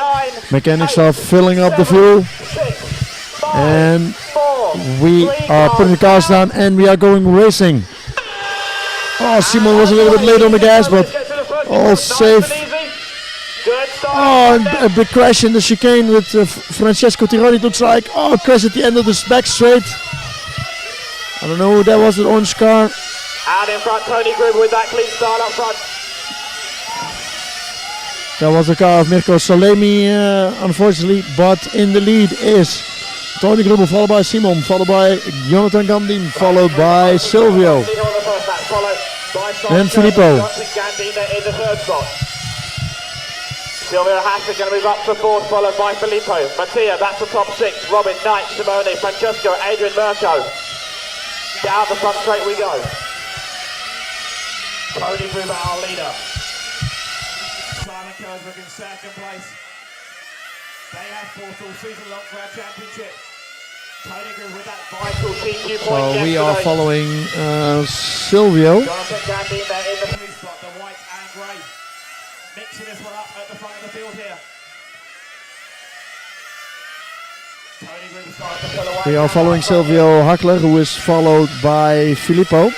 Mechanics are filling up the fuel. And we are putting the cars down and we are going racing. Oh, Simon was a little bit late on the gas, but all safe. Oh, a big crash in the chicane with Francesco Tironi. It looks like, oh, crash at the end of this back straight. I don't know who that was, the orange car. Out in front, Tony Gruber with that clean start up front. That was the car of Mirko Salemi, unfortunately, but in the lead is Tony Gruber, followed by Simon, followed by Jonathan Gandin, followed by Silvio. Then Filippo. In the third spot. Silvio Hasek going to move up to fourth, followed by Filippo. Mattia, that's the top six. Robin, Knight, Simone, Francesco, Adrian Mirko. Down the front straight we go. Tony Gruber, our leader. Simon Kersberg in second place. They have fought all season long for our championship. Tony Gruber with that vital TQ point. So we are following Silvio. Jonathan Gandhi there in the three spot, the white and grey. Mixing this one up at the front of the field here. Tony Gruber starting to pull away. We are following Silvio Hackler, who is followed by Filippo.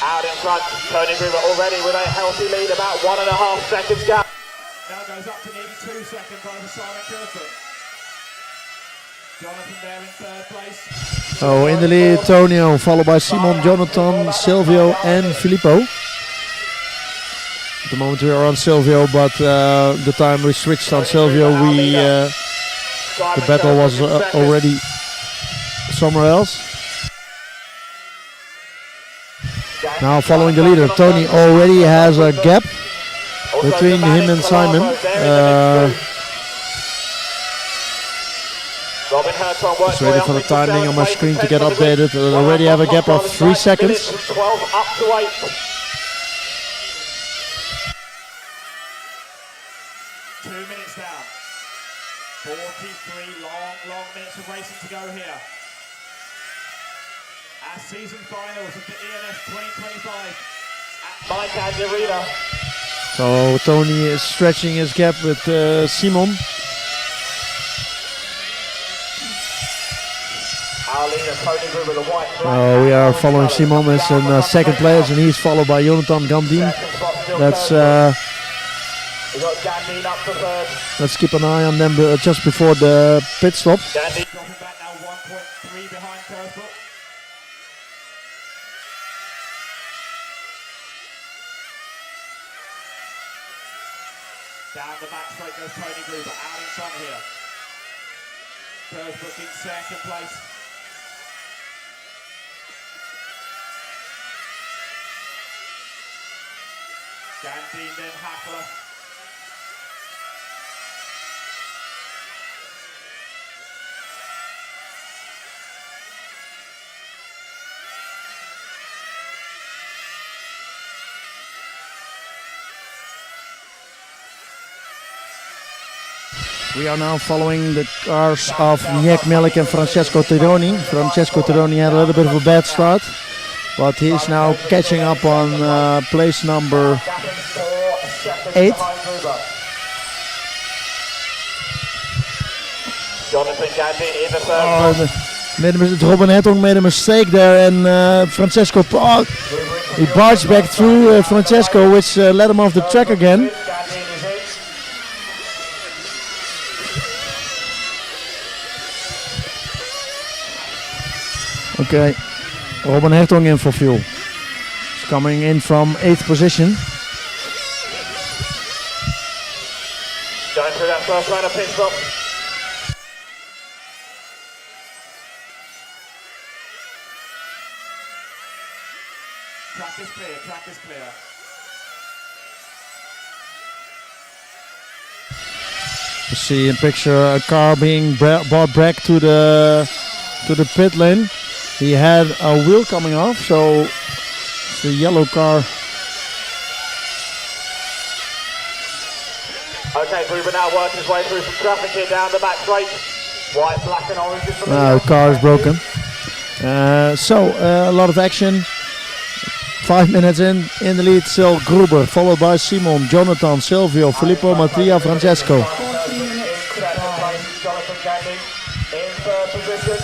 Out in front, Tony Gruber already with a healthy lead, about 1.5 seconds gap. Now goes up to nearly 2 seconds over Simon Kersberg. Jonathan there in third place. So in the lead, Tonio, followed by Simon, Jonathan, Silvio and Filippo. At the moment we are on Silvio, but the time we switched on Silvio, the battle was already somewhere else. Now following the leader, Tony already has a gap between him and Simon. Just waiting for the timing on my screen to get updated. I already have a gap of 3 seconds. 12 up to 8. Minutes down. 43 long minutes of racing to go here. Our season finals of the ENS 2025 at Lentiai Arena. So Tony is stretching his gap with Simon. Our leader, Tony Gruber, the white. We are following Simon as in second place, and he's followed by Jonathan Gandin. Let's keep an eye on them just before the pit stop. Gandhi dropping back now 1.3 behind Kersberg. Down the back straight goes Tony Gruber, out in front here. Kersberg in second place. Gandhi then Hackler. We are now following the cars of Miek Melik and Francesco Tironi. Francesco Tironi had a little bit of a bad start, but he's now catching up on place number 8. Jonathan Gandhi in the third. Robin Hertog made a mistake there, and Francesco, he barged back through Francesco, which led him off the track again. Okay, Robin Hertog in for fuel. He's coming in from 8th position. Going through that first line of pit stop. Track is clear, track is clear. You see in picture a car being brought back to the pit lane. He had a wheel coming off, so it's the yellow car. Okay, Gruber now working his way through some traffic here down the back straight. White, black and orange is The car is broken. A lot of action. 5 minutes in the lead, still Gruber, followed by Simon, Jonathan, Silvio, Filippo, Mattia, Francesco. Jonathan Gandhi in third position.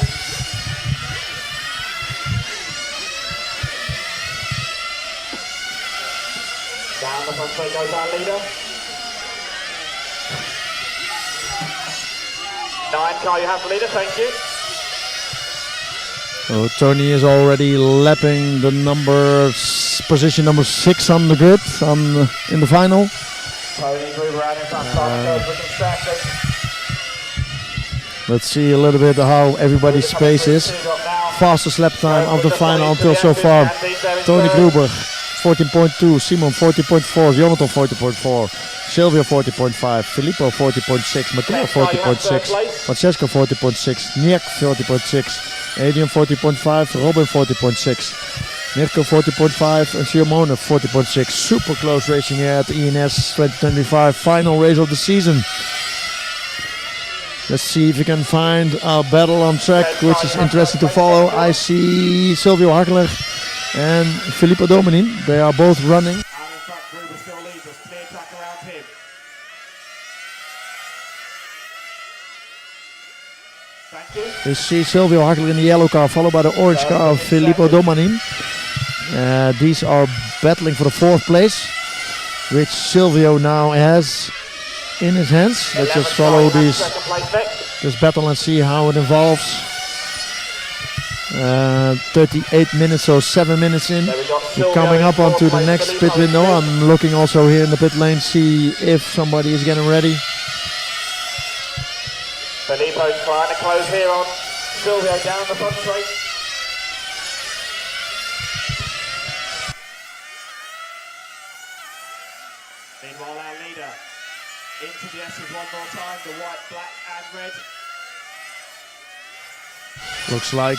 Down the front straight goes our leader. 9 car, you have the leader, thank you. So Tony is already lapping the position number 6 on the grid in the final. Tony Gruber out in front, Let's see a little bit how everybody's pace is. Fastest lap time of the final until so far. Tony Gruber 14.2, Simon 40.4, Jonathan 40.4, Silvio 40.5, Filippo 40.6, Matteo 40.6, Francesco 40.6, Nick 40.6, Adrian 40.5, Robin 40.6, Mirko 40.5 and Simone 40.6. Super close racing here at ENS 2025, final race of the season. Let's see if we can find a battle on track, which is interesting to follow. I see Silvio Hakler and Filippo Dominin. They are both running. Out in front, Gruber still leads us. Clear track around him. Thank you. We see Silvio Hakler in the yellow car, followed by the orange car of Filippo Dominin. These are battling for the 4th place, which Silvio now has in his hands. Let's just follow this battle and see how it evolves. 38 minutes, so 7 minutes in. We're coming up onto the next pit window. I'm looking also here in the pit lane, see if somebody is getting ready. Filippo's trying to close here on Silvio down the front straight. Meanwhile, our leader into the S's one more time, the white, black and red. Looks like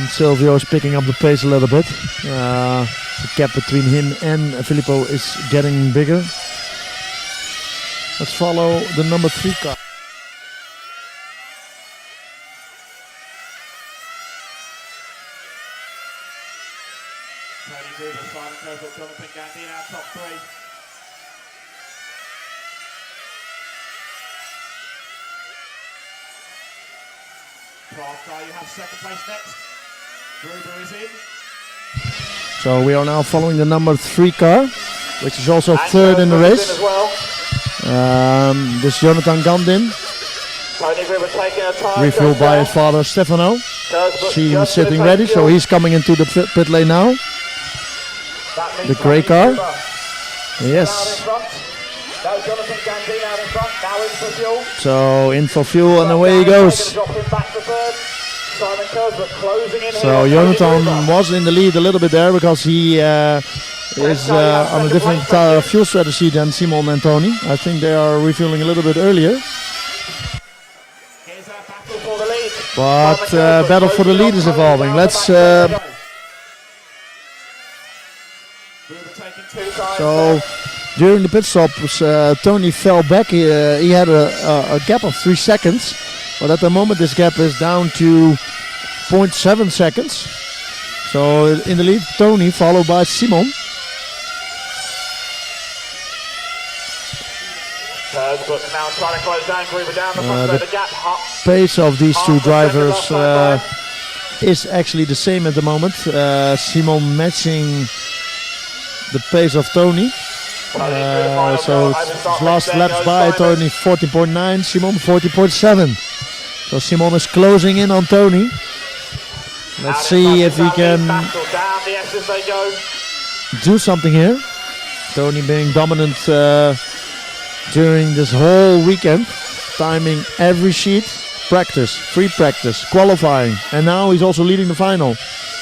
Silvio is picking up the pace a little bit. The gap between him and Filippo is getting bigger. Let's follow the number 3 car. Tony Gruber, Simon Kirkwood, Jonathan Gandhi in our top 3. Car, you have 2nd place next. Gruber is in. So we are now following the number 3 car, which is also 3rd in the race. This Jonathan Gandin, Tony Gruber taking a time. refueled by his father Stefano. See him sitting ready, so he's coming into the pit lane now. The grey car. Yes. Jonathan Gandhi out in front, now in for fuel. So in for fuel and away he goes. So Jonathan was in the lead a little bit there because he is on a different fuel strategy than Simon and Tony. I think they are refueling a little bit earlier. But battle for the lead is evolving. Let's so during the pit stop, Tony fell back. He had a gap of 3 seconds, but at the moment this gap is down to 0.7 seconds. So in the lead, Tony, followed by Simon. The pace of these two drivers is actually the same at the moment. Simon matching the pace of Tony. So last laps by Tony 40.9, Simon 40.7. So Simon is closing in on Tony. Let's see if he can do something here. Tony being dominant during this whole weekend, timing every sheet, practice, free practice, qualifying, and now he's also leading the final.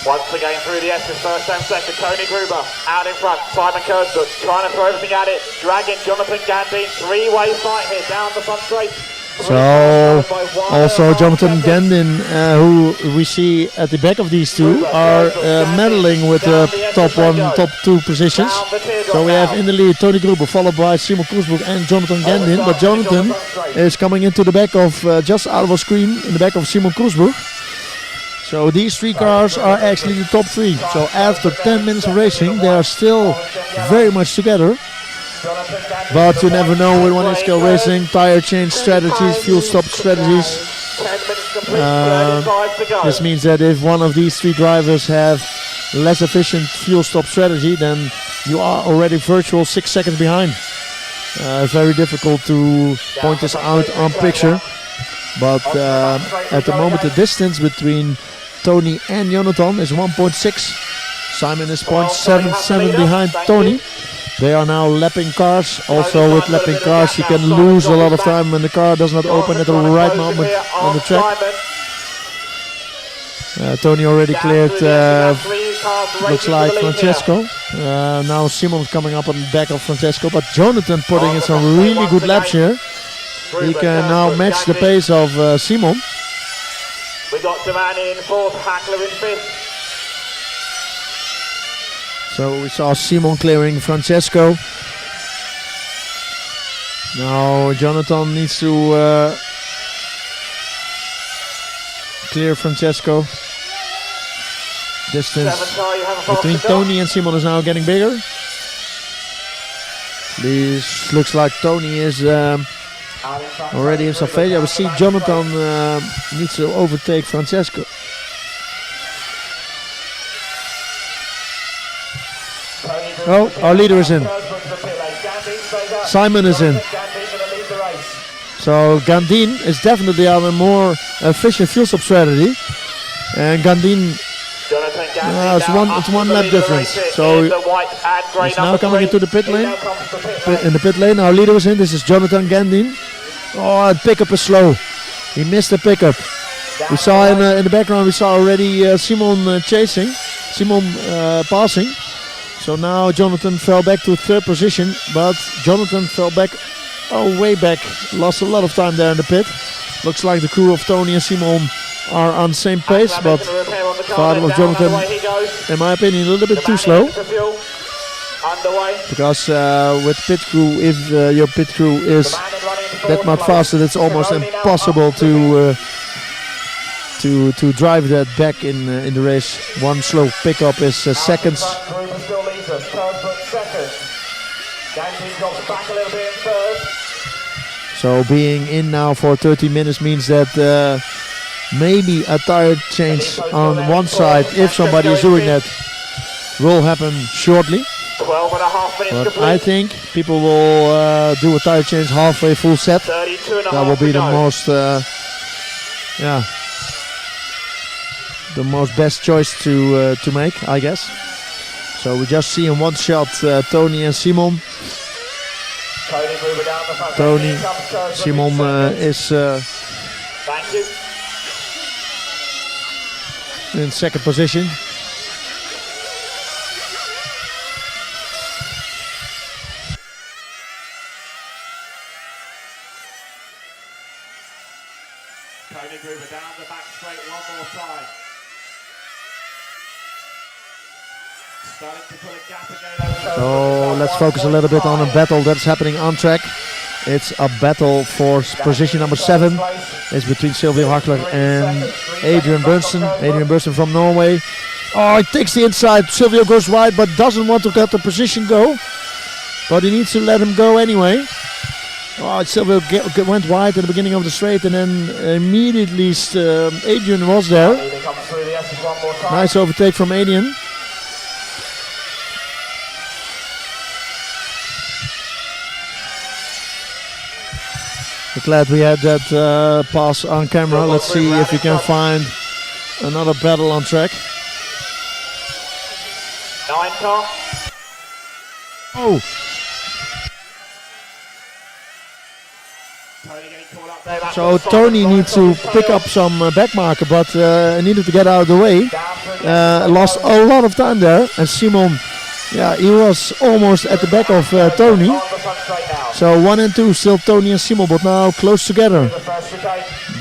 Once again through the S's, first and second, Tony Gruber out in front, Simon Kurzbuch trying to throw everything at it, dragging Jonathan Gandine, three-way fight here down the front straight. So also Jonathan Gandin, who we see at the back of these two, are medaling with the top one, top two positions. So we have in the lead Tony Gruber, followed by Simon Kurzbuch and Jonathan Gandin. But Jonathan is coming into the back of, just out of our screen, in the back of Simon Kurzbuch. So these three cars are actually the top three. So after 10 minutes of racing, they are still very much together. But you never know with 1 scale racing, tire change strategies, fuel stop strategies. This means that if one of these three drivers have less efficient fuel stop strategy, then you are already virtual 6 seconds behind. Very difficult to point this out on picture. But at the moment the distance between Tony and Jonathan is 1.6. Simon is 0.77 behind Tony. They are now lapping cars. Also with lapping cars you can lose a lot of time when the car does not open at the right moment on the track. Tony already cleared, looks like Francesco. Now Simon coming up on the back of Francesco, but Jonathan putting in some really good laps here. He can now match the pace of Simon. We got Demani in fourth, Hackler in fifth. So we saw Simon clearing Francesco. Now Jonathan needs to clear Francesco. Distance between Tony and Simon is now getting bigger. This looks like Tony is already in some failure. We see Jonathan needs to overtake Francesco. Oh, our leader is in. Simon is in. So Gandine is definitely on a more efficient fuel stop strategy. And Gandine, it's one lap difference. So he's now coming into the pit lane. In the pit lane, our leader is in. This is Jonathan Gandine. Oh, the pickup is slow. He missed the pickup. We saw in the background, we saw already Simon chasing, Simon passing. So now Jonathan fell back to third position, but Jonathan fell back, way back. Lost a lot of time there in the pit. Looks like the crew of Tony and Simon are on the same pace, but father of Jonathan, in my opinion, a little bit too slow. Because with pit crew, if your pit crew is that much faster, it's almost impossible to drive that back in the race. One slow pickup is seconds. So being in now for 30 minutes means that maybe a tire change on one side, if somebody is doing that, will happen shortly. 12.5 minutes but I think people will do a tire change halfway full set. That will be the most, the most best choice to make, I guess. So we just see in one shot Tony and Simon. Tony, Simon is in second position. Tony Gruber down the back straight one more time. Starting to put a gap again. So let's focus a little bit on a battle that's happening on track. It's a battle for position number 7. It's between Silvio Hackler and Adrian Bernsten. Adrian Bernsten from Norway. Oh, he takes the inside. Silvio goes wide, but doesn't want to let the position go. But he needs to let him go anyway. Oh, Silvio went wide at the beginning of the straight, and then immediately Adrian was there. Nice overtake from Adrian. We're glad we had that pass on camera. Let's see if we can find another battle on track. 9 car. Oh! So Tony needs to pick up some back marker, but he needed to get out of the way. lost a lot of time there, and Simon, yeah, he was almost at the back of Tony. So 1 and 2, still Tony and Simon, but now close together.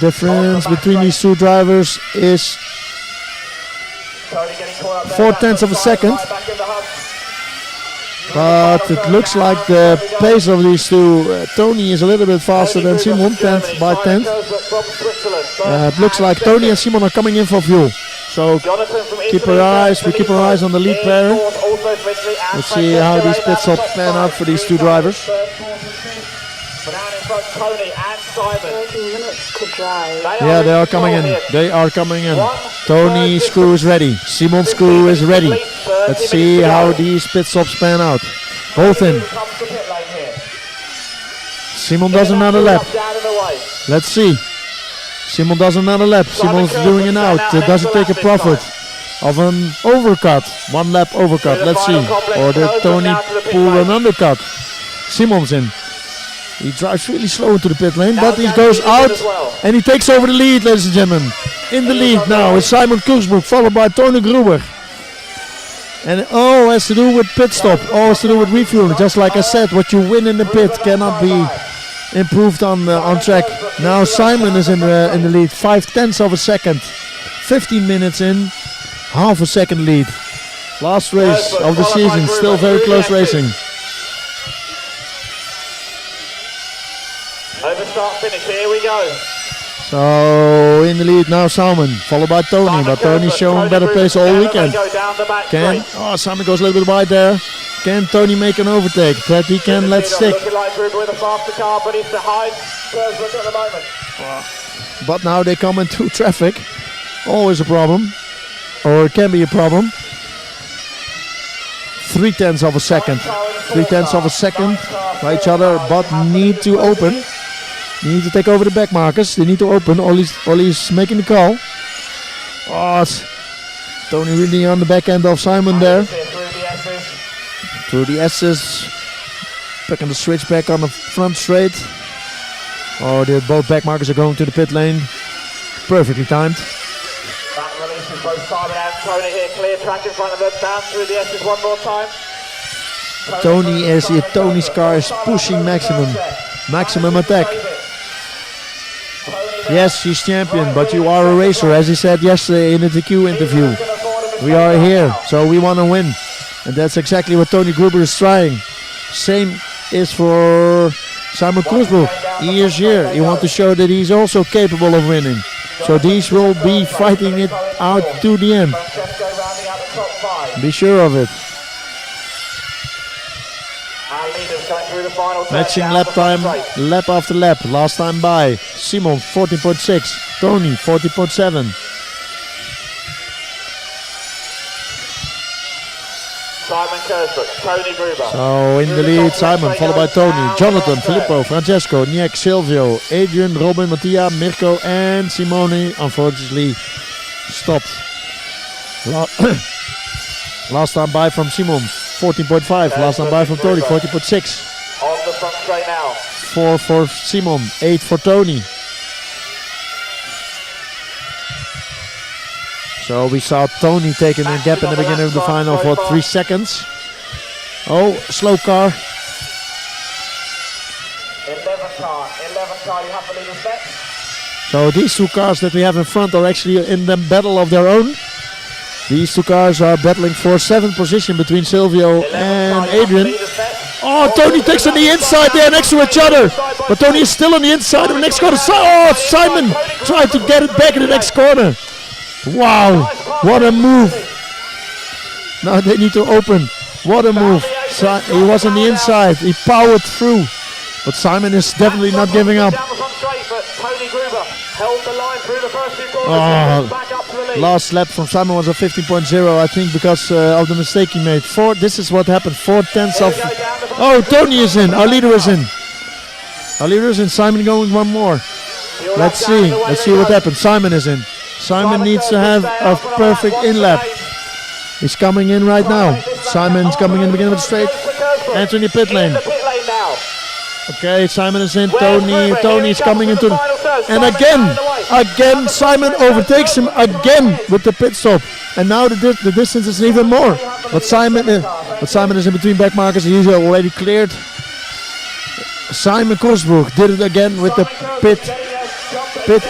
Difference between these two drivers is 0.4 of a second. But it looks like the pace of these two, Tony is a little bit faster than Simon, 10th by 10th. It looks like Tony and Simon are coming in for fuel. So we keep our eyes on the lead pair. Let's see how these pit stops pan out for these two drivers. 30 minutes to drive. Yeah, they are coming in. They are coming in. Tony's crew is ready. Simon's crew is ready. Let's see how these pit stops pan out. Both in. Simon does another lap. Let's see. Simon does another lap. Simon's doing an out. Does it take a profit of an overcut? 1 lap overcut. Let's see. Or did Tony pull an undercut? Simon's in. He drives really slow into the pit lane, but he goes out and he takes over the lead, ladies and gentlemen. In the lead now is Simon Koersbroek, followed by Tony Gruber. And it all has to do with pit stop, all has to do with refueling. Just like I said, what you win in the pit cannot be improved on track. Now Simon is in the lead, 0.5 of a second. 15 minutes in, half a second lead. Last race of the season, still very close racing. Over start finish, here we go. So in the lead now Simon, followed by Tony, but Tony's showing better pace all weekend. Simon goes a little bit wide there. Can Tony make an overtake that he can let stick? But now they come into traffic. Always a problem, or it can be a problem. 0.3 of a second. 0.3 of a second by each other, but need to open. They need to take over the back markers. They need to open. Ollie's making the call. Tony really on the back end of Simon there. Through the S's. Back on the switch back on the front straight. Both back markers are going to the pit lane. Perfectly timed. That releases both Simon and Tony here. Clear track in front of them. Down through the S's one more time. Tony's car is pushing maximum attack. Yes, he's champion, but you are a racer, as he said yesterday in the DQ interview. We are here, so we want to win. And that's exactly what Tony Gruber is trying. Same is for Simon Koersbroek. He is here. He wants to show that he's also capable of winning. So these will be fighting it out to the end. Be sure of it. Matching lap time, lap after lap. Last time by Simon 14.6, Tony 14.7. Simon Koersbroek, Tony Gruber. So in the lead, Simon, followed by Tony, Jonathan, Filippo, Francesco, Niek, Silvio, Adrian, Robin, Mattia, Mirko, and Simone. Unfortunately, stopped. Last time by from Simon, 14.5. Last time by from Tony, 14.6. On the front straight now. 4 for Simon, 8 for Tony. So we saw Tony taking a gap in the beginning of the final for 3 seconds. Oh, slow car. 11 car, you have to lead us back. So these two cars that we have in front are actually in the battle of their own. These two cars are battling for 7th position between Silvio and Adrian. Oh, Tony takes on the inside there next to each other. But Tony is still on the inside of the next corner. Oh, Simon tried to get it back in the next corner. Wow, what a move. Now they need to open. What a move. He was on the inside. He powered through. But Simon is definitely not giving up. Last lap from Simon was a 15.0, I think, because of the mistake he made. This is what happened. 0.4 of... Oh, Tony is in. Our leader is in. Simon going one more. Let's see what happens. Simon is in. Simon needs to have a perfect in-lap. He's coming in right now. Simon's coming in the beginning of the straight. Entering the pit lane. Okay, Simon is in. Tony is coming into. And again, Simon overtakes him again with the pit stop. And now the distance is even more. But Simon is in between back markers. He's already cleared. Simon Korsbroek did it again with the pit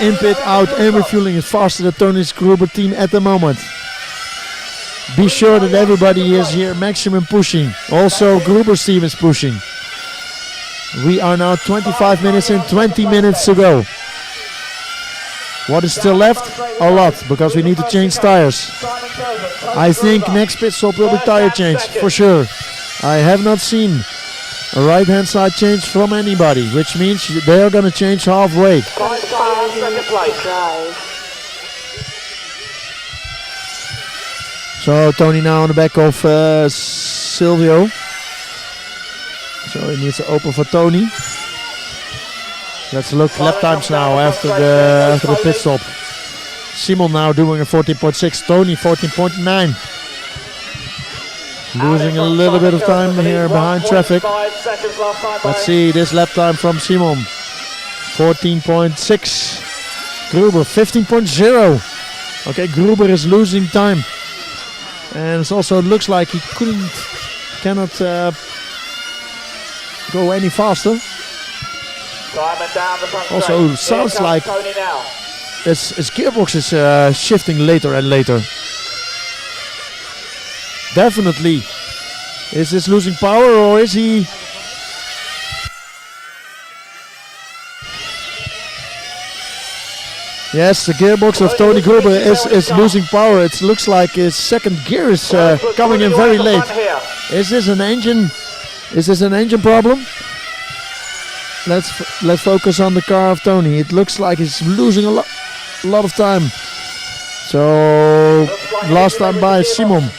in, pit out, and refueling is faster than Tony's Gruber team at the moment. Be sure that everybody is here maximum pushing. Also Gruber's team is pushing. We are now 25 minutes in, 20 minutes to go. What is still left? A lot, because we need to change tires. I think next pit stop will be tire change, for sure. I have not seen a right hand side change from anybody, which means they are going to change halfway. So Tony now on the back of Silvio. So he needs to open for Tony. Let's look lap times now after the pit stop. Simon now doing a 14.6, Tony 14.9. Losing a little bit of time here behind traffic. Let's see this lap time from Simon. 14.6. Gruber 15.0. Okay, Gruber is losing time. And it also looks like he cannot go any faster. Also sounds like his gearbox is shifting later and later. Definitely. Is this losing power or is he... Yes, the gearbox of Tony Gruber is losing power. It looks like his second gear is coming in very late. Is this an engine? Is this an engine problem? Let's focus on the car of Tony. It looks like he's losing a lot of time. So last time by Simon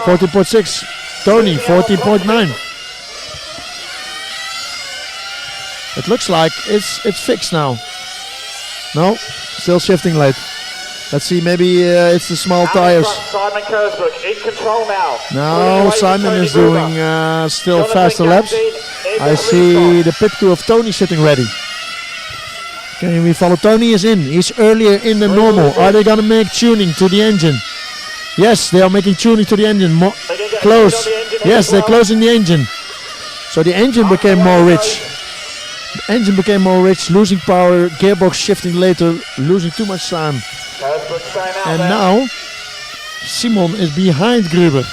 14.6, Tony 14.9. It looks like it's fixed now. No, still shifting late. Let's see, maybe it's the small tires. Simon Korsbroek in control now. Now Simon is doing still faster laps. I see the pit crew of Tony sitting ready. Can we follow? Tony is in. He's earlier in than normal. Are they gonna make tuning to the engine? Yes, they are making tuning to the engine. Close. Yes, they're closing the engine. So the engine became more rich. The engine became more rich, losing power, gearbox shifting later, losing too much time. And now Simon is behind Gruber.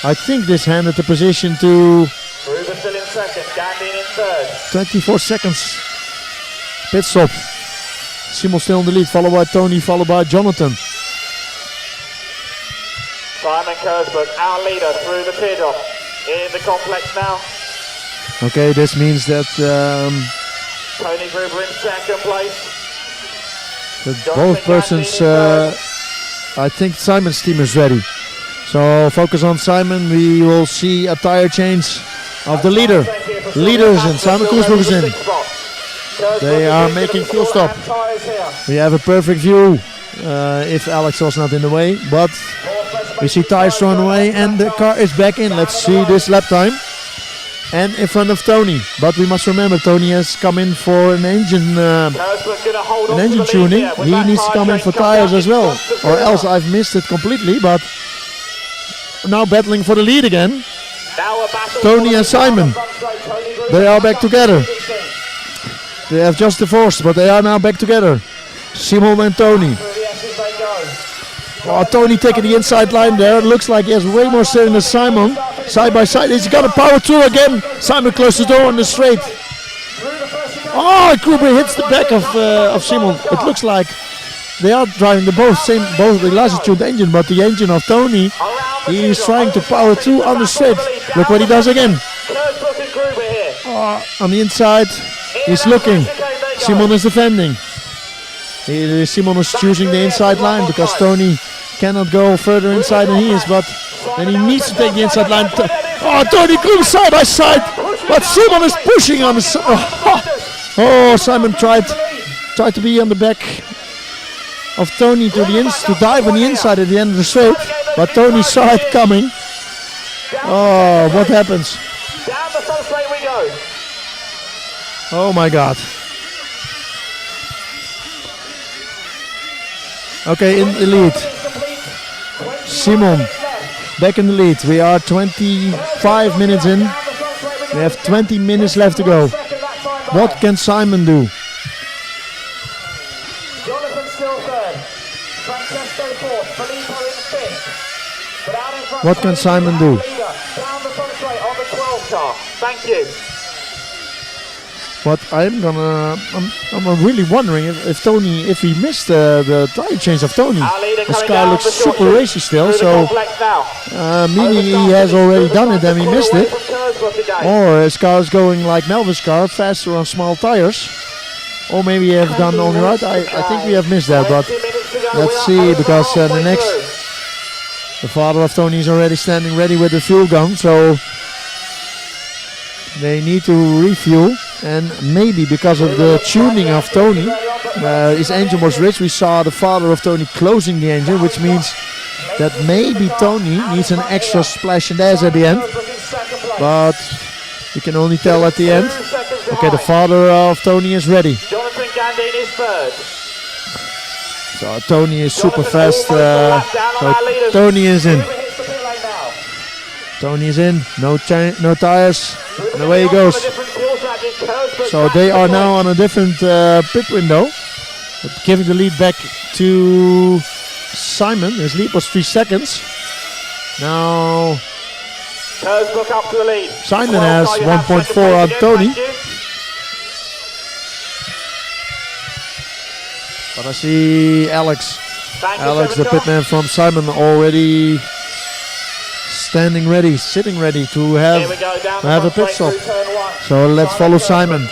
I think this handed the position to Gruber still in second, Gandin in third. 24 seconds. Pit stop. Simon still in the lead, followed by Tony, followed by Jonathan. Simon Korsbroek, our leader through the pit off in the complex now. Okay, this means that Tony Gruber in second place. both persons, I think Simon's team is ready. So focus on Simon. We will see a tire change of the leader. Leader is in, Simon Korsbroek is in. They are making fuel stop. We have a perfect view if Alex was not in the way, but we see tires thrown away and the car is back in. Let's see this lap time. And in front of Tony, but we must remember Tony has come in for an engine tuning. He needs to come in for tires as well, or else I've missed it completely. But now battling for the lead again, Tony and Simon. They are back together. They have just divorced, but they are now back together. Simon and Tony. Oh, Tony taking the inside line there. It looks like he has way more steering than Simon. Side by side. He's got a power tool again. Simon closes the door on the straight. Oh, Gruber hits the back of Simon. It looks like they are driving both the largely tuned engine, but the engine of Tony, he is trying to power through on the straight. Look what he does again. Oh, on the inside, he's looking. Simon is defending. Simon is choosing the inside line because Tony cannot go further inside than he is, but then he needs to take the inside line. Oh, Tony Gruber side by side, but Simon is pushing on the side. Oh, Simon tried to be on the back of Tony to dive on the inside at the end of the straight, but Tony saw it coming. Oh, what happens? Down the front straight we go. Oh my God. Okay, in the lead. Simon back in the lead. We are 25 minutes in. We have 20 minutes left to go. What can Simon do? What can Simon do? Thank you. What I'm really wondering if Tony, if he missed the tire change of Tony. This car looks super racy still, so meaning he has already done it and he missed it. Or his car is going like Melvin's car, faster on small tires. Or maybe he has done on the right. I think we have missed that, but let's see, because the father of Tony is already standing ready with the fuel gun, so they need to refuel. And maybe because of the tuning of Tony, his engine was rich. We saw the father of Tony closing the engine, which means that maybe Tony needs an extra splash and dash at the end. But we can only tell at the end. Okay, the father of Tony is ready. Jonathan Gandine is third. So Tony is super fast. So Tony is in. Tony is in. No tires. And away he goes. So they are now on a different pit window, giving the lead back to Simon. His lead was 3 seconds. Now up to the lead. Simon has 1.4 on Tony. But I see Alex, the pitman from Simon, already standing ready, sitting ready to have a pit stop. So let's follow Simon.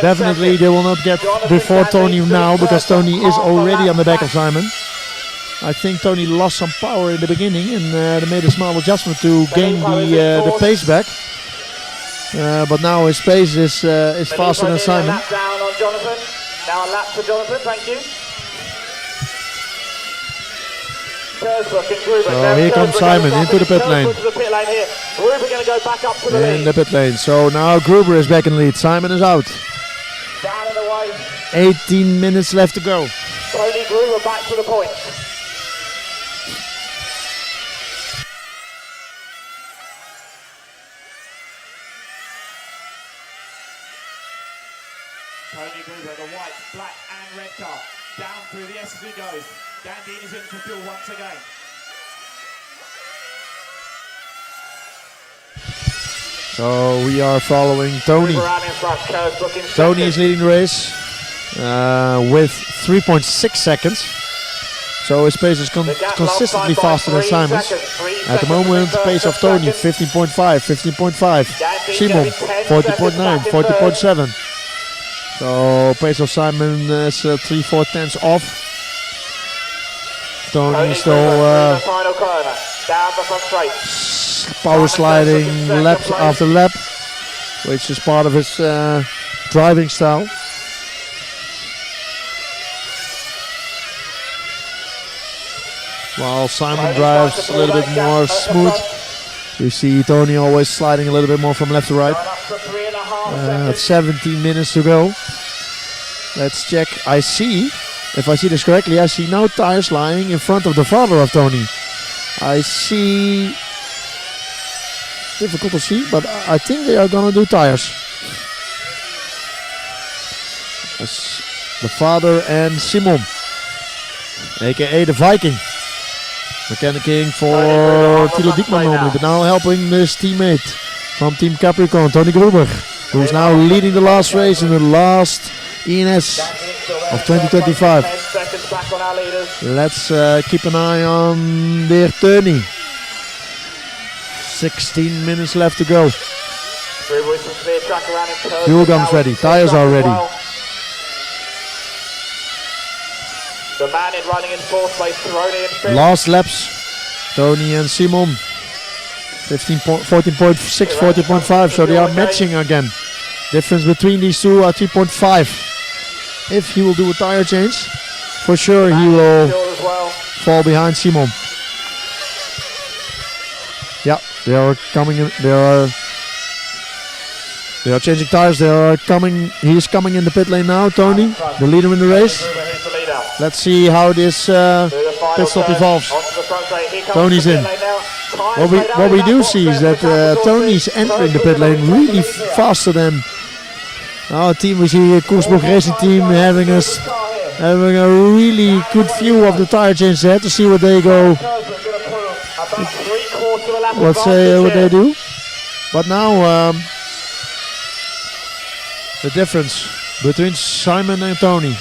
Definitely they will not get before Tony now, because Tony is already on the back of Simon. I think Tony lost some power in the beginning and they made a small adjustment to gain the pace back. But now his pace is faster than Simon. Down on Jonathan. Now a lap for Jonathan, thank you. So here comes Simon into the pit lane. In the pit lane. So now Gruber is back in the lead. Simon is out. 18 minutes left to go. Tony Gruber back to the point. Tony Gruber, the white, black and red car. Down through the S as he goes. Gandine is in for fuel once again. So we are following Tony. Tony is leading the race with 3.6 seconds. So his pace is consistently faster than Simon's. At the moment, the pace of Tony 15.5, 15.5. Simon 40.9, 40.7. So pace of Simon is 3/4 tenths off. Tony is still power sliding lap after lap, which is part of his driving style. While Simon drives a little bit more smooth, you see Tony always sliding a little bit more from left to right. 17 minutes to go. Let's check. I see, if I see this correctly, I see now tires lying in front of the father of Tony. I see, difficult to see, but I think they are gonna do tires. The father and Simon, aka the Viking. Mechanicking for Tilo Diekman normally, but now helping his teammate from Team Capricorn, Tony Gruber, who is now leading the last race in the last ENS of 2025. Let's keep an eye on their Tony. 16 minutes left to go. Fuel guns ready, tires are ready. The man in running in fourth place, Tony in fifth. Last laps, Tony and Simon. 14.6, 40.5, so they are matching again. Difference between these two are 3.5. If he will do a tire change, for sure he will fall behind Simon. Yeah, they are coming in, they are They are changing tires. They are coming. He's coming in the pit lane now. Tony, the leader in the race. Let's see how this pit stop evolves. Tony's in. What we do see is that Tony's entering the pit lane really faster than our team. We see Koersbroek Racing Team having a really good view of the tire change there to see what they go. Let's say what they do. But now the difference between Simon and Tony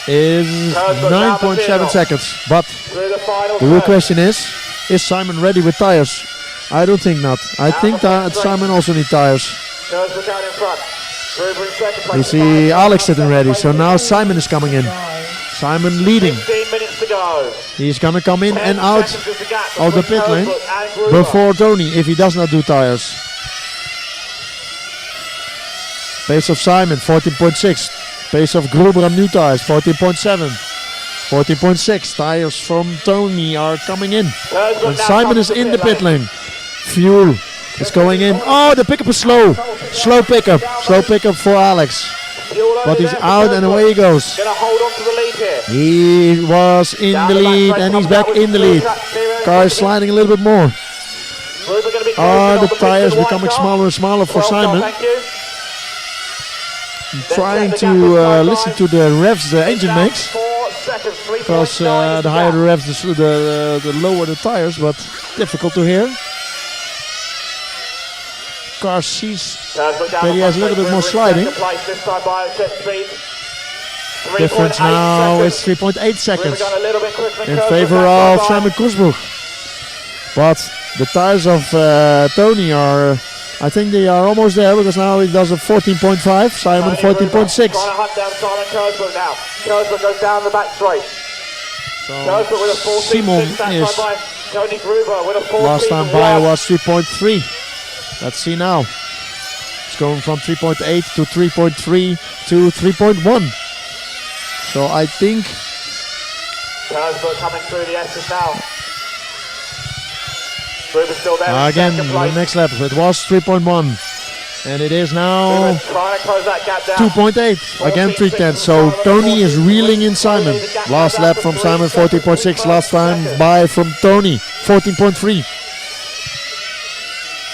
is 9.7 seconds. But the real question is Simon ready with tires? I don't think not. I think that Simon also needs tires. We see Alex sitting ready, so now Simon is coming in. Simon leading. 15 minutes to go. He's gonna come in and out of the pit lane before Tony if he does not do tires. Pace of Simon 14.6. Pace of Gruber on new tires 14.7. 14.6. Tires from Tony are coming in. And Simon is in the pit lane. Fuel is going in. Oh, the pickup is slow. Slow pickup. Slow pickup for Alex. But he's out and away he goes. He was in the lead and he's back in the lead. Car is sliding a little bit more. Are the tires becoming smaller and smaller for Simon? I'm trying to listen to the revs the engine makes. Because the higher the revs, the lower the tires, but difficult to hear. Car sees that he has a little bit more sliding. Difference now is 3.8 seconds in favor of Simon Koersbroek. But the tires of Tony are, I think they are almost there because now he does a 14.5, Simon 14.6. So Simon is, last time by was 3.3. Let's see now. It's going from 3.8 to 3.3 to 3.1. So I think coming through the S's now. Still there again the next lap. It was 3.1 and it is now 2.8. Again 3/10. So Tony is reeling in Simon. Last lap from Simon 14.6. Last time by from Tony 14.3.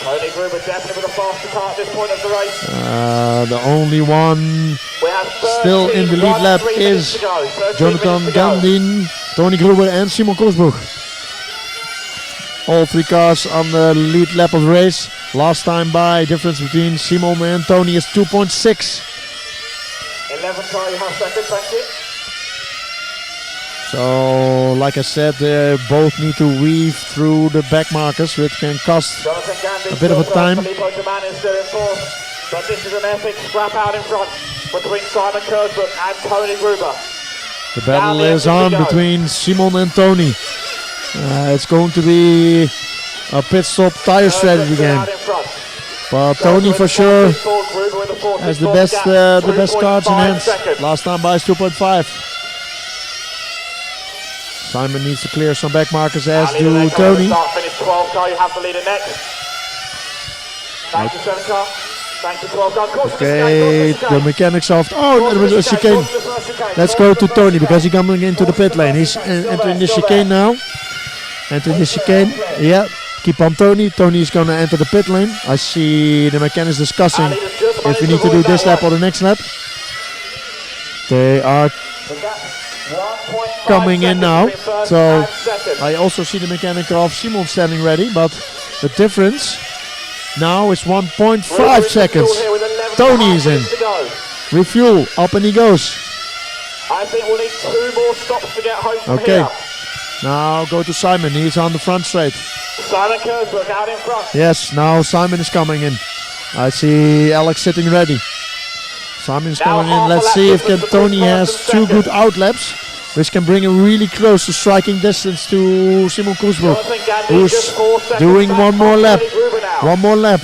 Tony Gruber definitely with a faster car at this point of the race. The only one still in the lead lap is Jonathan Gandin, Tony Gruber and Simon Koersbroek. All three cars on the lead lap of the race. Last time by, difference between Simon and Tony is 2.6. 11.5 seconds, thank you. So, like I said, they both need to weave through the back markers, which can cost a bit of a time. But this is an epic scrap out in front between Simon Koersbroek and Tony Gruber. The battle is on between Simon and Tony. It's going to be a pit stop tire strategy game. But Tony for sure has the best cards in hand. Last time by is 2.5. Simon needs to clear some back markers, as do Tony. Finish 12 car, you have the leader next. Thank you, 7 car. Thank you, 12 car. Okay, the mechanics of... Oh, there was a chicane. Let's go to Tony, because he's coming into the pit lane. He's entering the chicane now. Entering the chicane. Yeah, keep on Tony. Tony is going to enter the pit lane. I see the mechanics discussing if we need to do this lap or the next lap. They are coming in now. So I also see the mechanic of Simon standing ready, but the difference now is 1.5 seconds. Tony is in. Refuel, up and he goes. I think we'll need 2 more stops to get home from here. Okay, now go to Simon. He's on the front straight. Simon Koersbroek out in front. Yes, now Simon is coming in. I see Alex sitting ready. Simon is coming in. Let's see if Tony has 2 good outlaps, which can bring him really close to striking distance to Simon Koersbroek, who's doing one more lap. One more lap.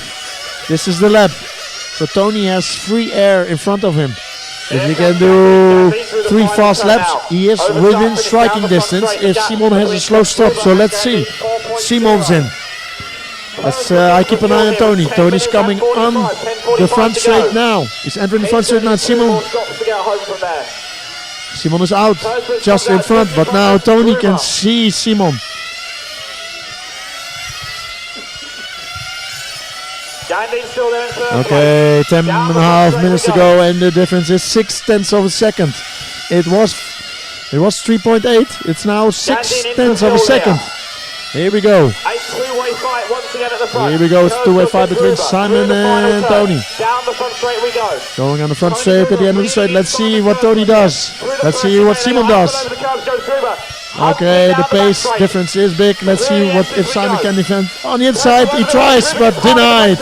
This is the lap. So Tony has free air in front of him. If he can do 3 fast laps, he is within striking distance if Simon has a slow stop. So let's see. Simon's in. I keep an eye on Tony. Tony's coming on the front straight now. He's entering the front straight now. Simon is out just in front, but now Tony can see Simon. Okay, 10.5 minutes to go, and the difference is 0.6 of a second. It was 3.8. It's now 0.6 of a second. Here we go. Here we go. It's a two-way fight between Simon and Tony. Going on the front straight at the end of the straight. Let's see what Tony does. Let's see what Simon does. Okay, the pace difference is big. Let's see if Simon can defend. On the inside, he tries, but denied.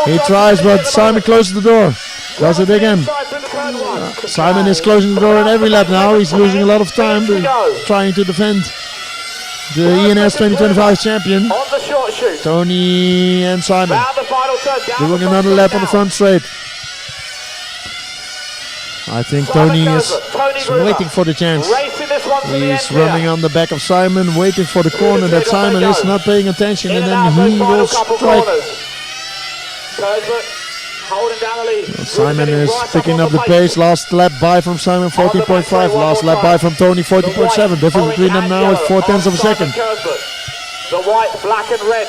He tries, but Simon closes the door. Does it again. Simon is closing the door in every lap now. He's losing a lot of time trying to defend the ENS 2025 champion. Tony and Simon doing another lap on the front straight. I think Tony is waiting for the chance. He's running on the back of Simon, waiting for the corner that Simon is not paying attention, and then he will strike. Simon is picking up the pace. Last lap by from Simon, 14.5. Last lap by from Tony, 40.7. Difference between them now is 0.4 of a second. The white, black and red.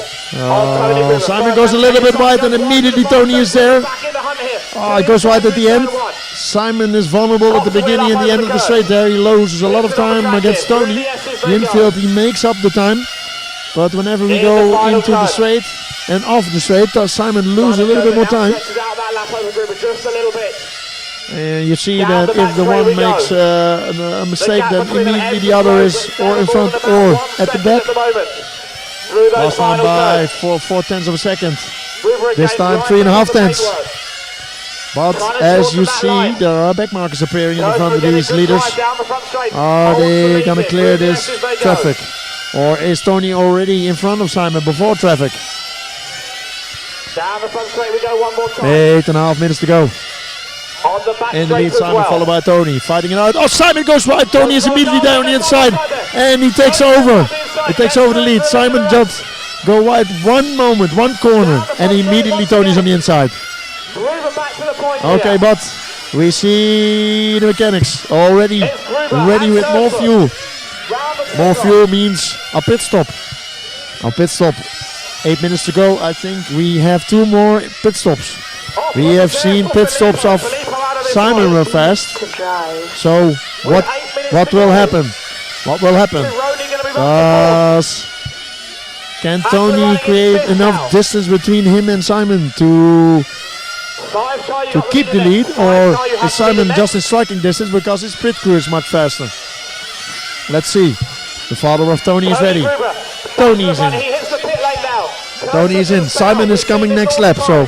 Simon goes a little bit wide, and immediately Tony is there. It goes wide at the end. Simon is vulnerable at the beginning and the end of the straight there. He loses a lot of time against Tony. The infield, he makes up the time. But whenever we go into the straight and off the straight, Simon loses a little bit more time. And you see that if the one makes a mistake, then immediately the other is or in front or at the back. Last time by 4/4 of a second. This time 3.5 tenths. But as you see, there are back markers appearing in the front of these leaders. Are they gonna clear this traffic? Or is Tony already in front of Simon before traffic? Down the front straight we go one more time. 8.5 minutes to go. In the lead, Simon followed by Tony, fighting it out. Oh, Simon goes wide. Tony is immediately there on the inside, and he takes over. He takes over the lead. Simon just go wide one moment, one corner, and immediately Tony's on the inside. Okay, but we see the mechanics already ready with more fuel. More fuel means a pit stop. A pit stop. 8 minutes to go. I think we have 2 more pit stops. We have seen pit stops of Simon real fast. So what will happen? What will happen? Can Tony create enough distance between him and Simon to keep the lead, or is Simon just in striking distance because his pit crew is much faster? Let's see. The father of Tony is ready. Tony is in. Tony is in. Simon is coming next lap. So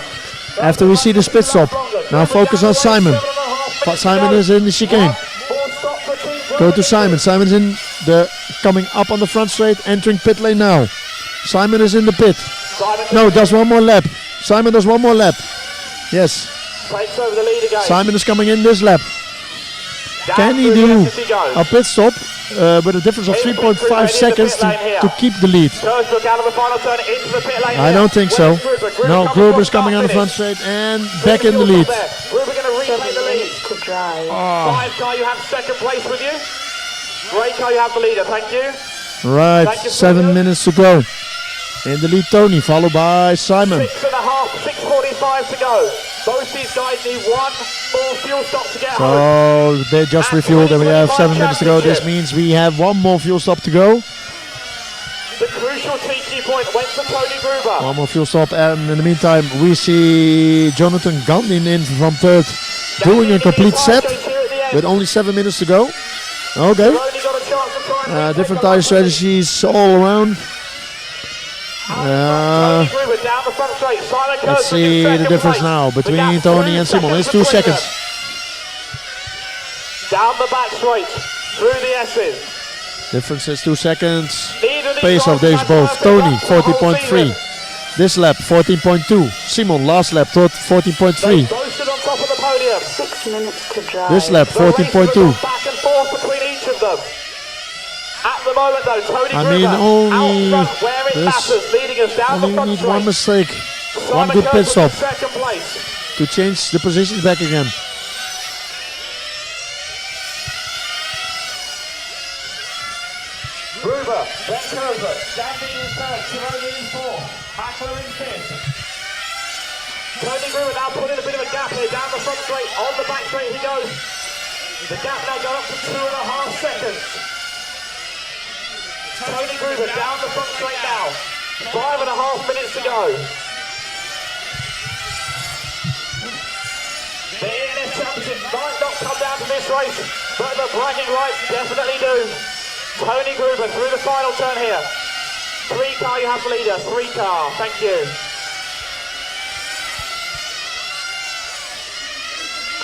after we see the pit stop, now focus on Simon. Simon is in the chicane. Go to Simon. Simon's in the coming up on the front straight, entering pit lane now. Simon is in the pit. No, does one more lap. Simon does one more lap. Yes. Simon is coming in this lap. Can he do a pit stop with a difference of 3.5 seconds to keep the lead? I don't think so. No, Gruber's coming on the front straight and back in the lead. Five car, you have second place with you. Great car, you have the leader. Thank you. Right, 7 minutes to go. In the lead, Tony, followed by Simon. 6.5, 6:45 to go. Both these guys need one more fuel stop to get home. So they just refueled and we have 7 minutes to go. This means we have one more fuel stop to go. The crucial TT point went to Tony Gruber. One more fuel stop, and in the meantime we see Jonathan Gandin in from third, doing a complete set with only 7 minutes to go. Okay. Different tire strategies all around. Let's see the difference now between Tony and Simon. It's 2 seconds. Down the back straight, through the S's. Difference is 2 seconds. Pace of these both. Tony 14.3. This lap 14.2. Simon last lap 14.3. Both on top of the podium. 6 minutes to drive. This lap 14.2. Back and forth between each of them. At At the moment though, Tony I mean, Gruber only out front where it this, matters, leading us down the only front need straight. one mistake, one Simon good pit Kirkwood in stop second place. to change the positions back again. Gruber, then Kirkwood, Gandhi in third, Tironi in fourth, Hackler in fifth. Tony Gruber now putting a bit of a gap here, down the front straight, on the back straight he goes. The gap now going up to 2.5 seconds. Tony Gruber down the front straight now, 5.5 minutes to go. The ENS Championship might not come down to this race, but the bragging rights definitely do. Tony Gruber through the final turn here. 3 car you have the leader, 3 car, thank you.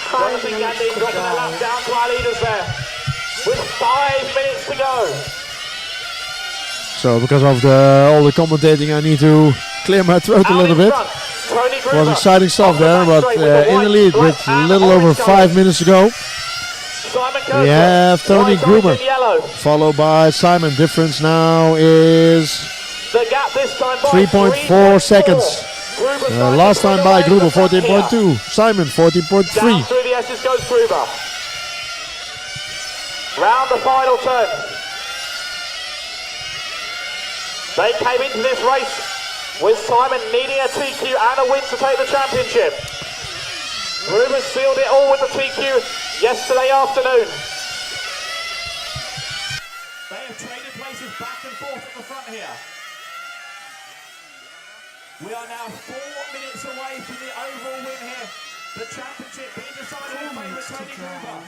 Jonathan Gandhi dropping a lap down to our leaders there, with 5 minutes to go. So because of all the commentating, I need to clear my throat a little bit. It was exciting stuff there, but in the lead with a little over 5 minutes to go. We have Tony Gruber, followed by Simon. Difference now is 3.4 seconds. Last time by Gruber 14.2, Simon 14.3. Down through the S's goes Gruber. Round the final turn. They came into this race with Simon needing a TQ and a win to take the championship. Gruber sealed it all with the TQ yesterday afternoon. They have traded places back and forth at the front here. We are now 4 minutes away from the overall win here. The championship being decided in favour of Tony Gruber.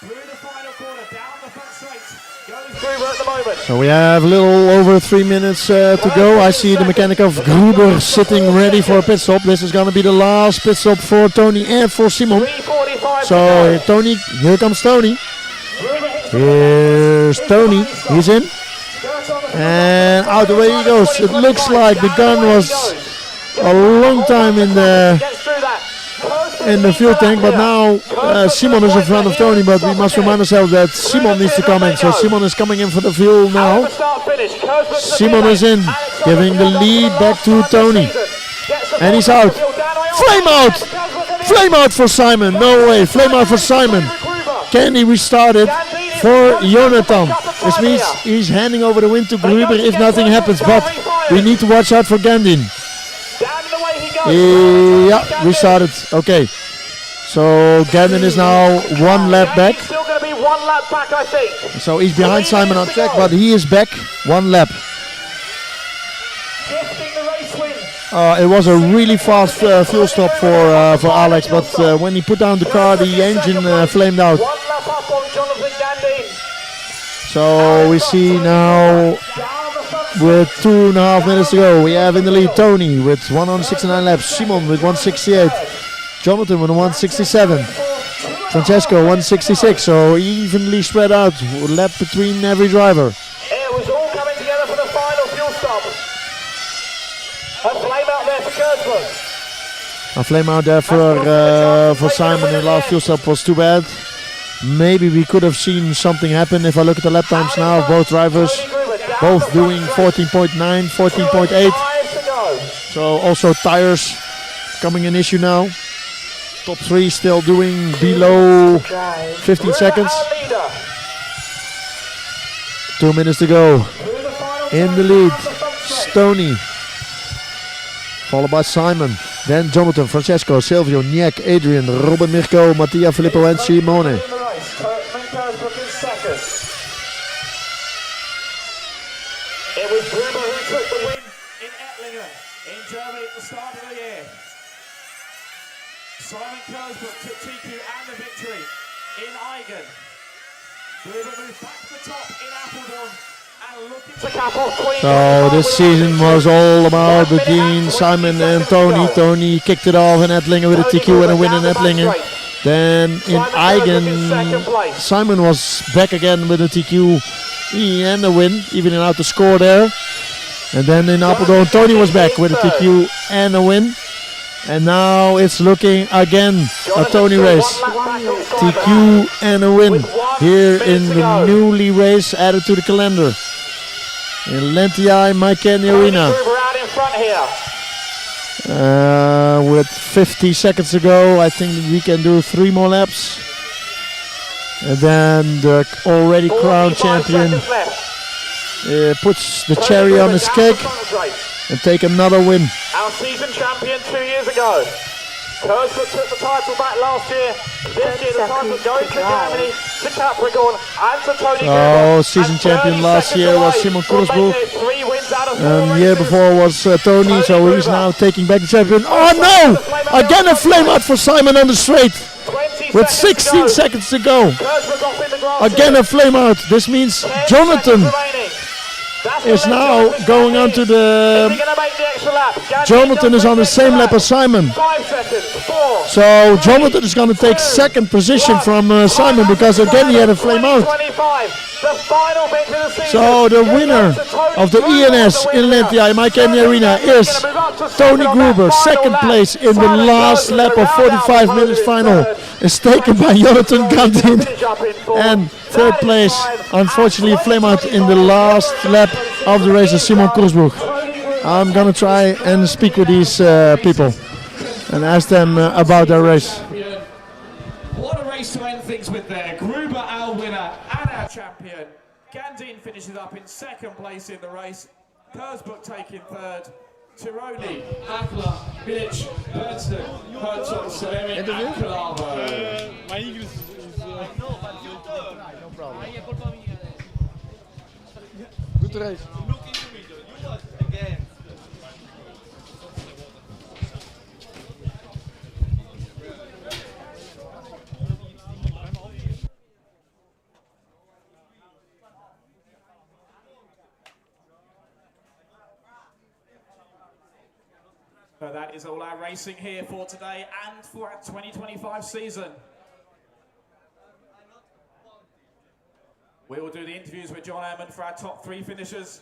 Through the final corner, down the front straight, goes Gruber at the moment. So we have a little over 3 minutes to go. I see the mechanic of Gruber sitting ready for a pit stop. This is going to be the last pit stop for Tony and for Simon. So Tony, here comes Tony. Here's Tony, he's in. And out the way he goes. It looks like the gun was a long time in the fuel tank, but now Simon is in front of Tony, but we must remind ourselves that Simon needs to come in. So Simon is coming in for the fuel now. Simon is in, giving the lead back to Tony. And he's out. Flame out! Flame out for Simon. No way. Flame out for Simon. Can he restart it for Jonathan? This means he's handing over the win to Gruber if nothing happens, but we need to watch out for Gandin. Yeah, restarted. Okay. So Gandin is now 1 lap back. Still going to be 1 lap back, I think. So he's behind Simon on track, but he is back 1 lap. It was a really fast fuel stop for Alex, but when he put down the car, the engine flamed out. 1 lap up on Jonathan Gandin. So we see now with 2.5 minutes to go, we have in the lead Tony with 169 laps, Simon with 168, Jonathan with 167, Francesco 166, so evenly spread out, lap between every driver. It was all coming together for the final fuel stop. A flame out there for Kurtzberg. A flame out there for Simon in the last fuel stop was too bad. Maybe we could have seen something happen if I look at the lap times now of both drivers. Both doing 14.9, 14.8. So also tires becoming an issue now. Top 3 still doing below 15 seconds. 2 minutes to go. In the lead, Tony. Followed by Simon. Then Jonathan, Francesco, Silvio, Niek, Adrian, Robin Mirko, Mattia, Filippo and Simone. It was Gruber who took the win in Ettlingen, in Germany at the start of the year. Simon Kurzbrook took TQ and the victory in Eigen. Gruber moved back to the top in Apeldoorn and looking to cap off Queen. So this season was all about between Simon and Tony. Tony kicked it off in Ettlingen with a TQ and a win in Ettlingen. Then in Eigen, Simon was back again with a TQ and a win, evening out the score there. And then in Apeldoorn, Tony was back with a TQ and a win. And now it's looking again a Tony race. TQ and a win here in the newly race added to the calendar. In Lentiai, Mike Arena. With 50 seconds to go, I think we can do 3 more laps. And then the already crowned champion puts the cherry on his cake and take another win. Our season champion 2 years ago. Kurzbach took the title back last year. This year the title going to Germany, to Capricorn and to Tony Oh, season champion last year was Simon Kurzbach. And the year before was Tony, so he's now taking back the champion. Oh no! Again a flame out for Simon on the straight. With 16 seconds to go. Again a flame out. This means Jonathan is now going on to the... Jonathan is on the same lap as Simon. So Jonathan is going to take second position from Simon because again he had a flame out. So the winner of the ENS in Lentiai, Mike Arena, is Tony Gruber. Second place in the last lap of 45 minutes final is taken by Jonathan Gandin. And third place, unfortunately, a flame out in the last lap of the race is Simon Kurzbach. I'm gonna try and speak with these people and ask them about their race. What a race to end things with there. Gruber, our winner and our champion. Gandin finishes up in second place in the race. Kurzbach taking third. Tironi, Akla, Bilic, Bernstein, Herzog, Salemi, and Kalavo. My English is... No problem. Good race. So that is all our racing here for today and for our 2025 season. We will do the interviews with John Hammond for our top 3 finishers.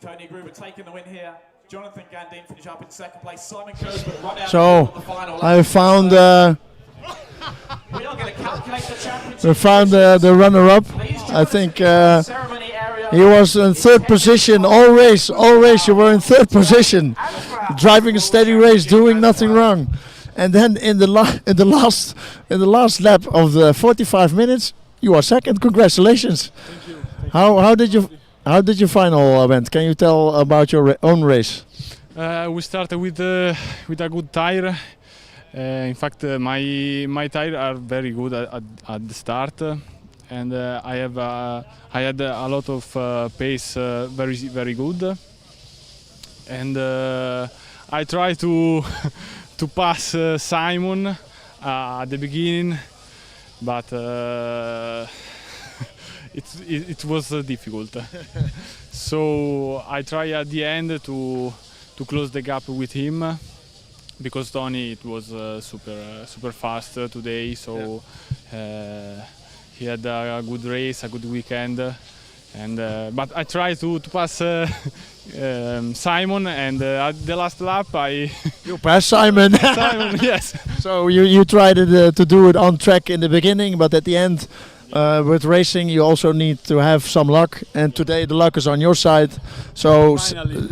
Tony Gruber taking the win here. Jonathan Gandin finish up in second place. Simon Kurzbach run out So the final. I found we are going to calculate the championship. we found the runner-up. I think he was in third position all race. All race you were in third position, driving a steady race, doing nothing wrong. And then in the last lap of the 45 minutes, you are second. Congratulations. Thank you. How did your final went? Can you tell about your own race? We started with a good tire. In fact, my tires are very good at the start, and I had a lot of pace, very good, and I tried to pass Simon at the beginning, but it was difficult. So I tried at the end to close the gap with him, because Tony it was super fast today. So he had a good race, a good weekend, and but I tried to pass Simon, and at the last lap you passed Simon. Simon, yes. So you tried to do it on track in the beginning, but at the end, with racing, you also need to have some luck. And today the luck is on your side. So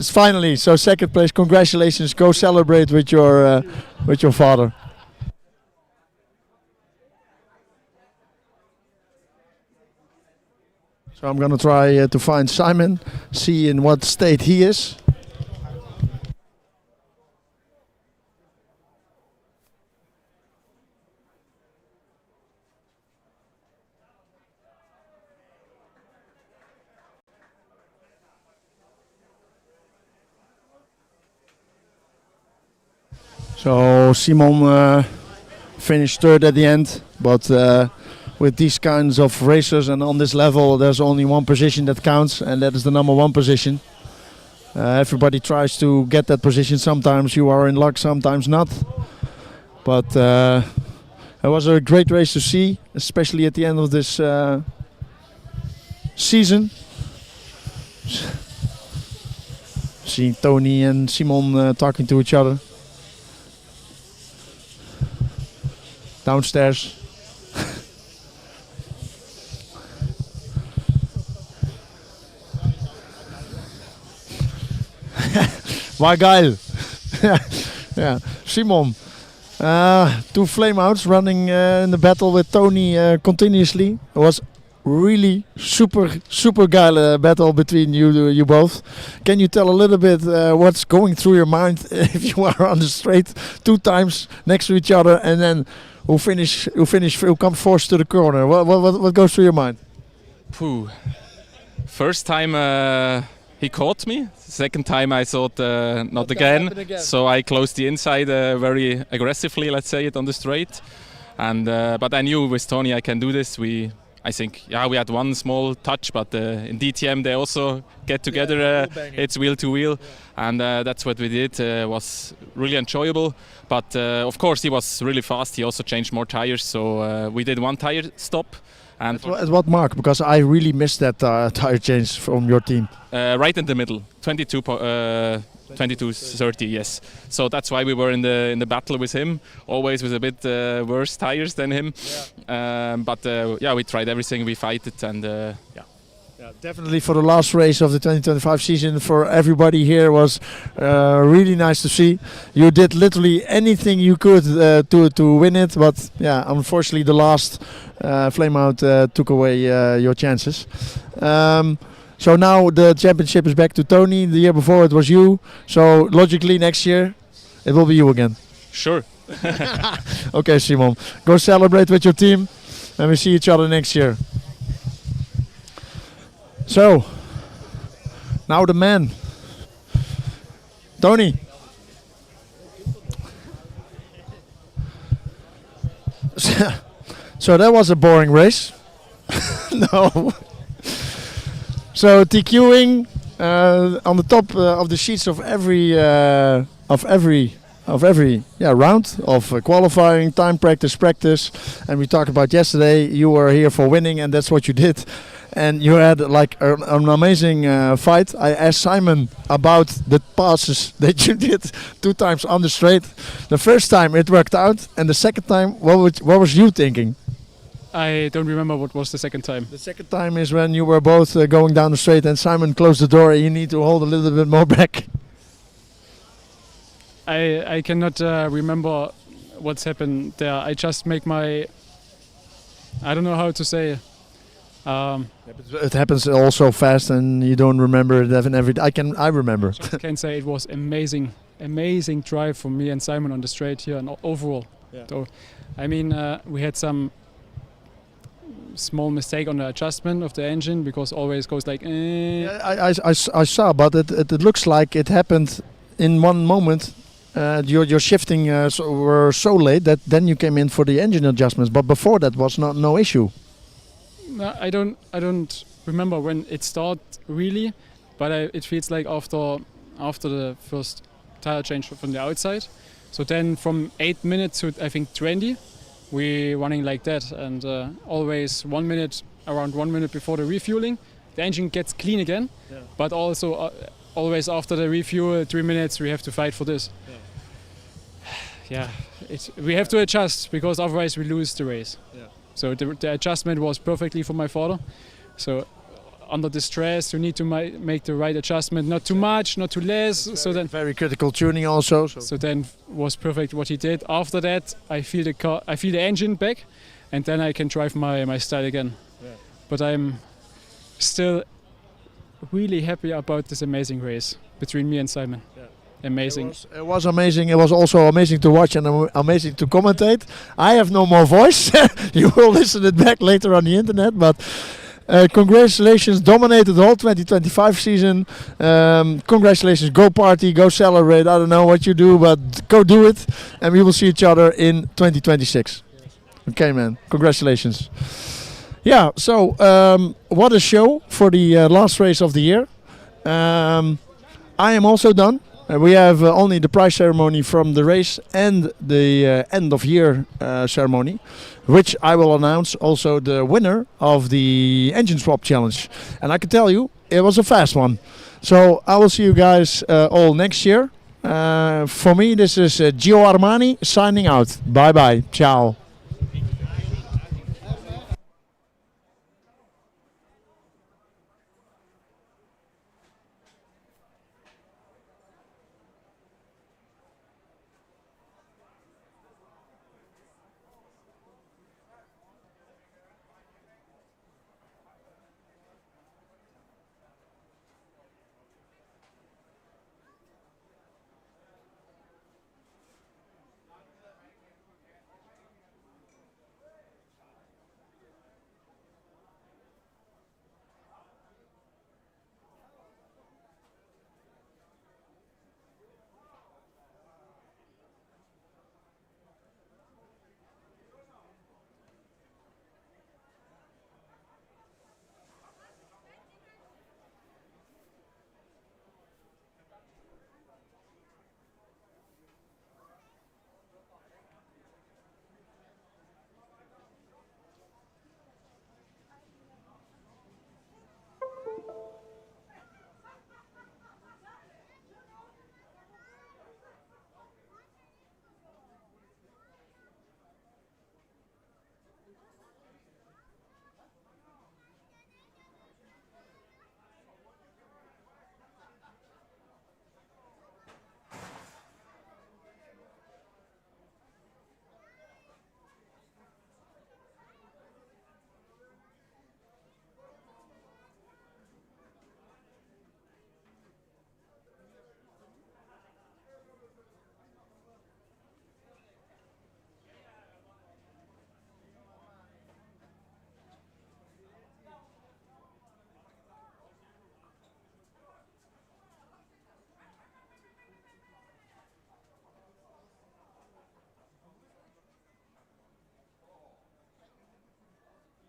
finally, so second place. Congratulations! Go celebrate with your father. So I'm gonna try to find Simon, see in what state he is. So Simon finished third at the end, but with these kinds of racers and on this level, there's only one position that counts, and that is the number 1 position. Everybody tries to get that position. Sometimes you are in luck, sometimes not. But it was a great race to see, especially at the end of this season. Seeing Tony and Simon talking to each other. downstairs. War geil. Yeah, Simon. 2 flameouts running in the battle with Tony continuously. It was really super geil battle between you both. Can you tell a little bit what's going through your mind if you are on the straight 2 times next to each other, and then who comes first to the corner? What goes through your mind? Phew. First time he caught me. Second time I thought not again. So I closed the inside very aggressively, let's say it, on the straight. And but I knew with Tony I can do this. I think we had one small touch, but in DTM they also get together. It's wheel to wheel, and that's what we did. Was really enjoyable. But of course he was really fast. He also changed more tires, so we did 1 tire stop. And at what mark? Because I really missed that tire change from your team. Right in the middle, 22:30, yes. So that's why we were in the battle with him, always with a bit worse tires than him. But we tried everything, we fight it, and definitely for the last race of the 2025 season, for everybody here, was really nice to see. You did literally anything you could to win it, but unfortunately the last flameout took away your chances. So now the championship is back to Tony. The year before it was you. So logically next year it will be you again. Sure. Okay, Simon. Go celebrate with your team and we see each other next year. So, now the man. Tony. So that was a boring race. No. So TQing on the top of the sheets of every round of qualifying, time practice, and we talked about yesterday. You were here for winning, and that's what you did. And you had like an amazing fight. I asked Simon about the passes that you did 2 times on the straight. The first time it worked out, and the second time, what was you thinking? I don't remember what was the second time. The second time is when you were both going down the straight and Simon closed the door and you need to hold a little bit more back. I cannot remember what's happened there. I just make my... I don't know how to say... it happens all so fast and you don't remember it I remember. I can say it was amazing drive from me and Simon on the straight here and overall. Yeah. So, I mean, we had some small mistake on the adjustment of the engine because always goes like. I saw, but it looks like it happened in one moment. Your shifting were so late that then you came in for the engine adjustments, but before that was no issue. No, I don't remember when it started really, but it feels like after the first tire change from the outside. So then from 8 minutes to I think 20, we running like that, and always around 1 minute before the refueling, the engine gets clean again. Yeah. But also always after the refuel, 3 minutes we have to fight for this. Yeah, we have to adjust because otherwise we lose the race. Yeah. So the adjustment was perfectly for my father. So under the stress, you need to make the right adjustment, not too much, not too less. Very critical tuning also. So then was perfect what he did. After that, I feel the engine back, and then I can drive my style again. Yeah. But I'm still really happy about this amazing race between me and Simon. Yeah. Amazing. It was amazing. It was also amazing to watch and amazing to commentate. I have no more voice. You will listen it back later on the internet, but congratulations, dominated the whole 2025 season. Congratulations, go party, go celebrate. I don't know what you do, but go do it, and we will see each other in 2026. Okay, man. Congratulations. Yeah. So what a show for the last race of the year. I am also done. We have only the prize ceremony from the race and the end of year ceremony, which I will announce also the winner of the engine swap challenge. And I can tell you, it was a fast one. So I will see you guys all next year. For me, this is Gio Armani signing out. Bye bye. Ciao.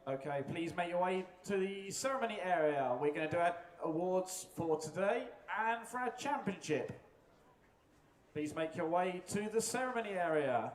Okay, please make your way to the ceremony area. We're going to do our awards for today and for our championship. Please make your way to the ceremony area.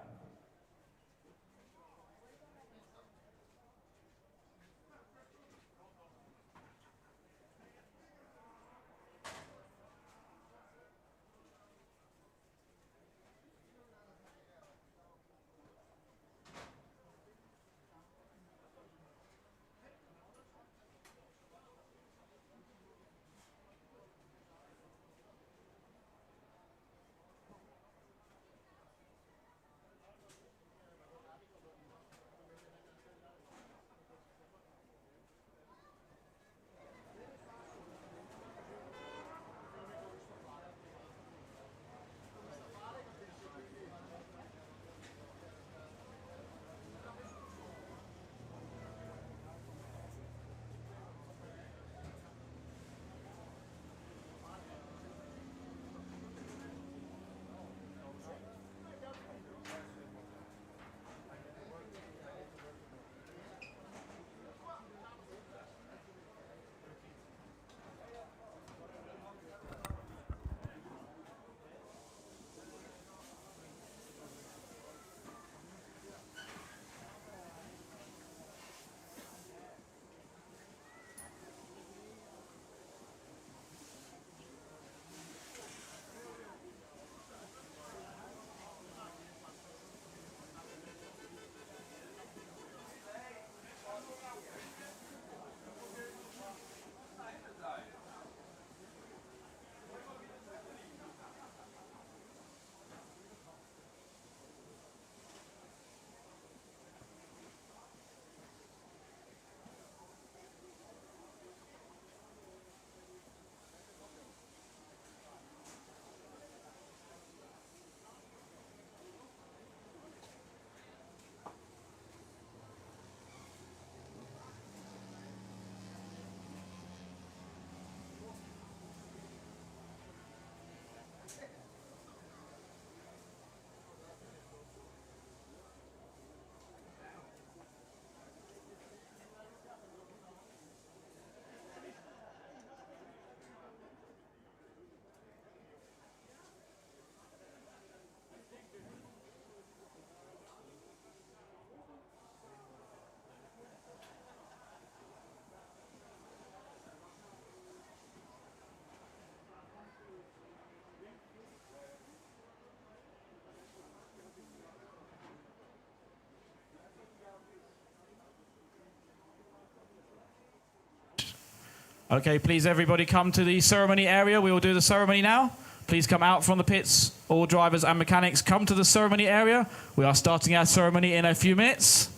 Okay, please everybody come to the ceremony area. We will do the ceremony now. Please come out from the pits. All drivers and mechanics come to the ceremony area. We are starting our ceremony in a few minutes.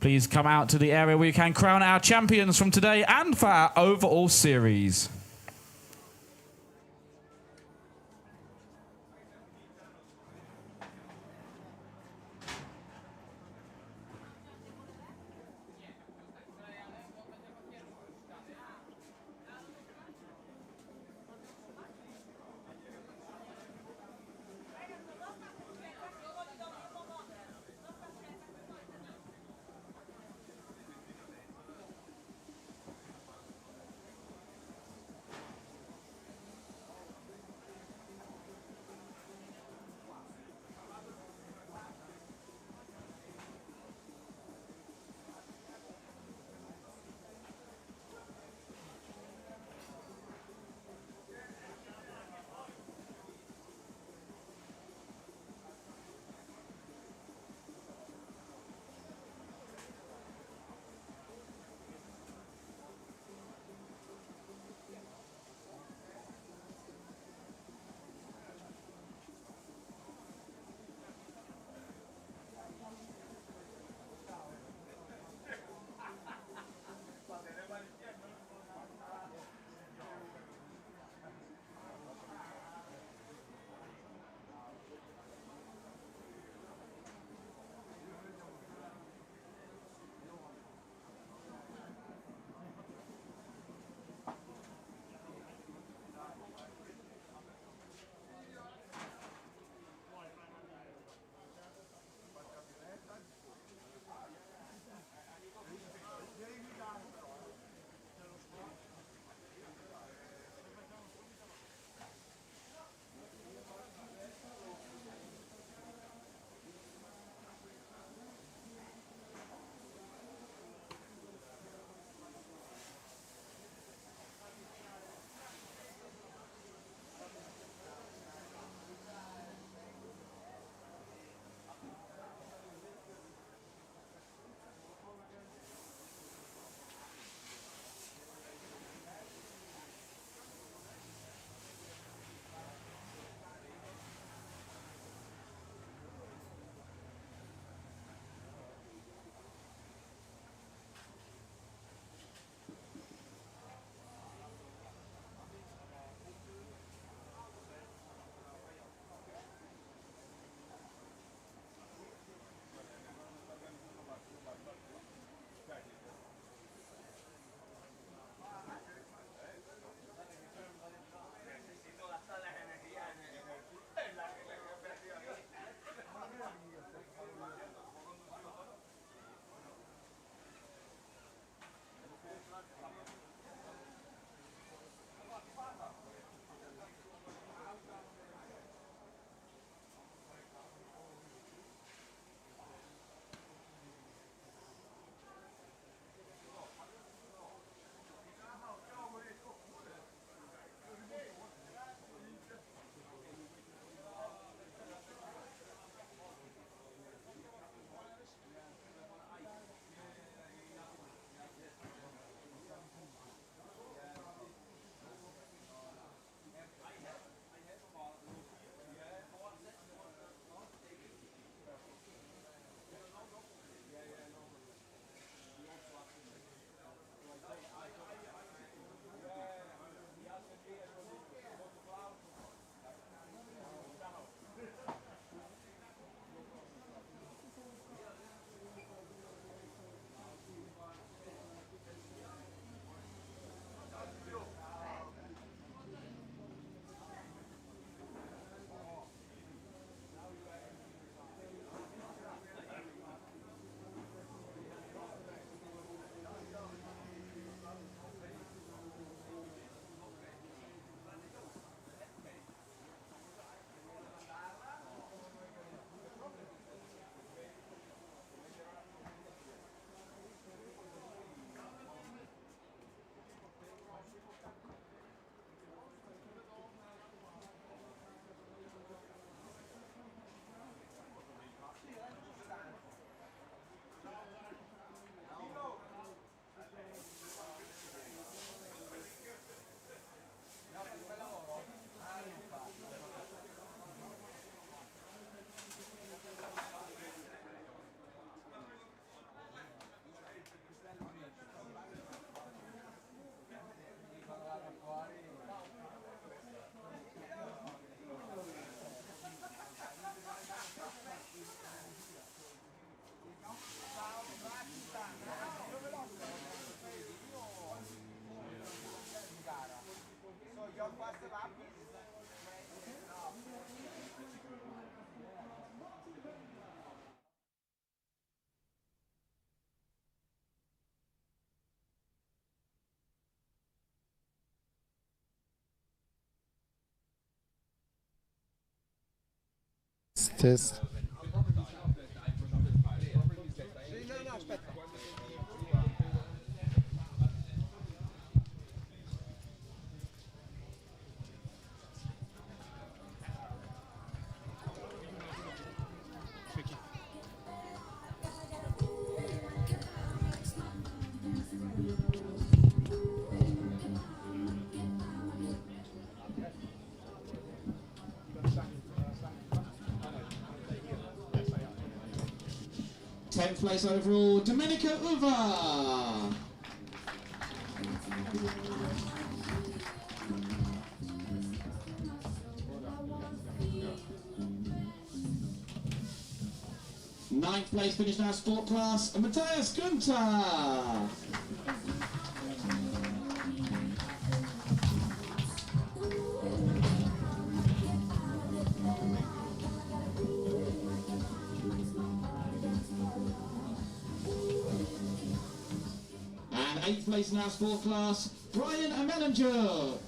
Please come out to the area where we can crown our champions from today and for our overall series. Test. Tenth place overall, Domenica Uva. Ninth place finished our sport class, Matthias Günther. And eighth place in our sport class, Brian Amelenjuk.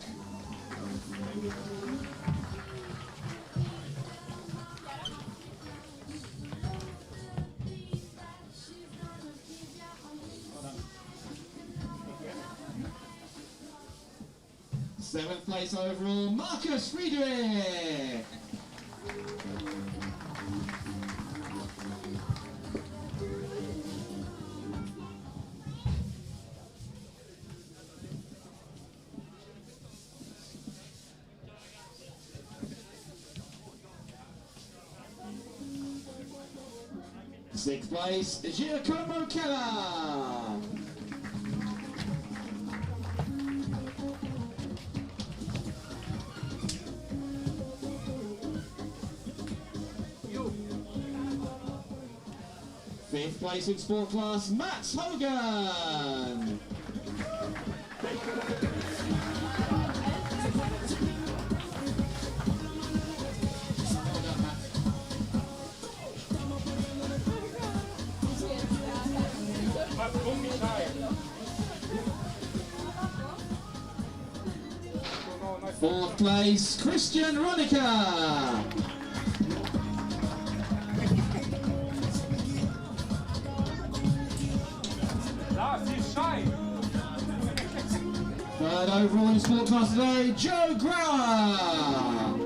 Seventh place overall, Marcus Friedrich. Sixth place, Giacomo Keller. Fifth place in sport class, Max Hogan. Fourth place, Christian Ronica. Third overall in sport class today, Joe Grauer.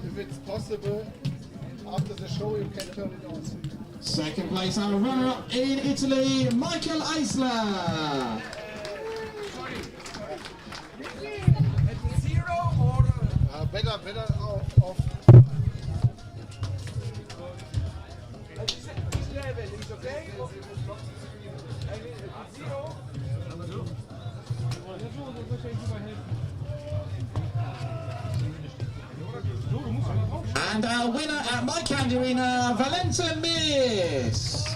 If it's possible, after the show you can turn it on. Second place, our runner-up in Italy, Michael Eisler. Zero or better off. This level is okay. Zero. And our winner at My Candy Arena, Valentin Miss.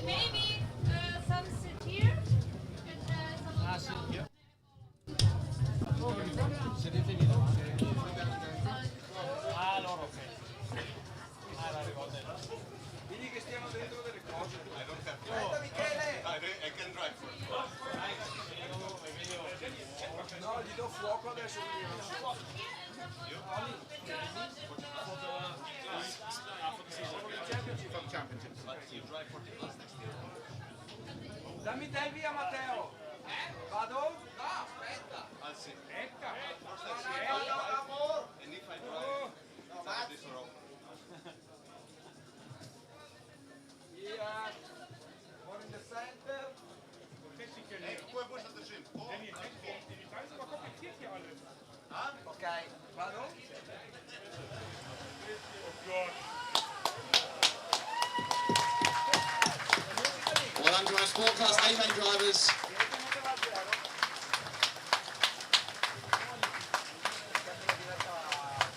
Maybe some sit here. Digli che stiano dentro delle cose. Aspetta Michele! I can drive. No, gli do fuoco adesso. Well done to our sport class A-main drivers.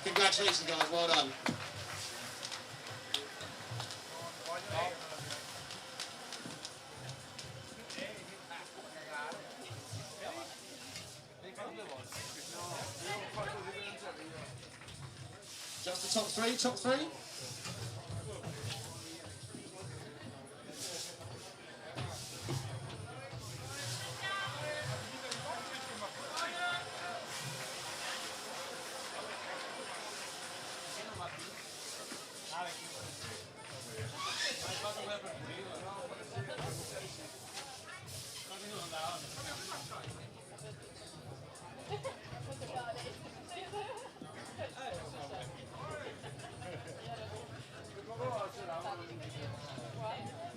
Congratulations guys, well done. Just the top three, top three.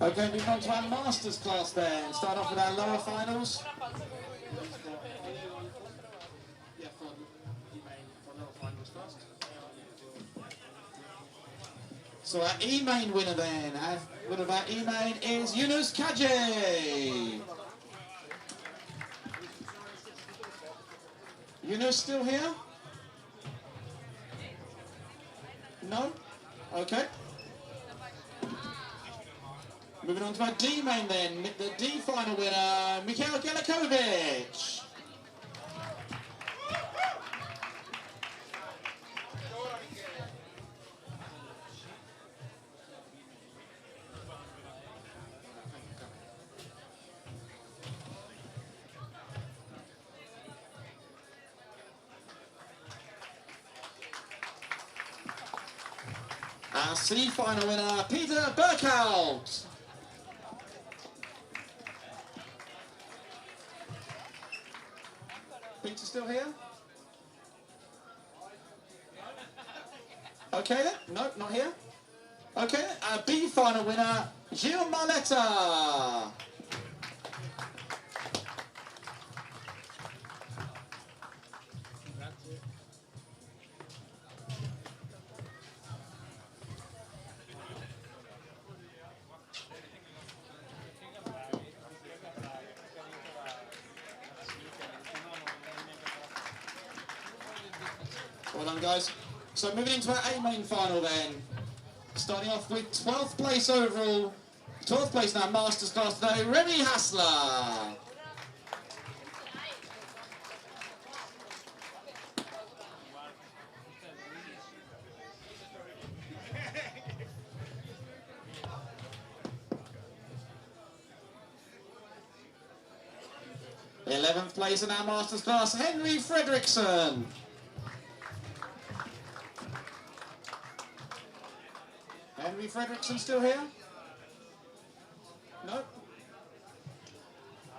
Okay, moving on to our Masters class then. Start off with our lower finals. Yeah, for lower finals first. So our E-main winner then, our winner of our E-main is Yunus Kaji. Yunus still here? No? Okay. Moving on to our D-main then, the D final winner, Mikhail Gelakovic. Our C final winner, Peter Burkhout. Peter still here? Okay then, no, not here. Okay then, our B final winner, Gilles Marletta. Well done guys. So moving into our A-main final then. Starting off with 12th place overall. 12th place in our Masters class today, Remy Hassler. The 11th place in our Masters class, Henry Fredrickson. Henry Fredrickson still here? No?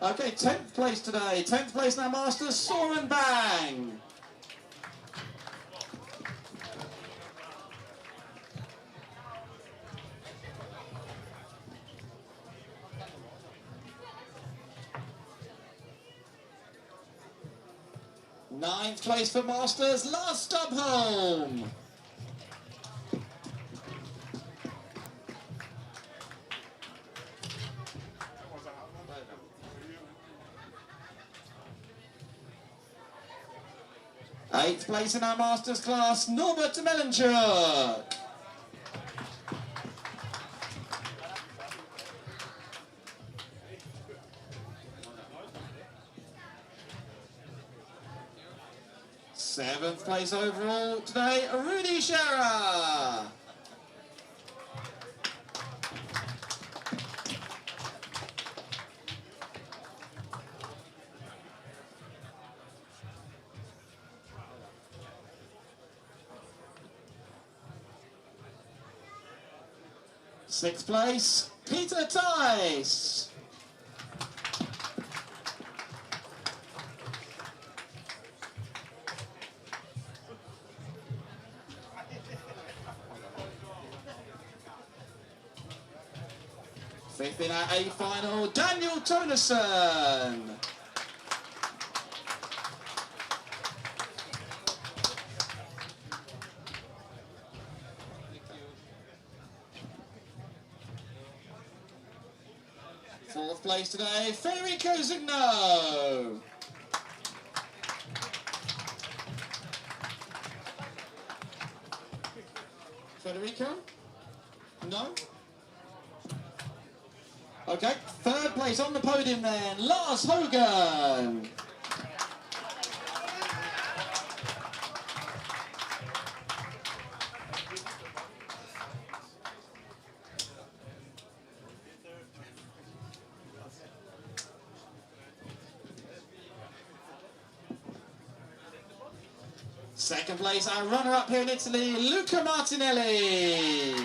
Okay, 10th place today. 10th place in our Masters, Soren Bang. Ninth place for Masters, Lars Stubholm. Eighth place in our Masters class, Norbert Melenchuk. Seventh place overall today, Rudy Scherer. Sixth place, Peter Tice. Fifth in our A final, Daniel Tonison. Fourth place today, Federico Zugno. Federico? No? Okay, third place on the podium then, Lars Hogan. Second place, our runner-up here in Italy, Luca Martinelli.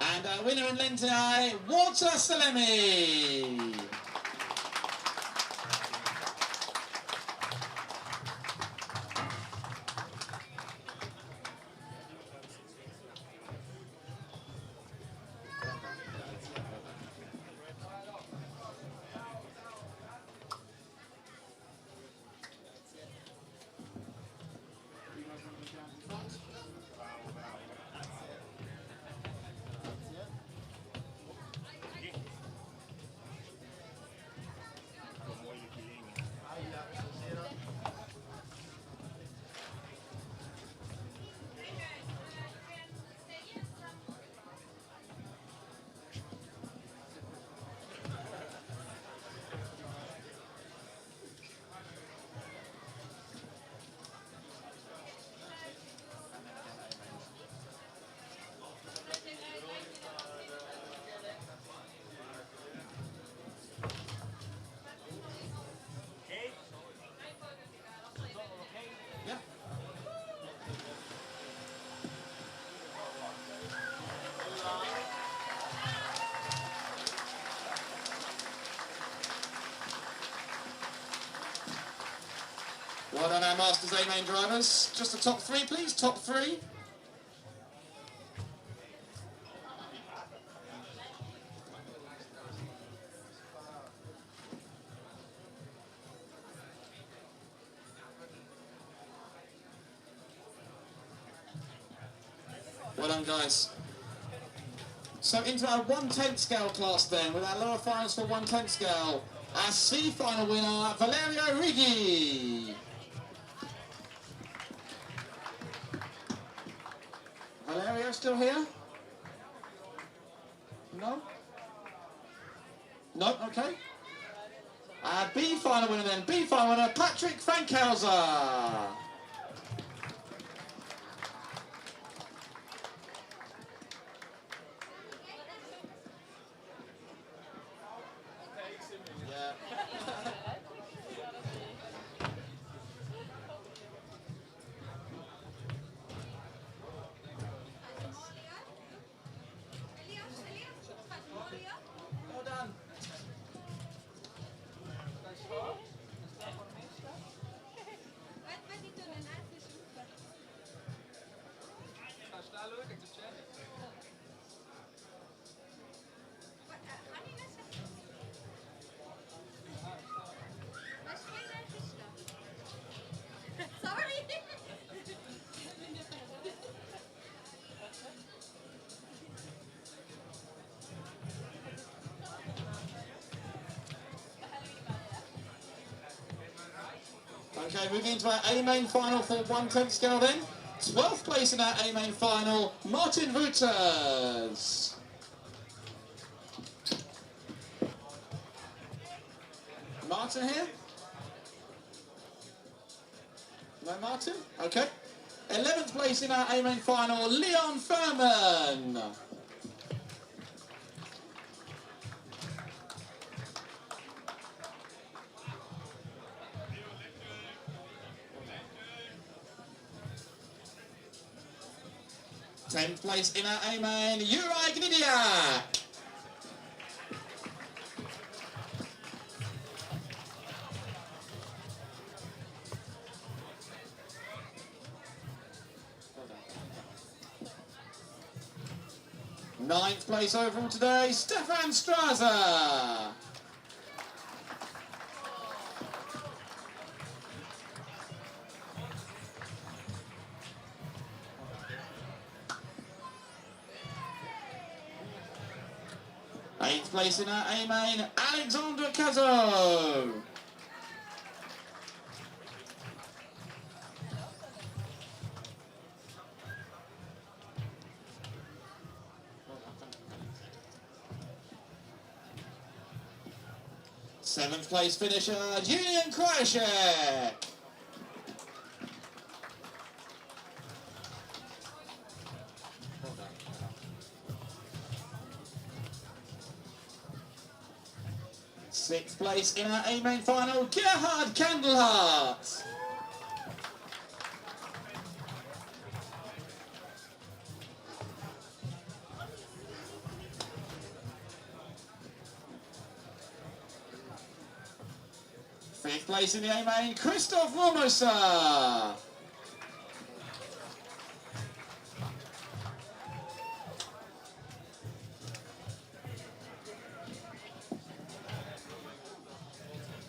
And our winner in Lentiai, Walter Salemi. Well done, our Masters A main drivers. Just the top three, please. Top three. Well done, guys. So into our 1/10 scale class then, with our lower finals for 1/10 scale. Our C final winner, Valerio Righi. Valerio still here? No? No, okay. B final winner then, B final winner, Patrick Frankhauser. Okay, moving into our A main final for 1/10 scale then. 12th place in our A main final, Martin Wouters. Martin here? No Martin? Okay. 11th place in our A main final, Leon Furman. Tenth place in our A main, Juraj Gnidia. 9th place overall today, Stefan Straza. Eighth place in our A main, Alexander Cazo. Seventh place finisher, Julian Krajicek. Sixth place in our A main final, Gerhard Kandelhardt. Fifth place in the A main, Christoph Romosa.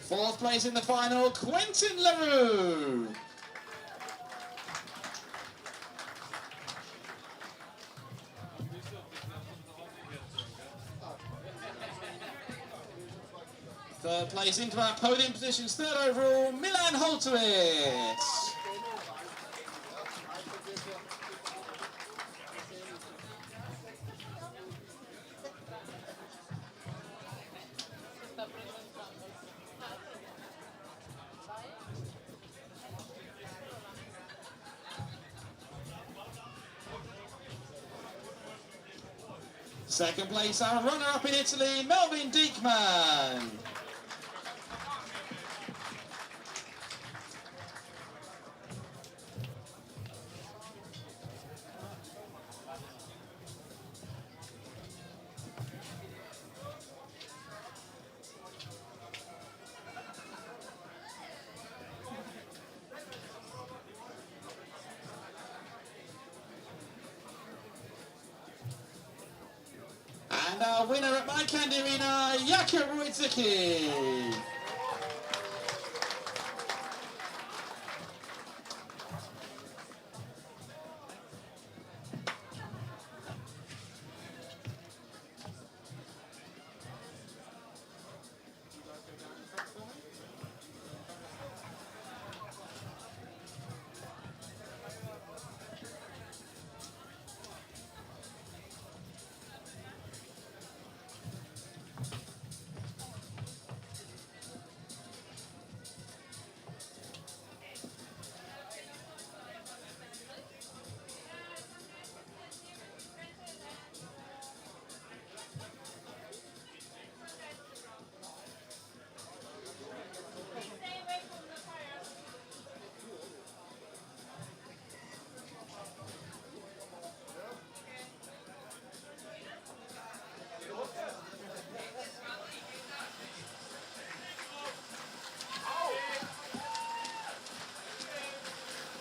Fourth place in the final, Quentin Leroux. Third place into our podium positions, third overall, Milan Holtowitz. Second place, our runner-up in Italy, Melvin Diekman. And our winner at My Candy Arena, Jakub Wojcicki.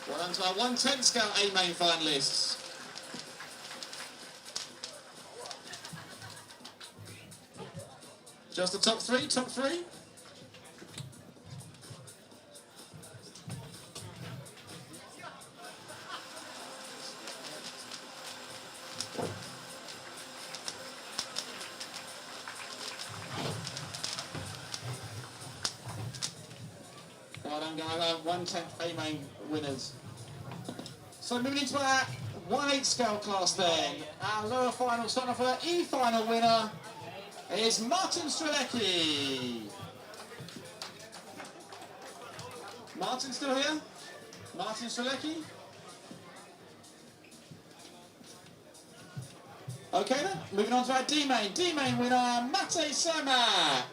Well, on to our 110 scale A main finalists. Just the top three, top three. Well done, guys. 110 A main winners. So moving into our 1/8 scale class then. Our lower final, starting off with our E final winner, is Martin Strelecki. Martin still here? Martin Strelecki? Okay then, moving on to our D main. D main winner, Mate Semak.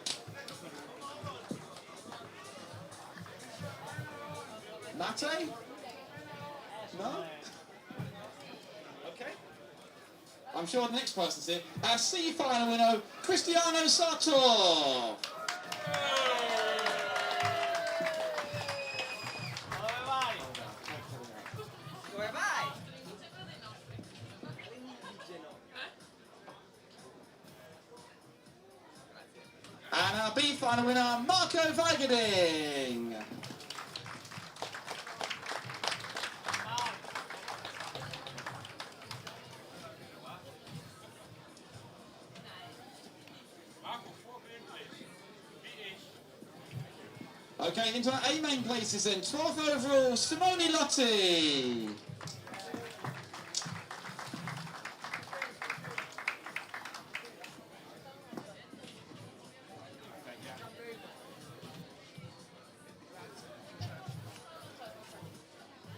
Mate? No? Okay. I'm sure the next person's here. Our C final winner, Cristiano Sartor. B final winner, Marco Weigerding. Okay, into our A main places then. 12th overall, Simone Lotti.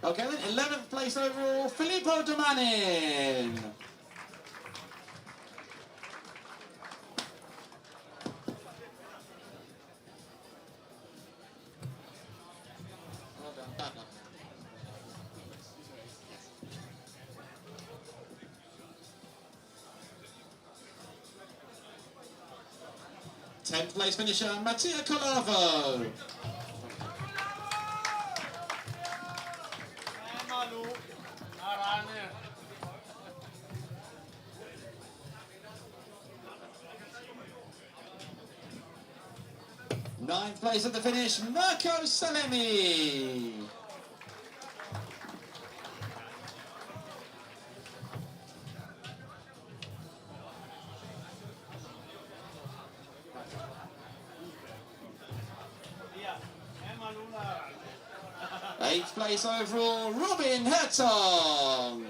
Okay then, 11th place overall, Filippo Domanin. Tenth place finisher, Mattia Colavo. Ninth place at the finish, Marco Salemi. Eighth place overall, Robin Hertog.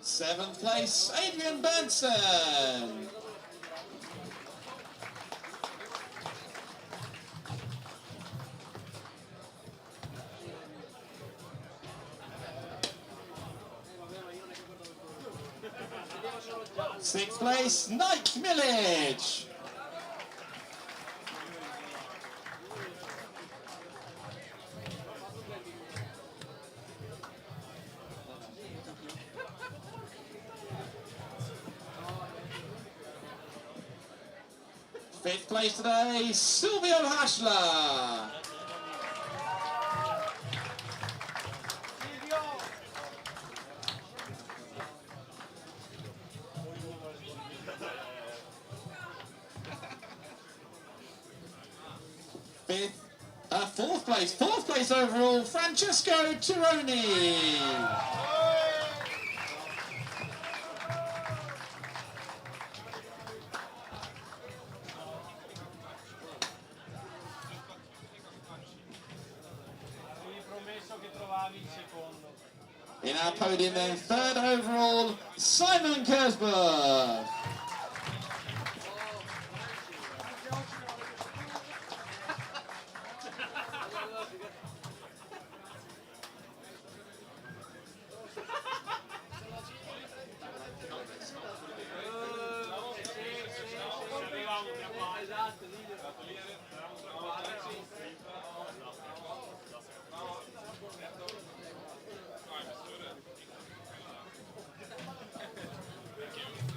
Seventh place, Adrian Benson. Sixth place, Nike Milic. Fifth place today, Silvio Haschler. Fourth place overall, Francesco Tironi. In our podium then, third overall, Simon Kersberg.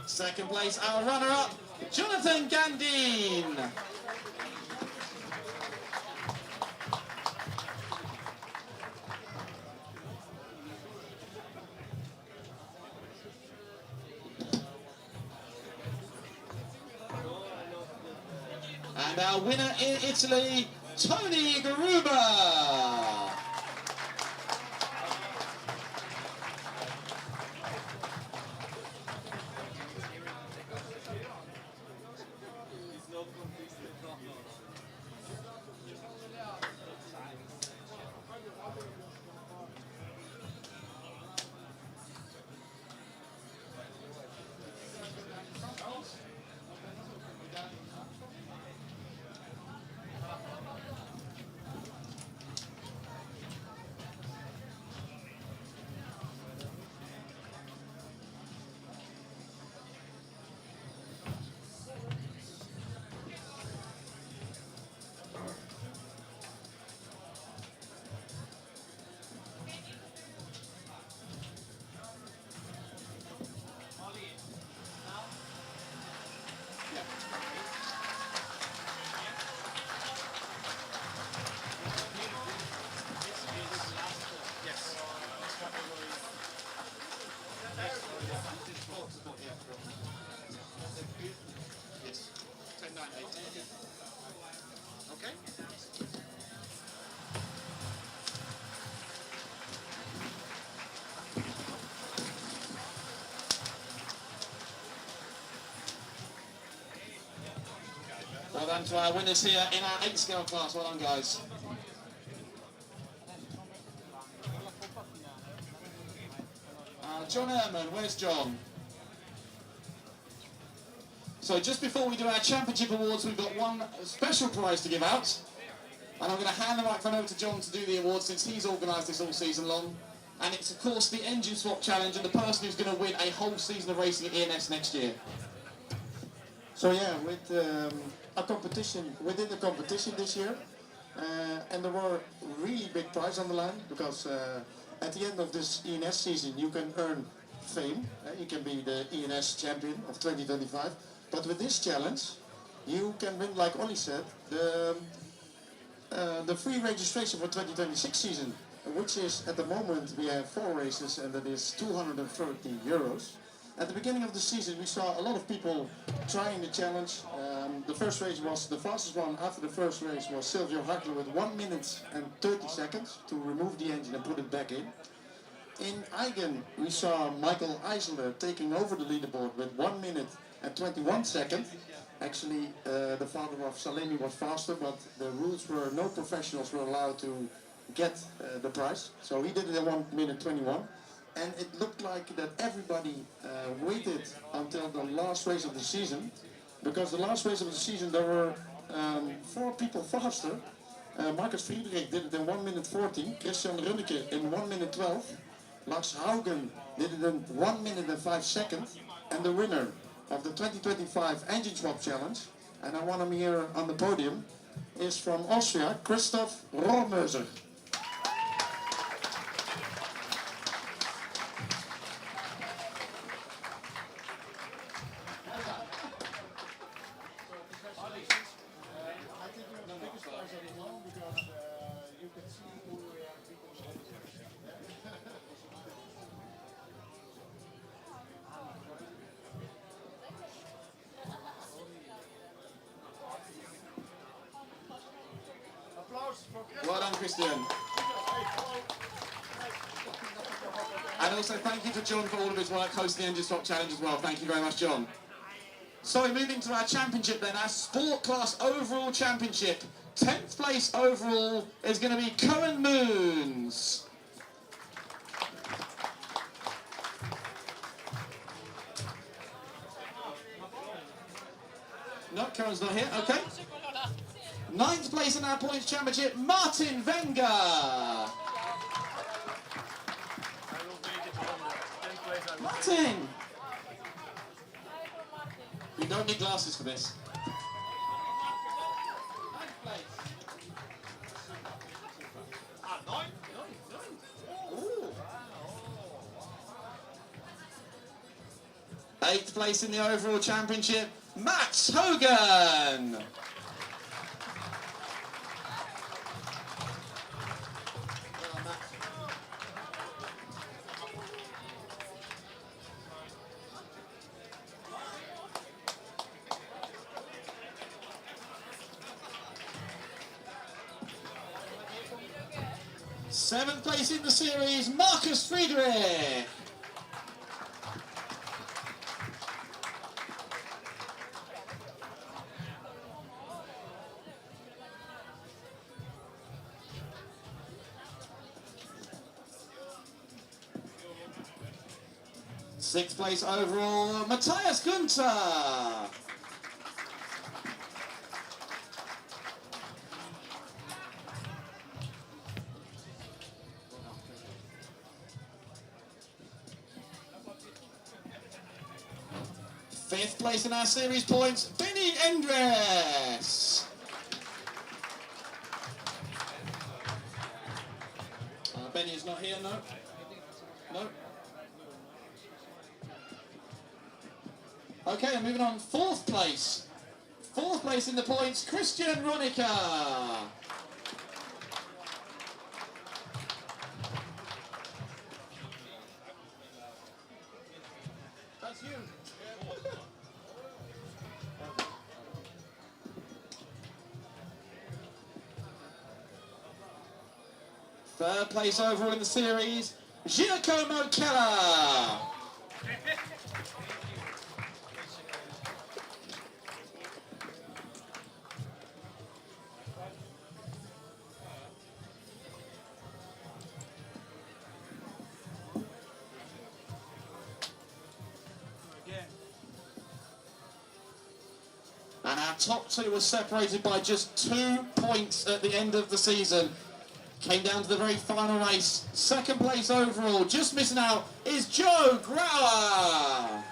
Second place, our runner-up, Jonathan Gandine. And our winner in Italy, Tony Garuba. done to our winners here in our 8 scale class. Well done, guys. John Ehrman, where's John? So just before we do our championship awards, we've got one special prize to give out. And I'm going to hand the microphone over to John to do the awards since he's organised this all season long. And it's, of course, the engine swap challenge and the person who's going to win a whole season of racing at ENS next year. So yeah, with a competition, within the competition this year, and there were really big prizes on the line, because at the end of this ENS season you can earn fame, you can be the ENS champion of 2025, but with this challenge you can win, like Ollie said, the free registration for 2026 season, which is, at the moment we have 4 races and that is 230 euros. At the beginning of the season we saw a lot of people trying the challenge. The first race was the fastest one after the first race was Silvio Hagler with 1 minute and 30 seconds to remove the engine and put it back in. In Eigen we saw Michael Eisler taking over the leaderboard with 1 minute and 21 seconds. Actually the father of Salemi was faster, but the rules were no professionals were allowed to get the prize. So he did it in 1 minute 21. And it looked like that everybody waited until the last race of the season, because the last race of the season there were 4 people faster. Marcus Friedrich did it in 1 minute 14, Christian Runneke in 1 minute 12, Lars Haugen did it in 1 minute and 5 seconds, and the winner of the 2025 Engine Swap Challenge, and I want him here on the podium, is from Austria, Christoph Rohrmöser. Well done, Christian. And also thank you to John for all of his work hosting the Engine Swap Challenge as well. Thank you very much, John. So we're moving to our championship then, our Sport Class Overall Championship. 10th place overall is going to be Cohen Moons. No, Cohen's not here, okay. 9th place in our points championship, Martin Wenger. Martin! You don't need glasses for this. 8th place in the overall championship, Max Hogan. Seventh place in the series, Marcus Friedrich. Sixth place overall, Matthias Günther. Fifth place in our series points, Benny Endres. Benny is not here, no? No? Okay, I'm moving on. 4th place. 4th place in the points, Christian Runneke. That's you. 3rd place overall in the series, Giacomo Keller. top two was separated by just 2 points at the end of the season. Came down to the very final race. Second place overall, just missing out, is Joe Grauer.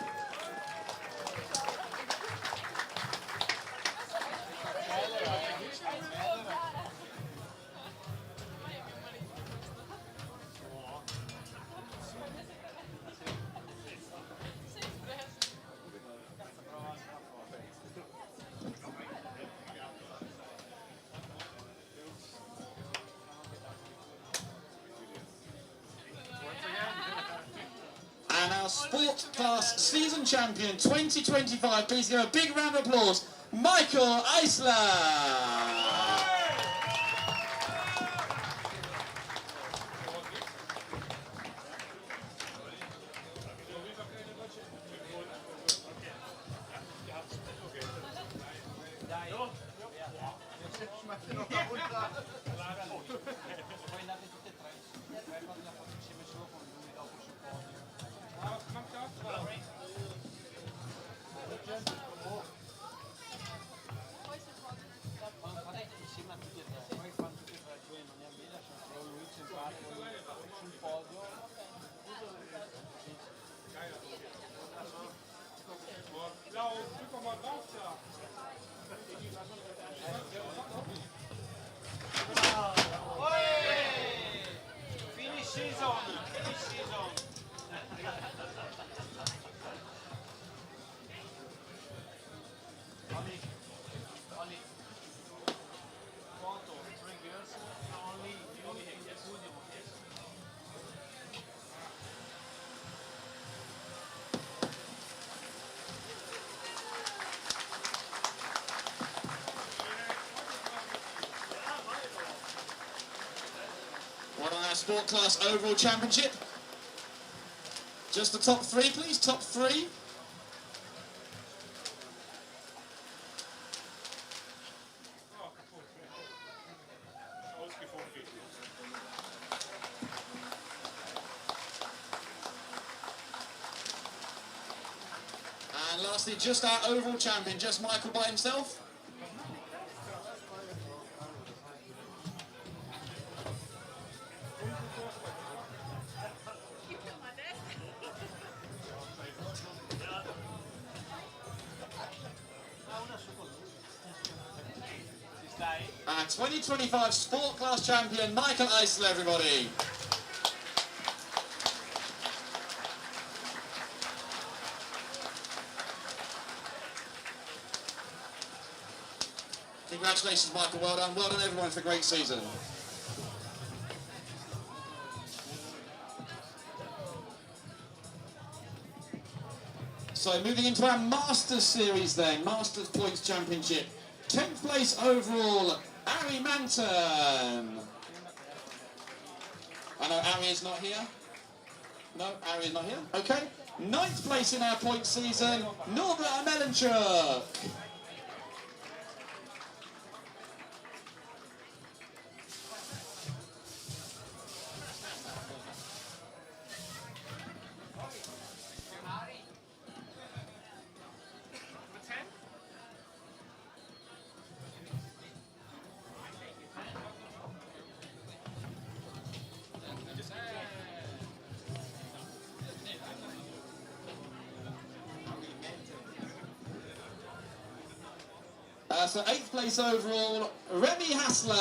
And our sport class season champion 2025, please give a big round of applause, Michael Eisler. What on our sport class overall championship? Just the top three, please. Top three. And lastly, just our overall champion, just Michael by himself. Our 2025 Sport Class Champion, Michael Eisler, everybody. Congratulations, Michael. Well done. Well done, everyone, for a great season. So moving into our Masters Series then, Masters Points Championship. 10th place overall, Ari Manton. I know Ari is not here. No, Ari is not here. Okay. 9th place in our points season, Norbert Melenchuk. So 8th place overall, Remy Hassler.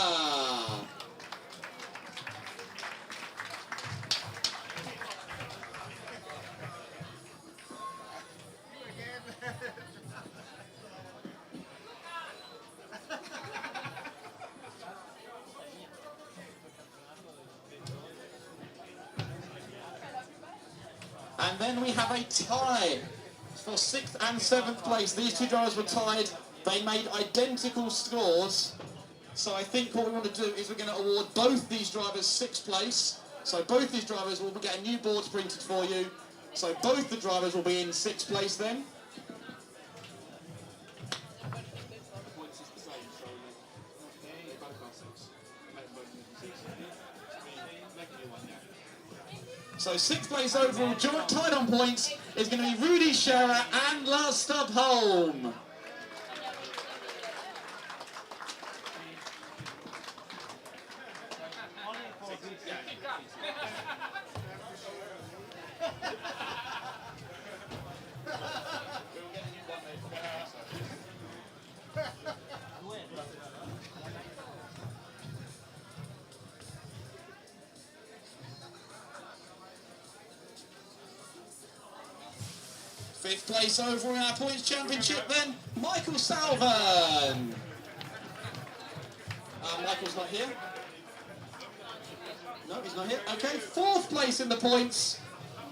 And then we have a tie for 6th and 7th place. These two drivers were tied. They made identical scores. So I think what we want to do is we're going to award both these drivers 6th place. So both these drivers will get a new board printed for you. So both the drivers will be in 6th place then. So 6th place overall, tied on points, is going to be Rudy Scherer and Lars Stubholm. Fifth place overall in our points championship then, Michael Salvan. Michael's not here. No, he's not here. Okay, fourth place in the points,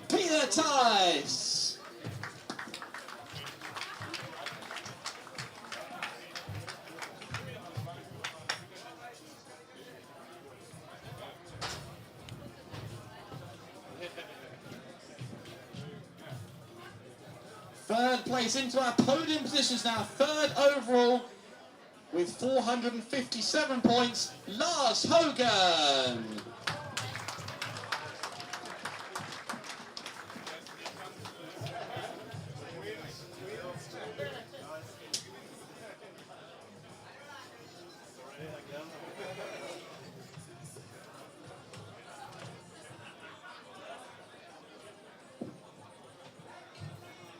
Peter Tice. Third place into our podium positions now, third overall with 457 points, Lars Hogan.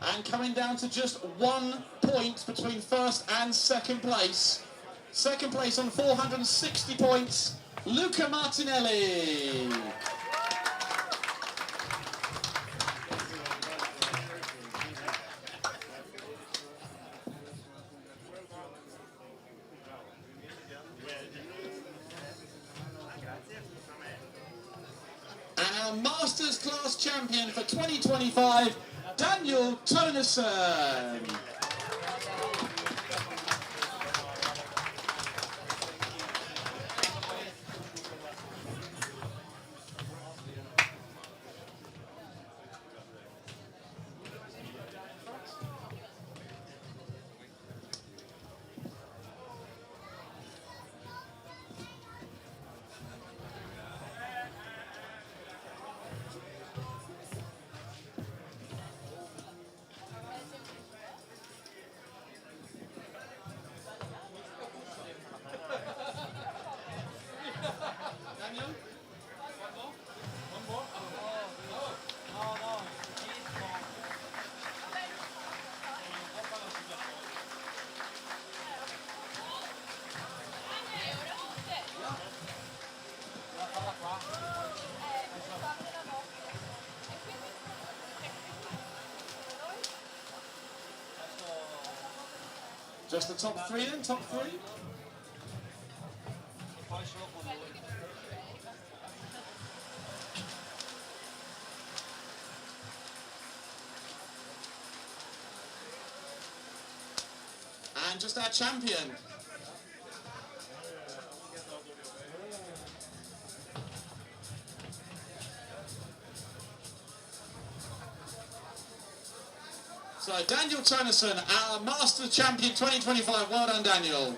And coming down to just 1 point between first and second place. Second place on 460 points, Luca Martinelli. And our Masters Class champion for 2025, Daniel Toneson. Just the top three then, top three. And just our champion. So Daniel Toneson, our Master Champion 2025. Well done, Daniel.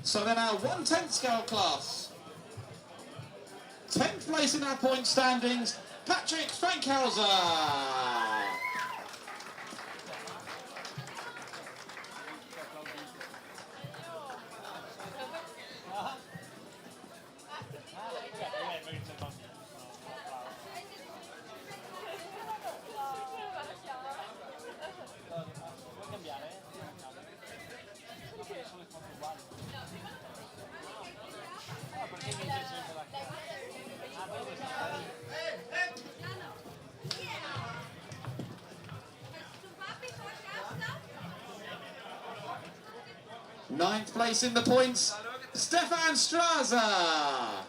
So then our 1/10 scale class. 10th place in our point standings, Patrick Frankhauser. Ninth place in the points, Stefan Straza.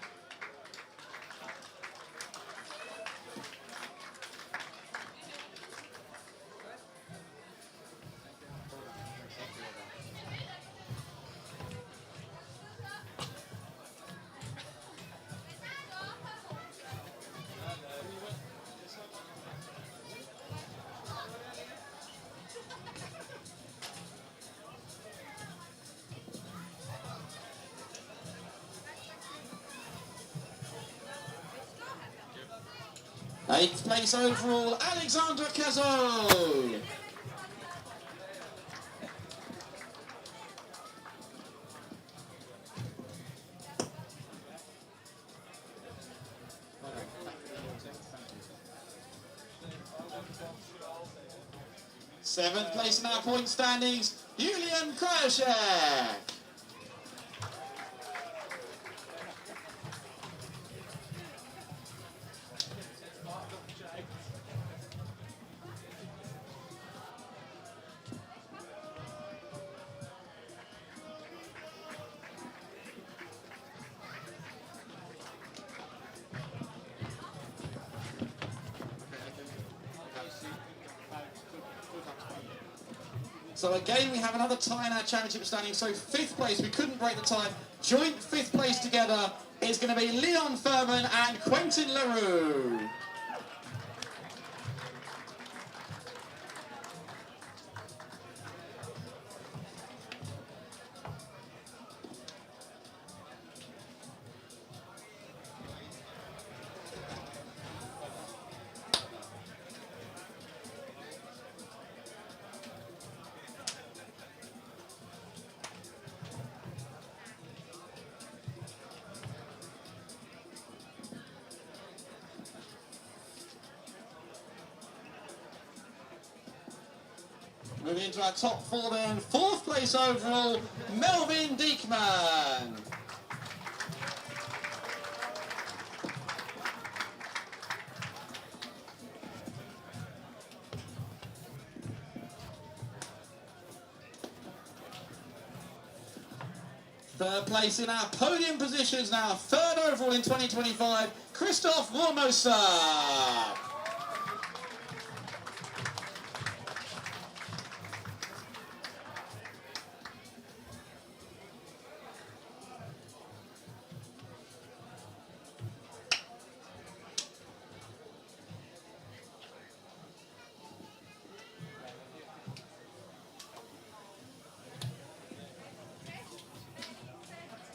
Eighth place overall, Alexandra Cazot. 7th place in our point standings, Julian Krajicek. So again, we have another tie in our championship standing. So 5th place, we couldn't break the tie. Joint 5th place together is going to be Leon Furman and Quentin LaRue. Moving into our top 4 then, 4th place overall, Melvin Diekman. Third place in our podium positions now, 3rd overall in 2025, Christoph Warmosa.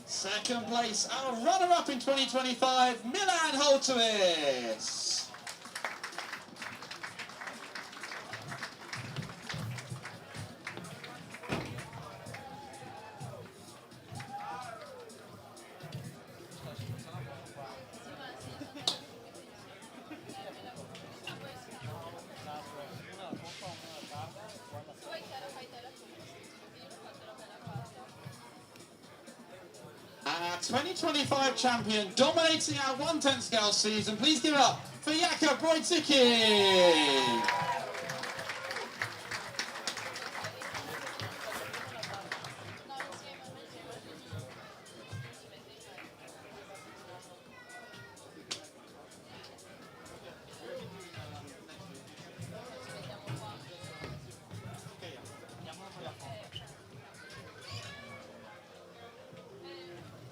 Second place, our runner-up in 2025, Milan Holtewis. Our 2025 champion, dominating our 1/10 scale season. Please give it up for Jakob Wojcicki.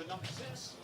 Number 6.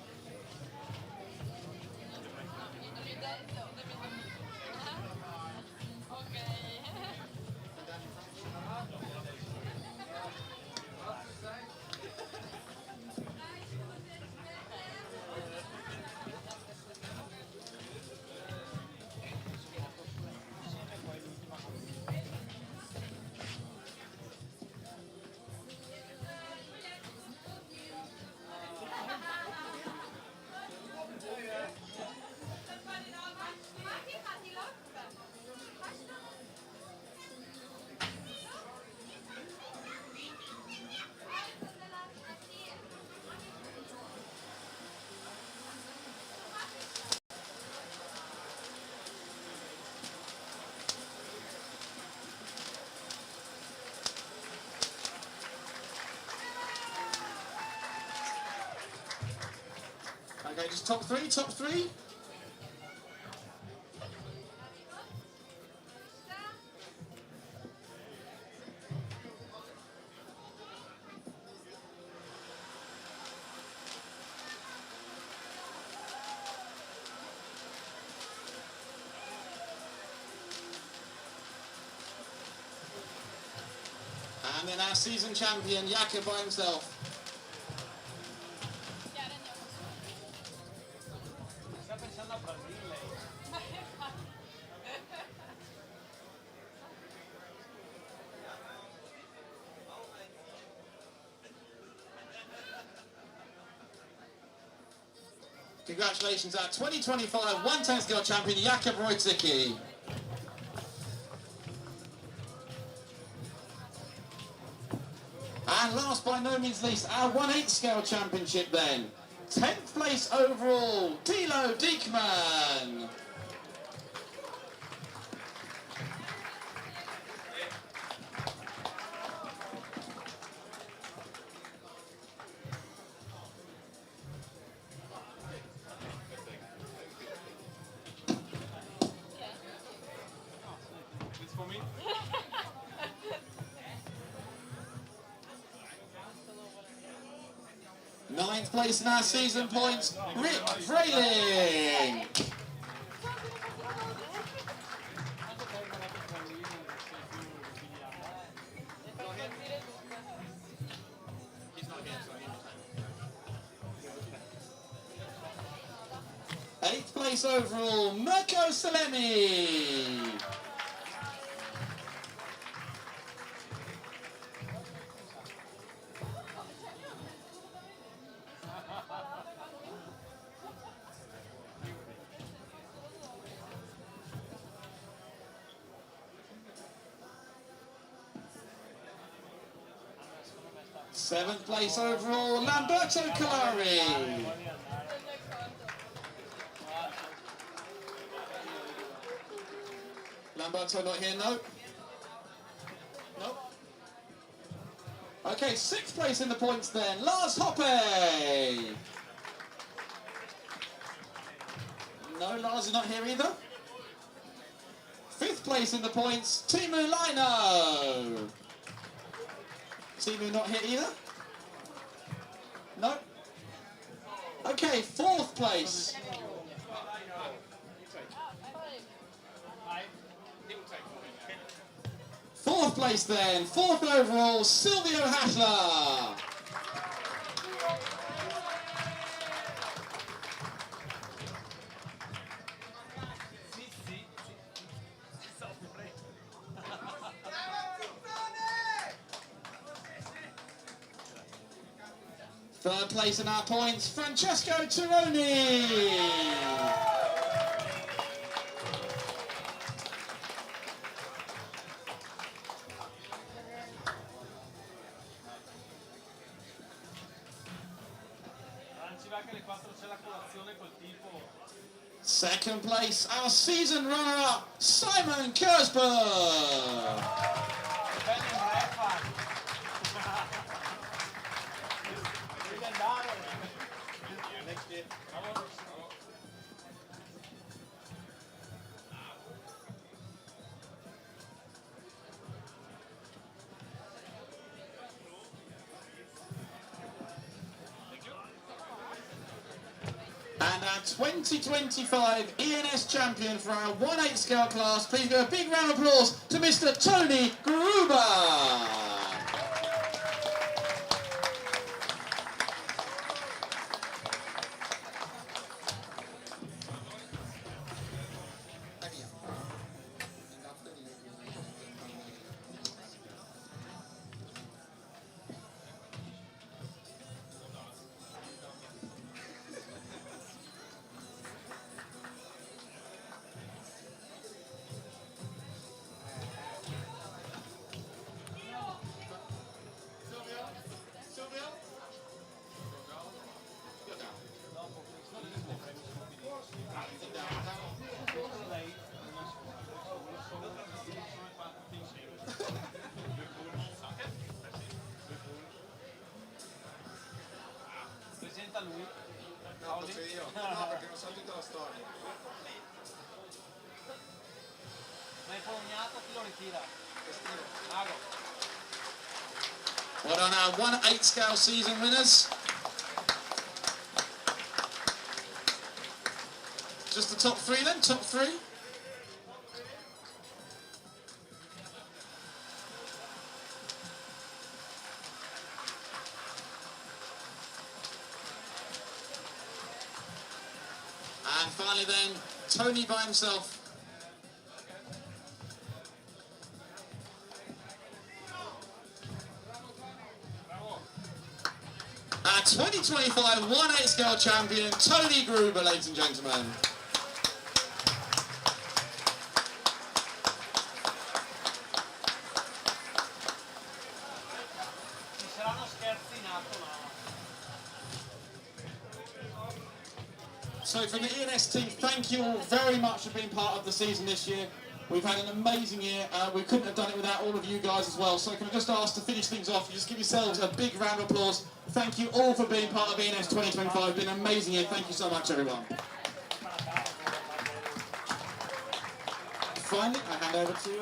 Okay, just top 3, top 3. And then our season champion, Jakob by himself. Congratulations, our 2025 1/10 scale champion, Jakob Wojcicki. And last by no means least, our 1/8 scale championship then. 10th place overall, Tilo Diekman. Ninth place in our season points, Rick Vrayling. Eighth place overall, Mirko Salemi. Seventh place overall, Lamberto Calari. Lamberto not here, no? Nope. Okay, sixth place in the points then, Lars Hoppe. No, Lars is not here either. Fifth place in the points, Timu Lino. Timu not here either? No? Okay, fourth place. Fourth place then, fourth overall, Silvio Hassler. Third place in our points, Francesco Tironi. Second place, our season runner-up, Simon Kersberg. And our 2025 ENS champion for our 1/8 scale class, please give a big round of applause to Mr. Tony Gruber. Well done, our 1/8 scale season winners. Just the top three then, top three. And finally then, Tony by himself. Our 2025 1/8 scale champion, Tony Gruber, ladies and gentlemen. So from the ENS team, thank you all very much for being part of the season this year. We've had an amazing year. We couldn't have done it without all of you guys as well. So can I just ask to finish things off, just give yourselves a big round of applause. Thank you all for being part of ENS 2025. It's been an amazing year. Thank you so much, everyone. Finally, I hand over to you.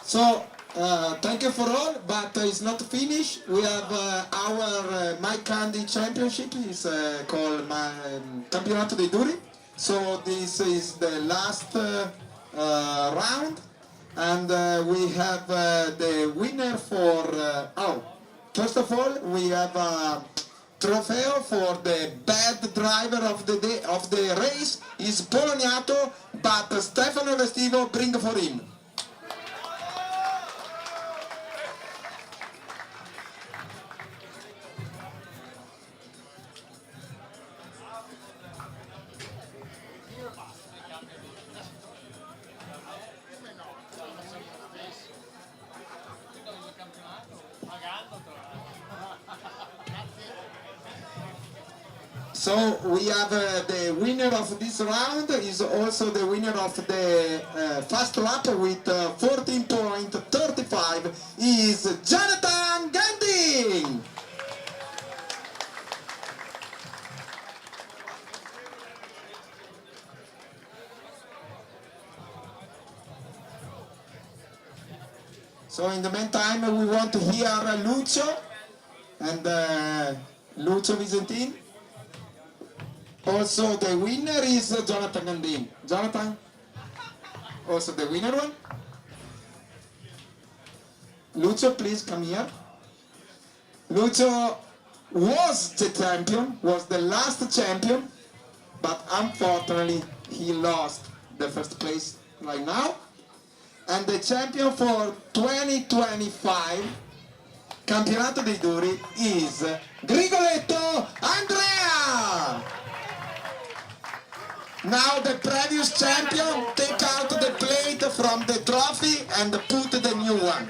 So, thank you for all, but it's not finished. We have our My Candy Championship. It's called Campionato dei Duri. So this is the last round, and we have the winner for. First of all, we have a trophy for the bad driver of the day, of the race. Is Poloniato, but Stefano Vestivo bring for him. So we have the winner of this round is also the winner of the fast lap with 14.35 is Jonathan Ganding. So in the meantime we want to hear Lucio and Lucio Visentin. Also the winner is Jonathan Gandin. Jonathan, also the winner one. Lucio, please come here. Lucio was the champion, was the last champion, but unfortunately he lost the first place right now. And the champion for 2025 Campionato dei Duri is Grigoletto Andrea. Now the previous champion take out the plate from the trophy and put the new one.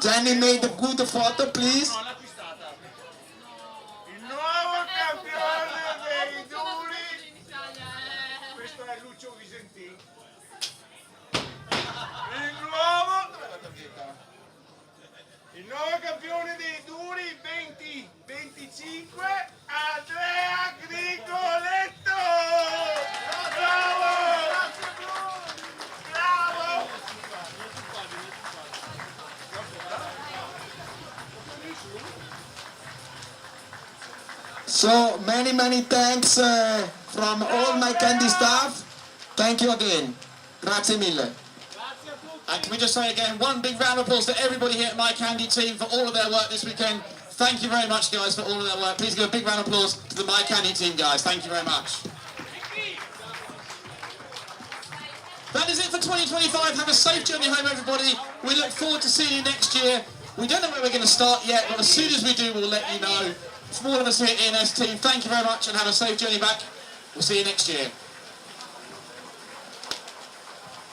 Jenny made a good photo, please. Il nuovo campione dei duri. Questo è Lucio Visentin. Il nuovo campione dei duri 2025 Andrea Grigoletto. Bravo! Bravo! So many thanks from all my candy staff. Thank you again. Grazie mille. And can we just say again, one big round of applause to everybody here at My Candy team for all of their work this weekend. Thank you very much, guys, for all of their work. Please give a big round of applause to the My Candy team, guys. Thank you very much. That is it for 2025. Have a safe journey home, everybody. We look forward to seeing you next year. We don't know where we're going to start yet, but as soon as we do, we'll let you know. From all of us here at ENS team, thank you very much and have a safe journey back. We'll see you next year.